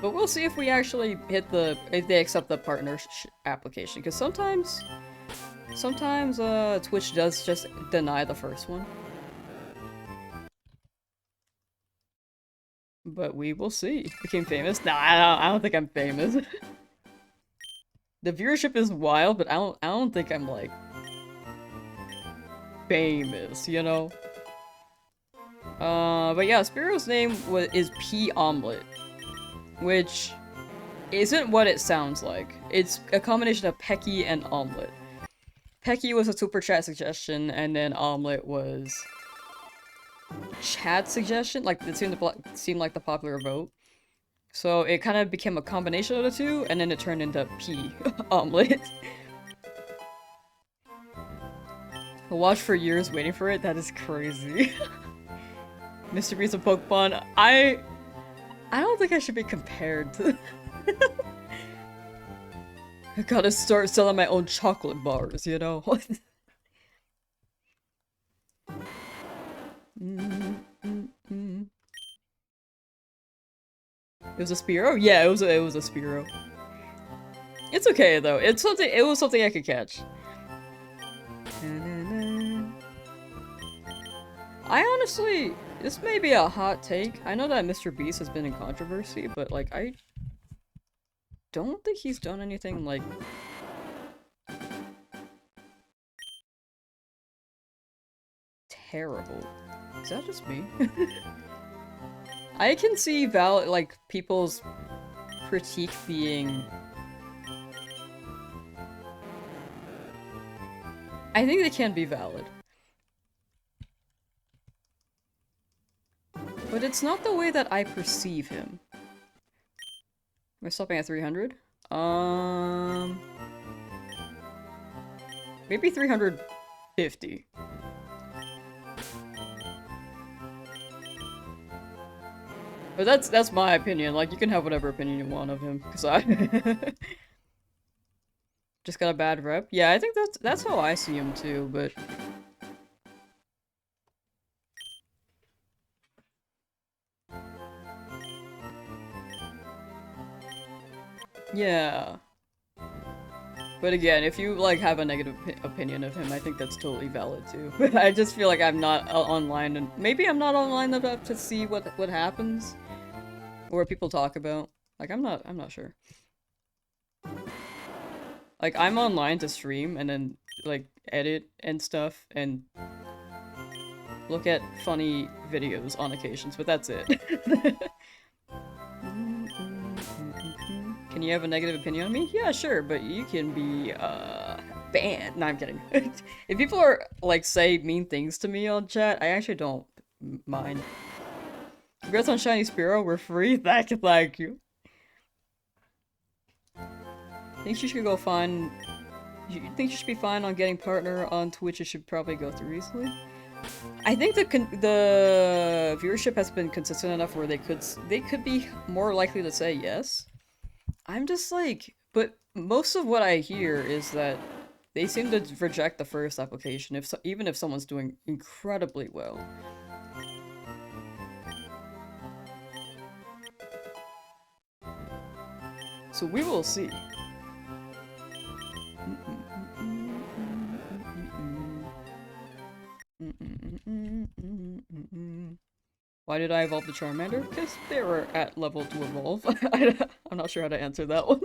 But we'll see if we actually hit if they accept the partner application. Because sometimes Twitch does just deny the first one. But we will see. Became famous? Nah, I don't think I'm famous. The viewership is wild, but I don't think I'm like famous, you know? But yeah, Spiro's name is Pea Omelet, which isn't what it sounds like. It's a combination of Pecky and Omelet. Pecky was a super chat suggestion, and then Omelet was chat suggestion. Like, it seemed like the popular vote. So it kind of became a combination of the two, and then it turned into Pea Omelet. I watched for years waiting for it. That is crazy. Mr. Beast of Pokemon. I don't think I should be compared to. I gotta start selling my own chocolate bars, you know? It was a Spearow? Yeah, it was a Spearow. It's okay though. It was something I could catch. I honestly, this may be a hot take. I know that Mr. Beast has been in controversy, but like I don't think he's done anything like terrible. Is that just me? I can see like people's critique being. I think they can be valid. But it's not the way that I perceive him. Am I stopping at 300? Maybe 350. But that's my opinion. Like, you can have whatever opinion you want of him, because I just got a bad rep. Yeah, I think that's how I see him too, but yeah. But again, if you like have a negative opinion of him, I think that's totally valid too. I just feel like I'm not online, and maybe I'm not online enough to see what happens or what people talk about. Like I'm not sure. Like I'm online to stream and then like edit and stuff and look at funny videos on occasions, but that's it. Can you have a negative opinion on me? Yeah, sure, but you can be, banned. No, I'm kidding. If people are, like, say mean things to me on chat, I actually don't mind. Congrats on Shiny Spearow, we're free. Thank you. Think you should go find... You think you should be fine on getting partner on Twitch? It should probably go through easily. I think the viewership has been consistent enough where they could be more likely to say yes. I'm just like, but most of what I hear is that they seem to reject the first application, even if someone's doing incredibly well. So we will see. Why did I evolve the Charmander? Because they were at level to evolve. I'm not sure how to answer that one.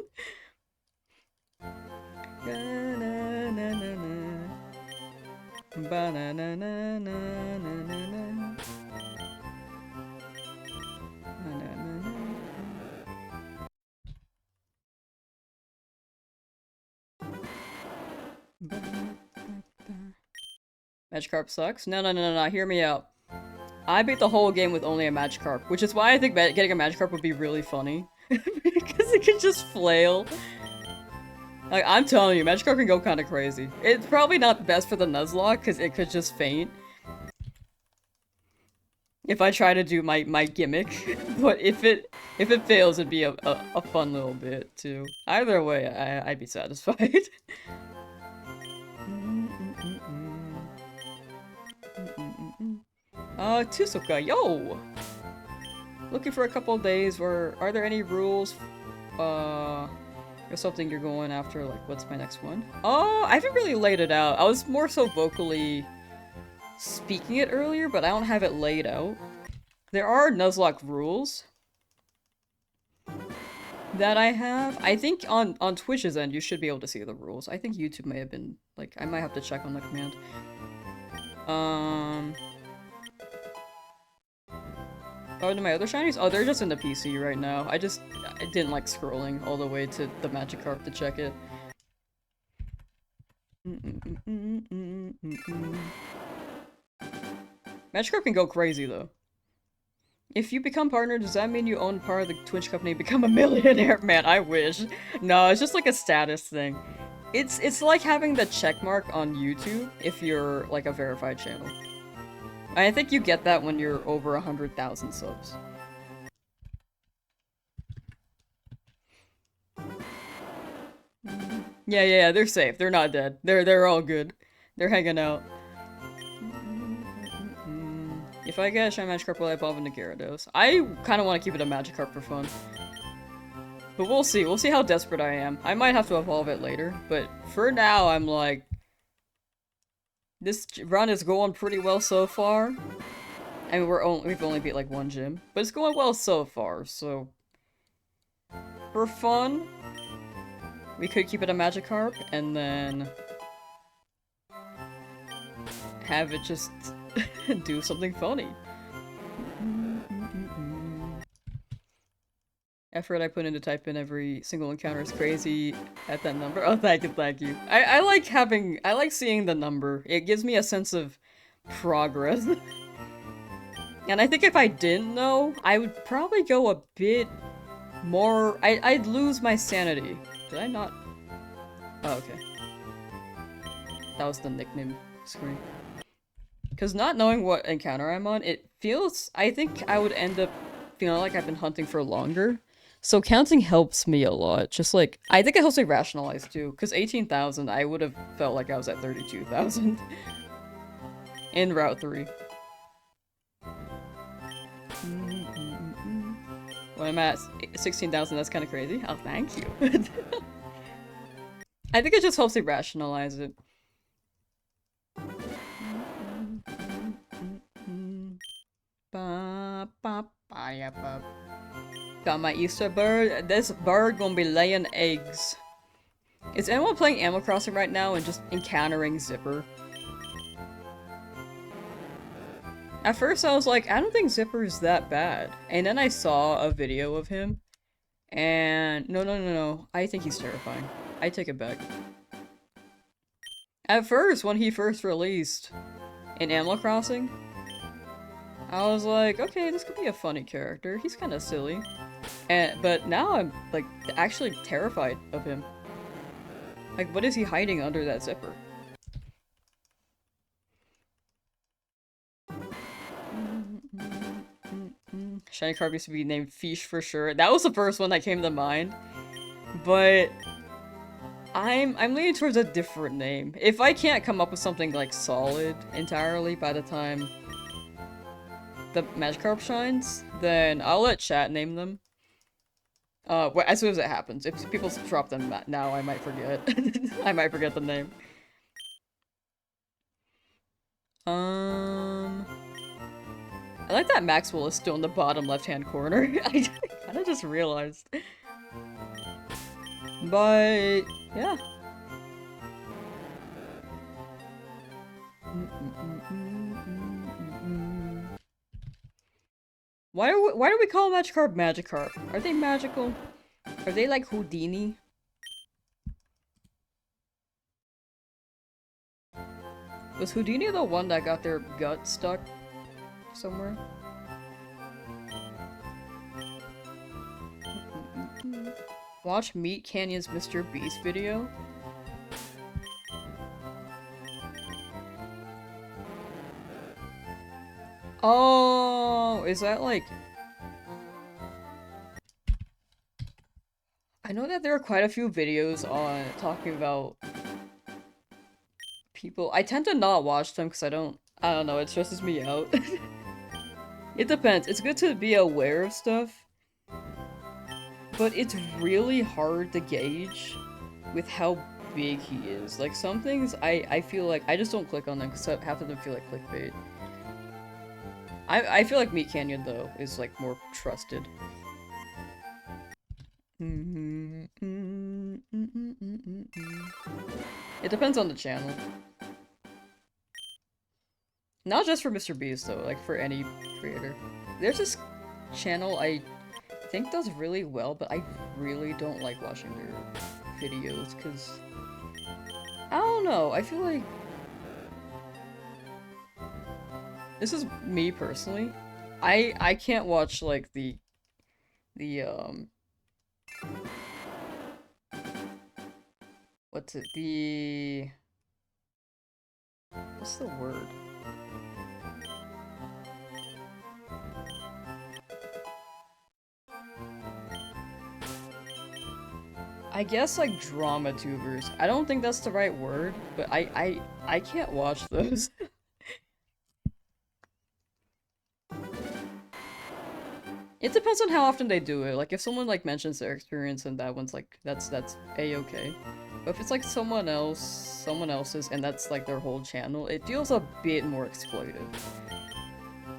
Magikarp sucks? No, hear me out. I beat the whole game with only a Magikarp, which is why I think getting a Magikarp would be really funny. Because it can just flail. Like, I'm telling you, Magikarp can go kind of crazy. It's probably not best for the Nuzlocke, because it could just faint. If I try to do my gimmick. But if it fails, it'd be a fun little bit, too. Either way, I'd be satisfied. Tusuka, yo! Looking for a couple of days where, are there any rules, or something you're going after, like, what's my next one? Oh, I haven't really laid it out. I was more so vocally speaking it earlier, but I don't have it laid out. There are Nuzlocke rules that I have. I think on Twitch's end, you should be able to see the rules. I think YouTube may have been, like, I might have to check on the command. Um... Oh, to my other shinies? Oh, they're just in the PC right now. I didn't like scrolling all the way to the Magikarp to check it. Magikarp can go crazy, though. If you become partner, does that mean you own part of the Twitch company and become a millionaire? Man, I wish. No, it's just like a status thing. It's like having the check mark on YouTube if you're like a verified channel. I think you get that when you're over 100,000 subs. Yeah, they're safe. They're not dead. They're all good. They're hanging out. If I get a Shiny Magikarp, will I evolve into Gyarados? I kind of want to keep it a Magikarp for fun. But we'll see. We'll see how desperate I am. I might have to evolve it later, but for now, I'm like... This run is going pretty well so far. I mean, we've only beat like one gym, but it's going well so far, so... For fun, we could keep it a Magikarp, and then... have it just do something funny. Effort I put in to type in every single encounter is crazy at that number. Oh, thank you. I like seeing the number. It gives me a sense of progress. And I think if I didn't know, I would probably go a bit more... I'd lose my sanity. Did I not? Oh, okay. That was the nickname screen. Because not knowing what encounter I'm on, it feels... I think I would end up feeling like I've been hunting for longer. So counting helps me a lot. Just like... I think it helps me rationalize too. Because 18,000, I would have felt like I was at 32,000. In Route 3. When I'm at 16,000, that's kind of crazy. Oh, thank you. I think it just helps me rationalize it. Got my Easter bird. This bird gonna be laying eggs. Is anyone playing Animal Crossing right now and just encountering Zipper? At first I was like, I don't think Zipper's that bad. And then I saw a video of him. And no. I think he's terrifying. I take it back. At first, when he first released in Animal Crossing, I was like, okay, this could be a funny character. He's kind of silly. But now I'm, like, actually terrified of him. Like, what is he hiding under that zipper? Shiny Carp used to be named Fish for sure. That was the first one that came to mind. But I'm leaning towards a different name. If I can't come up with something like solid entirely by the time the Magikarp shines, then I'll let chat name them. As soon as it happens. If people drop them now, I might forget. I might forget the name. I like that Maxwell is still in the bottom left-hand corner. I kinda just realized. But, yeah. Why do we call Magikarp Magikarp? Are they magical? Are they like Houdini? Was Houdini the one that got their gut stuck somewhere? Watch Meat Canyon's Mr. Beast video. Oh, is that like... I know that there are quite a few videos on talking about people. I tend to not watch them because I don't know, it stresses me out. It depends. It's good to be aware of stuff, but it's really hard to gauge with how big he is. Like, some things I feel like I just don't click on them because half of them feel like clickbait. I feel like Meat Canyon, though, is, like, more trusted. It depends on the channel. Not just for Mr. Beast though, like for any creator. There's this channel I think does really well, but I really don't like watching their videos because I don't know. I feel like this is me personally. I can't watch like the what's it? What's the word? I guess like drama tubers. I don't think that's the right word, but I can't watch those. It depends on how often they do it. Like if someone like mentions their experience and that one's like that's a-okay. But if it's like someone else's and that's like their whole channel, it feels a bit more exploitive.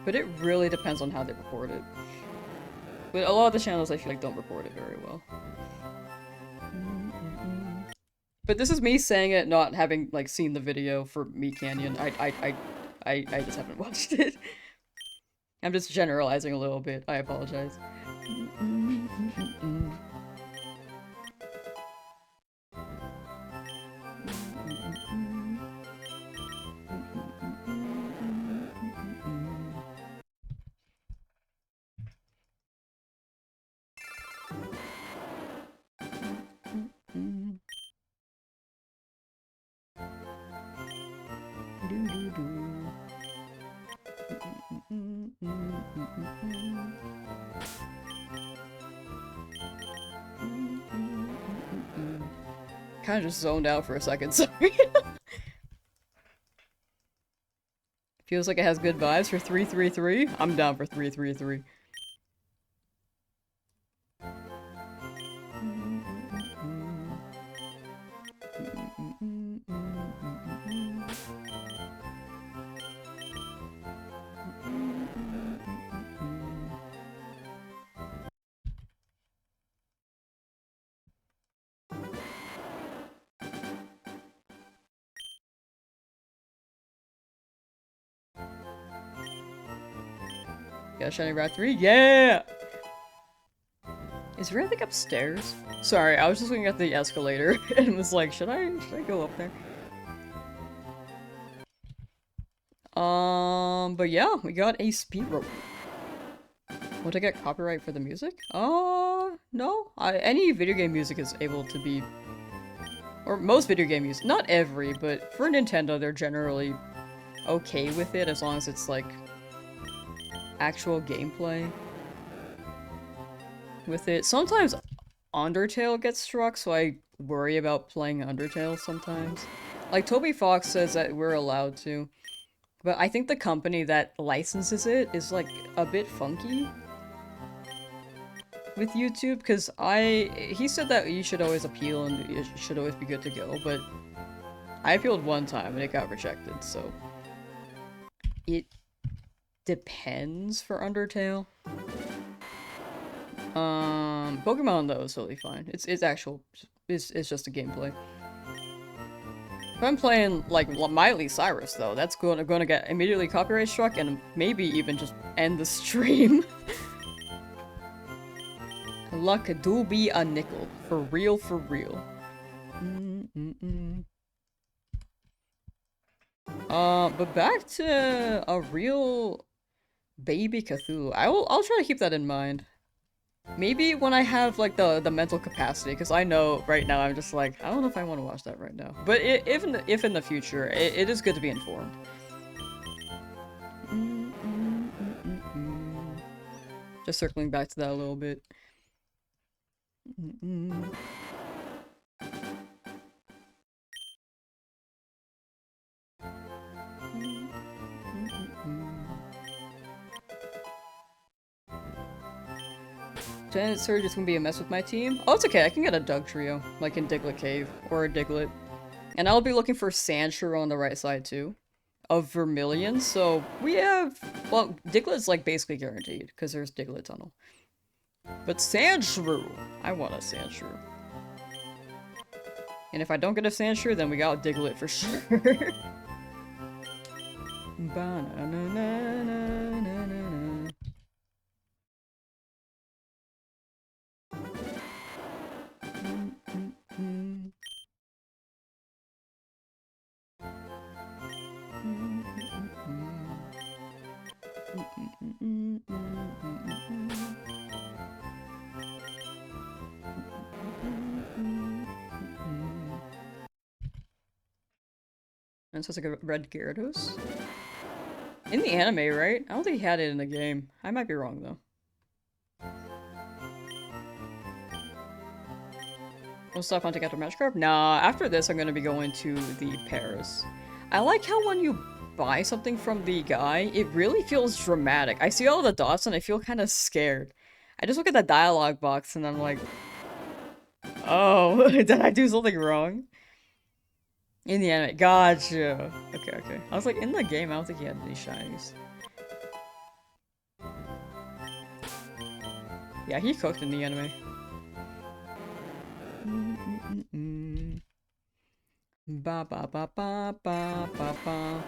But it really depends on how they report it. But a lot of the channels I feel like don't report it very well. But this is me saying it, not having like seen the video for Meat Canyon. I just haven't watched it. I'm just generalizing a little bit. I apologize. Kind of just zoned out for a second, sorry. Feels like it has good vibes for 333. I'm down for 333. Got Shiny Rat 3? Yeah! Is there anything upstairs? Sorry, I was just looking at the escalator and was like, should I go up there? But yeah, we got a speedrun. Would I get copyright for the music? No. Any video game music is able to be... Or most video game music. Not every, but for Nintendo, they're generally okay with it as long as it's like actual gameplay with it. Sometimes Undertale gets struck, so I worry about playing Undertale sometimes. Like, Toby Fox says that we're allowed to, but I think the company that licenses it is, like, a bit funky with YouTube, because he said that you should always appeal and it should always be good to go, but I appealed one time and it got rejected, so it depends for Undertale. Pokemon though is totally fine. It's just a gameplay. If I'm playing like Miley Cyrus though, that's gonna get immediately copyright struck and maybe even just end the stream. Luck do be a nickel. For real, for real. But back to a real baby Cthulhu. I'll try to keep that in mind. Maybe when I have like the mental capacity, because I know right now I'm just like, I don't know if I want to watch that right now. But if in the future, it is good to be informed. Just circling back to that a little bit. Janet Surge is gonna be a mess with my team. Oh, it's okay. I can get a Doug trio, like in Diglett Cave or a Diglett. And I'll be looking for Sandshrew on the right side too, of Vermilion. So we have, well, Diglett's like basically guaranteed because there's Diglett Tunnel. But Sandshrew, I want a Sandshrew. And if I don't get a Sandshrew, then we got Diglett for sure. Ba-na-na-na-na-na-na-na. Mm-mm-mm. And so it's like a red Gyarados. In the anime, right? I don't think he had it in the game. I might be wrong though. We'll stop hunting after Magikarp? Nah, after this I'm gonna be going to the Paris. I like how when you buy something from the guy, it really feels dramatic. I see all the dots and I feel kind of scared. I just look at the dialogue box and I'm like, oh, did I do something wrong? In the anime, gotcha. Okay, okay. I was like, in the game, I don't think he had any shinies. Yeah, he cooked in the anime. Ba ba ba ba ba ba ba.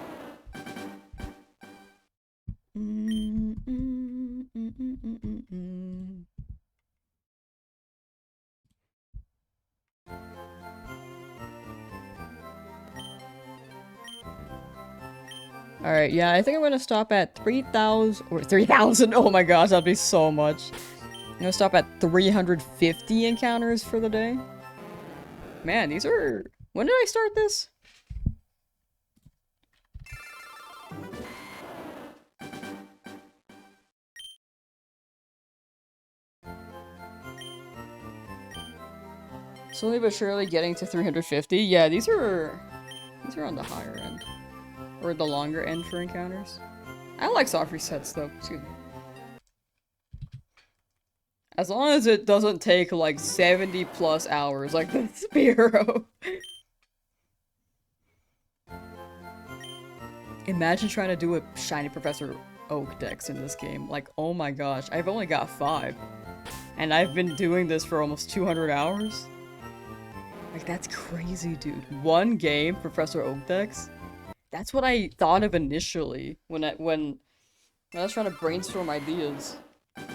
Alright, yeah, I think I'm gonna stop at 3,000 or 3,000. Oh my gosh, that'd be so much. I'm gonna stop at 350 encounters for the day. Man, these are... When did I start this? Slowly but surely getting to 350. Yeah, these are on the higher end. Or the longer end for encounters. I like soft resets though. Excuse me. As long as it doesn't take like 70 plus hours like the Spearow. Imagine trying to do a shiny Professor Oak dex in this game. Like, oh my gosh, I've only got 5. And I've been doing this for almost 200 hours. Like, that's crazy, dude. One game, Professor Oak dex? That's what I thought of initially when I was trying to brainstorm ideas. And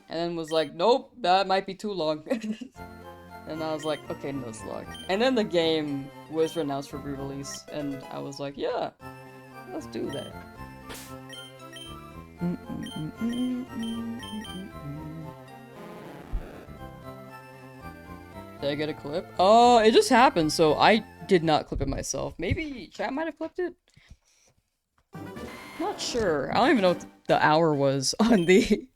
then was like, nope, that might be too long. And I was like, okay, no slug. And then the game was announced for re-release, and I was like, yeah, let's do that. Did I get a clip? Oh, it just happened, so I did not clip it myself. Maybe chat might have clipped it? Not sure. I don't even know what the hour was on the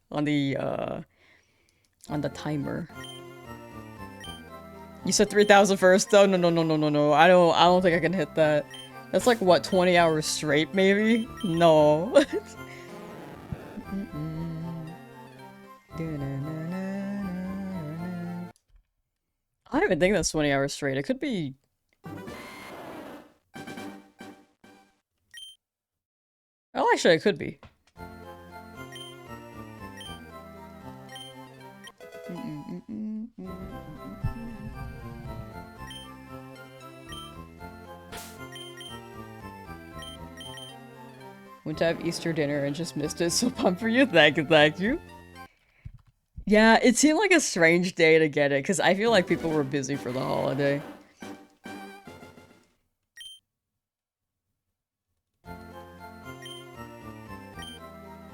timer. You said 3,000 first? Oh, no, no, no, no, no, no. I don't think I can hit that. That's like, what, 20 hours straight, maybe? No. I don't even think that's 20 hours straight. It could be... Oh, actually, it could be. Went to have Easter dinner and just missed it, so pumped for you. Thank you, thank you. Yeah, it seemed like a strange day to get it, because I feel like people were busy for the holiday.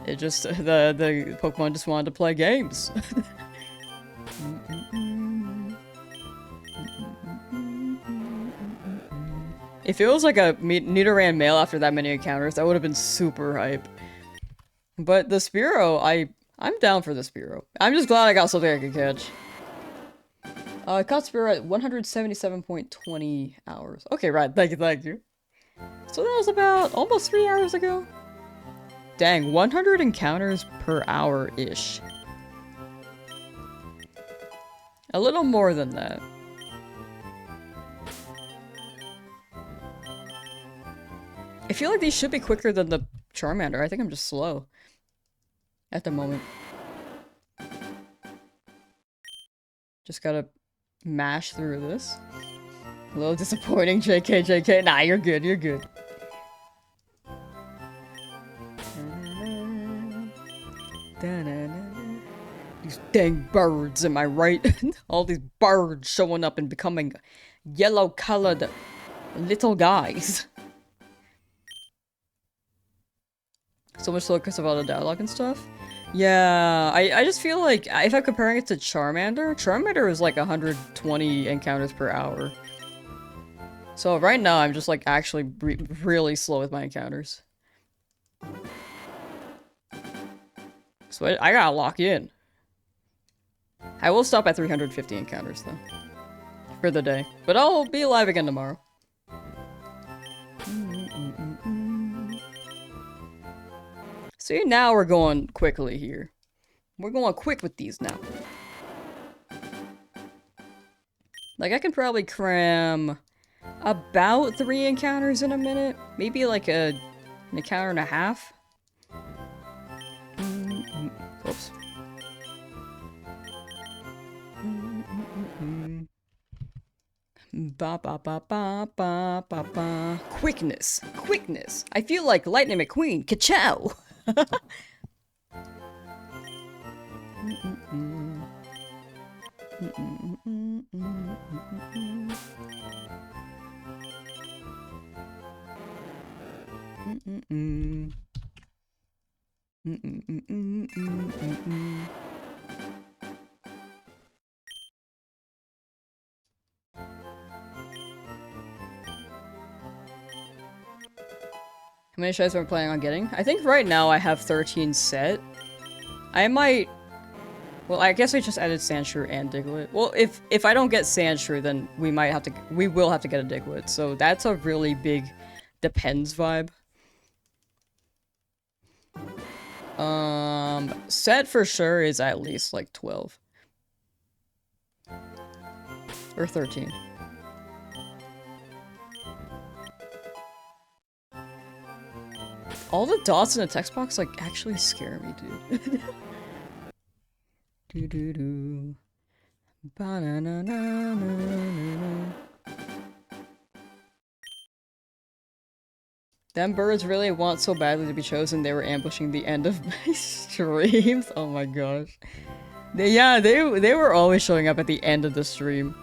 It just, the Pokemon just wanted to play games. If it was like a Nidoran male after that many encounters, that would have been super hype. But the Spearow, I'm down for the Spearow. I'm just glad I got something I could catch. I caught Spearow at 177.20 hours. Okay, right, thank you, thank you. So that was about almost 3 hours ago. Dang, 100 encounters per hour-ish. A little more than that. I feel like these should be quicker than the Charmander. I think I'm just slow. At the moment. Just gotta mash through this. A little disappointing, JK, JK. Nah, you're good, you're good. These dang birds, am I right? All these birds showing up and becoming yellow-colored little guys. So much slower because of all the dialogue and stuff. Yeah, I just feel like if I'm comparing it to Charmander, Charmander is like 120 encounters per hour. So right now I'm just like actually really slow with my encounters. So I gotta lock in. I will stop at 350 encounters though. For the day. But I'll be alive again tomorrow. See, now we're going quickly here. We're going quick with these now. Like, I can probably cram about 3 encounters in a minute. Maybe like an encounter and a half. Oops. Ba ba ba ba ba ba ba. Quickness. Quickness. I feel like Lightning McQueen. Ka-chow! How many shows am I planning on getting? I think right now I have 13 set. I might... Well, I guess I just added Sandshrew and Diglett. Well, if I don't get Sandshrew, then we will have to get a Diglett. So that's a really big depends vibe. Set for sure is at least like 12. Or 13. All the dots in the text box like actually scare me, dude. Do-do-do. Ba-na-na-na-na-na-na. Them birds really want so badly to be chosen, they were ambushing the end of my streams. Oh my gosh. They were always showing up at the end of the stream.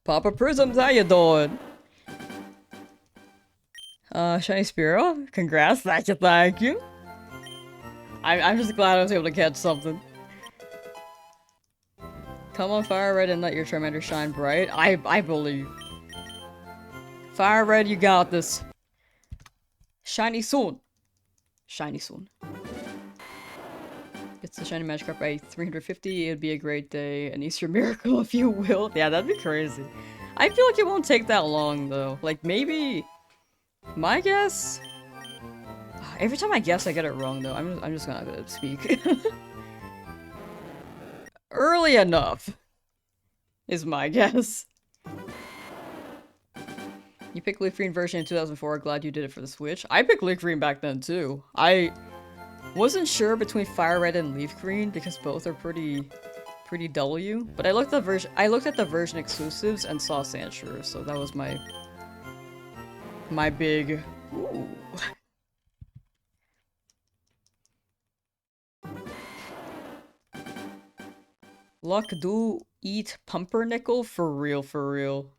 Papa Prisms, how you doing? Shiny Spearow? Congrats, thank you. I'm just glad I was able to catch something. Come on, Fire Red, and let your Charmander shine bright. I believe. Fire Red, you got this. Shiny soon. Shiny soon. It's the Shiny Magikarp by 350. It'd be a great day. An Easter miracle, if you will. Yeah, that'd be crazy. I feel like it won't take that long, though. Like, maybe... My guess? Every time I guess, I get it wrong, though. I'm just gonna speak. Early enough is my guess. You picked Leaf Green version in 2004. Glad you did it for the Switch. I picked Leaf Green back then, too. I wasn't sure between Fire Red and Leaf Green because both are pretty W. But I looked at the version exclusives and saw Sandshrew, so that was my big ooh. Luck do eat pumpernickel for real, for real.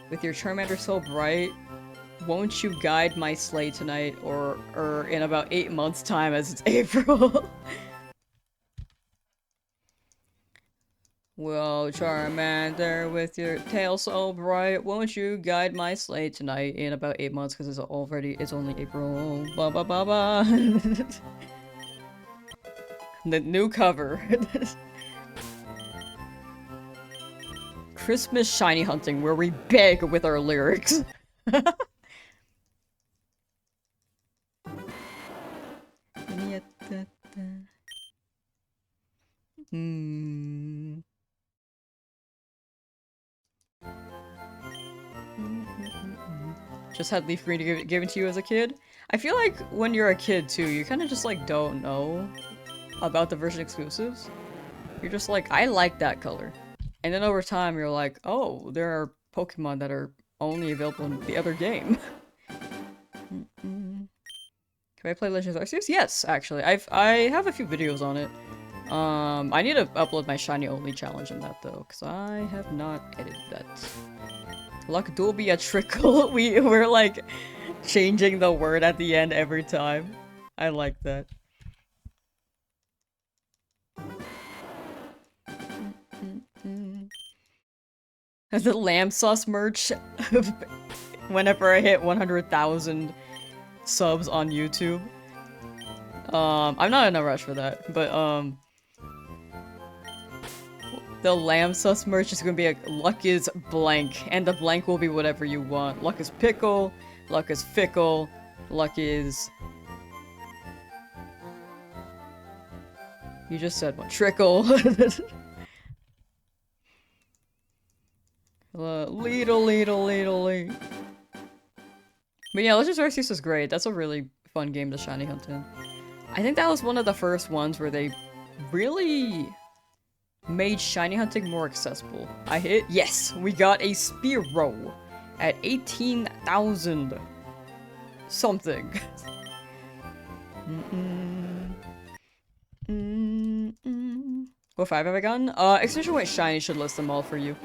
With your Charmander so bright, won't you guide my sleigh tonight or in about 8 months' time as it's April? Well, Charmander, with your tail so bright, won't you guide my sleigh tonight in about 8 months because it's only April. Ba ba ba ba. The new cover. Christmas shiny hunting, where we beg with our lyrics. Hmm. just had leaf green given to you as a kid. I feel like when you're a kid too, you kind of just like don't know about the version exclusives. You're just like, I like that color. And then over time you're like, oh, there are Pokemon that are only available in the other game. Can I play Legends Arceus? Yes, actually. I have a few videos on it. I need to upload my shiny only challenge in that though, because I have not edited that. Luck do be a trickle. We're like changing the word at the end every time. I like that. As the Lamsauce merch whenever I hit 100,000 subs on YouTube. I'm not in a rush for that, but the Lamsauce merch is gonna be like, luck is blank, and the blank will be whatever you want. Luck is pickle, luck is fickle, luck is... You just said what? Trickle. Lee. But yeah, Legends Arceus is great. That's a really fun game to shiny hunt in. I think that was one of the first ones where they really made shiny hunting more accessible. I hit? Yes! We got a Spearow at 18,000 something. What 5 have I gotten? Extension Weight Shiny should list them all for you.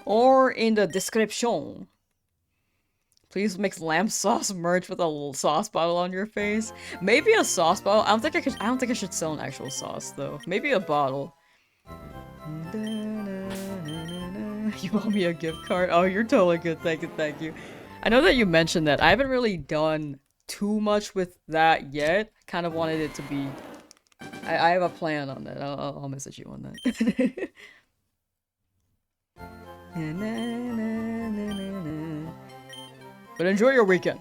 Or in the description. Please mix Lamsauce merch with a little sauce bottle on your face. Maybe a sauce bottle. I don't think I should sell an actual sauce though. Maybe a bottle. You owe me a gift card? Oh, you're totally good. Thank you. I know that you mentioned that. I haven't really done too much with that yet. Kind of wanted it to be... I have a plan on that. I'll message you on that. But enjoy your weekend.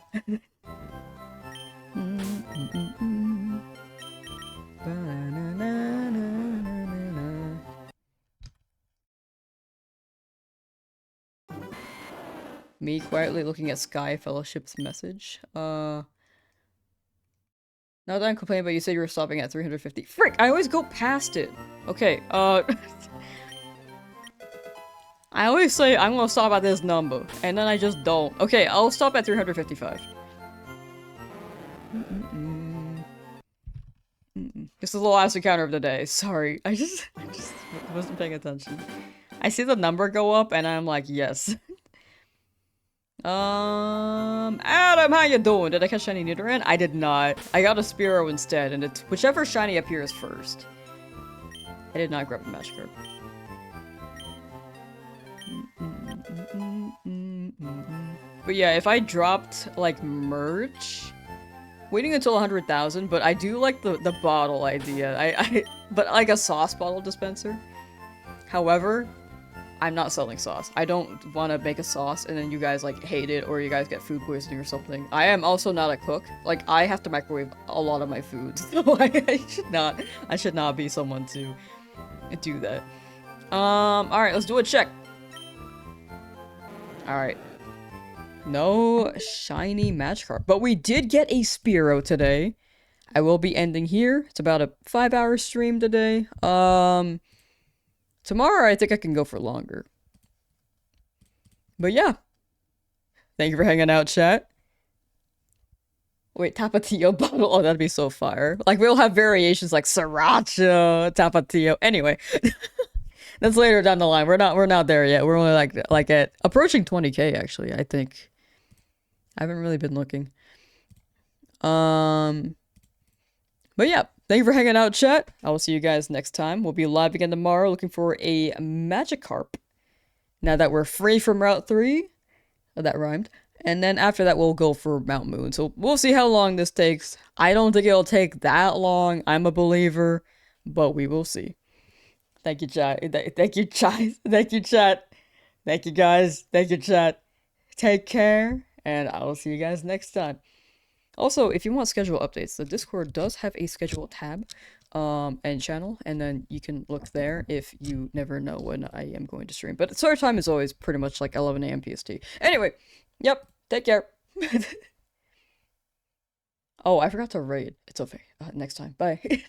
Me quietly looking at Sky Fellowship's message. Now that I'm complaining, but you said you were stopping at 350. Frick! I always go past it. Okay, I always say I'm gonna stop at this number, and then I just don't. Okay, I'll stop at 355. This is the last encounter of the day. Sorry, I just wasn't paying attention. I see the number go up, and I'm like, yes. Adam, how you doing? Did I catch shiny Nidoran? I did not. I got a Spearow instead, and it's whichever shiny appears first. I did not grab the Magikarp. But yeah, if I dropped, like, merch, waiting until 100,000, but I do like the bottle idea. But like a sauce bottle dispenser. However, I'm not selling sauce. I don't want to make a sauce and then you guys, like, hate it or you guys get food poisoning or something. I am also not a cook. Like, I have to microwave a lot of my food, so I should not be someone to do that. Alright, let's do a check. Alright. No shiny Magikarp. But we did get a Spearow today. I will be ending here. It's about a 5-hour stream today. Tomorrow I think I can go for longer. But yeah. Thank you for hanging out, chat. Wait, Tapatio bottle? Oh, that'd be so fire. Like, we'll have variations like Sriracha, Tapatio. Anyway. That's later down the line. We're not there yet. We're only like at approaching 20k actually, I think. I haven't really been looking. But yeah, thank you for hanging out, chat. I will see you guys next time. We'll be live again tomorrow looking for a Magikarp. Now that we're free from Route 3. Oh, that rhymed. And then after that, we'll go for Mount Moon. So we'll see how long this takes. I don't think it'll take that long. I'm a believer. But we will see. Thank you, chat. Thank you, chat. Thank you, chat. Thank you, guys. Thank you, chat. Take care. And I will see you guys next time. Also, if you want schedule updates, the Discord does have a schedule tab and channel, and then you can look there if you never know when I am going to stream. But start time is always pretty much like 11 a.m. PST. Anyway, yep. Take care. Oh, I forgot to raid. It's okay. Next time. Bye.